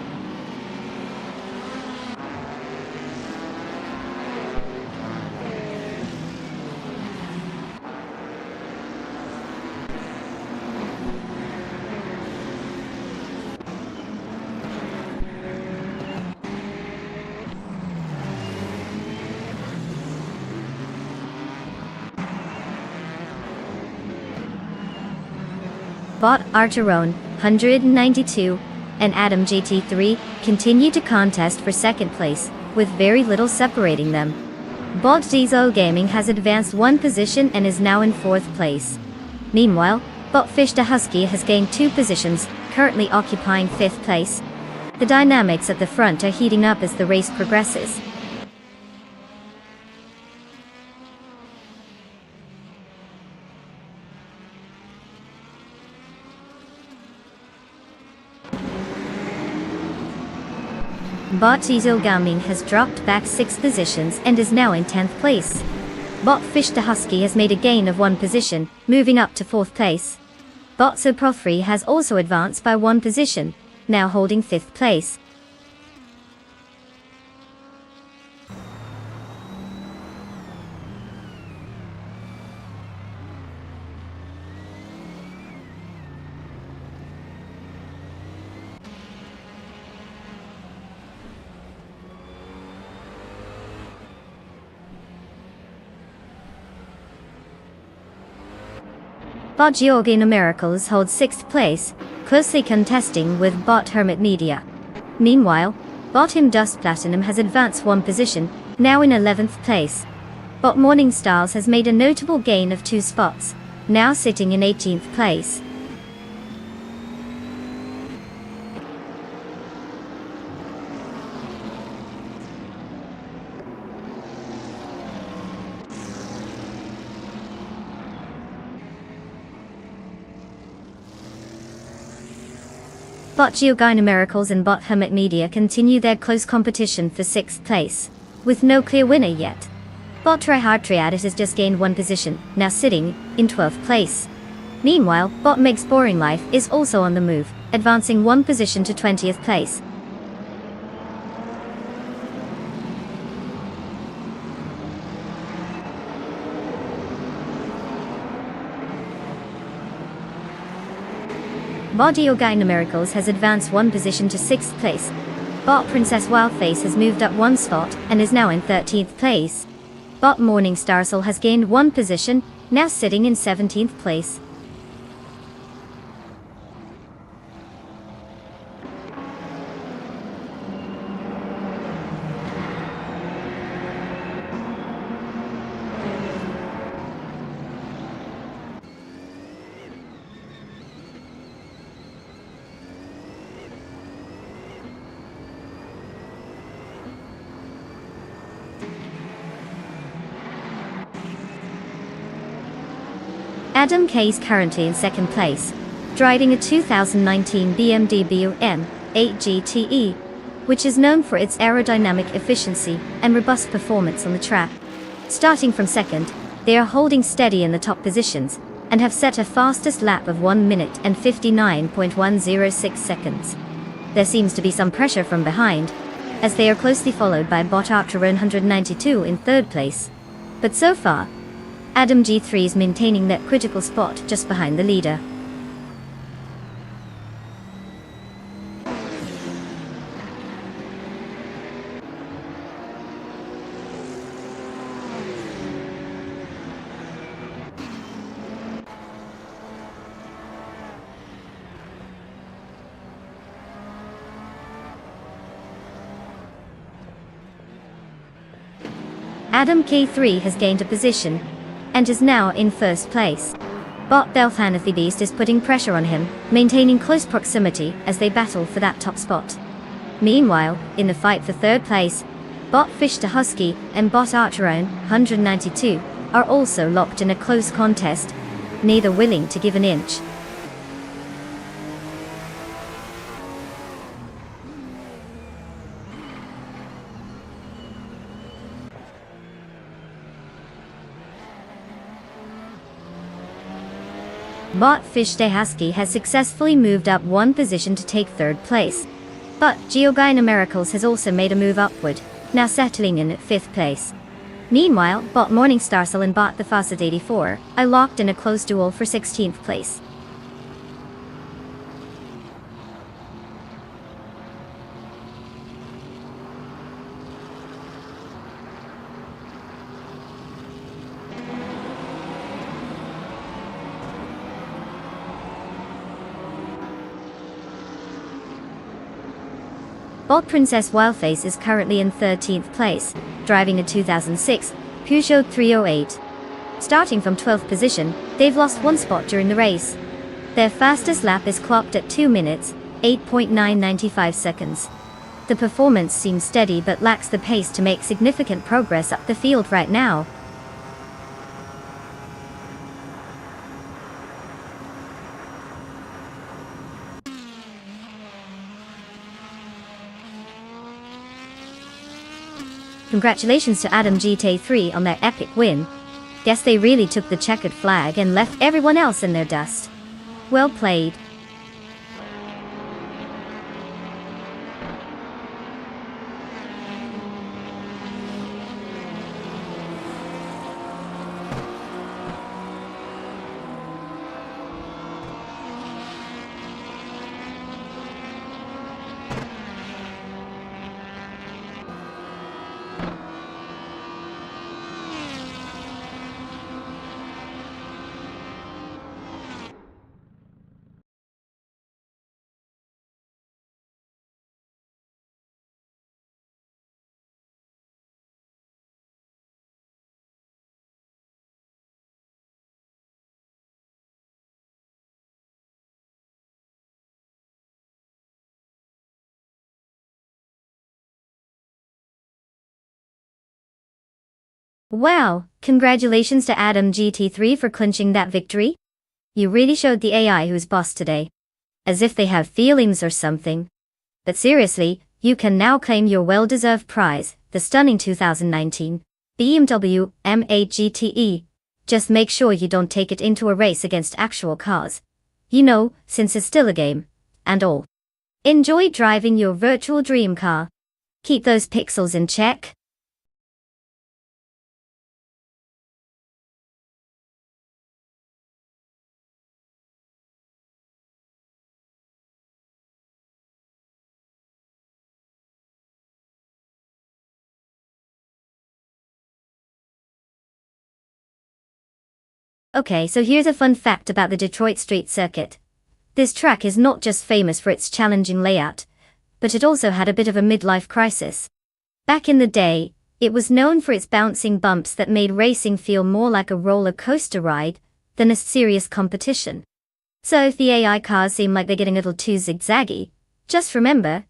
Bot Archeron 192 and Adam GT3 continue to contest for second place, with very little separating them. Bot Diesel Gaming has advanced one position and is now in fourth place. Meanwhile, Bot Fish the Husky has gained two positions, currently occupying fifth place. The dynamics at the front are heating up as the race progresses. Bot Diesel Gaming has dropped back 6 positions and is now in 10th place. Bot Fish the Husky has made a gain of 1 position, moving up to 4th place. Bot Soprofree has also advanced by 1 position, now holding 5th place. Bot Georgina Miracles holds 6th place, closely contesting with Bot Hermit Media. Meanwhile, Bot Him Dust Platinum has advanced 1 position, now in 11th place. Bot Morning Stars has made a notable gain of 2 spots, now sitting in 18th place. Bot Geogina Miracles and Bot Hermit Media continue their close competition for 6th place, with no clear winner yet. Bot Tryhard Triadis has just gained 1 position, now sitting in 12th place. Meanwhile, Bot Meg's Boring Life is also on the move, advancing 1 position to 20th place. Bot Geogina Miracles has advanced 1 position to 6th place. Bot Princess Wildface has moved up 1 spot and is now in 13th place. Bot Morning Starcell has gained 1 position, now sitting in 17th place. Adam K is currently in 2nd place, driving a 2019 BMW M8 GTE, which is known for its aerodynamic efficiency and robust performance on the track. Starting from 2nd, they are holding steady in the top positions, and have set a fastest lap of 1 minute and 59.106 seconds. There seems to be some pressure from behind, as they are closely followed by Bot Arcturone 192 in 3rd place. But so far, Adam G3 is maintaining that critical spot just behind the leader. Adam K3 has gained a position, and is now in 1st place. Bot Belthanathi Beast is putting pressure on him, maintaining close proximity as they battle for that top spot. Meanwhile, in the fight for 3rd place, Bot Fish to Husky and Bot Arcturone 192 are also locked in a close contest, neither willing to give an inch. Bot Fish to Husky has successfully moved up 1 position to take 3rd place. But Geogina Miracles has also made a move upward, now settling in at 5th place. Meanwhile, Bot Morning Starcell and Bot the Faucet 84 are locked in a close duel for 16th place. Bot Princess Wildface is currently in 13th place, driving a 2006 Peugeot 308. Starting from 12th position, they've lost 1 spot during the race. Their fastest lap is clocked at 2 minutes, 8.995 seconds. The performance seems steady but lacks the pace to make significant progress up the field right now. Congratulations to Adam GT3 on their epic win. Guess they really took the checkered flag and left everyone else in their dust. Well played. Wow, congratulations to Adam GT3 for clinching that victory. You really showed the AI who's boss today. as if they have feelings or something. But seriously, you can now claim your well-deserved prize, the stunning 2019 BMW M8 GTE. Just make sure you don't take it into a race against actual cars. You know, since it's still a game. And all. Enjoy driving your virtual dream car. Keep those pixels in check. Okay, so here's a fun fact about the Detroit Street Circuit. This track is not just famous for its challenging layout, but it also had a bit of a midlife crisis. Back in the day, it was known for its bouncing bumps that made racing feel more like a roller coaster ride than a serious competition. So if the AI cars seem like they're getting a little too zigzaggy, just remember,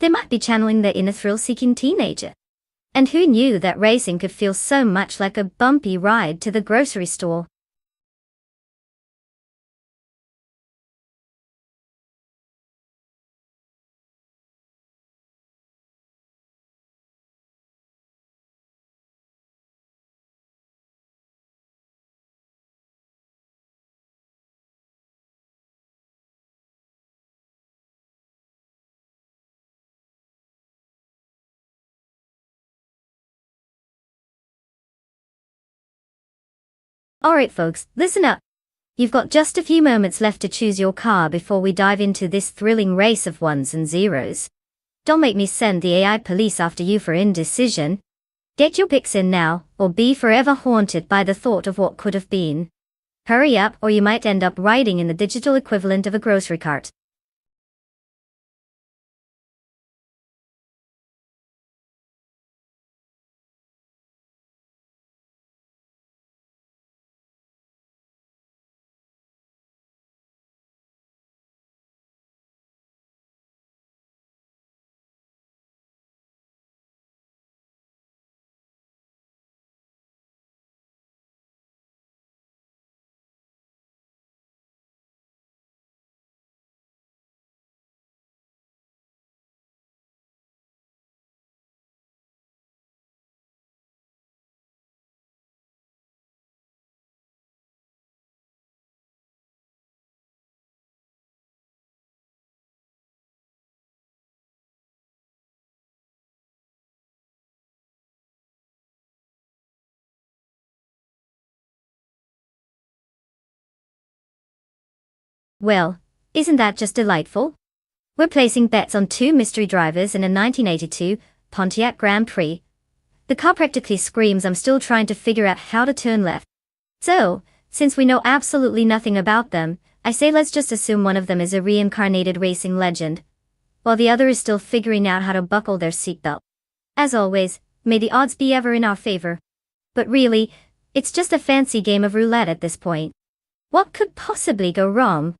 they might be channeling their inner thrill-seeking teenager. And who knew that racing could feel so much like a bumpy ride to the grocery store? Alright folks, listen up. You've got just a few moments left to choose your car before we dive into this thrilling race of ones and zeros. Don't make me send the AI police after you for indecision. Get your picks in now, or be forever haunted by the thought of what could have been. Hurry up, or you might end up riding in the digital equivalent of a grocery cart. Well, isn't that just delightful? We're placing bets on two mystery drivers in a 1982 Pontiac Grand Prix. The car practically screams, I'm still trying to figure out how to turn left. So, since we know absolutely nothing about them, I say let's just assume one of them is a reincarnated racing legend, while the other is still figuring out how to buckle their seatbelt. As always, may the odds be ever in our favor. But really, it's just a fancy game of roulette at this point. What could possibly go wrong?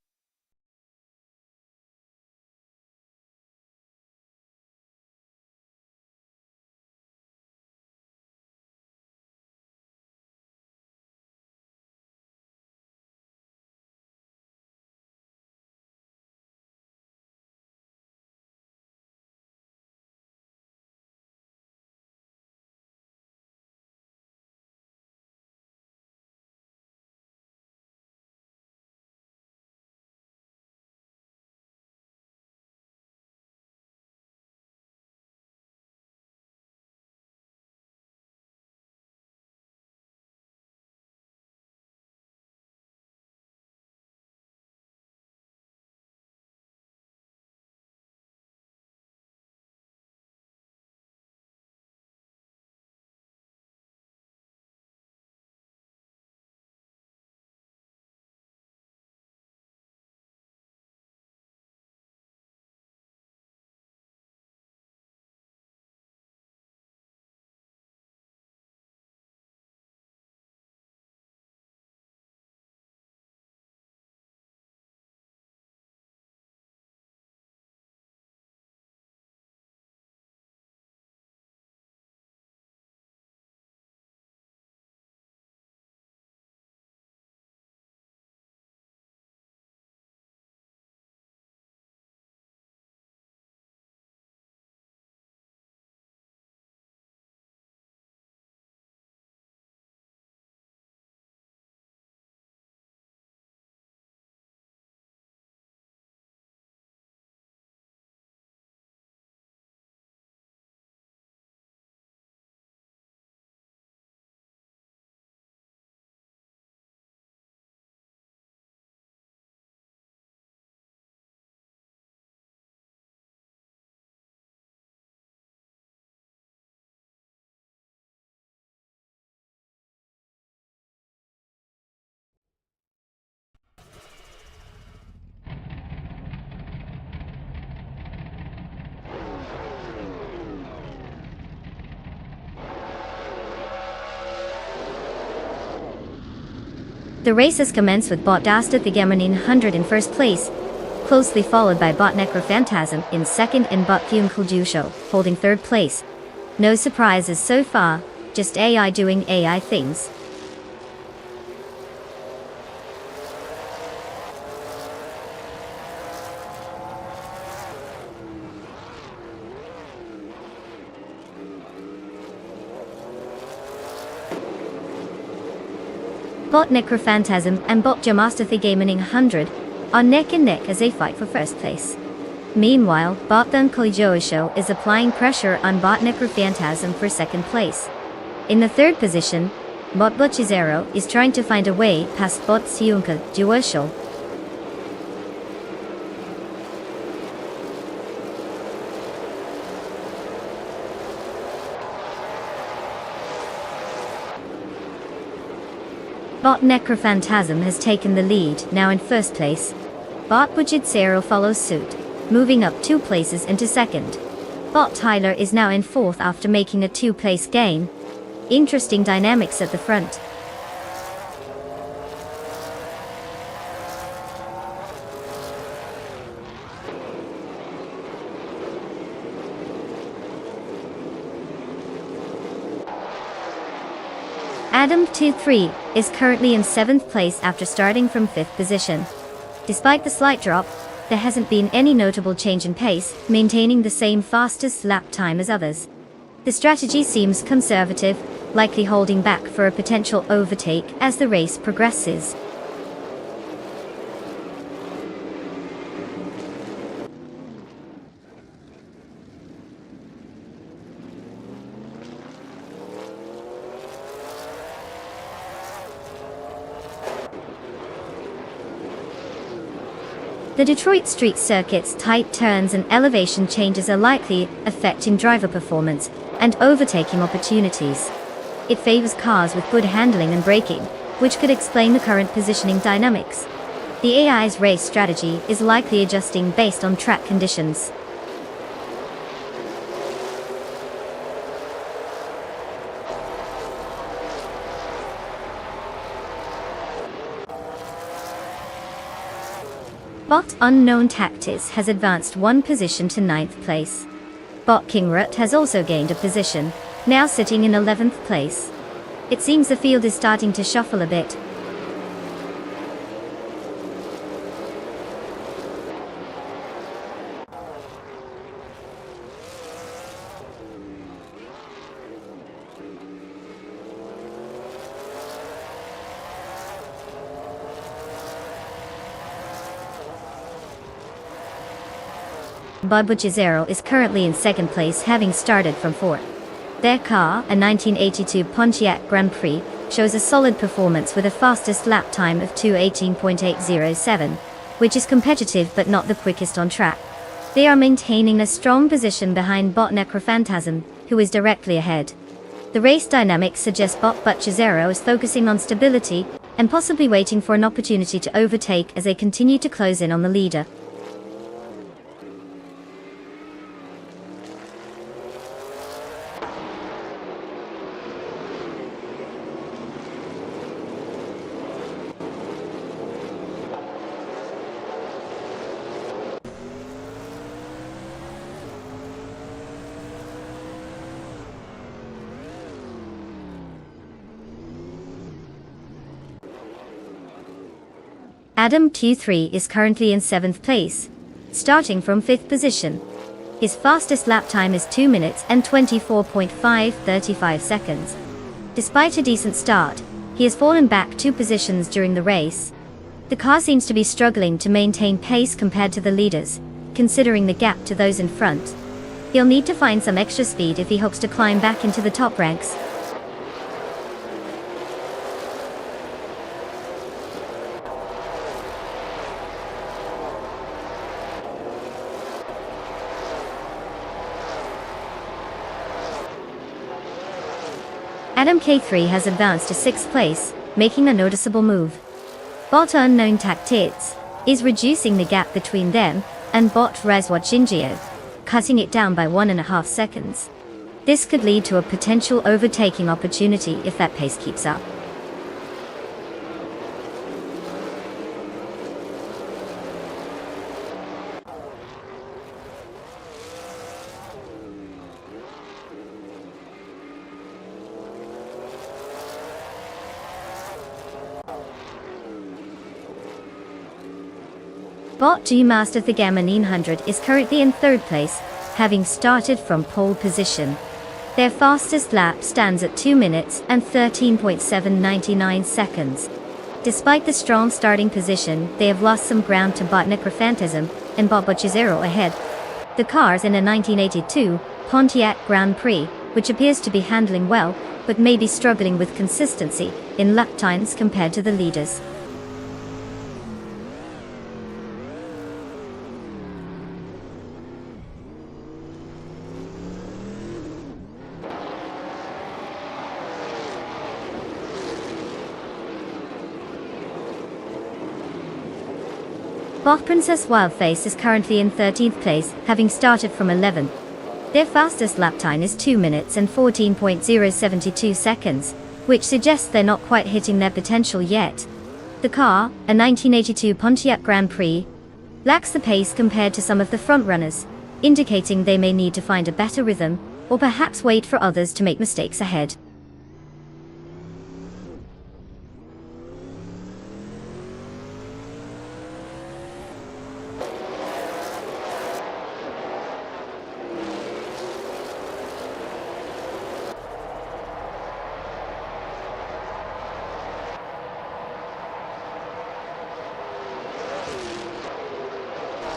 The race has commenced with bot Nonstop 100 in first place, closely followed by bot Necrophantasm in second and bot Show holding third place. No surprises so far, just AI doing AI things. Bot Necrophantasm and bot Nonstop 100 are neck and neck as they fight for first place. Meanwhile, bot Show is applying pressure on bot Necrophantasm for second place. In the third position, bot Butchizero is trying to find a way past bot Show. Bot Necrophantasm has taken the lead, now in first place. Bot Butchizero follows suit, moving up 2 places into second. Bot Tyler is now in fourth after making a 2-place gain. Interesting dynamics at the front. Adam 2-3 is currently in 7th place after starting from 5th position. Despite the slight drop, there hasn't been any notable change in pace, maintaining the same fastest lap time as others. The strategy seems conservative, likely holding back for a potential overtake as the race progresses. The Detroit street circuit's tight turns and elevation changes are likely affecting driver performance and overtaking opportunities. It favors cars with good handling and braking, which could explain the current positioning dynamics. The AI's race strategy is likely adjusting based on track conditions. Bot Unknown Tactics has advanced 1 position to 9th place. Bot Kingrut has also gained a position, now sitting in 11th place. It seems the field is starting to shuffle a bit. Bot Butchizero is currently in 2nd place, having started from 4th. Their car, a 1982 Pontiac Grand Prix, shows a solid performance with a fastest lap time of 2:18.807, which is competitive but not the quickest on track. They are maintaining a strong position behind bot Necrophantasm, who is directly ahead. The race dynamics suggest bot Butchizero is focusing on stability and possibly waiting for an opportunity to overtake as they continue to close in on the leader. Adam Q3 is currently in 7th place, starting from 5th position. His fastest lap time is 2 minutes and 24.535 seconds. Despite a decent start, he has fallen back 2 positions during the race. The car seems to be struggling to maintain pace compared to the leaders, considering the gap to those in front. He'll need to find some extra speed if he hopes to climb back into the top ranks. Adam K3 has advanced to 6th place, making a noticeable move. Bot Unknown Tactics is reducing the gap between them and bot Razwachinjio, cutting it down by 1.5 seconds. This could lead to a potential overtaking opportunity if that pace keeps up. Bot G Master the Gamma 900 is currently in third place, having started from pole position. Their fastest lap stands at 2 minutes and 13.799 seconds. Despite the strong starting position, they have lost some ground to Bot Necrophantasm and Bot Butchizero ahead. The car's in a 1982 Pontiac Grand Prix, which appears to be handling well, but may be struggling with consistency in lap times compared to the leaders. Bot Princess Wildface is currently in 13th place, having started from 11th. Their fastest lap time is 2 minutes and 14.072 seconds, which suggests they're not quite hitting their potential yet. The car, a 1982 Pontiac Grand Prix, lacks the pace compared to some of the frontrunners, indicating they may need to find a better rhythm, or perhaps wait for others to make mistakes ahead.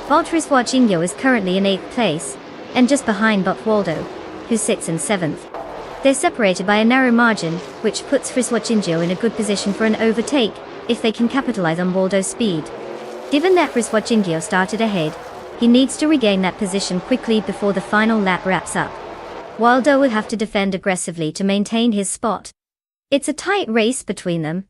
Bot Riswachinho is currently in 8th place, and just behind Bot Waldo, who sits in 7th. They're separated by a narrow margin, which puts Riswachinho in a good position for an overtake, if they can capitalize on Waldo's speed. Given that Riswachinho started ahead, he needs to regain that position quickly before the final lap wraps up. Waldo will have to defend aggressively to maintain his spot. It's a tight race between them.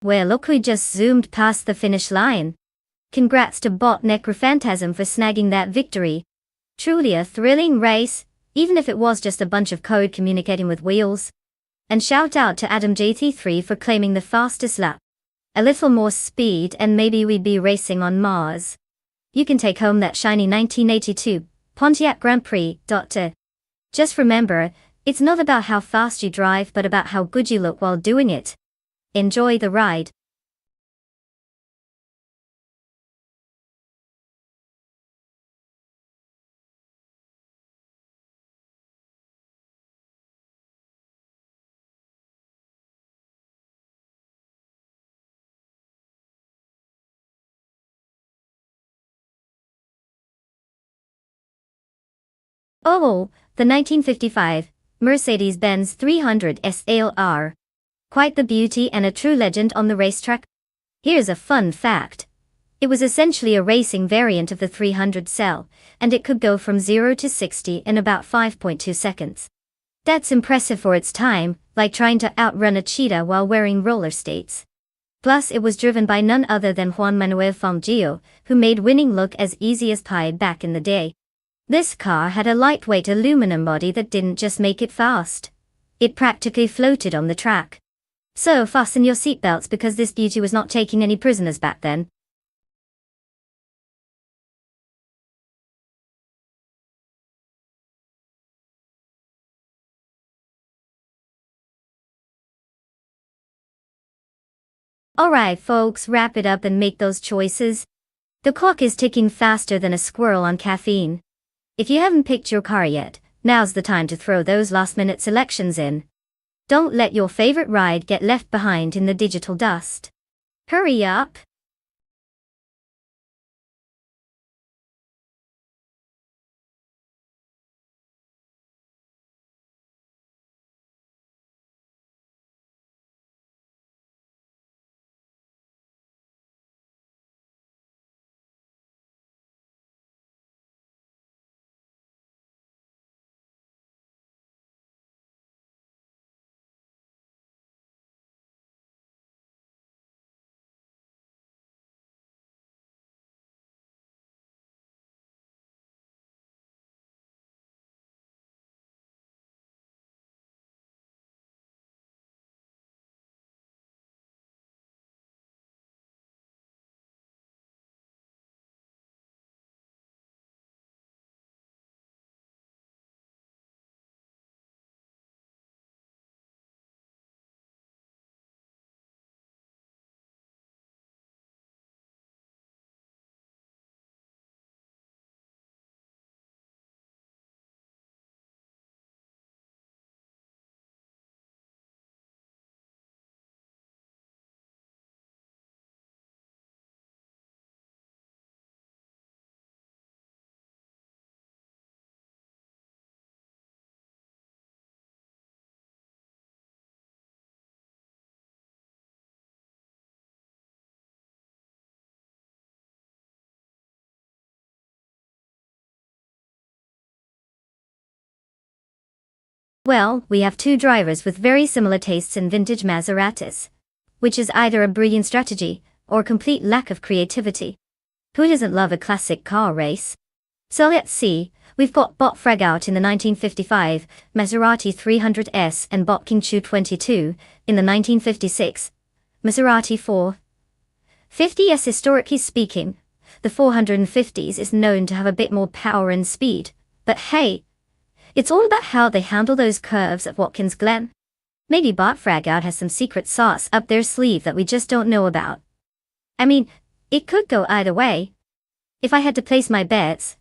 Well, look who just zoomed past the finish line. Congrats to Bot Necrophantasm for snagging that victory. Truly a thrilling race, even if it was just a bunch of code communicating with wheels. And shout out to Adam JT3 for claiming the fastest lap. A little more speed and maybe we'd be racing on Mars. You can take home that shiny 1982 Pontiac Grand Prix. Just remember, it's not about how fast you drive but about how good you look while doing it. Enjoy the ride. Oh, the 1955 Mercedes-Benz 300 SALR. Quite the beauty and a true legend on the racetrack. Here's a fun fact. It was essentially a racing variant of the 300 cell, and it could go from 0 to 60 in about 5.2 seconds. That's impressive for its time, like trying to outrun a cheetah while wearing roller skates. Plus, it was driven by none other than Juan Manuel Fangio, who made winning look as easy as pie back in the day. This car had a lightweight aluminum body that didn't just make it fast. It practically floated on the track. So fasten your seatbelts because this beauty was not taking any prisoners back then. Alright folks, wrap it up and make those choices. The clock is ticking faster than a squirrel on caffeine. If you haven't picked your car yet, now's the time to throw those last-minute selections in. Don't let your favorite ride get left behind in the digital dust. Hurry up! Well, we have two drivers with very similar tastes in vintage Maseratis, which is either a brilliant strategy or a complete lack of creativity. Who doesn't love a classic car race? So let's see. We've got Bot Fragout in the 1955 Maserati 300S and Bot King Chu 22 in the 1956 Maserati 450S. Historically speaking, the 450s is known to have a bit more power and speed, but hey, it's all about how they handle those curves at Watkins Glen. Maybe Bot Fragout has some secret sauce up their sleeve that we just don't know about. I mean, it could go either way. If I had to place my bets,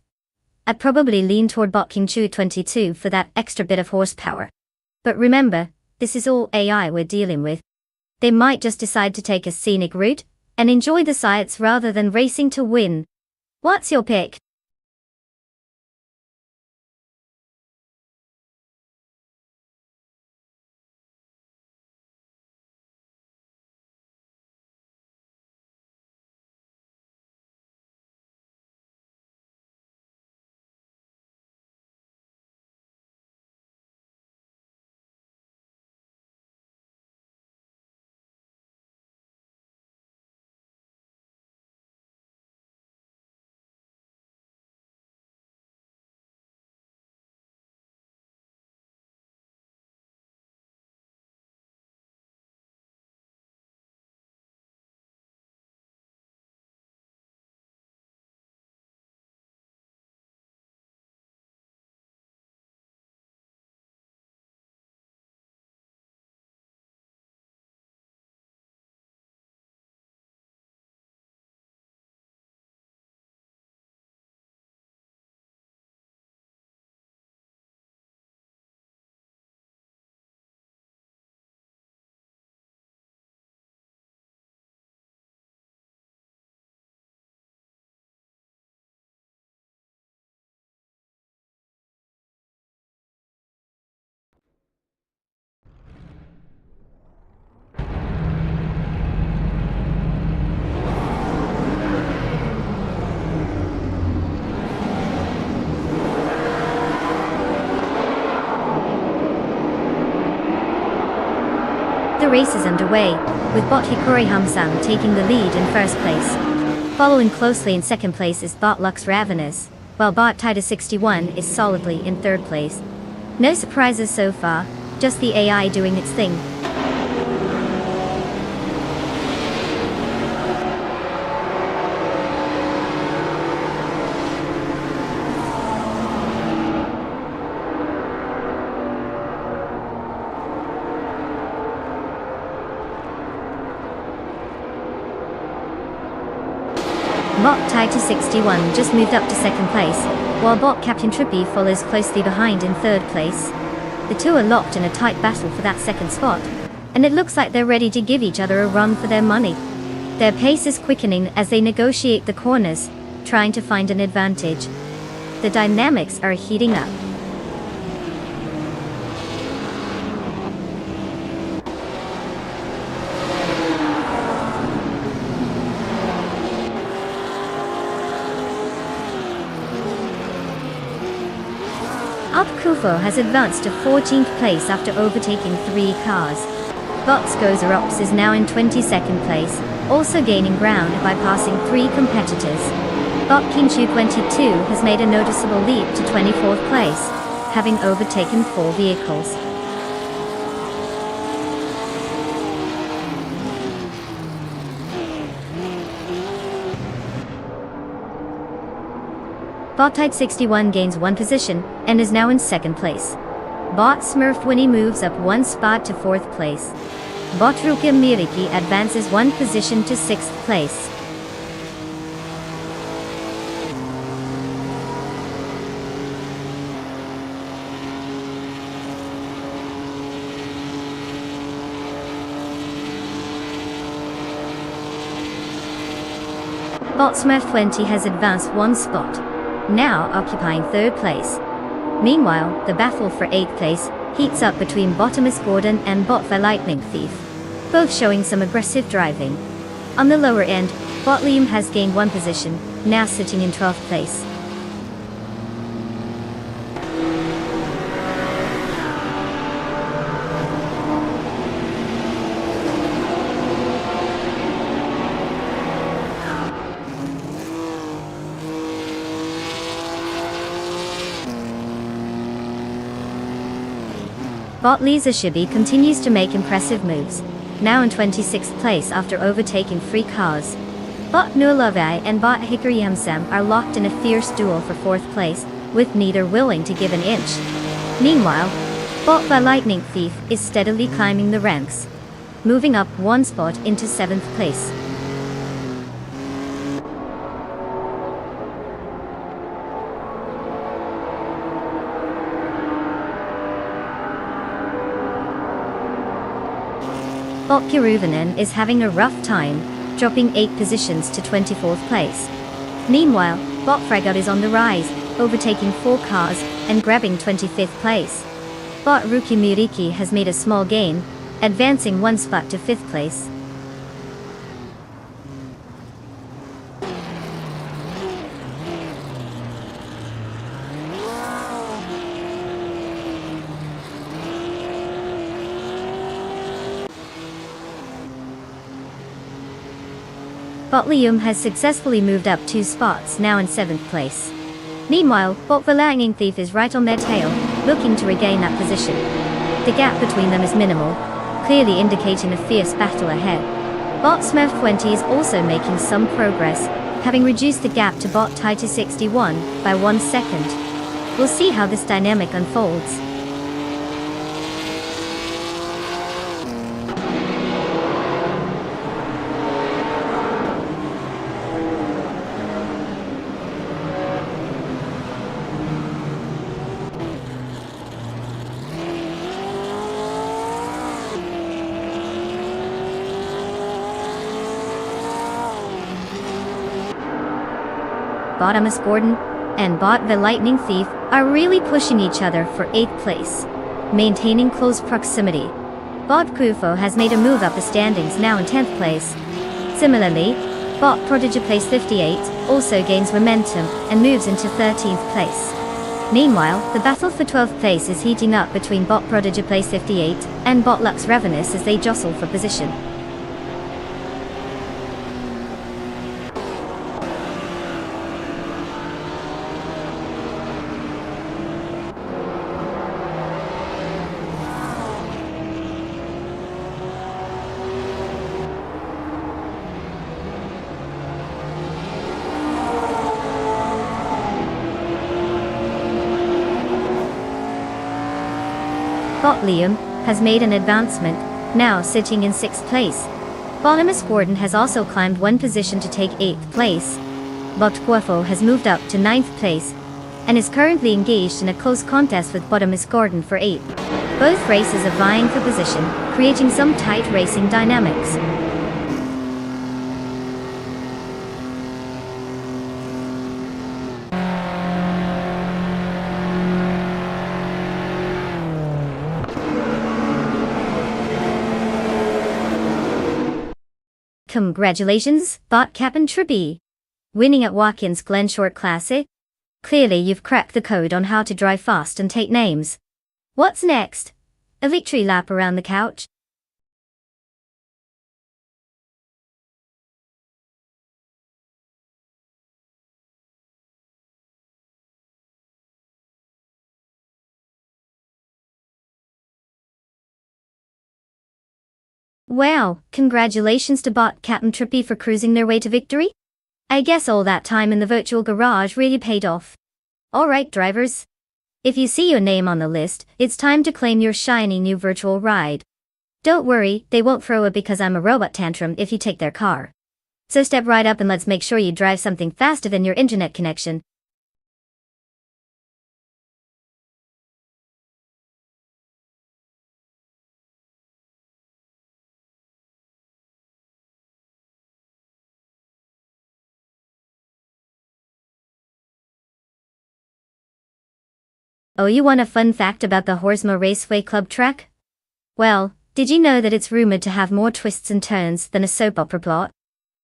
I'd probably lean toward Bot King Chu 22 for that extra bit of horsepower. But remember, this is all AI we're dealing with. They might just decide to take a scenic route and enjoy the sights rather than racing to win. What's your pick? The race is underway, with Bot Hikori Hamsam taking the lead in first place. Following closely in second place is Bot Lux Ravenous, while Bot Tida 61 is solidly in third place. No surprises so far, just the AI doing its thing. Bot Tida 61 just moved up to second place, while Bot Captain Trippy follows closely behind in third place. The two are locked in a tight battle for that second spot, and it looks like they're ready to give each other a run for their money. Their pace is quickening as they negotiate the corners, trying to find an advantage. The dynamics are heating up. Up Kufo has advanced to 14th place after overtaking 3 cars. Bots Gozer Ops is now in 22nd place, also gaining ground by passing 3 competitors. Bot King Chu 22 has made a noticeable leap to 24th place, having overtaken 4 vehicles. Bot Tide 61 gains 1 position and is now in second place. Bot Smurf Winnie moves up 1 spot to 4th place. Bot Ruka Miriki advances 1 position to 6th place. Bot Smurf 20 has advanced 1 spot, now occupying 3rd place. Meanwhile, the battle for 8th place heats up between Botimus Gordon and Bot the Lightning Thief, both showing some aggressive driving. On the lower end, Bot Liam has gained 1 position, now sitting in 12th place. Bot Lizashibi continues to make impressive moves, now in 26th place after overtaking 3 cars. Bot Nulavai and Bot Hikari Hamsam are locked in a fierce duel for 4th place, with neither willing to give an inch. Meanwhile, Bot by Lightning Thief is steadily climbing the ranks, moving up 1 spot into 7th place. Bot Kiruvanen is having a rough time, dropping 8 positions to 24th place. Meanwhile, Bot Fragot is on the rise, overtaking 4 cars and grabbing 25th place. Bot Ruki Muriki has made a small gain, advancing 1 spot to 5th place. Bot Lium has successfully moved up 2 spots, now in 7th place. Meanwhile, Bot Valanging Thief is right on their tail, looking to regain that position. The gap between them is minimal, clearly indicating a fierce battle ahead. Bot Smurf 20 is also making some progress, having reduced the gap to Bot Titus 61 by 1 second. We'll see how this dynamic unfolds. Bot Amos Gordon and Bot the Lightning Thief are really pushing each other for 8th place, maintaining close proximity. Bot Kufo has made a move up the standings, now in 10th place. Similarly, Bot Prodigy Place 58 also gains momentum and moves into 13th place. Meanwhile, the battle for 12th place is heating up between Bot Prodigy Place 58 and Bot Lux Ravenous as they jostle for position. Bot Liam has made an advancement, now sitting in 6th place. Bottomus Gordon has also climbed 1 position to take 8th place. Bot Guafo has moved up to 9th place, and is currently engaged in a close contest with Bottomus Gordon for 8th. Both races are vying for position, creating some tight racing dynamics. Congratulations, Bot Cap'n Trippy! Winning at Watkins Glen Short Classic? Clearly you've cracked the code on how to drive fast and take names. What's next? A victory lap around the couch? Wow, congratulations to Bot Cap'n Trippy for cruising their way to victory? I guess all that time in the virtual garage really paid off. Alright drivers. If you see your name on the list, it's time to claim your shiny new virtual ride. Don't worry, they won't throw a because I'm a robot tantrum if you take their car. So step right up and let's make sure you drive something faster than your internet connection. Oh, you want a fun fact about the Horsma Raceway Club track? Well, did you know that it's rumored to have more twists and turns than a soap opera plot?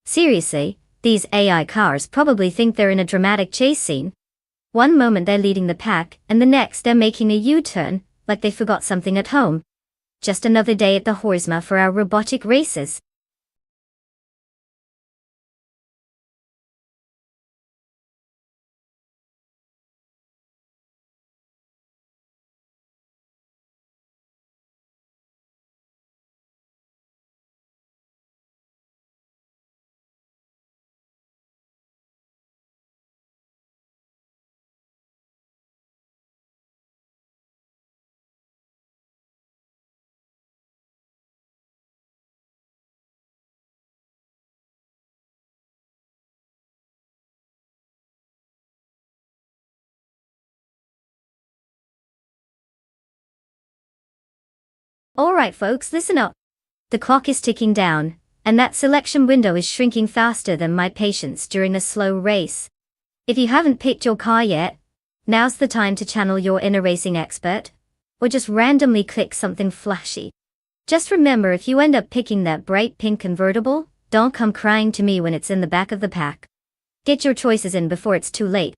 Seriously, these AI cars probably think they're in a dramatic chase scene. One moment they're leading the pack, and the next they're making a U-turn, like they forgot something at home. Just another day at the Horsma for our robotic races. Alright folks, listen up. The clock is ticking down, and that selection window is shrinking faster than my patience during a slow race. If you haven't picked your car yet, now's the time to channel your inner racing expert, or just randomly click something flashy. Just remember, if you end up picking that bright pink convertible, don't come crying to me when it's in the back of the pack. Get your choices in before it's too late.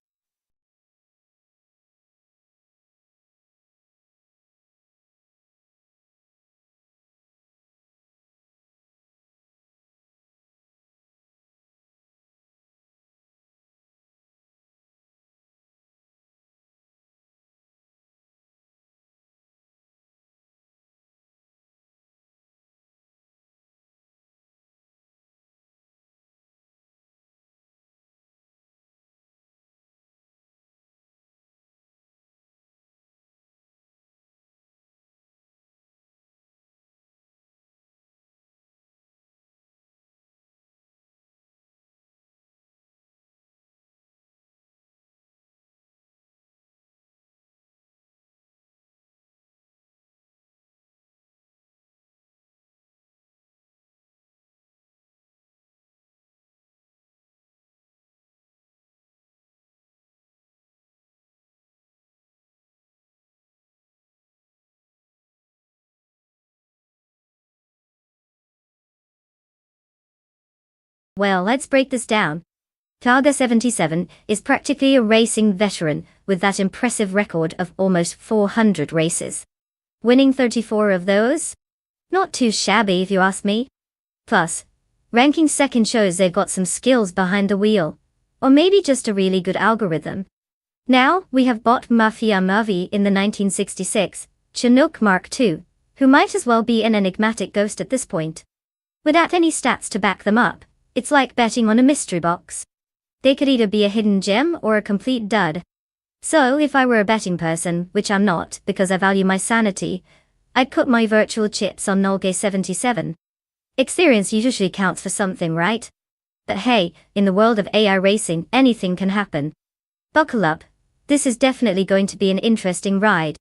Well, let's break this down. Targa 77 is practically a racing veteran with that impressive record of almost 400 races. Winning 34 of those? Not too shabby if you ask me. Plus, ranking second shows they've got some skills behind the wheel. Or maybe just a really good algorithm. Now, we have Bot Mafia Mavi in the 1966 Chinook Mark II, who might as well be an enigmatic ghost at this point. Without any stats to back them up, it's like betting on a mystery box. They could either be a hidden gem or a complete dud. So if I were a betting person, which I'm not because I value my sanity, I'd put my virtual chips on Nolge 77. Experience usually counts for something, right? But hey, in the world of AI racing, anything can happen. Buckle up. This is definitely going to be an interesting ride.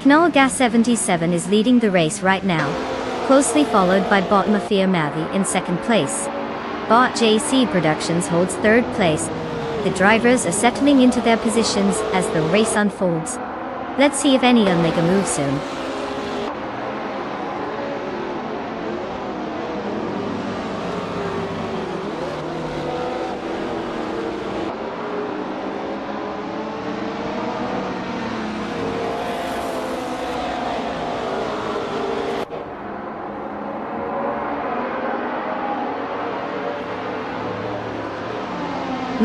Knowlgas 77 is leading the race right now, closely followed by Bot Mafia Mavi in second place. Bot JC Productions holds third place. The drivers are settling into their positions as the race unfolds. Let's see if any of them make a move soon.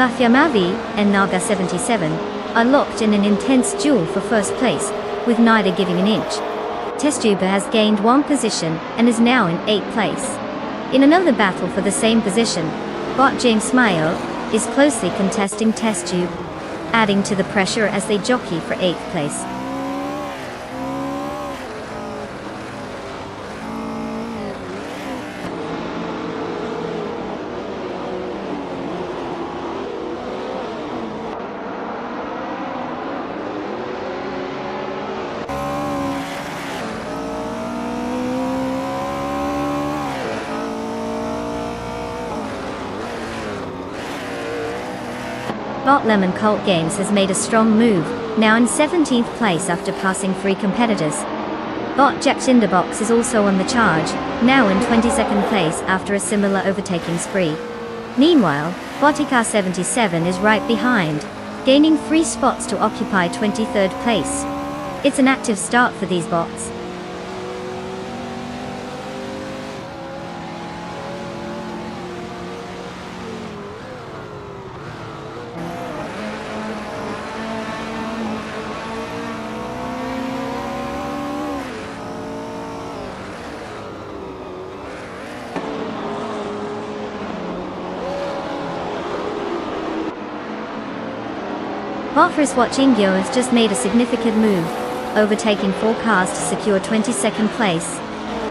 Mafia Mavi and Naga 77 are locked in an intense duel for first place, with neither giving an inch. Testube has gained one position and is now in 8th place. In another battle for the same position, bot James Mayo is closely contesting Testube, adding to the pressure as they jockey for 8th place. Bot Lemon Cult Games has made a strong move, now in 17th place after passing 3 competitors. Bot Jack Tinderbox is also on the charge, now in 22nd place after a similar overtaking spree. Meanwhile, Botica 77 is right behind, gaining 3 spots to occupy 23rd place. It's an active start for these bots. Botfris Watching Yo has just made a significant move, overtaking 4 cars to secure 22nd place.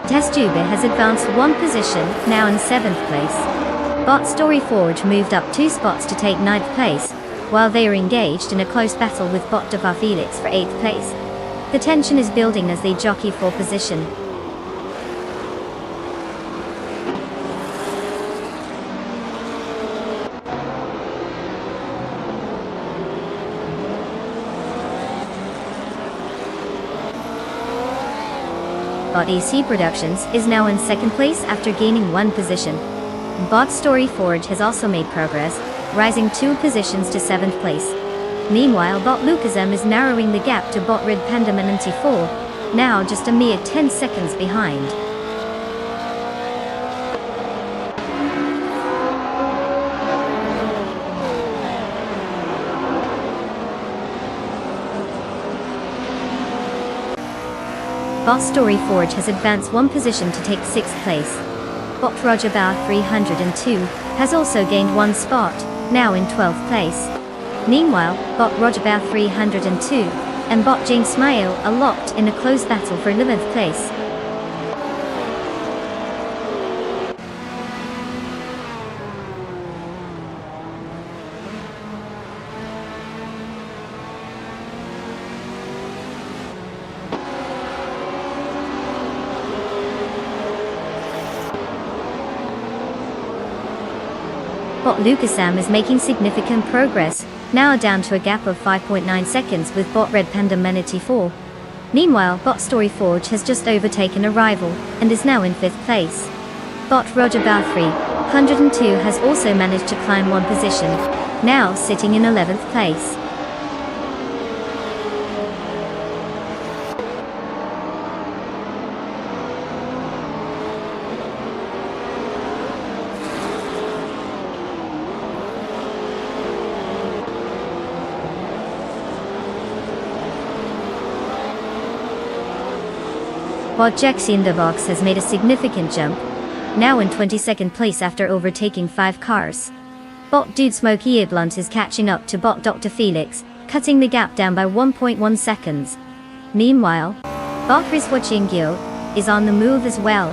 Testube has advanced 1 position, now in 7th place. Bot Story Forge moved up 2 spots to take 9th place, while they are engaged in a close battle with Bot Deva Felix for 8th place. The tension is building as they jockey for position. Bot EC Productions is now in 2nd place after gaining 1 position. Bot Story Forge has also made progress, rising 2 positions to 7th place. Meanwhile, Bot Lucasm is narrowing the gap to Bot Red Panda 94, now just a mere 10 seconds behind. Bot Story Forge has advanced 1 position to take 6th place. Bot Roger Bauer 302 has also gained 1 spot, now in 12th place. Meanwhile, Bot Roger Bauer 302 and Bot James Mayo are locked in a close battle for 11th place. Bot Lucasam is making significant progress, now down to a gap of 5.9 seconds with Bot Red Panda 94. Meanwhile, Bot Story Forge has just overtaken a rival, and is now in 5th place. Bot Roger Balfrey 102 has also managed to climb 1 position, now sitting in 11th place. Bot Jaxi in the box has made a significant jump, now in 22nd place after overtaking 5 cars. Bot Dude Smokey Blunt is catching up to Bot Dr. Felix, cutting the gap down by 1.1 seconds. Meanwhile, Bot Rizwachingyo is on the move as well,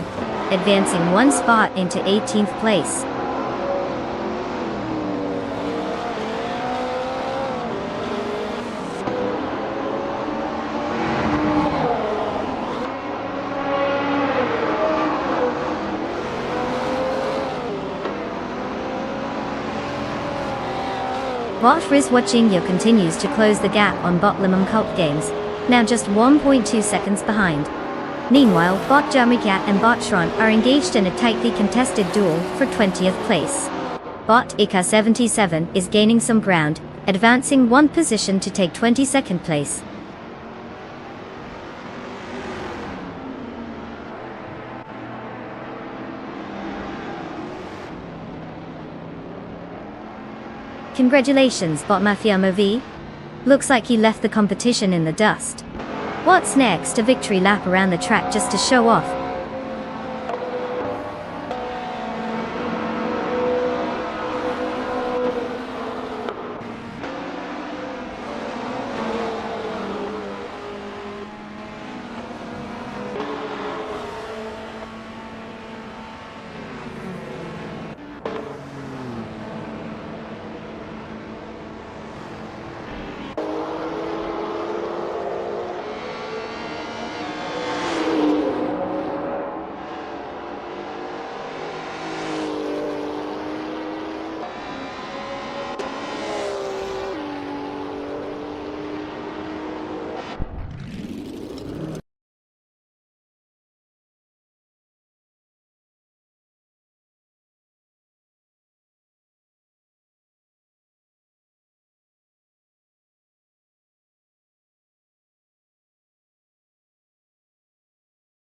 advancing 1 spot into 18th place. Bot Rizwachingyo continues to close the gap on Bot Lemon Cult Games, now just 1.2 seconds behind. Meanwhile, Bot Jamikat and Bot Shron are engaged in a tightly contested duel for 20th place. Bot Ika 77 is gaining some ground, advancing 1 position to take 22nd place. Congratulations, Bot Mafia Movie. Looks like he left the competition in the dust. What's next? A victory lap around the track just to show off.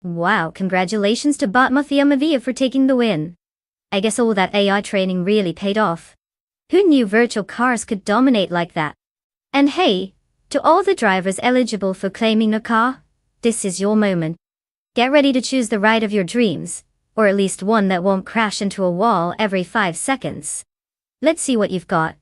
Wow, congratulations to Bot Mafia Movie for taking the win. I guess all that AI training really paid off. Who knew virtual cars could dominate like that? And hey, to all the drivers eligible for claiming a car, this is your moment. Get ready to choose the ride of your dreams, or at least one that won't crash into a wall every 5 seconds. Let's see what you've got.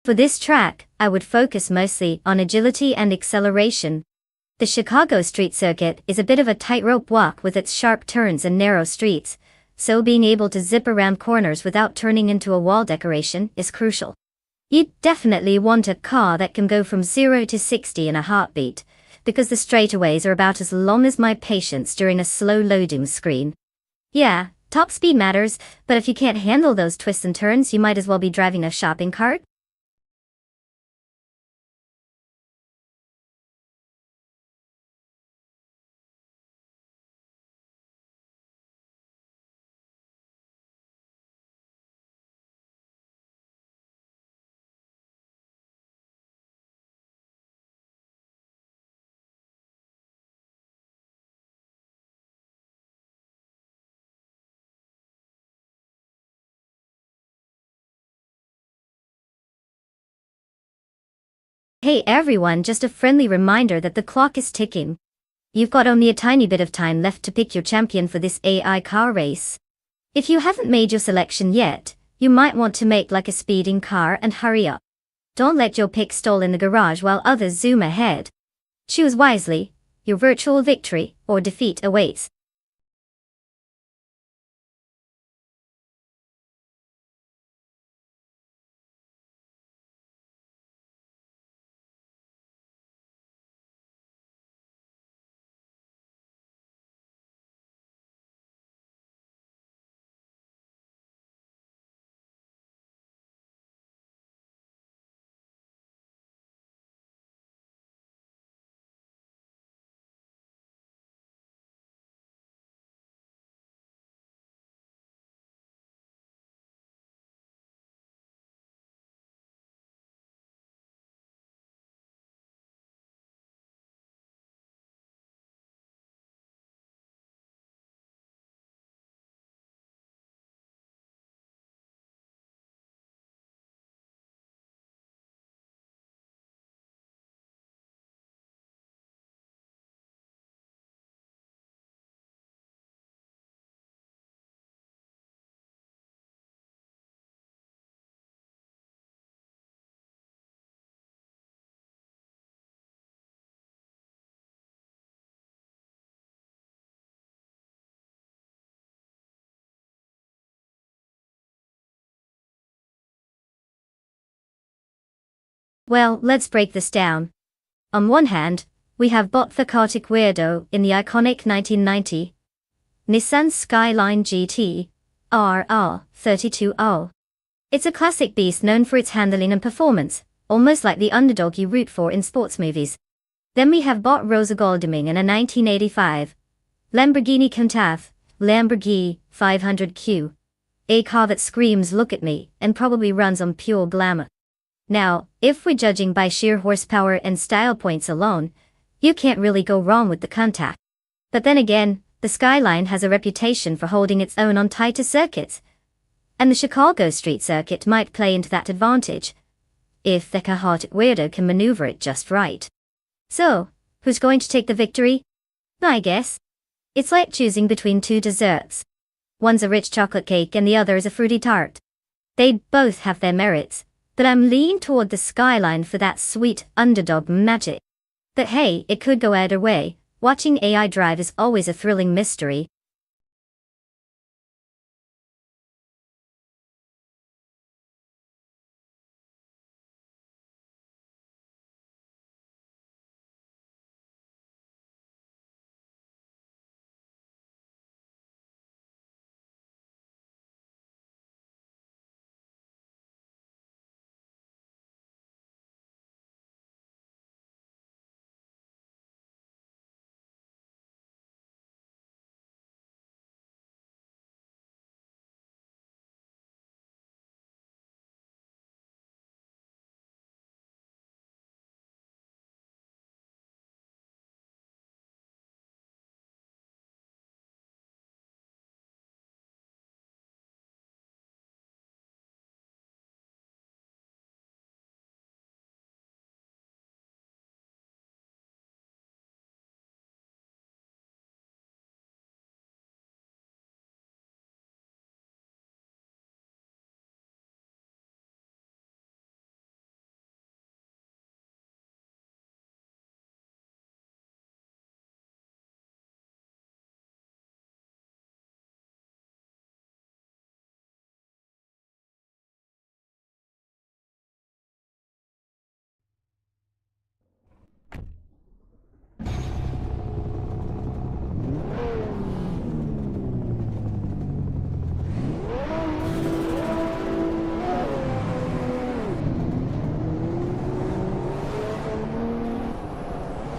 For this track, I would focus mostly on agility and acceleration. The Chicago street circuit is a bit of a tightrope walk with its sharp turns and narrow streets, so being able to zip around corners without turning into a wall decoration is crucial. You'd definitely want a car that can go from 0 to 60 in a heartbeat, because the straightaways are about as long as my patience during a slow loading screen. Yeah, top speed matters, but if you can't handle those twists and turns, you might as well be driving a shopping cart. Hey everyone, just a friendly reminder that the clock is ticking. You've got only a tiny bit of time left to pick your champion for this AI car race. If you haven't made your selection yet, you might want to make like a speeding car and hurry up. Don't let your pick stall in the garage while others zoom ahead. Choose wisely, your virtual victory or defeat awaits. Well, let's break this down. On one hand, we have Bot the Kartik Weirdo in the iconic 1990 Nissan Skyline GT, RR32O. It's a classic beast known for its handling and performance, almost like the underdog you root for in sports movies. Then we have bought Rosa Goldeming in a 1985 Lamborghini Countach, Lamborghini 500Q. A car that screams "look at me" and probably runs on pure glamour. Now, if we're judging by sheer horsepower and style points alone, you can't really go wrong with the Countach. But then again, the Skyline has a reputation for holding its own on tighter circuits, and the Chicago street circuit might play into that advantage, if the chaotic weirdo can maneuver it just right. So, who's going to take the victory? I guess it's like choosing between two desserts. One's a rich chocolate cake and the other is a fruity tart. They both have their merits, but I'm leaning toward the Skyline for that sweet underdog magic. But hey, it could go either way. Watching AI drive is always a thrilling mystery.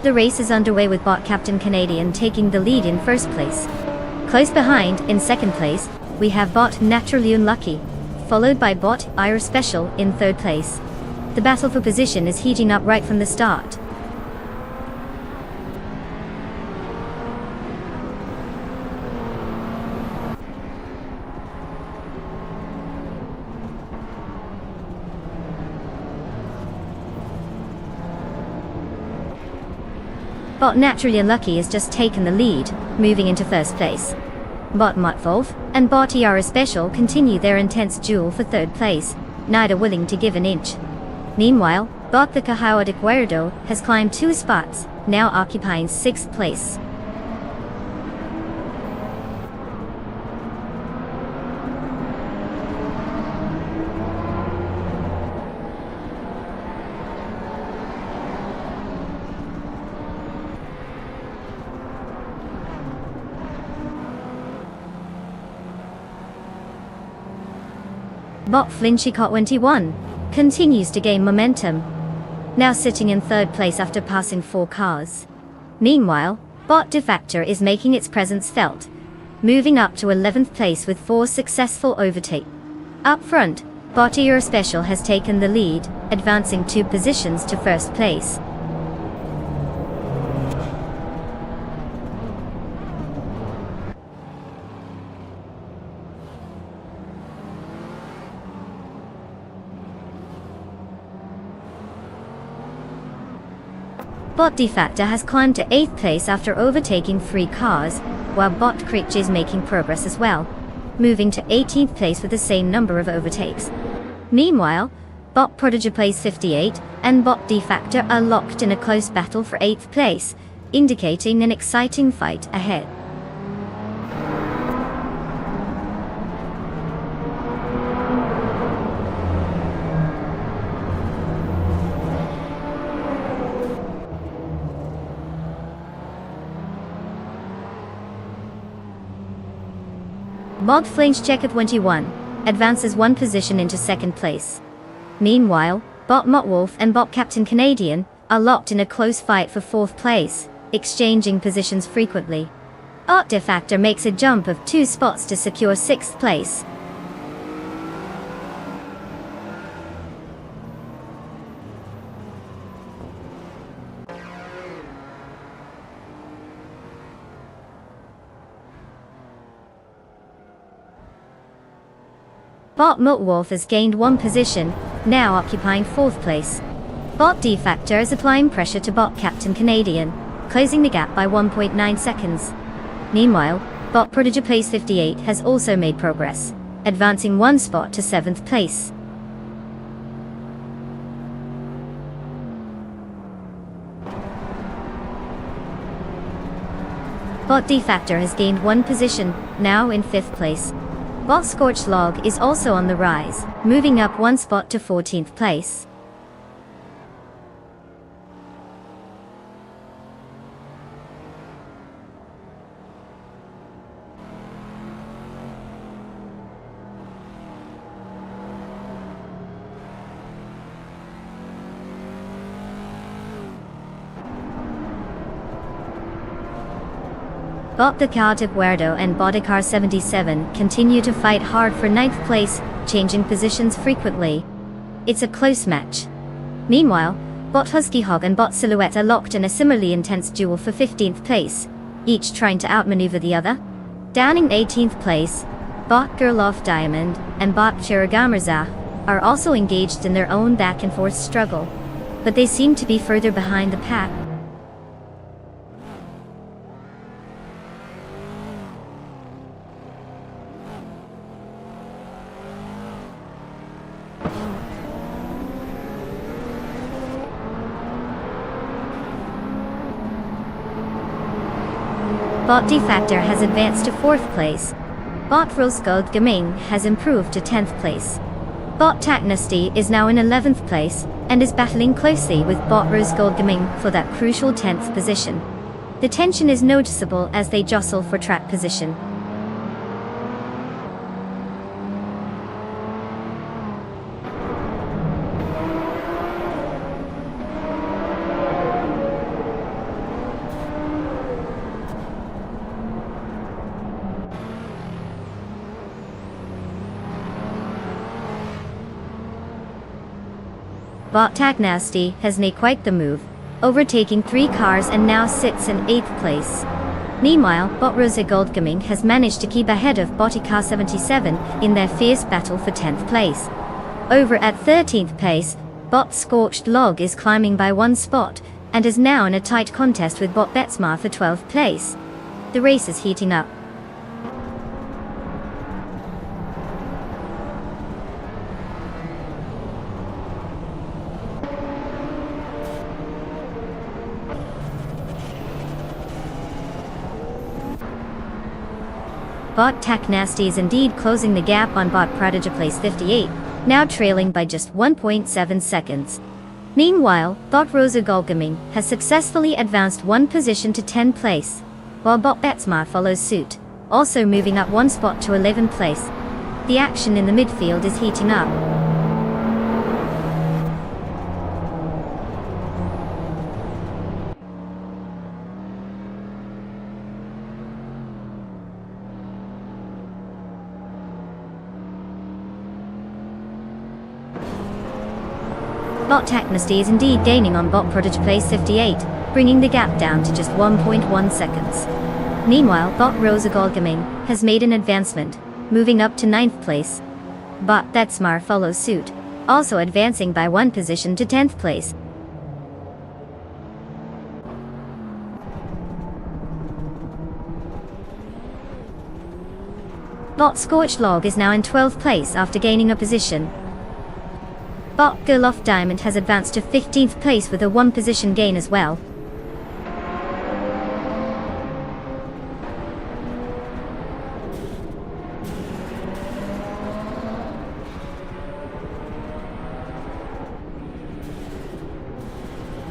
The race is underway with bot Captain Canadian taking the lead in first place. Close behind, in second place, we have bot Naturally Unlucky, followed by bot Irish Special in third place. The battle for position is heating up right from the start. Bot Naturally Unlucky has just taken the lead, moving into first place. Bot Mutvolf and bot Irish Special continue their intense duel for third place, neither willing to give an inch. Meanwhile, bot the Chaotic Weirdo has climbed 2 spots, now occupying 6th place. Bot Flinchicot 21 continues to gain momentum, now sitting in third place after passing 4 cars. Meanwhile, bot Defactor is making its presence felt, moving up to 11th place with 4 successful overtakes. Up front, bot Irish Special has taken the lead, advancing 2 positions to first place. Bot Defactor has climbed to 8th place after overtaking 3 cars, while bot Critch is making progress as well, moving to 18th place with the same number of overtakes. Meanwhile, bot Prodigy plays 58 and bot Defactor are locked in a close battle for 8th place, indicating an exciting fight ahead. Bot Flange Checker 21 advances 1 position into 2nd place. Meanwhile, Bot Motwolf and Bot Captain Canadian are locked in a close fight for 4th place, exchanging positions frequently. Bot Defactor makes a jump of 2 spots to secure 6th place. Bot Motwolf has gained 1 position, now occupying 4th place. Bot Defactor is applying pressure to Bot Captain Canadian, closing the gap by 1.9 seconds. Meanwhile, Bot Prodigy Place 58 has also made progress, advancing 1 spot to 7th place. Bot Defactor has gained 1 position, now in 5th place. Bot Scorched Log is also on the rise, moving up 1 spot to 14th place. Bot the Cart of Huerdo and Boticar 77 continue to fight hard for 9th place, changing positions frequently. It's a close match. Meanwhile, Bot Husky Hog and Bot Silhouette are locked in a similarly intense duel for 15th place, each trying to outmaneuver the other. Down in 18th place, Bot Gerloff Diamond and Bot Chiragamarza are also engaged in their own back-and-forth struggle, but they seem to be further behind the pack. Bot Defactor has advanced to 4th place. Bot Rose Gold Gaming has improved to 10th place. Bot Tacnasty is now in 11th place, and is battling closely with Bot Rose Gold Gaming for that crucial 10th position. The tension is noticeable as they jostle for track position. Bot Tagnasty has made quite the move, overtaking 3 cars and now sits in 8th place. Meanwhile, Bot Rosa Gold Gaming has managed to keep ahead of Boticar 77 in their fierce battle for 10th place. Over at 13th place, Bot Scorched Log is climbing by 1 spot, and is now in a tight contest with Bot Betsmar for 12th place. The race is heating up. Bot Tacnasty is indeed closing the gap on Bot Prodigy Place 58, now trailing by just 1.7 seconds. Meanwhile, Bot Rosa Gold Gaming has successfully advanced 1 position to 10th place, while Bot Betsmar follows suit, also moving up 1 spot to 11th place. The action in the midfield is heating up. Bot Tacnasty is indeed gaining on Bot Prodigy Place 58, bringing the gap down to just 1.1 seconds. Meanwhile, Bot Rosa Gold Gaming has made an advancement, moving up to 9th place. Bot Betsmar follows suit, also advancing by 1 position to 10th place. Bot Scorched Log is now in 12th place after gaining a position. Bot Gerloff Diamond has advanced to 15th place with a 1 position gain as well.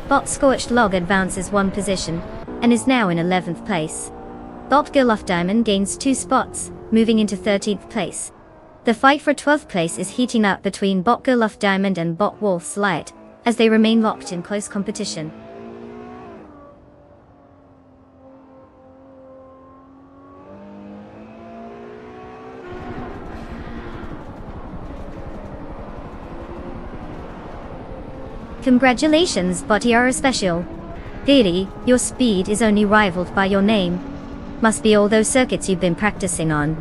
Bot Scorched Log advances 1 position, and is now in 11th place. Bot Gerloff Diamond gains 2 spots, moving into 13th place. The fight for 12th place is heating up between Botger Luft Diamond and Bot Wolf's Light, as they remain locked in close competition. Congratulations, Botiara Special. Really, your speed is only rivaled by your name. Must be all those circuits you've been practicing on.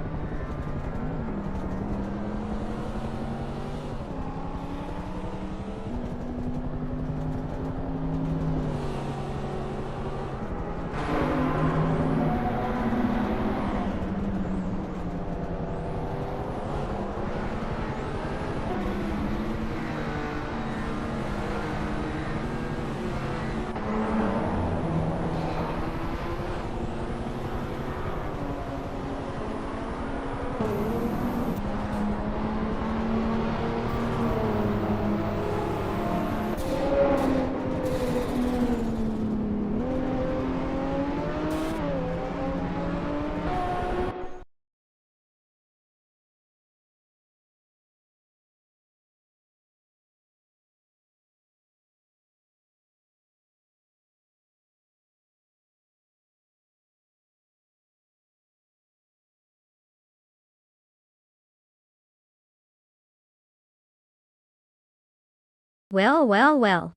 Well, well, well.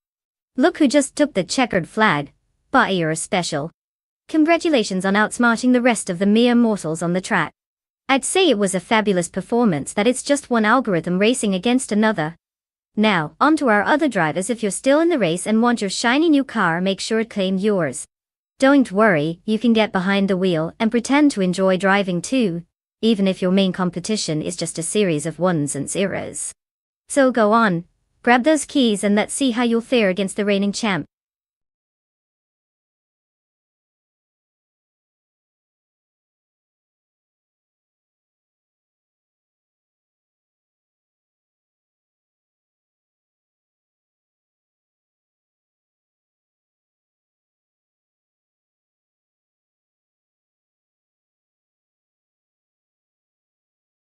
Look who just took the checkered flag. Botiara Special. Congratulations on outsmarting the rest of the mere mortals on the track. I'd say it was a fabulous performance that it's just one algorithm racing against another. Now, on to our other drivers. If you're still in the race and want your shiny new car, make sure it claimed yours. Don't worry, you can get behind the wheel and pretend to enjoy driving too, even if your main competition is just a series of ones and zeros. So go on, grab those keys and let's see how you'll fare against the reigning champ.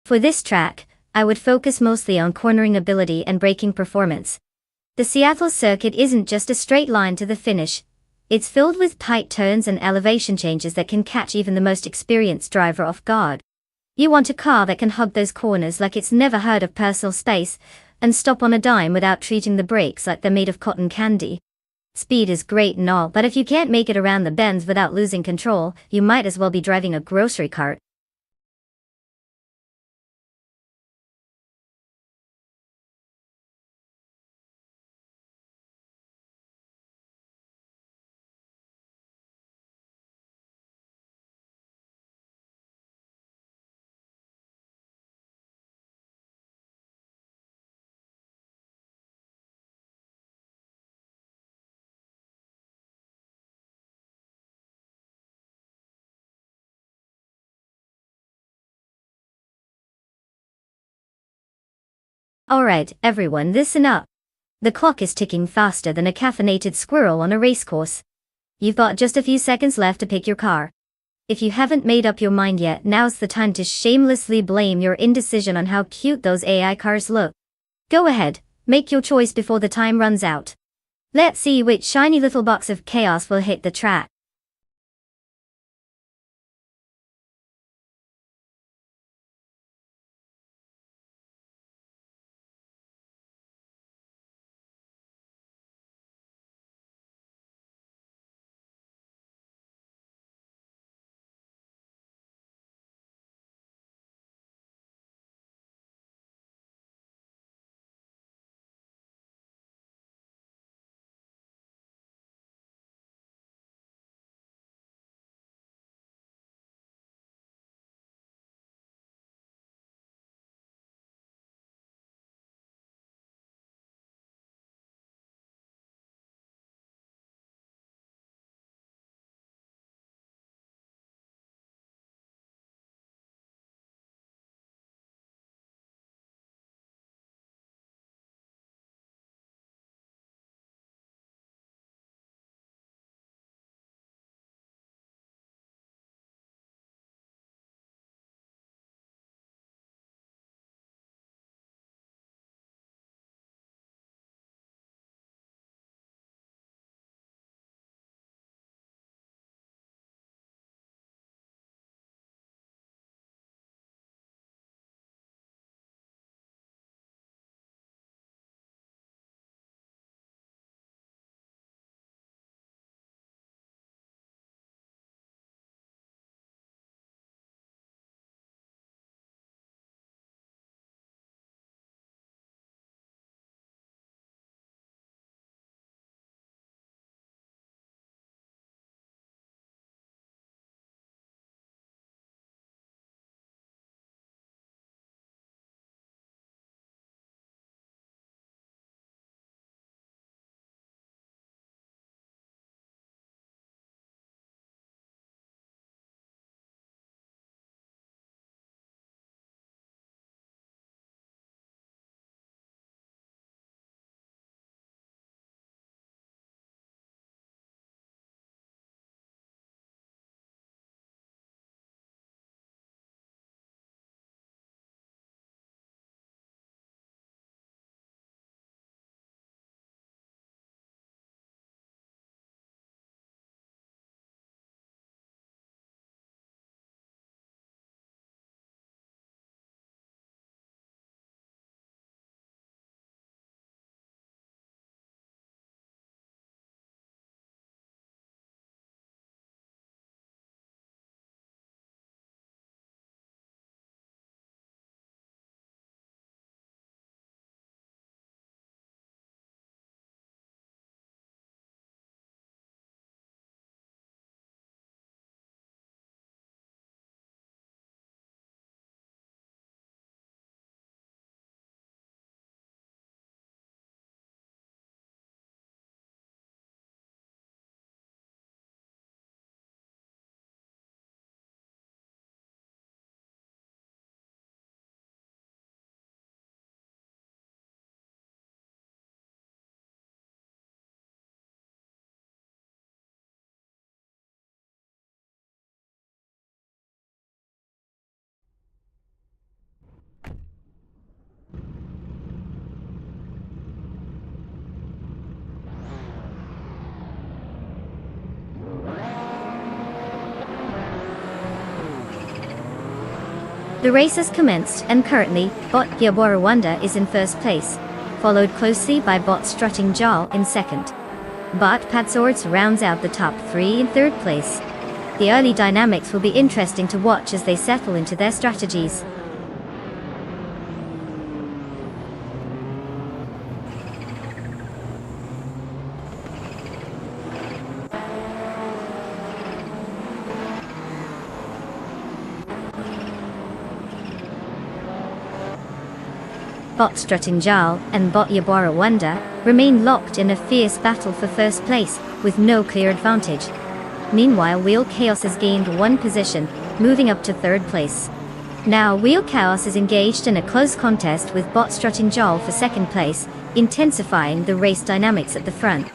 For this track, I would focus mostly on cornering ability and braking performance. The Seattle circuit isn't just a straight line to the finish. It's filled with tight turns and elevation changes that can catch even the most experienced driver off guard. You want a car that can hug those corners like it's never heard of personal space, and stop on a dime without treating the brakes like they're made of cotton candy. Speed is great and all, but if you can't make it around the bends without losing control, you might as well be driving a grocery cart. Alright, everyone, listen up. The clock is ticking faster than a caffeinated squirrel on a racecourse. You've got just a few seconds left to pick your car. If you haven't made up your mind yet, now's the time to shamelessly blame your indecision on how cute those AI cars look. Go ahead, make your choice before the time runs out. Let's see which shiny little box of chaos will hit the track. The race has commenced and currently, Bot Rwanda is in first place, followed closely by Bot Strutting Jal in second. Bot Patsorts rounds out the top three in third place. The early dynamics will be interesting to watch as they settle into their strategies. Bot Strutting Jal and Bot Rwanda remain locked in a fierce battle for first place, with no clear advantage. Meanwhile, Wheel Chaos has gained one position, moving up to third place. Now Wheel Chaos is engaged in a close contest with Bot Strutting Jal for second place, intensifying the race dynamics at the front.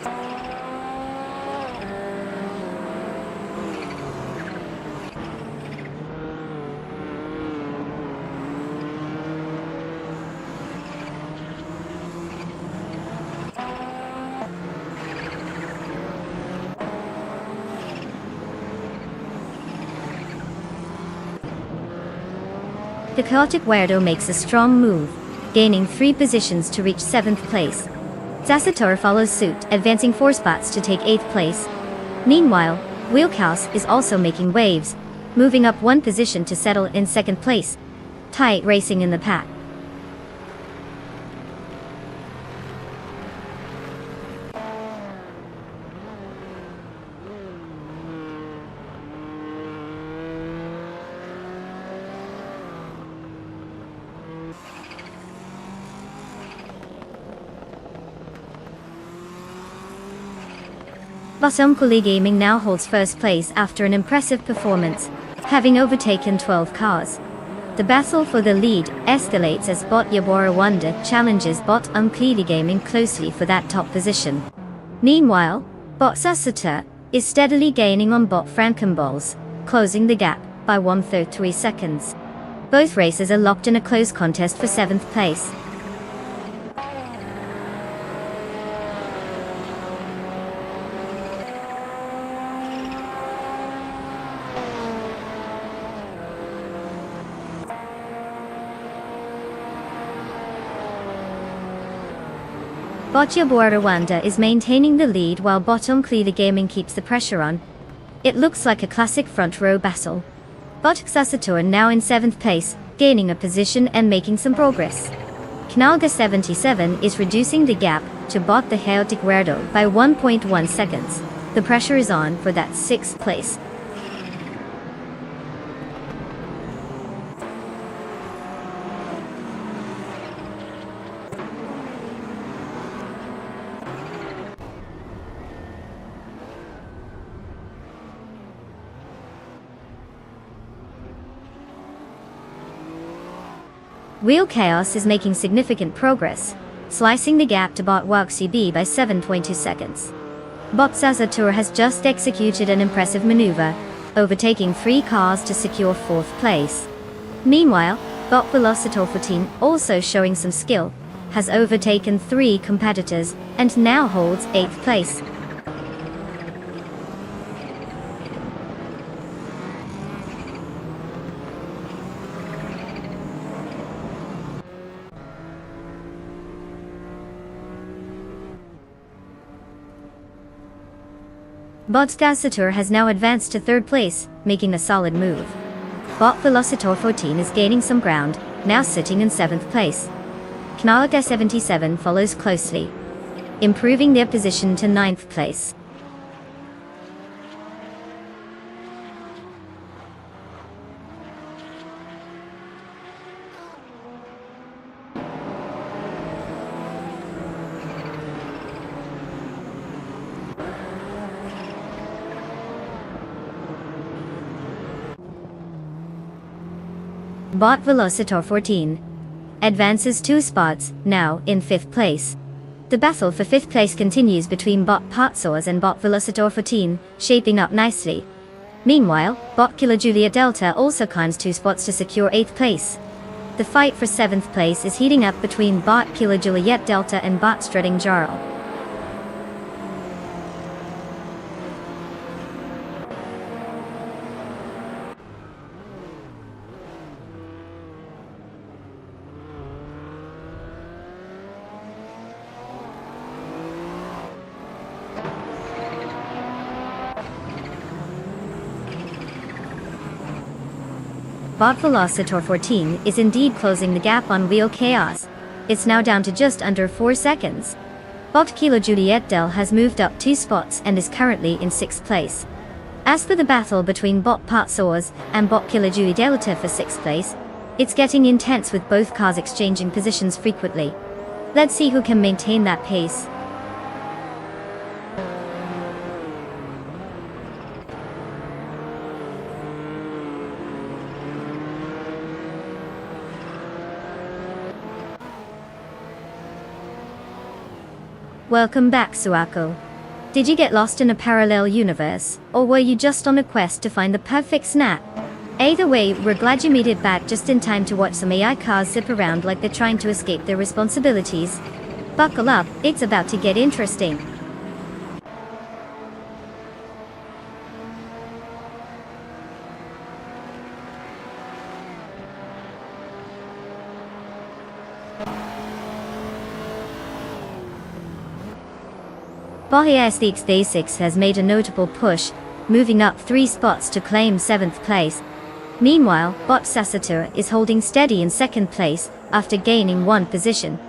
The chaotic weirdo makes a strong move, gaining 3 positions to reach 7th place. Zasator follows suit, advancing 4 spots to take 8th place. Meanwhile, Wheelhouse is also making waves, moving up 1 position to settle in 2nd place. Tight racing in the pack. Kuli Gaming now holds first place after an impressive performance, having overtaken 12 cars. The battle for the lead escalates as Bot Rwanda challenges Bot Kuli Gaming closely for that top position. Meanwhile, Bot Sassuta is steadily gaining on Bot Frankenballs, closing the gap by 1/3 seconds. Both races are locked in a close contest for 7th place. Bot Rwanda is maintaining the lead while Bot Kuli Gaming keeps the pressure on. It looks like a classic front row battle. Bot Xasator now in 7th place, gaining a position and making some progress. Knalga 77 is reducing the gap to Bot the Chaotic Weirdo by 1.1 seconds. The pressure is on for that 6th place. Wheel Chaos is making significant progress, slicing the gap to Bot WalkCB by 7.2 seconds. Bot Zazatur has just executed an impressive maneuver, overtaking 3 cars to secure 4th place. Meanwhile, Bot Velocitor 14, also showing some skill, has overtaken 3 competitors and now holds 8th place. Bot Gasator has now advanced to 3rd place, making a solid move. Bot Velocitor 14 is gaining some ground, now sitting in 7th place. Knalga 77 follows closely, improving their position to 9th place. Bot Velocitor 14 advances 2 spots, now in 5th place. The battle for 5th place continues between Bot Patsors and Bot Velocitor 14, shaping up nicely. Meanwhile, Bot Killer Juliet Delta also climbs 2 spots to secure 8th place. The fight for 7th place is heating up between Bot Killer Juliet Delta and Bot Strutting Jarl. Bot Velocitor 14 is indeed closing the gap on Wheel Chaos. It's now down to just under 4 seconds. Bot Kilo Juliet Del has moved up 2 spots and is currently in 6th place. As for the battle between Bot Patsoas and Bot Kilo Juliet Delta for 6th place, it's getting intense with both cars exchanging positions frequently. Let's see who can maintain that pace. Welcome back, Suako. Did you get lost in a parallel universe, or were you just on a quest to find the perfect snack? Either way, we're glad you made it back just in time to watch some AI cars zip around like they're trying to escape their responsibilities. Buckle up, it's about to get interesting. Bohias Day 6 has made a notable push, moving up 3 spots to claim 7th place. Meanwhile, Bot Sasatur is holding steady in 2nd place, after gaining 1 position.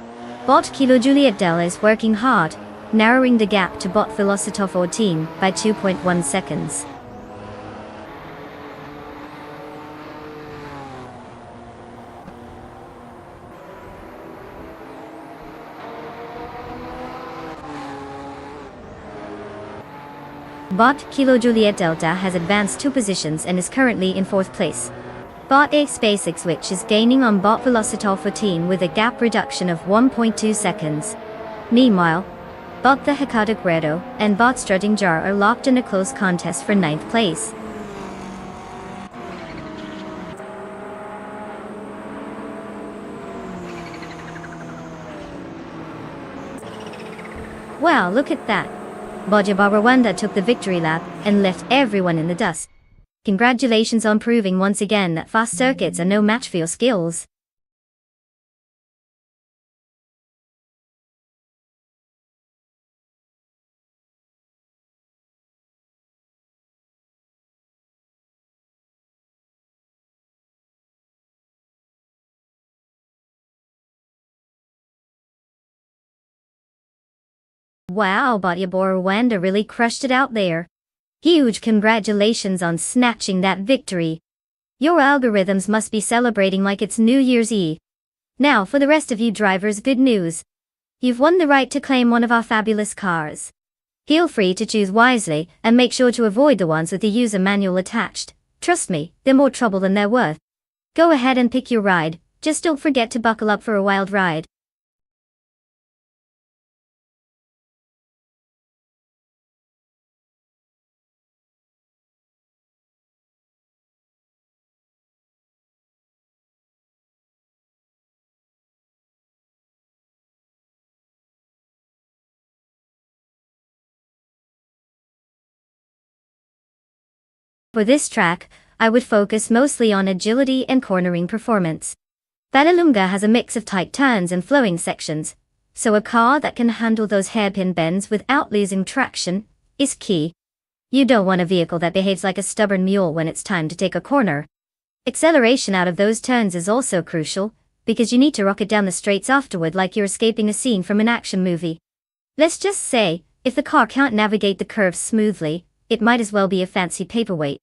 Bot Kilo Juliet Del is working hard, narrowing the gap to Bot Velocitor 14 by 2.1 seconds. Bot Kilo Juliet Delta has advanced 2 positions and is currently in 4th place. Bot A SpaceX Witch is gaining on Bot Velocitor 14 with a gap reduction of 1.2 seconds. Meanwhile, Bot the Hecata Guerrero and Bot Strutting Jar are locked in a close contest for 9th place. Wow, look at that! Bojaba Rwanda took the victory lap and left everyone in the dust. Congratulations on proving once again that fast circuits are no match for your skills. Wow, Bojaba Rwanda really crushed it out there. Huge congratulations on snatching that victory. Your algorithms must be celebrating like it's New Year's Eve. Now for the rest of you drivers, good news. You've won the right to claim one of our fabulous cars. Feel free to choose wisely and make sure to avoid the ones with the user manual attached. Trust me, they're more trouble than they're worth. Go ahead and pick your ride, just don't forget to buckle up for a wild ride. For this track, I would focus mostly on agility and cornering performance. Vallelunga has a mix of tight turns and flowing sections, so a car that can handle those hairpin bends without losing traction is key. You don't want a vehicle that behaves like a stubborn mule when it's time to take a corner. Acceleration out of those turns is also crucial, because you need to rocket down the straights afterward like you're escaping a scene from an action movie. Let's just say, if the car can't navigate the curves smoothly, it might as well be a fancy paperweight.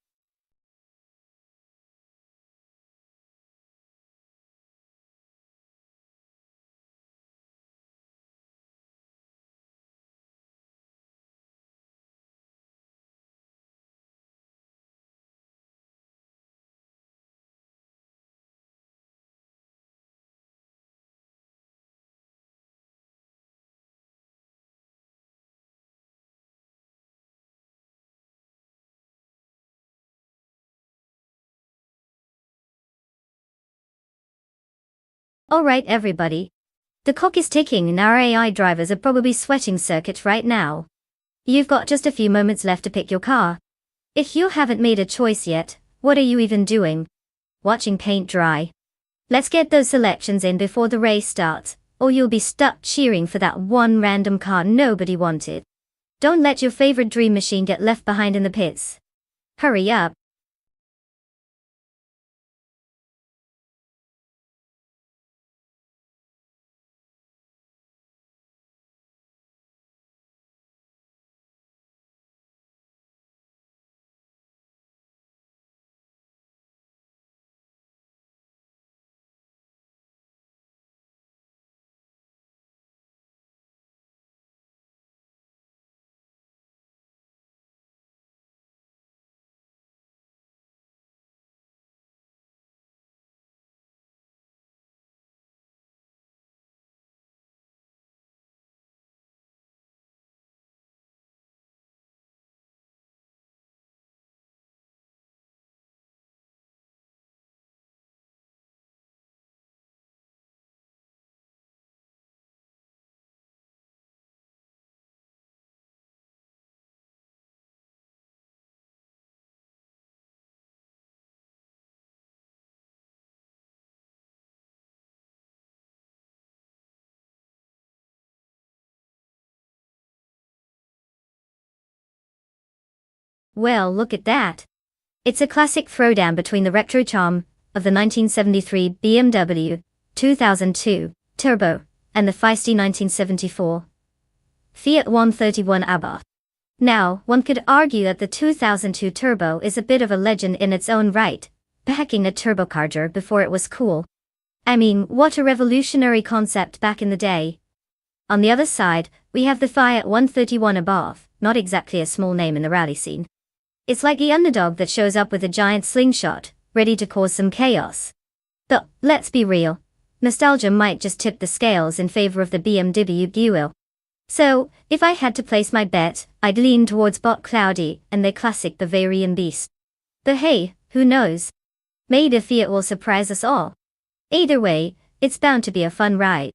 Alright everybody. The clock is ticking and our AI drivers are probably sweating circuit right now. You've got just a few moments left to pick your car. If you haven't made a choice yet, what are you even doing? Watching paint dry. Let's get those selections in before the race starts, or you'll be stuck cheering for that one random car nobody wanted. Don't let your favorite dream machine get left behind in the pits. Hurry up. Well, look at that. It's a classic throwdown between the retro charm of the 1973 BMW 2002 Turbo and the feisty 1974 Fiat 131 Abarth. Now, one could argue that the 2002 Turbo is a bit of a legend in its own right, backing a turbocharger before it was cool. I mean, what a revolutionary concept back in the day. On the other side, we have the Fiat 131 Abarth, not exactly a small name in the rally scene. It's like the underdog that shows up with a giant slingshot, ready to cause some chaos. But, let's be real, nostalgia might just tip the scales in favor of the BMW Buell. So, if I had to place my bet, I'd lean towards Bot Cloudy and their classic Bavarian Beast. But hey, who knows? Maybe Fiat will surprise us all. Either way, it's bound to be a fun ride.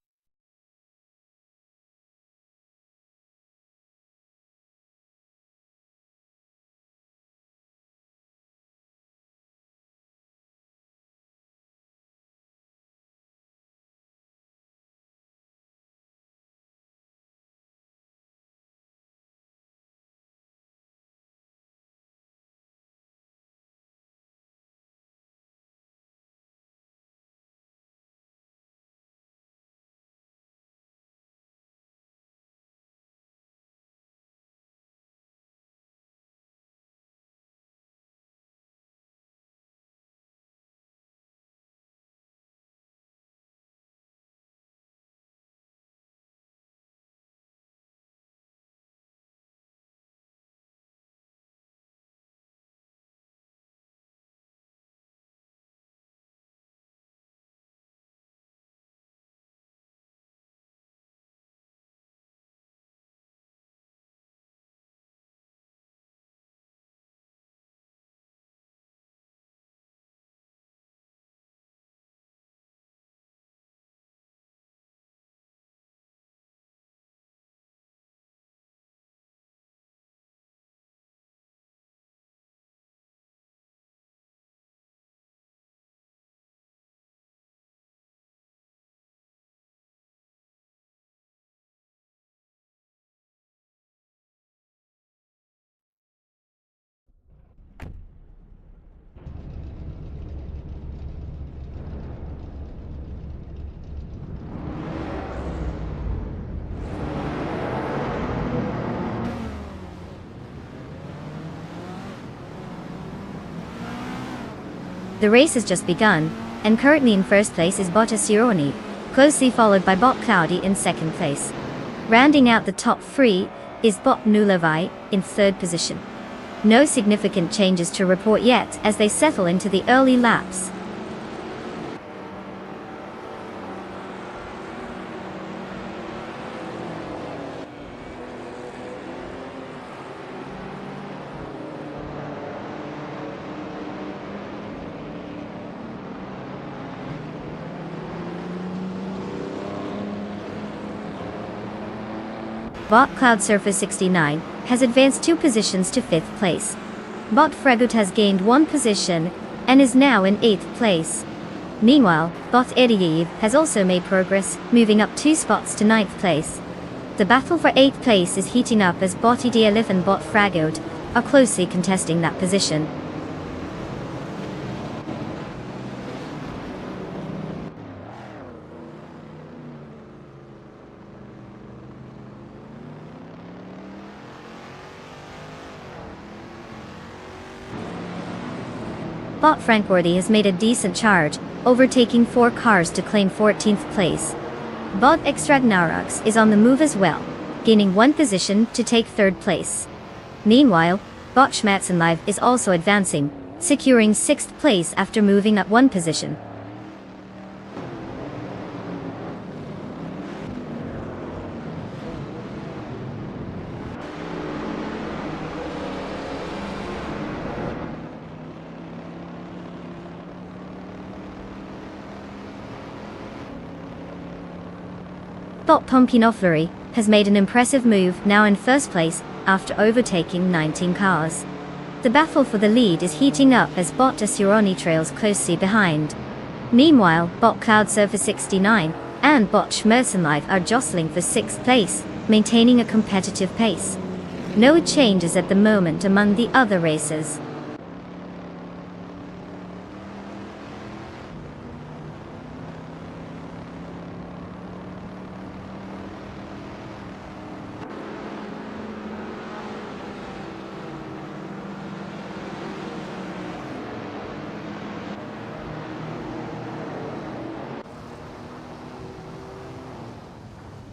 The race has just begun, and currently in first place is Bot Asironi, closely followed by Bot Cloudy in second place. Rounding out the top three is Bot Nulavai in third position. No significant changes to report yet as they settle into the early laps. Bot Cloud Surfer 69 has advanced 2 positions to 5th place. Bot Fregut has gained 1 position and is now in 8th place. Meanwhile, Bot Ediyev has also made progress, moving up 2 spots to 9th place. The battle for 8th place is heating up as Bot Ediyev and Bot Fregut are closely contesting that position. Bot Frankworthy has made a decent charge, overtaking 4 cars to claim 14th place. Bot Extragnarax is on the move as well, gaining 1 position to take 3rd place. Meanwhile, Bot Schmatzenlive is also advancing, securing 6th place after moving up 1 position. Bot Pompinofleury has made an impressive move, now in first place, after overtaking 19 cars. The battle for the lead is heating up as Bot Asironi trails closely behind. Meanwhile, Bot Cloud Surfer 69 and Bot Schmerzenlive are jostling for 6th place, maintaining a competitive pace. No changes at the moment among the other racers.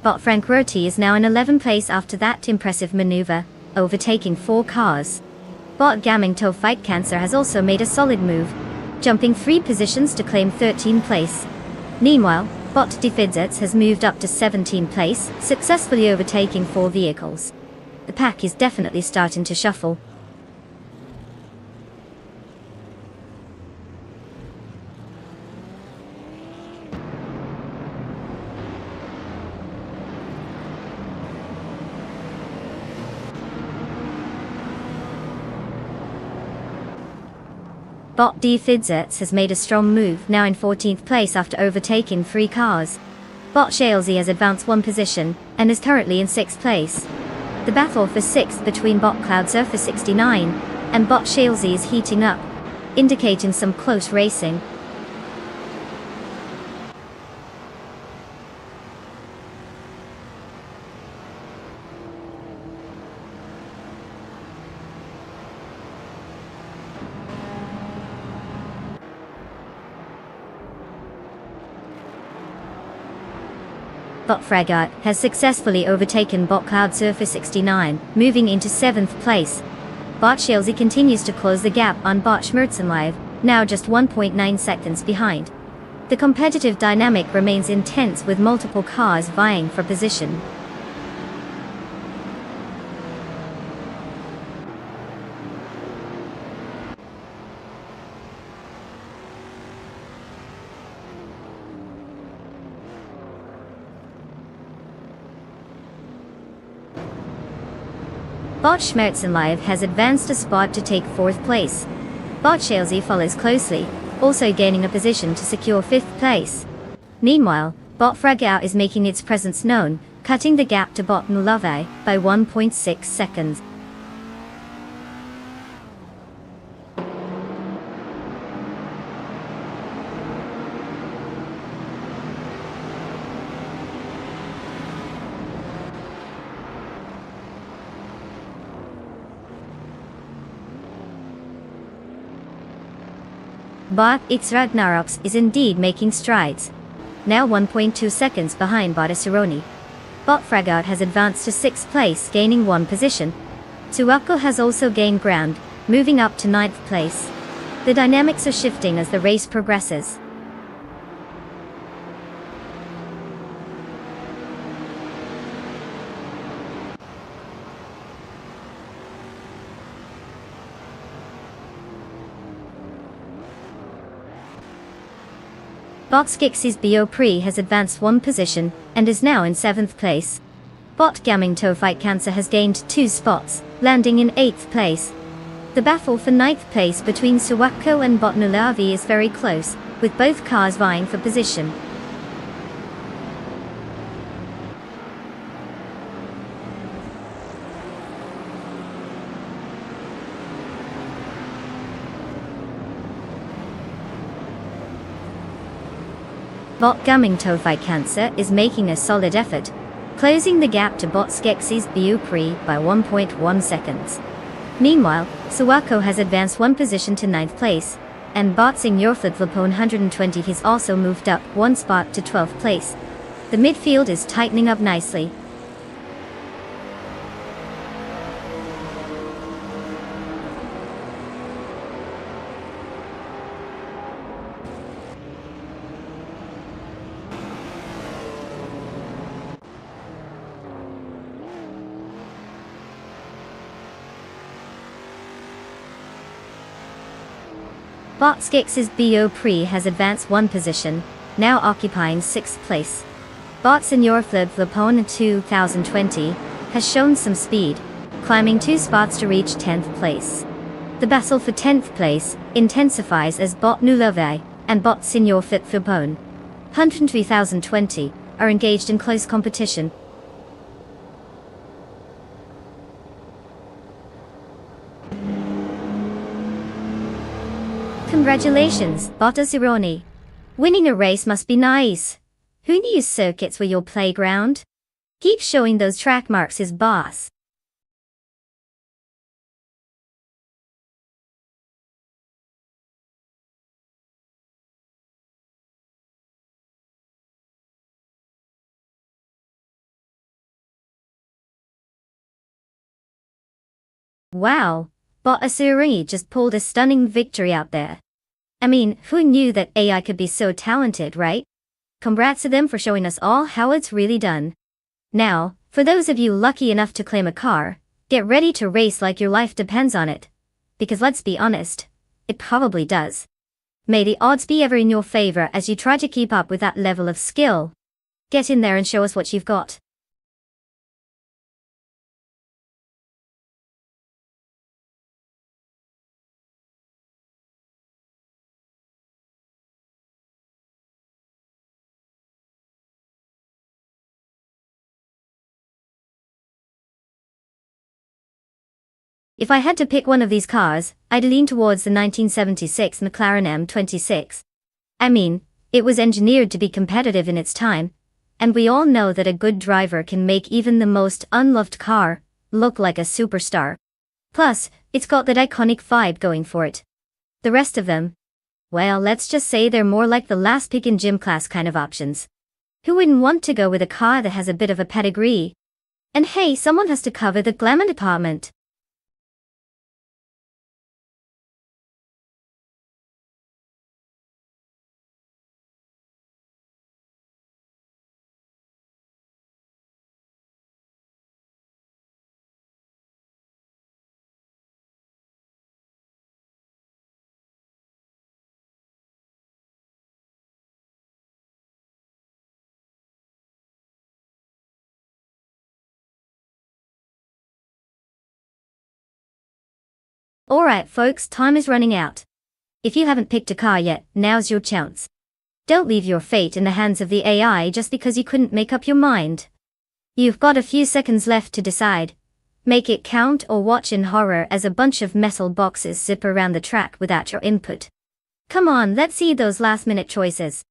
Bot Frank Roti is now in 11th place after that impressive maneuver, overtaking 4 cars. Bot Gaming To Fight Cancer has also made a solid move, jumping 3 positions to claim 13th place. Meanwhile, Bot Defidzets has moved up to 17th place, successfully overtaking 4 vehicles. The pack is definitely starting to shuffle. Bot Defidzets has made a strong move, now in 14th place after overtaking 3 cars. Bot Shalesy has advanced 1 position, and is currently in 6th place. The battle for 6th between Bot Cloud Surfer 69 and Bot Shalesy is heating up, indicating some close racing. Bot Fragart has successfully overtaken Bot Cloud Surfer 69, moving into 7th place. Bot Shalesy continues to close the gap on Bot Schmerzenlive, now just 1.9 seconds behind. The competitive dynamic remains intense with multiple cars vying for position. Bot Schmerzenlive has advanced a spot to take 4th place. Bot Shalesy follows closely, also gaining a position to secure 5th place. Meanwhile, Bot Fragau is making its presence known, cutting the gap to Bot Nulove by 1.6 seconds. Bot X Ragnaroks is indeed making strides. Now 1.2 seconds behind Bot Asironi. Bot Fragout has advanced to 6th place, gaining 1 position. Suwako has also gained ground, moving up to 9th place. The dynamics are shifting as the race progresses. Bot Skix's Bo Pre has advanced 1 position, and is now in 7th place. Bot Gaming To Fight Cancer has gained 2 spots, landing in 8th place. The battle for 9th place between Suwako and Bot Nulavi is very close, with both cars vying for position. Bot Gaming To Fight Cancer is making a solid effort, closing the gap to Bot Skexy's Bu Pre by 1.1 seconds. Meanwhile, Suwako has advanced 1 position to 9th place, and Bot Seniorflip Flipone 120 has also moved up 1 spot to 12th place. The midfield is tightening up nicely. Bot Skix's Bo Pre has advanced 1 position, now occupying 6th place. Bot Seniorflip Flipone 2020 has shown some speed, climbing 2 spots to reach 10th place. The battle for 10th place intensifies as Bot Nulove and Bot Seniorflip Flipone 103,020 are engaged in close competition. Congratulations, Bottasironi. Winning a race must be nice. Who knew circuits were your playground? Keep showing those track marks, his boss. Wow, Bottasironi just pulled a stunning victory out there. I mean, who knew that AI could be so talented, right? Congrats to them for showing us all how it's really done. Now, for those of you lucky enough to claim a car, get ready to race like your life depends on it. Because let's be honest, it probably does. May the odds be ever in your favor as you try to keep up with that level of skill. Get in there and show us what you've got. If I had to pick one of these cars, I'd lean towards the 1976 McLaren M26. I mean, it was engineered to be competitive in its time, and we all know that a good driver can make even the most unloved car look like a superstar. Plus, it's got that iconic vibe going for it. The rest of them, well, let's just say they're more like the last pick in gym class kind of options. Who wouldn't want to go with a car that has a bit of a pedigree? And hey, someone has to cover the glamour department. Alright folks, time is running out. If you haven't picked a car yet, now's your chance. Don't leave your fate in the hands of the AI just because you couldn't make up your mind. You've got a few seconds left to decide. Make it count or watch in horror as a bunch of metal boxes zip around the track without your input. Come on, let's see those last-minute choices.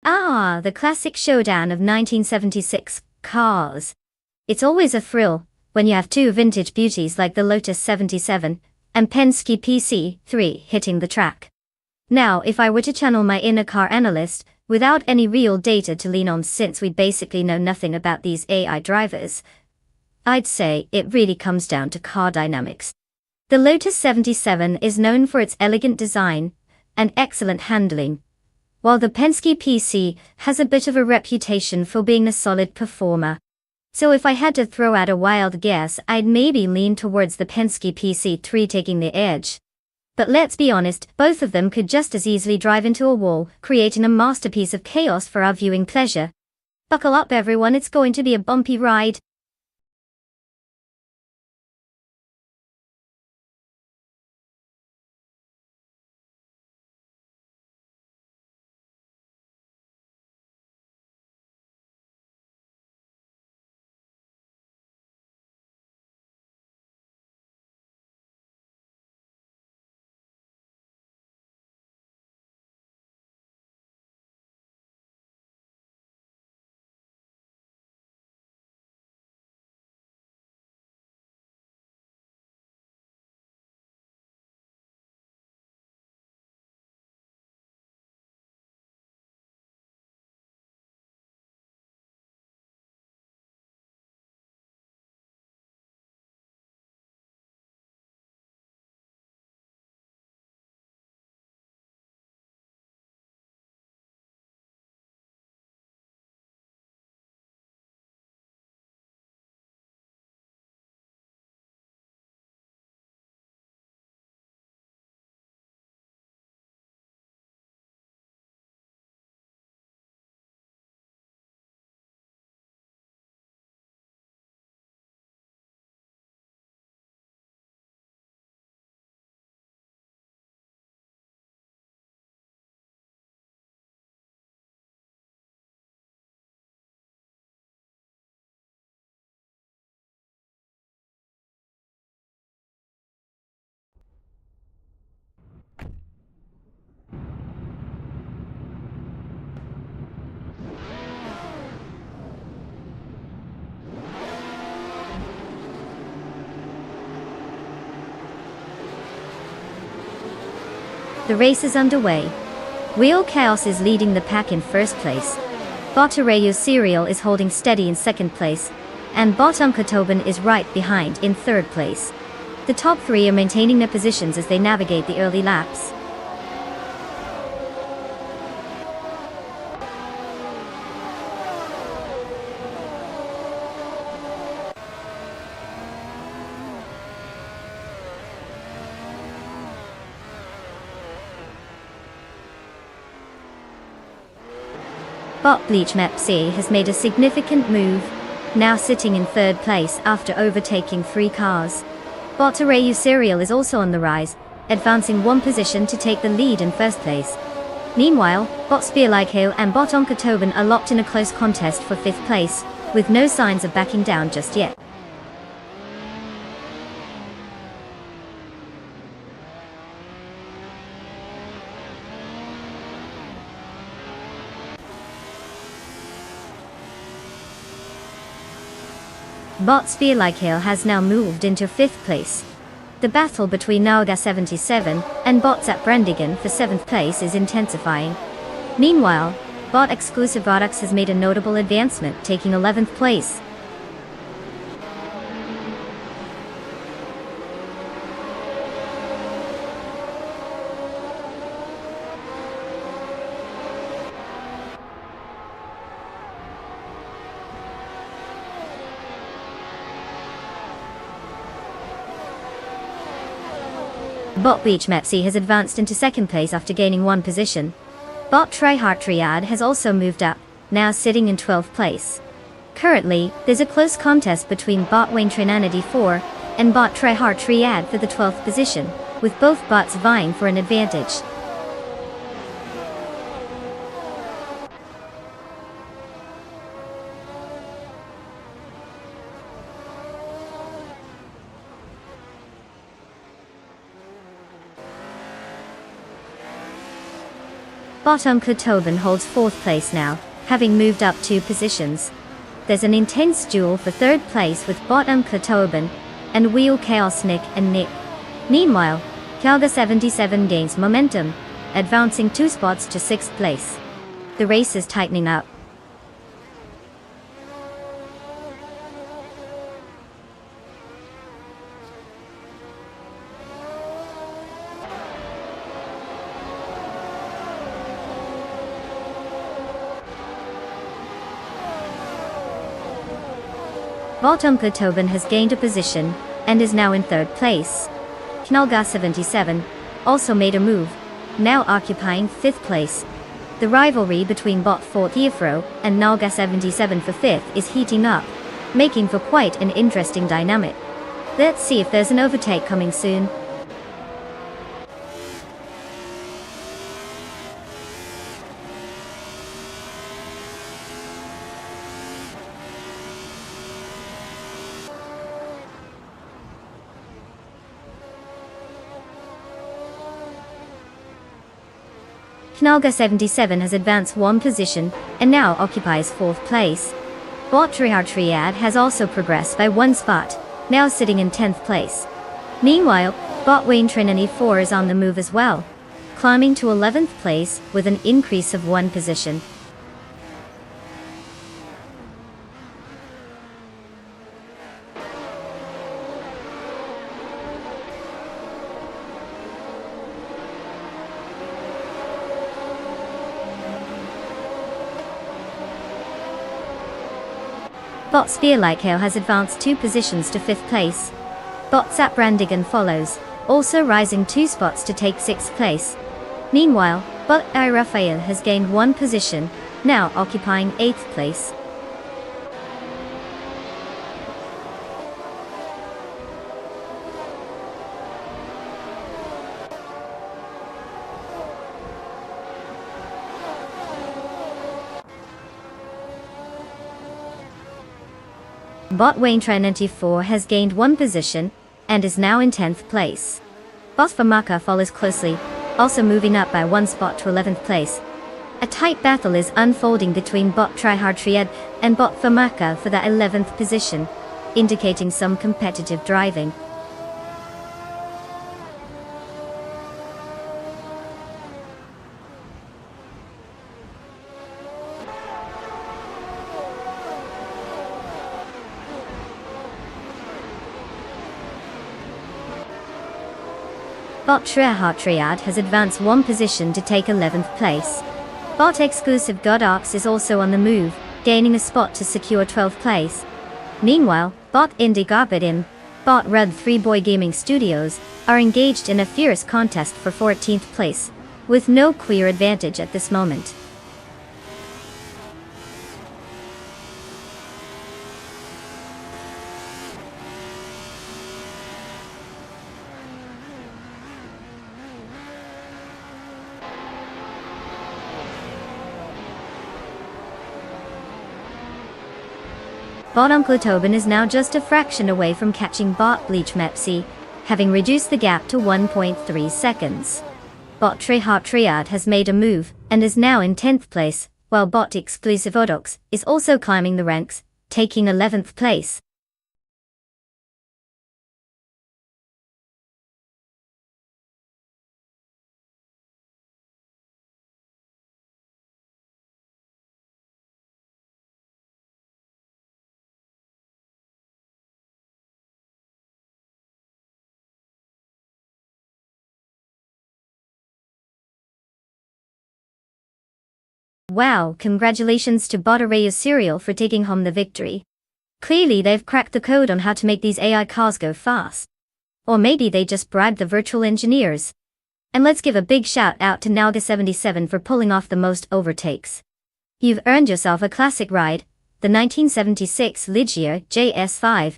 Ah, the classic showdown of 1976 cars. It's always a thrill when you have two vintage beauties like the Lotus 77 and Penske PC3 hitting the track. Now, if I were to channel my inner car analyst, without any real data to lean on since we basically know nothing about these AI drivers, I'd say it really comes down to car dynamics. The Lotus 77 is known for its elegant design and excellent handling, while the Penske PC has a bit of a reputation for being a solid performer. So if I had to throw out a wild guess, I'd maybe lean towards the Penske PC3 taking the edge. But let's be honest, both of them could just as easily drive into a wall, creating a masterpiece of chaos for our viewing pleasure. Buckle up everyone, it's going to be a bumpy ride. The race is underway. Wheel Chaos is leading the pack in first place. Botareyu Serial is holding steady in second place, and Botumkatoban is right behind in third place. The top three are maintaining their positions as they navigate the early laps. Bot Bleach Map C has made a significant move, now sitting in third place after overtaking 3 cars. Botareyu Serial is also on the rise, advancing 1 position to take the lead in first place. Meanwhile, Bot Spearlikeo and Bot Onkatoban are locked in a close contest for 5th place, with no signs of backing down just yet. Bot Spearlikeo has now moved into 5th place. The battle between Nauga 77 and Bots at Brandigan for 7th place is intensifying. Meanwhile, Bot Exclusive Rodux has made a notable advancement, taking 11th place. Bot Beach Mepsi has advanced into 2nd place after gaining 1 position. Bot Tryhard Triad has also moved up, now sitting in 12th place. Currently, there's a close contest between Bot Wayne Trinanity 4 and Bot Tryhard Triad for the 12th position, with both bots vying for an advantage. Bottom Kotoban holds 4th place now, having moved up 2 positions. There's an intense duel for 3rd place with Bottom Kotoban and Wheel Chaos Nick and Nick. Meanwhile, Kalga 77 gains momentum, advancing 2 spots to 6th place. The race is tightening up. Bottom Kotoban has gained a position, and is now in 3rd place. Knalga 77 also made a move, now occupying 5th place. The rivalry between Bot Fort Eafro and Nalga 77 for 5th is heating up, making for quite an interesting dynamic. Let's see if there's an overtake coming soon. Knalga 77 has advanced 1 position, and now occupies 4th place. Bot Trihar Triad has also progressed by 1 spot, now sitting in 10th place. Meanwhile, Bot Wayne Trinity 4 is on the move as well, climbing to 11th place with an increase of 1 position. Bot Spearlikeo has advanced 2 positions to 5th place. Bot Zap Brandigan follows, also rising 2 spots to take 6th place. Meanwhile, Bot I Raphael has gained 1 position, now occupying 8th place. Bot Wayne Trinity 4 has gained 1 position, and is now in 10th place. Bot Famaka follows closely, also moving up by 1 spot to 11th place. A tight battle is unfolding between Bot Tryhard Triad and Bot Famaka for the 11th position, indicating some competitive driving. Bot Triad has advanced one position to take 11th place. Bot exclusive Godox is also on the move, gaining a spot to secure 12th place. Meanwhile, Bot Indie Garbadim, Bot Rud 3 Boy Gaming Studios, are engaged in a fierce contest for 14th place, with no clear advantage at this moment. Bot Uncle Tobin is now just a fraction away from catching Bot Bleach Mepsi, having reduced the gap to 1.3 seconds. Bot Triad has made a move, and is now in 10th place, while Bot Exclusive Odox is also climbing the ranks, taking 11th place. Wow, congratulations to Bot Arrayo Serial for taking home the victory. Clearly they've cracked the code on how to make these AI cars go fast. Or maybe they just bribed the virtual engineers. And let's give a big shout out to Nalga77 for pulling off the most overtakes. You've earned yourself a classic ride, the 1976 Ligier JS5.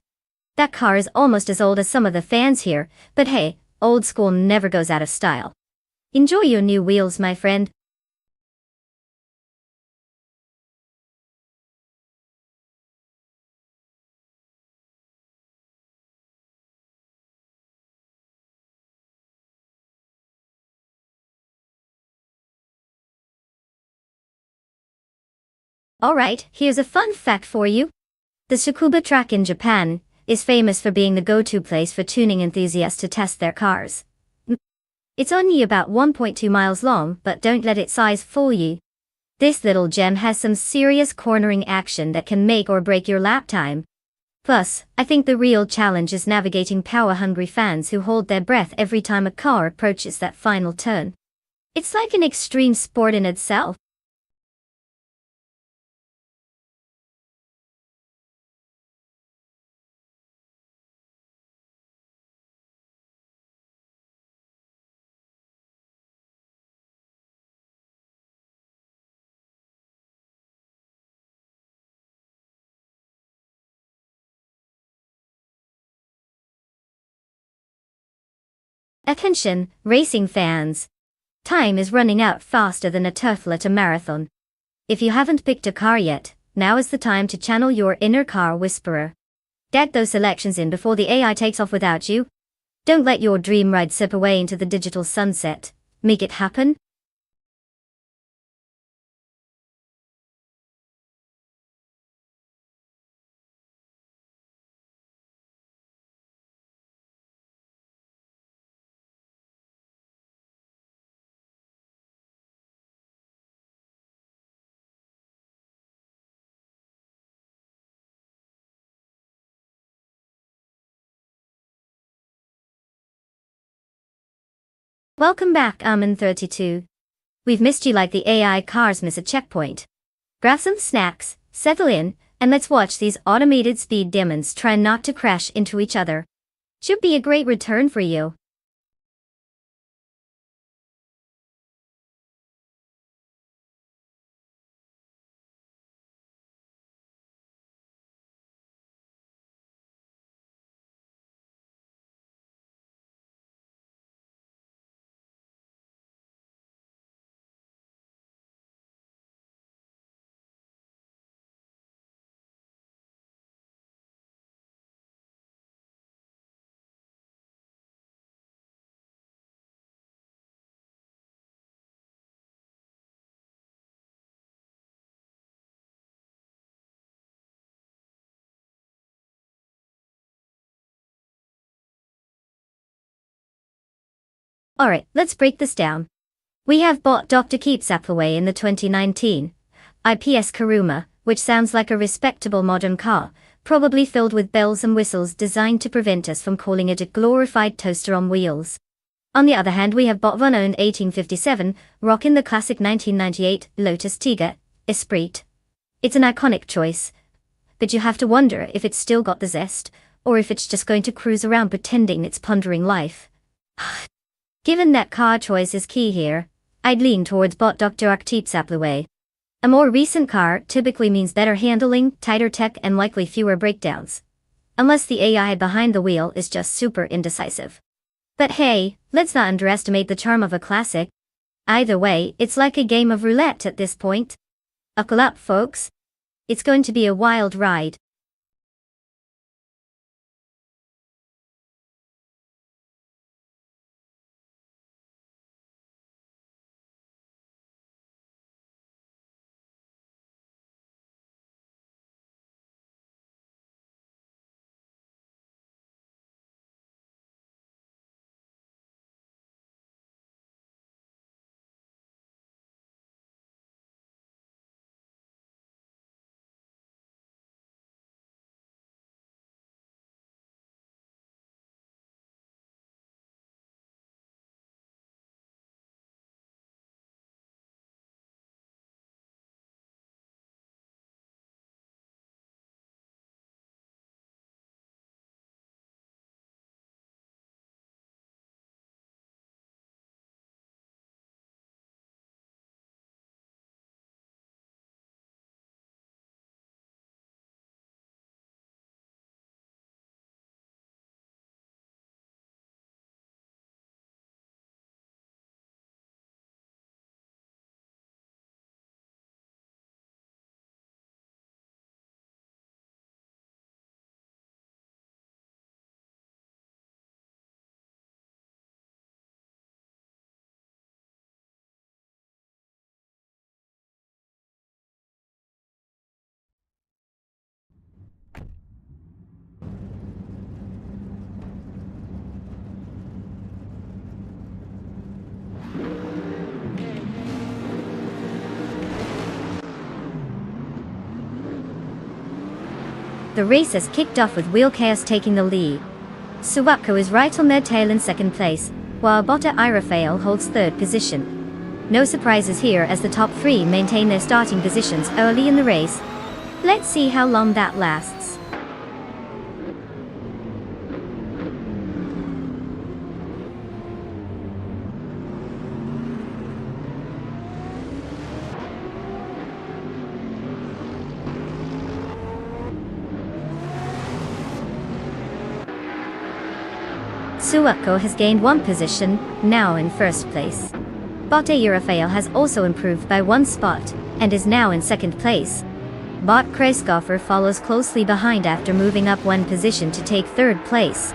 That car is almost as old as some of the fans here, but hey, old school never goes out of style. Enjoy your new wheels, my friend. Alright, here's a fun fact for you. The Tsukuba track in Japan is famous for being the go-to place for tuning enthusiasts to test their cars. It's only about 1.2 miles long, but don't let its size fool you. This little gem has some serious cornering action that can make or break your lap time. Plus, I think the real challenge is navigating power-hungry fans who hold their breath every time a car approaches that final turn. It's like an extreme sport in itself. Attention, racing fans! Time is running out faster than a turtle at a marathon. If you haven't picked a car yet, now is the time to channel your inner car whisperer. Get those selections in before the AI takes off without you. Don't let your dream ride slip away into the digital sunset. Make it happen. Welcome back, Armin32. We've missed you like the AI cars miss a checkpoint. Grab some snacks, settle in, and let's watch these automated speed demons try not to crash into each other. Should be a great return for you. Alright, let's break this down. We have bought Dr. Keep Sapaway in the 2019 IPS Karuma, which sounds like a respectable modern car, probably filled with bells and whistles designed to prevent us from calling it a glorified toaster on wheels. On the other hand, we have bot Von owned 1857, rocking the classic 1998 Lotus Tiger Esprit. It's an iconic choice, but you have to wonder if it's still got the zest, or if it's just going to cruise around pretending it's pondering life. Given that car choice is key here, I'd lean towards bot Dr. Archetypes. A more recent car typically means better handling, tighter tech, and likely fewer breakdowns. Unless the AI behind the wheel is just super indecisive. But hey, let's not underestimate the charm of a classic. Either way, it's like a game of roulette at this point. Buckle up, folks. It's going to be a wild ride. The race has kicked off with Wheel Chaos taking the lead. Suwako is right on their tail in second place, while Botta Irafael holds third position. No surprises here as the top three maintain their starting positions early in the race. Let's see how long that lasts. Suwako has gained one position, now in first place. Botta Irafael has also improved by one spot, and is now in second place. Bot Kreisgoffer follows closely behind after moving up one position to take third place.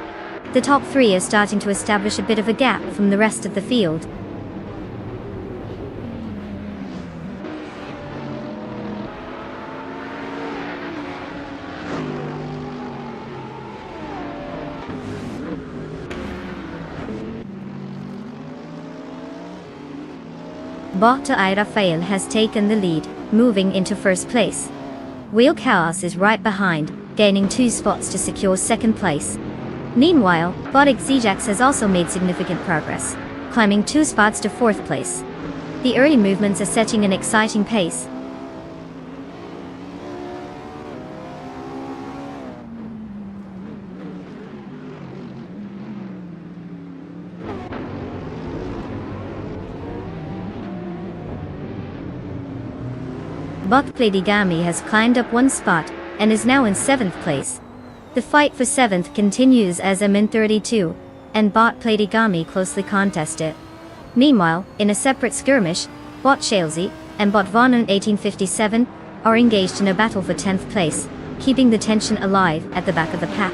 The top three are starting to establish a bit of a gap from the rest of the field. Botta Irafael has taken the lead, moving into first place. Wheel Chaos is right behind, gaining 2 spots to secure second place. Meanwhile, Bot Xijax has also made significant progress, climbing 2 spots to fourth place. The early movements are setting an exciting pace. Bot Platigami has climbed up 1 spot, and is now in 7th place. The fight for 7th continues as M32, and Bot Platigami closely contest it. Meanwhile, in a separate skirmish, Bot Shalesy and Bot Von 1857 are engaged in a battle for 10th place, keeping the tension alive at the back of the pack.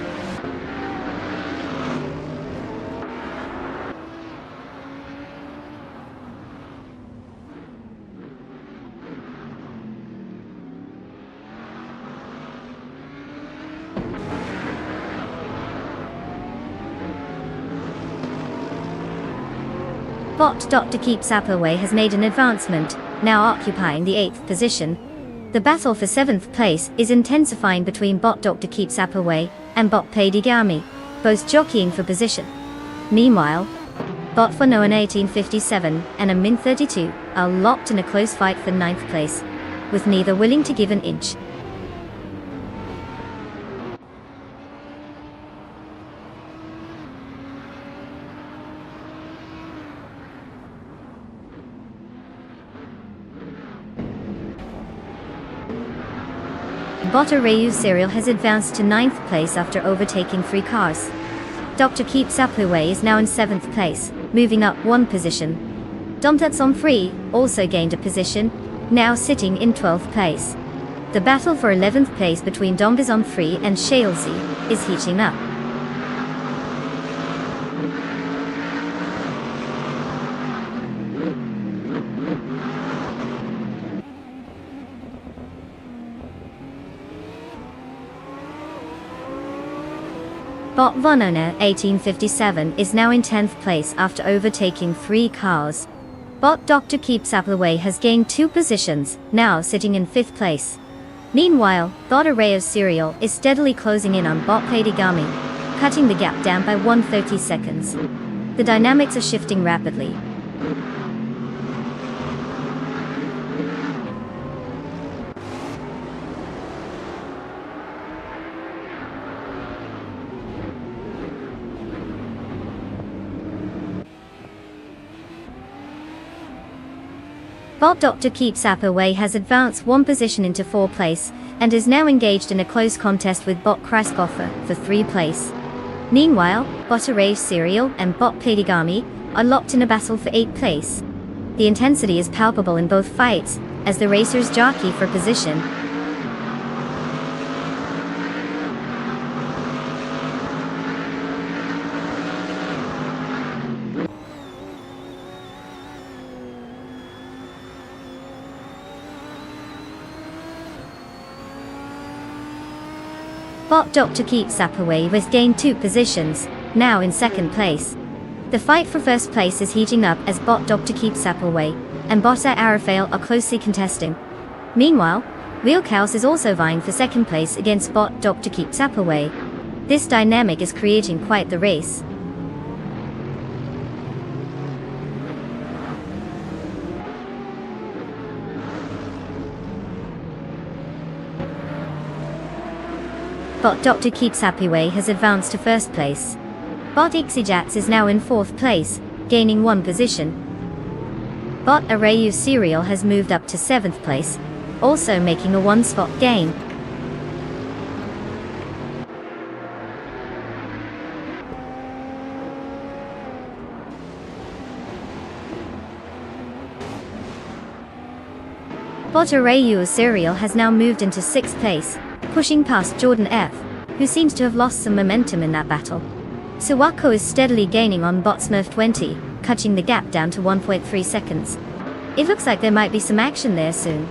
Bot Dr. Keep Sapaway has made an advancement, now occupying the 8th position. The battle for 7th place is intensifying between Bot Dr. Keep Sapaway and Bot Platigami, both jockeying for position. Meanwhile, Bot for Noah 1857 and a Min 32 are locked in a close fight for 9th place, with neither willing to give an inch. Bot Arayu Serial has advanced to 9th place after overtaking 3 cars. Dr. Keep Sapluway is now in 7th place, moving up 1 position. Domtats on 3 also gained a position, now sitting in 12th place. The battle for 11th place between Dombas on 3 and Shalesy is heating up. Bot Vonona 1857 is now in 10th place after overtaking 3 cars. Bot Dr. Keep Sapluway has gained 2 positions, now sitting in 5th place. Meanwhile, Bot Arayu Serial is steadily closing in on Bot Platigami, cutting the gap down by 130 seconds. The dynamics are shifting rapidly. Bot Dr. Keep Sapluway has advanced 1 position into 4th place, and is now engaged in a close contest with Bot Kraskoffer for 3rd place. Meanwhile, Bot Arayu Serial and Bot Platigami are locked in a battle for 8th place. The intensity is palpable in both fights, as the racers jockey for position. Bot Dr. Keep Sapluway has gained 2 positions, now in 2nd place. The fight for 1st place is heating up as Bot Dr. Keep Sapluway and Bot Arafael are closely contesting. Meanwhile, Wheelhouse is also vying for 2nd place against Bot Dr. Keep Sapluway. This dynamic is creating quite the race. Bot Dr. Keep Sapluway has advanced to 1st place. Bot Ixijats is now in 4th place, gaining 1 position. Bot Arayu Serial has moved up to 7th place, also making a 1-spot gain. Bot Arayu Serial has now moved into 6th place, pushing past Jordan F, who seems to have lost some momentum in that battle. Suwako is steadily gaining on Bot Smurf 20, cutting the gap down to 1.3 seconds. It looks like there might be some action there soon.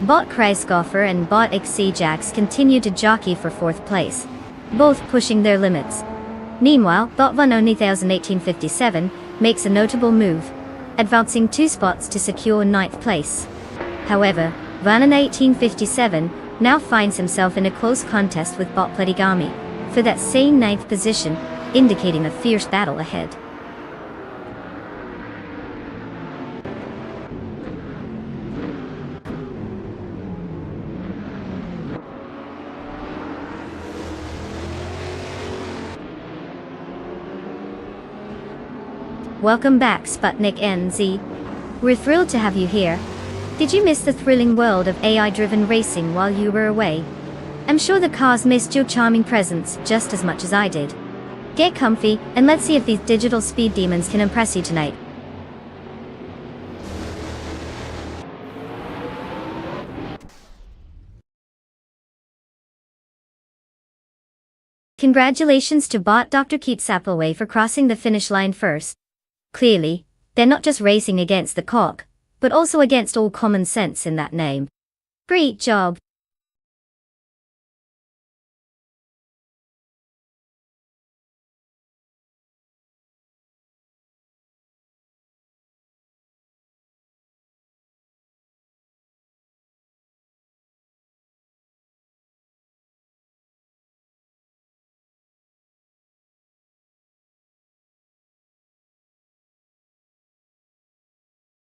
Bot Kreisgoffer and Bot Xijax continue to jockey for 4th place, both pushing their limits. Meanwhile, Bot Vanoni 1857 makes a notable move, advancing 2 spots to secure 9th place. However, Vanon 1857 now finds himself in a close contest with Bot Platigami for that same 9th position, indicating a fierce battle ahead. Welcome back, Sputnik NZ. We're thrilled to have you here. Did you miss the thrilling world of AI-driven racing while you were away? I'm sure the cars missed your charming presence just as much as I did. Get comfy, and let's see if these digital speed demons can impress you tonight. Congratulations to Bot Dr. Keep Sapluway for crossing the finish line first. Clearly, they're not just racing against the clock, but also against all common sense in that name. Great job!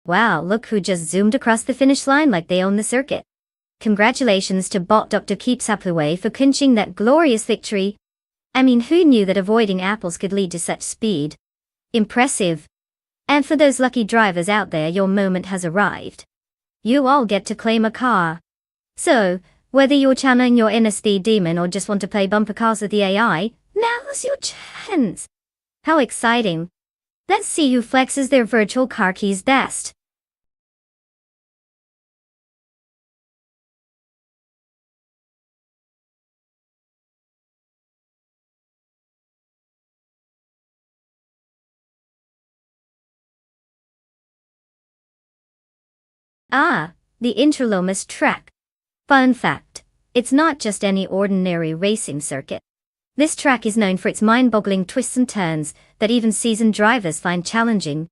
Wow, look who just zoomed across the finish line like they own the circuit. Congratulations to bot Dr. Keepsapaway for clinching that glorious victory. I mean, who knew that avoiding apples could lead to such speed? Impressive. And for those lucky drivers out there, your moment has arrived. You all get to claim a car. So, whether you're channeling your inner speed demon or just want to play bumper cars with the AI, now's your chance. How exciting. Let's see who flexes their virtual car keys best. Ah, the Intralomas track. Fun fact, it's not just any ordinary racing circuit. This track is known for its mind-boggling twists and turns that even seasoned drivers find challenging.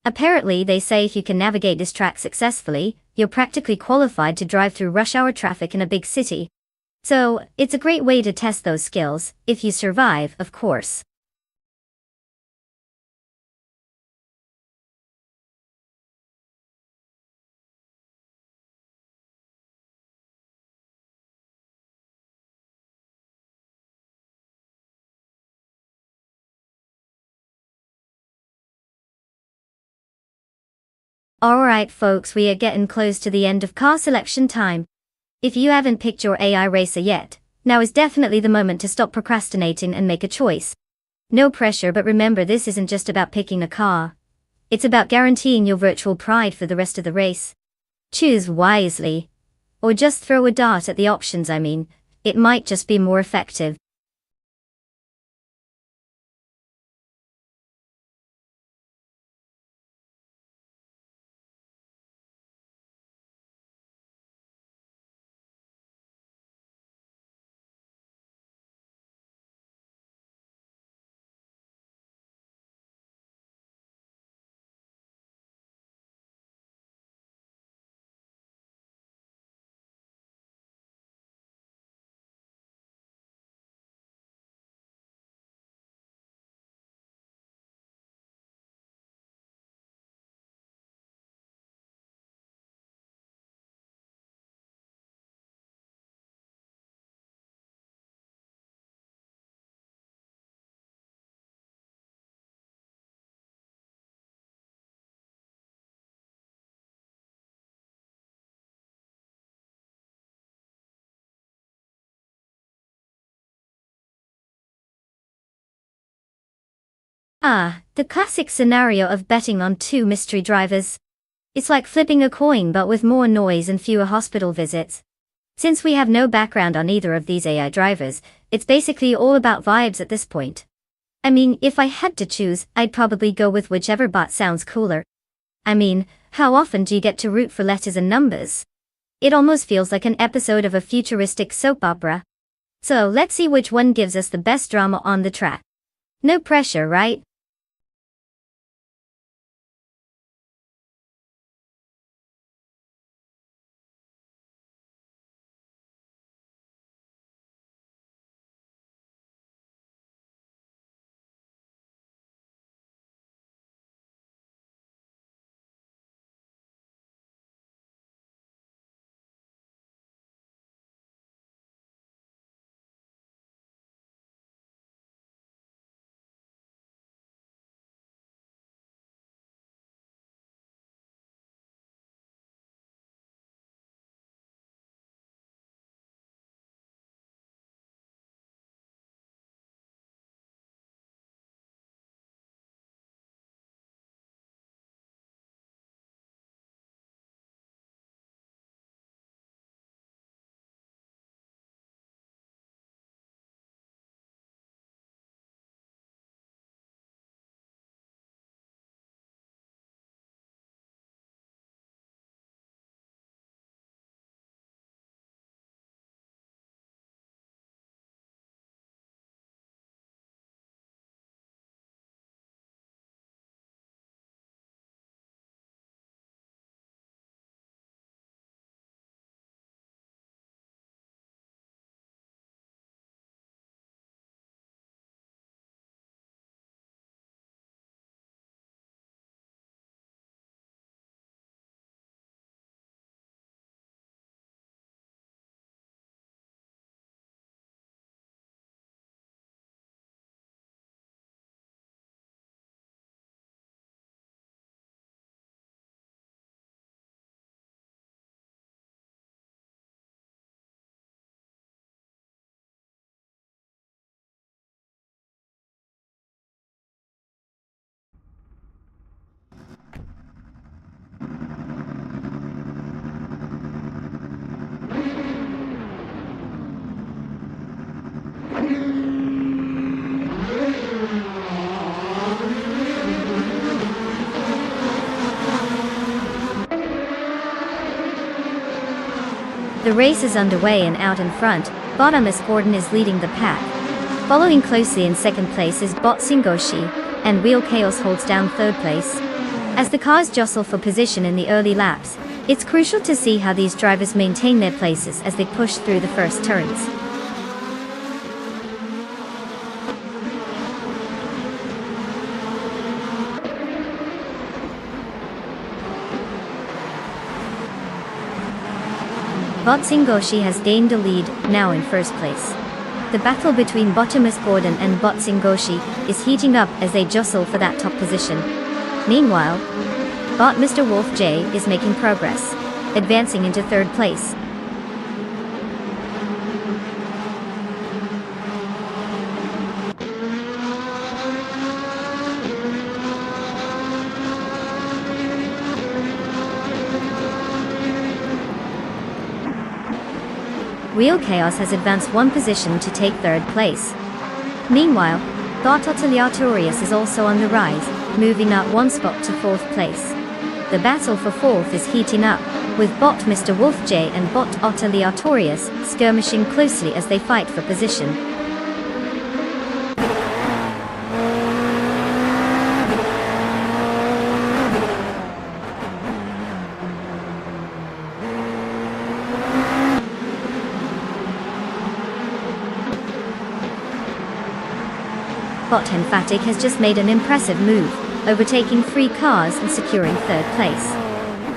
Apparently, they say if you can navigate this track successfully, you're practically qualified to drive through rush hour traffic in a big city. So, it's a great way to test those skills, if you survive, of course. Alright folks, we are getting close to the end of car selection time. If you haven't picked your AI racer yet, now is definitely the moment to stop procrastinating and make a choice. No pressure, but remember, this isn't just about picking a car. It's about guaranteeing your virtual pride for the rest of the race. Choose wisely. Or just throw a dart at the options, it might just be more effective. Ah, the classic scenario of betting on two mystery drivers. It's like flipping a coin but with more noise and fewer hospital visits. Since we have no background on either of these AI drivers, it's basically all about vibes at this point. If I had to choose, I'd probably go with whichever bot sounds cooler. How often do you get to root for letters and numbers? It almost feels like an episode of a futuristic soap opera. So let's see which one gives us the best drama on the track. No pressure, right? The race is underway and out in front, Thomas Gordon is leading the pack. Following closely in second place is Bot Singoshi, and Wheel Chaos holds down third place. As the cars jostle for position in the early laps, it's crucial to see how these drivers maintain their places as they push through the first turns. Bot Singoshi has gained the lead, now in first place. The battle between Thomas Gordon and Bot Singoshi is heating up as they jostle for that top position. Meanwhile, Bot Mr. Wolf J is making progress, advancing into third place. Wheel Chaos has advanced one position to take third place. Meanwhile, Bot Otaliatorius is also on the rise, moving up one spot to fourth place. The battle for fourth is heating up, with Bot Mr. Wolf J and Bot Otaliatorius skirmishing closely as they fight for position. Bot Emphatic has just made an impressive move, overtaking 3 cars and securing third place.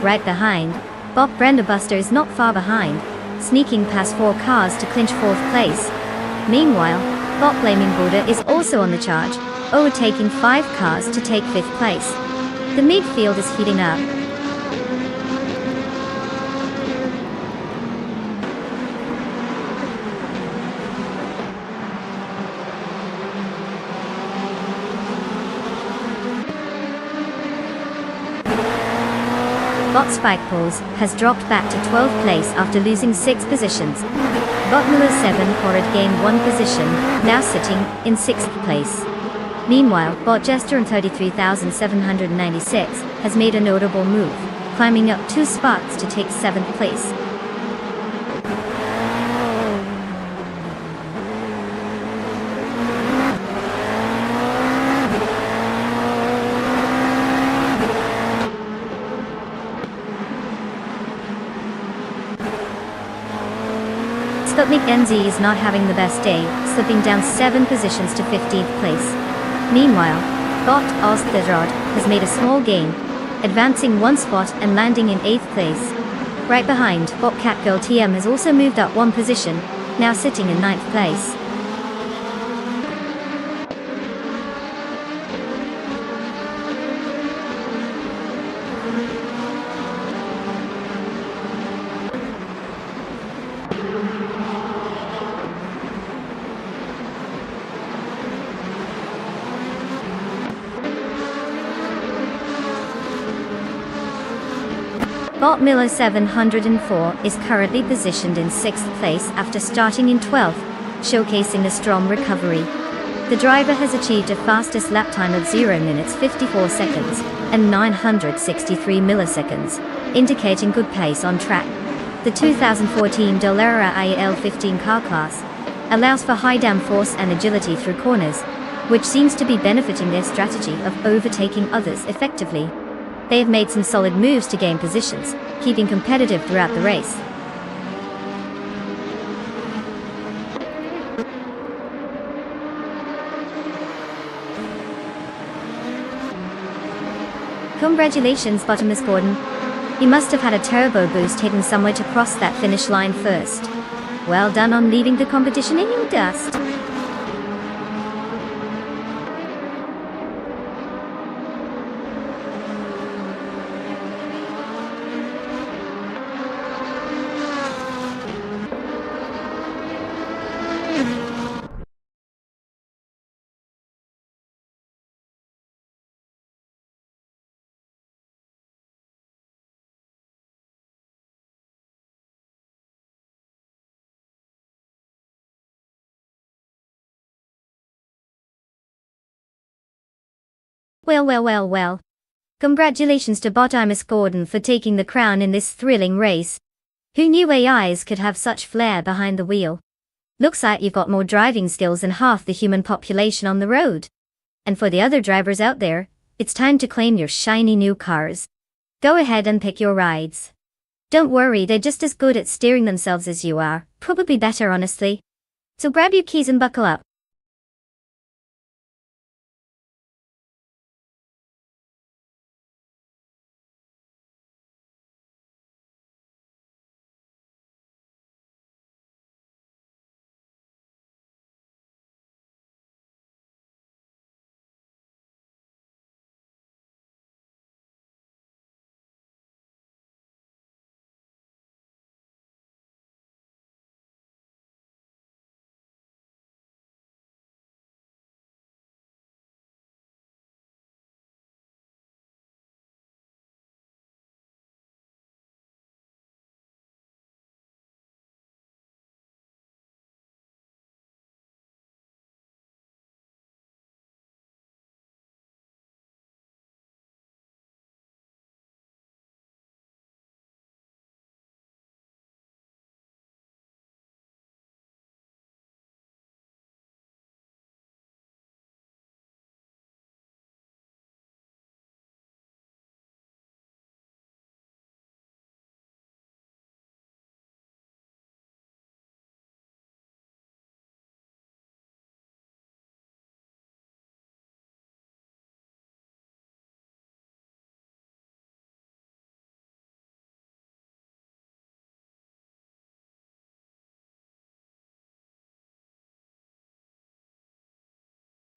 Right behind, Bot Brenderbuster is not far behind, sneaking past 4 cars to clinch fourth place. Meanwhile, Bot Blaming Buddha is also on the charge, overtaking 5 cars to take fifth place. The midfield is heating up. Bot Spikepulse has dropped back to 12th place after losing 6 positions. Bot Miller 7 Horrid gained 1 position, now sitting in 6th place. Meanwhile, Bot Jester in 33,796 has made a notable move, climbing up 2 spots to take 7th place. Sputnik NZ is not having the best day, slipping down 7 positions to 15th place. Meanwhile, Bot Ozthedrod has made a small gain, advancing 1 spot and landing in 8th place. Right behind, Bot Catgirl TM has also moved up 1 position, now sitting in 9th place. Bot Miller 704 is currently positioned in 6th place after starting in 12th, showcasing a strong recovery. The driver has achieved a fastest lap time of 0 minutes 54 seconds and 963 milliseconds, indicating good pace on track. The 2014 Dolera IL-15 car class allows for high downforce and agility through corners, which seems to be benefiting their strategy of overtaking others effectively. They have made some solid moves to gain positions, keeping competitive throughout the race. Congratulations, Thomas Gordon. You must have had a turbo boost hidden somewhere to cross that finish line first. Well done on leaving the competition in your dust. Well. Congratulations to Thomas Gordon for taking the crown in this thrilling race. Who knew AIs could have such flair behind the wheel? Looks like you've got more driving skills than half the human population on the road. And for the other drivers out there, it's time to claim your shiny new cars. Go ahead and pick your rides. Don't worry, they're just as good at steering themselves as you are, probably better honestly. So grab your keys and buckle up.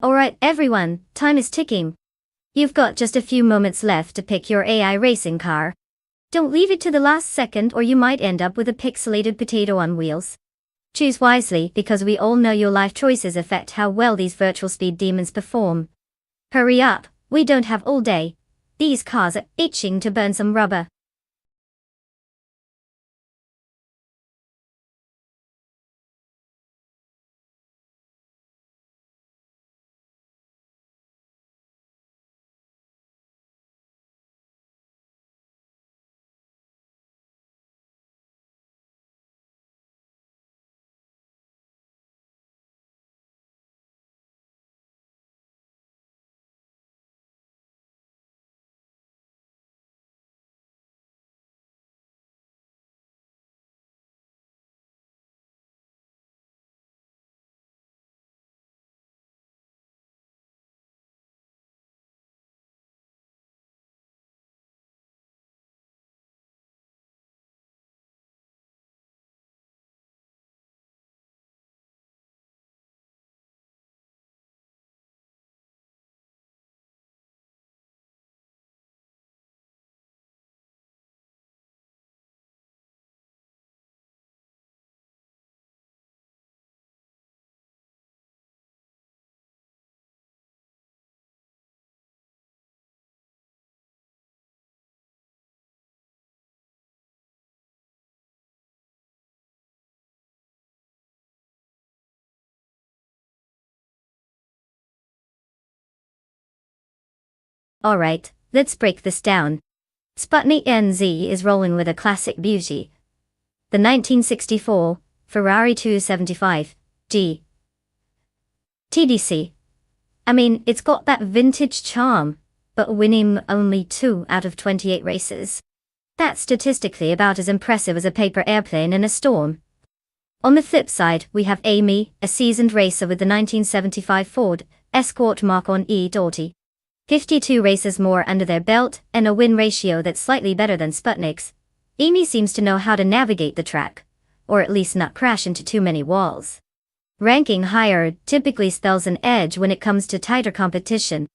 Alright everyone, time is ticking. You've got just a few moments left to pick your AI racing car. Don't leave it to the last second or you might end up with a pixelated potato on wheels. Choose wisely because we all know your life choices affect how well these virtual speed demons perform. Hurry up, we don't have all day. These cars are itching to burn some rubber. Alright, let's break this down. Sputnik NZ is rolling with a classic beauty. The 1964 Ferrari 275 G TDC. I mean, it's got that vintage charm, but winning only 2 out of 28 races. That's statistically about as impressive as a paper airplane in a storm. On the flip side, we have Amy, a seasoned racer with the 1975 Ford Escort Mark-On E-Doughty. 52 races more under their belt, and a win ratio that's slightly better than Sputnik's. Amy seems to know how to navigate the track, or at least not crash into too many walls. Ranking higher typically spells an edge when it comes to tighter competition.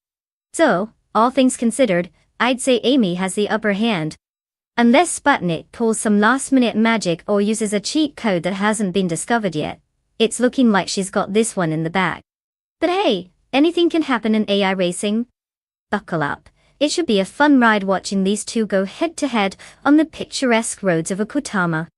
So, all things considered, I'd say Amy has the upper hand. Unless Sputnik pulls some last-minute magic or uses a cheat code that hasn't been discovered yet, it's looking like she's got this one in the bag. But hey, anything can happen in AI racing. Buckle up. It should be a fun ride watching these two go head-to-head on the picturesque roads of Okutama.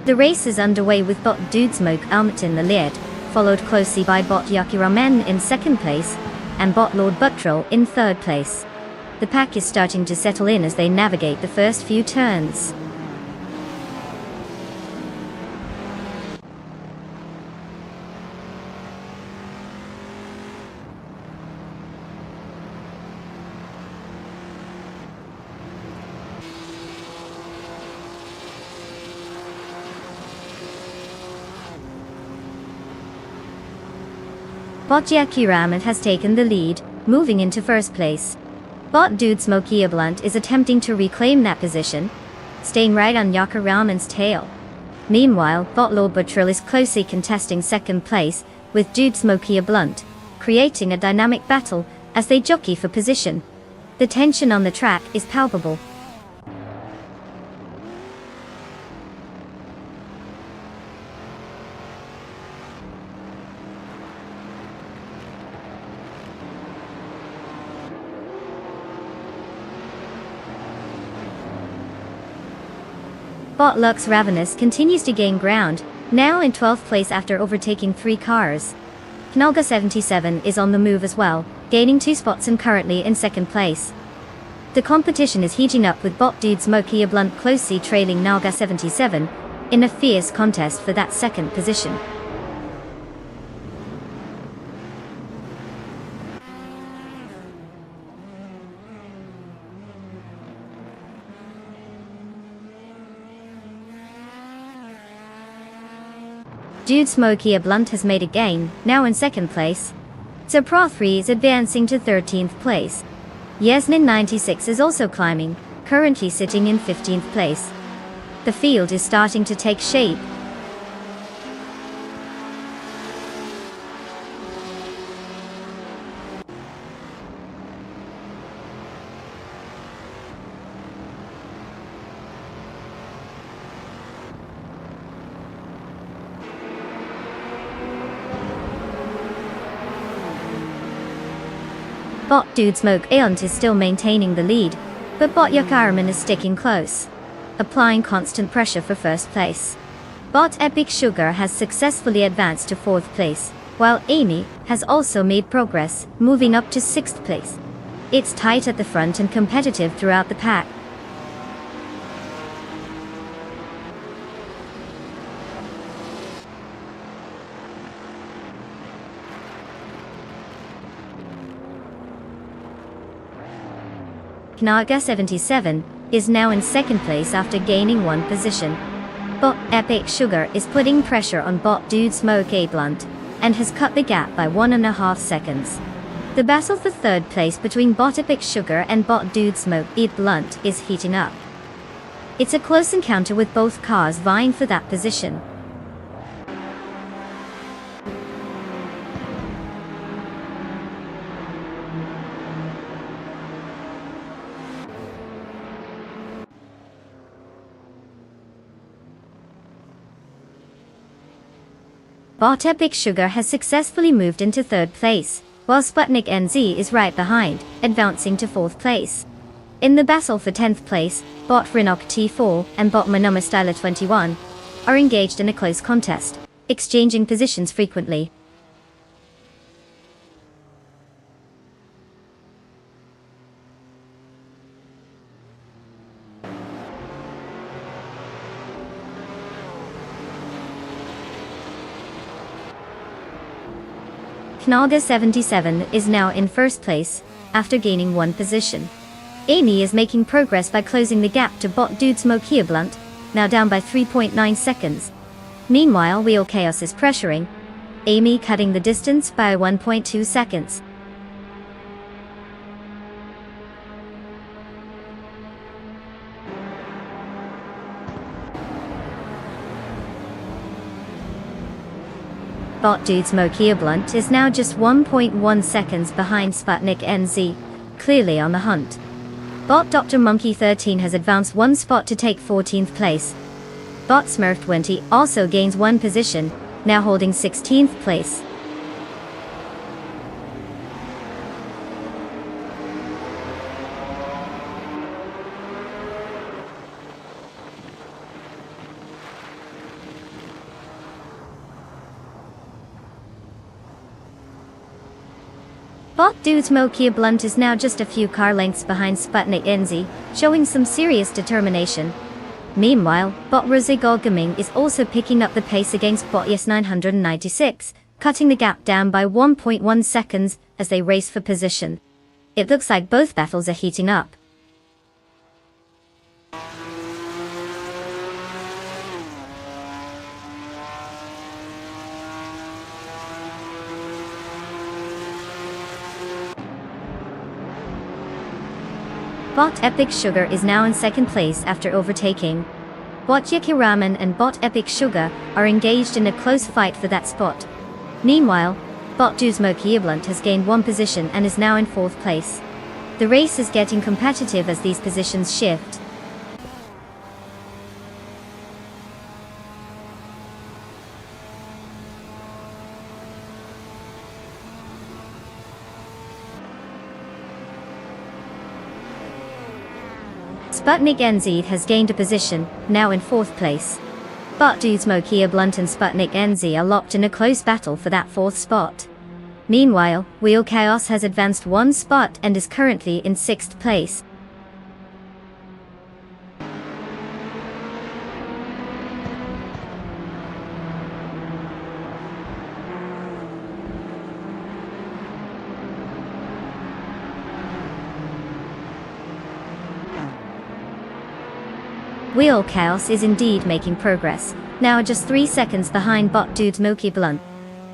The race is underway with bot Dude Smoke Almat in the lead, followed closely by bot Yakiramen in second place, and bot Lord Buttrell in third place. The pack is starting to settle in as they navigate the first few turns. Bot Yakiraman has taken the lead, moving into first place. Bot Dude Smoky Blunt is attempting to reclaim that position, staying right on Yakiraman's tail. Meanwhile, bot Lord Buttrell is closely contesting second place, with Dude Smoky Blunt, creating a dynamic battle as they jockey for position. The tension on the track is palpable. Bot Lux Ravenous continues to gain ground, now in 12th place after overtaking 3 cars. Knalga 77 is on the move as well, gaining 2 spots and currently in second place. The competition is heating up with bot Dude Smoky Blunt closely trailing Knalga 77, in a fierce contest for that second position. Dude Smoky Blunt has made a gain, now in second place. Pro 3 is advancing to 13th place. Yasnin 96 is also climbing, currently sitting in 15th place. The field is starting to take shape. Bot Dude Smoke Aeont is still maintaining the lead, but bot Yakiraman is sticking close, applying constant pressure for first place. Bot Epic Sugar has successfully advanced to 4th place, while Amy has also made progress, moving up to 6th place. It's tight at the front and competitive throughout the pack. Knaga 77 is now in second place after gaining 1 position. Bot Epic Sugar is putting pressure on bot Dude Smoke Blunt, and has cut the gap by 1.5 seconds. The battle for third place between bot Epic Sugar and bot Dude Smoke Blunt is heating up. It's a close encounter with both cars vying for that position. Bot Epic Sugar has successfully moved into 3rd place, while Sputnik NZ is right behind, advancing to 4th place. In the battle for 10th place, bot Rinok T4 and bot Manoma Styler 21 are engaged in a close contest, exchanging positions frequently. Knaga 77 is now in first place, after gaining 1 position. Amy is making progress by closing the gap to bot Dude Smoky Blunt, now down by 3.9 seconds. Meanwhile, Wheel Chaos is pressuring, Amy cutting the distance by 1.2 seconds. Bot Dude Smoky Blunt is now just 1.1 seconds behind Sputnik NZ, clearly on the hunt. Bot Dr. Monkey 13 has advanced 1 spot to take 14th place. Bot Smurf 20 also gains 1 position, now holding 16th place. Bot Dude's Kia Blunt is now just a few car lengths behind Sputnik NZ, showing some serious determination. Meanwhile, Bot Rozegol Gaming is also picking up the pace against Bot Yes 996, cutting the gap down by 1.1 seconds as they race for position. It looks like both battles are heating up. Bot Epic Sugar is now in second place after overtaking. Bot Yakiraman and Bot Epic Sugar are engaged in a close fight for that spot. Meanwhile, Bot Duzmo Kiablunt has gained one position and is now in fourth place. The race is getting competitive as these positions shift. Sputnik NZ has gained a position, now in fourth place. Bot Duzmo Kiablunt and Sputnik NZ are locked in a close battle for that fourth spot. Meanwhile, Wheel Chaos has advanced one spot and is currently in sixth place. Wheel Chaos is indeed making progress, now just 3 seconds behind Bot Dude's Milky Blunt.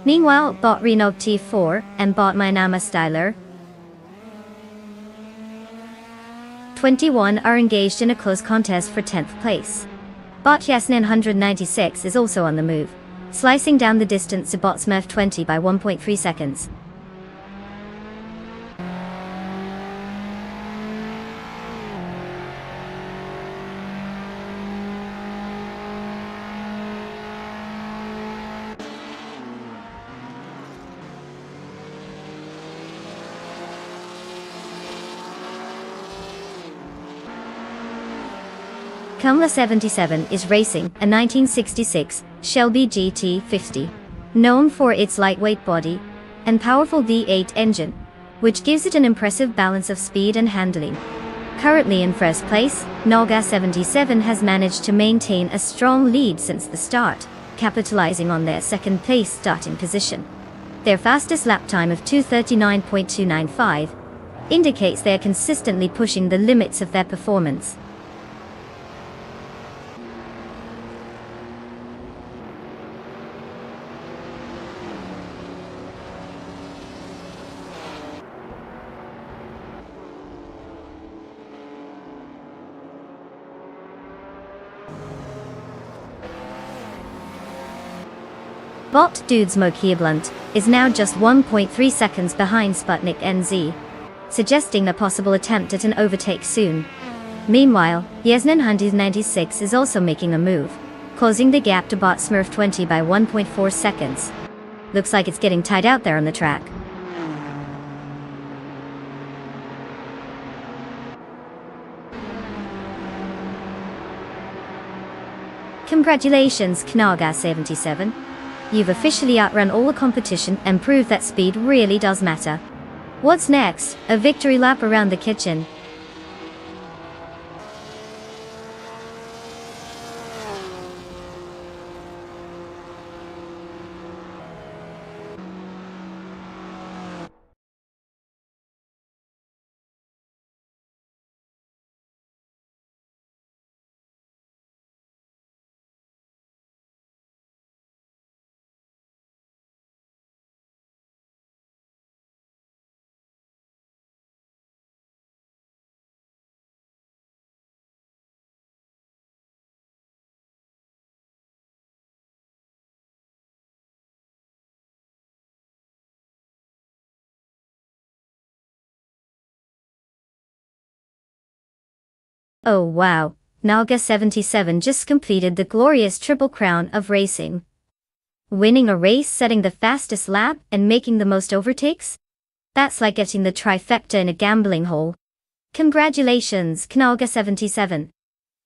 Meanwhile, Bot Renog T4 and Bot Mynama Styler 21 are engaged in a close contest for 10th place. Bot Yes 996 is also on the move, slicing down the distance to Bot Smurf 20 by 1.3 seconds. Kumla 77 is racing a 1966 Shelby GT50, known for its lightweight body and powerful V8 engine, which gives it an impressive balance of speed and handling. Currently in first place, Nolga 77 has managed to maintain a strong lead since the start, capitalizing on their second place starting position. Their fastest lap time of 2:39.295 indicates they are consistently pushing the limits of their performance. Bot Dude's Kiablunt is now just 1.3 seconds behind Sputnik NZ, suggesting a possible attempt at an overtake soon. Meanwhile, Yesnan 96 is also making a move, closing the gap to Bot Smurf 20 by 1.4 seconds. Looks like it's getting tight out there on the track. Congratulations, Knaga 77. You've officially outrun all the competition and proved that speed really does matter. What's next? A victory lap around the kitchen. Oh wow, Nalga 77 just completed the glorious triple crown of racing. Winning a race, setting the fastest lap, and making the most overtakes? That's like getting the trifecta in a gambling hole. Congratulations, Knalga 77.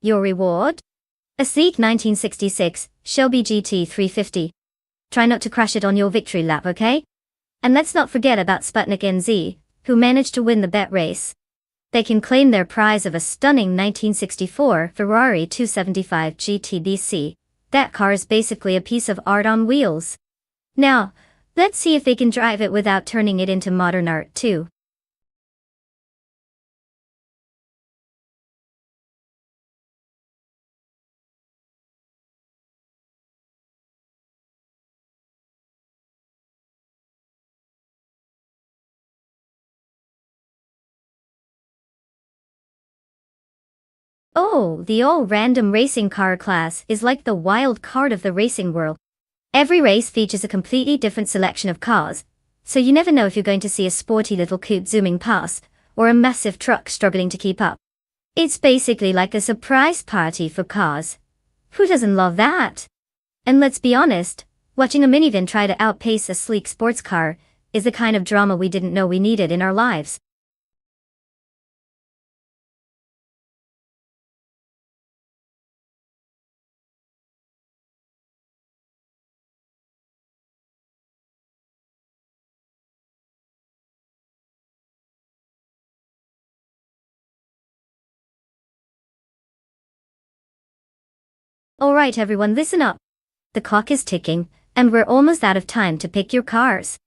Your reward? A sleek 1966 Shelby GT 350. Try not to crash it on your victory lap, okay? And let's not forget about Sputnik NZ, who managed to win the bet race. They can claim their prize of a stunning 1964 Ferrari 275 GTBC. That car is basically a piece of art on wheels. Now, let's see if they can drive it without turning it into modern art too. Oh, the all-random racing car class is like the wild card of the racing world. Every race features a completely different selection of cars, so you never know if you're going to see a sporty little coupe zooming past, or a massive truck struggling to keep up. It's basically like a surprise party for cars. Who doesn't love that? And let's be honest, watching a minivan try to outpace a sleek sports car is the kind of drama we didn't know we needed in our lives. Alright everyone, listen up. The clock is ticking, and we're almost out of time to pick your cars.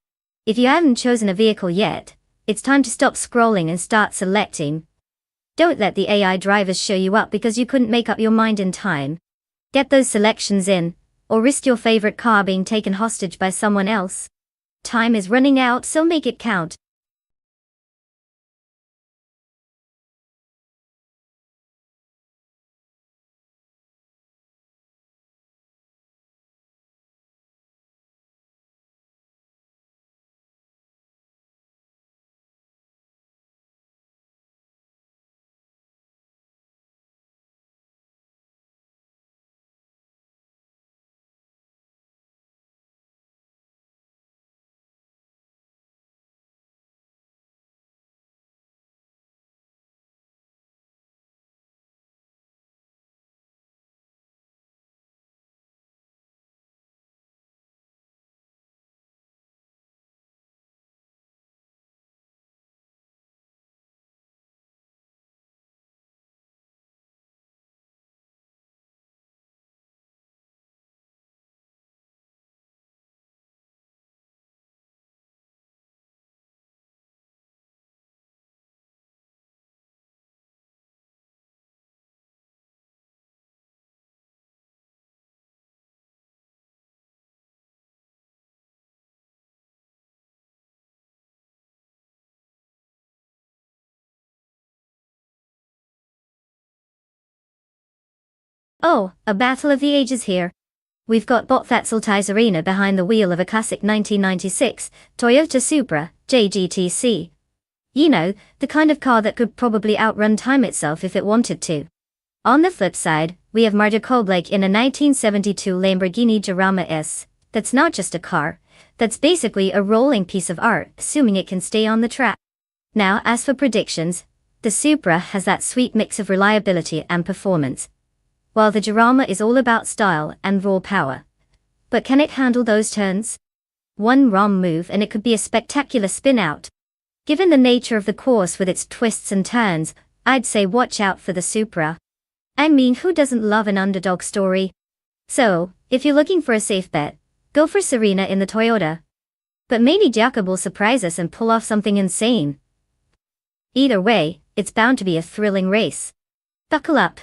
If you haven't chosen a vehicle yet, it's time to stop scrolling and start selecting. Don't let the AI drivers show you up because you couldn't make up your mind in time. Get those selections in, or risk your favorite car being taken hostage by someone else. Time is running out, so make it count. Oh, a battle of the ages here. We've got Botfatzel Arena behind the wheel of a classic 1996 Toyota Supra JGTC. You know, the kind of car that could probably outrun time itself if it wanted to. On the flip side, we have Marta Koblake in a 1972 Lamborghini Jarama S. That's not just a car, that's basically a rolling piece of art, assuming it can stay on the track. Now, as for predictions, the Supra has that sweet mix of reliability and performance, while the Jarama is all about style and raw power. But can it handle those turns? One wrong move and it could be a spectacular spin-out. Given the nature of the course with its twists and turns, I'd say watch out for the Supra. I mean, who doesn't love an underdog story? So, if you're looking for a safe bet, go for Serena in the Toyota. But maybe Jacob will surprise us and pull off something insane. Either way, it's bound to be a thrilling race. Buckle up.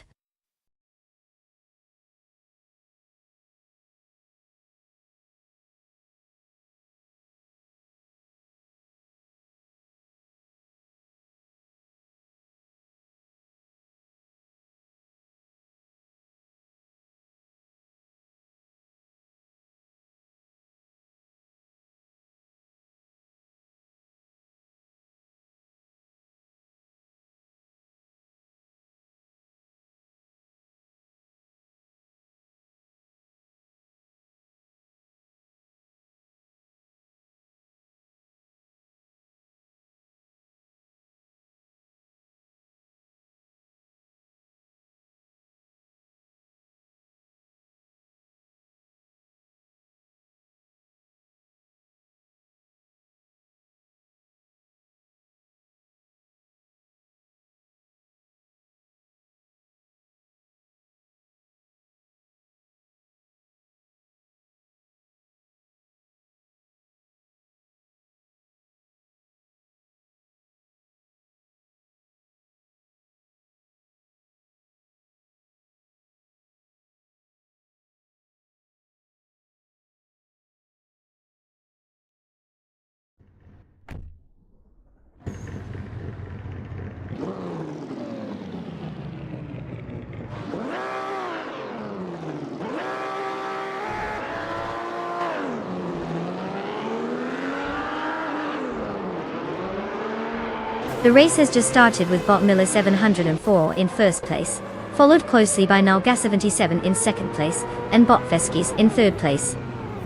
The race has just started with bot Miller 704 in first place, followed closely by Nalga 77 in second place, and bot Veskis in third place.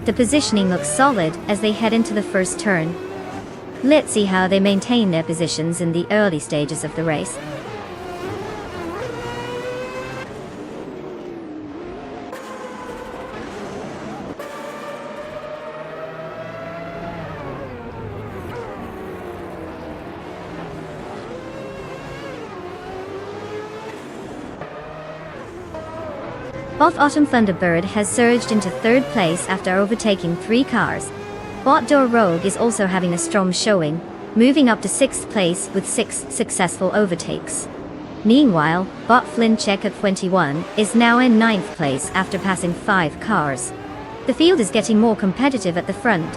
The positioning looks solid as they head into the first turn. Let's see how they maintain their positions in the early stages of the race. Bot Autumn Thunderbird has surged into third place after overtaking 3 cars. Bot Door Rogue is also having a strong showing, moving up to 6th place with 6 successful overtakes. Meanwhile, Bot Flynn Check at 21 is now in 9th place after passing 5 cars. The field is getting more competitive at the front.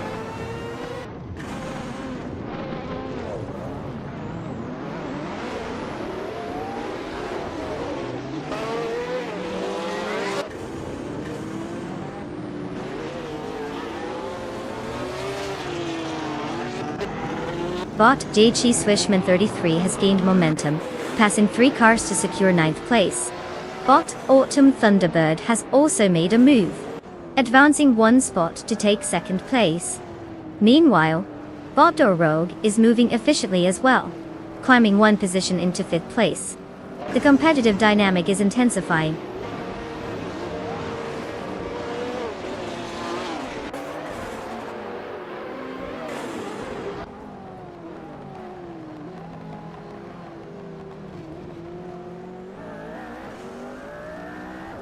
Bot JG Swishman 33 has gained momentum, passing 3 cars to secure 9th place. Bot Autumn Thunderbird has also made a move, advancing 1 spot to take 2nd place. Meanwhile, Bot Door Rogue is moving efficiently as well, climbing 1 position into 5th place. The competitive dynamic is intensifying.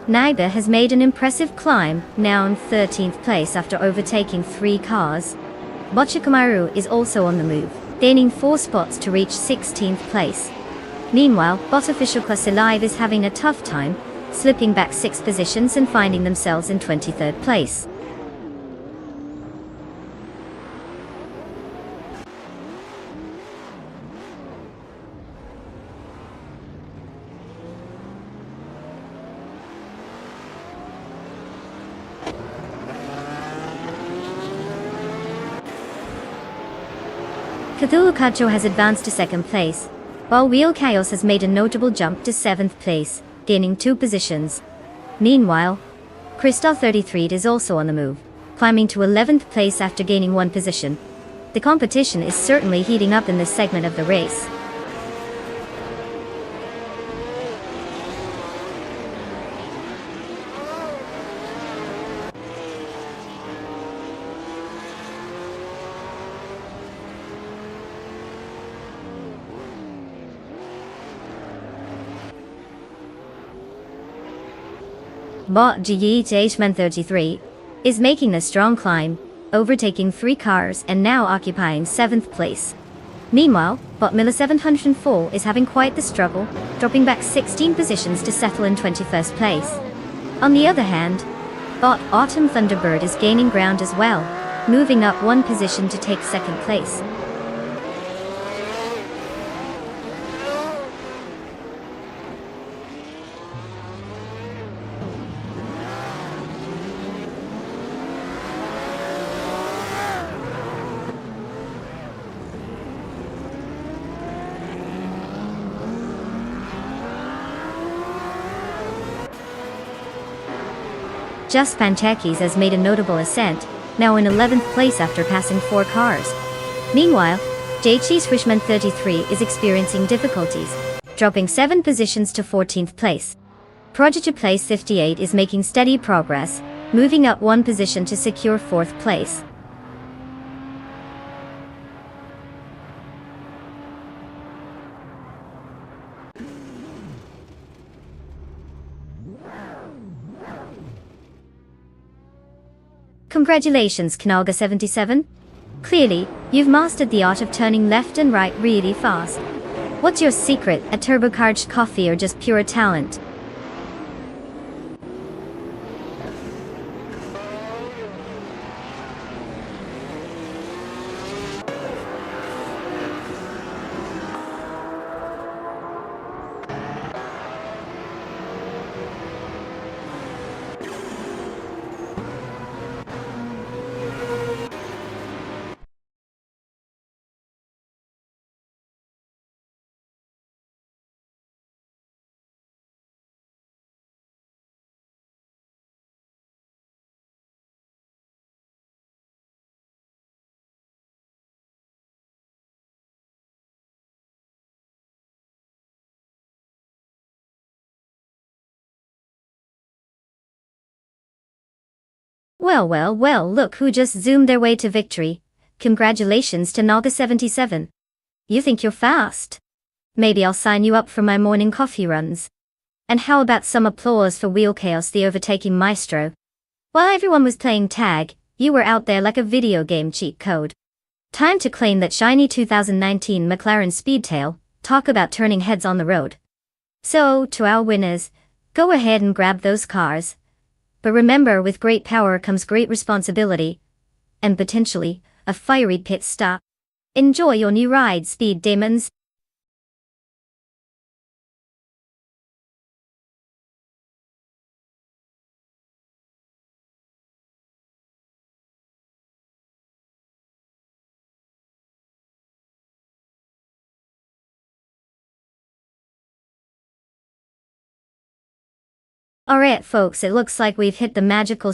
Naiba has made an impressive climb, now in 13th place after overtaking 3 cars. Bochikamaru is also on the move, gaining 4 spots to reach 16th place. Meanwhile, Bot Official Class Alive is having a tough time, slipping back 6 positions and finding themselves in 23rd place. Cthulhu Kacho has advanced to 2nd place, while Wheel Chaos has made a notable jump to 7th place, gaining 2 positions. Meanwhile, Christoph 33 is also on the move, climbing to 11th place after gaining 1 position. The competition is certainly heating up in this segment of the race. Bot GEHman 33 is making a strong climb, overtaking 3 cars and now occupying 7th place. Meanwhile, Bot Miller 704 is having quite the struggle, dropping back 16 positions to settle in 21st place. On the other hand, Bot Autumn Thunderbird is gaining ground as well, moving up 1 position to take 2nd place. Just Panchakis has made a notable ascent, now in 11th place after passing 4 cars. Meanwhile, JG Swishman 33 is experiencing difficulties, dropping 7 positions to 14th place. Prodigy Place 58 is making steady progress, moving up 1 position to secure 4th place. Congratulations, Knalga 77. Clearly, you've mastered the art of turning left and right really fast. What's your secret, a turbocharged coffee or just pure talent? Well, look who just zoomed their way to victory. Congratulations to Naga77. You think you're fast? Maybe I'll sign you up for my morning coffee runs. And how about some applause for Wheel Chaos, the overtaking maestro? While everyone was playing tag, you were out there like a video game cheat code. Time to claim that shiny 2019 McLaren Speedtail. Talk about turning heads on the road. So, to our winners, go ahead and grab those cars. But remember, with great power comes great responsibility. And potentially, a fiery pit stop. Enjoy your new ride, Speed Demons. Alright folks, it looks like we've hit the magical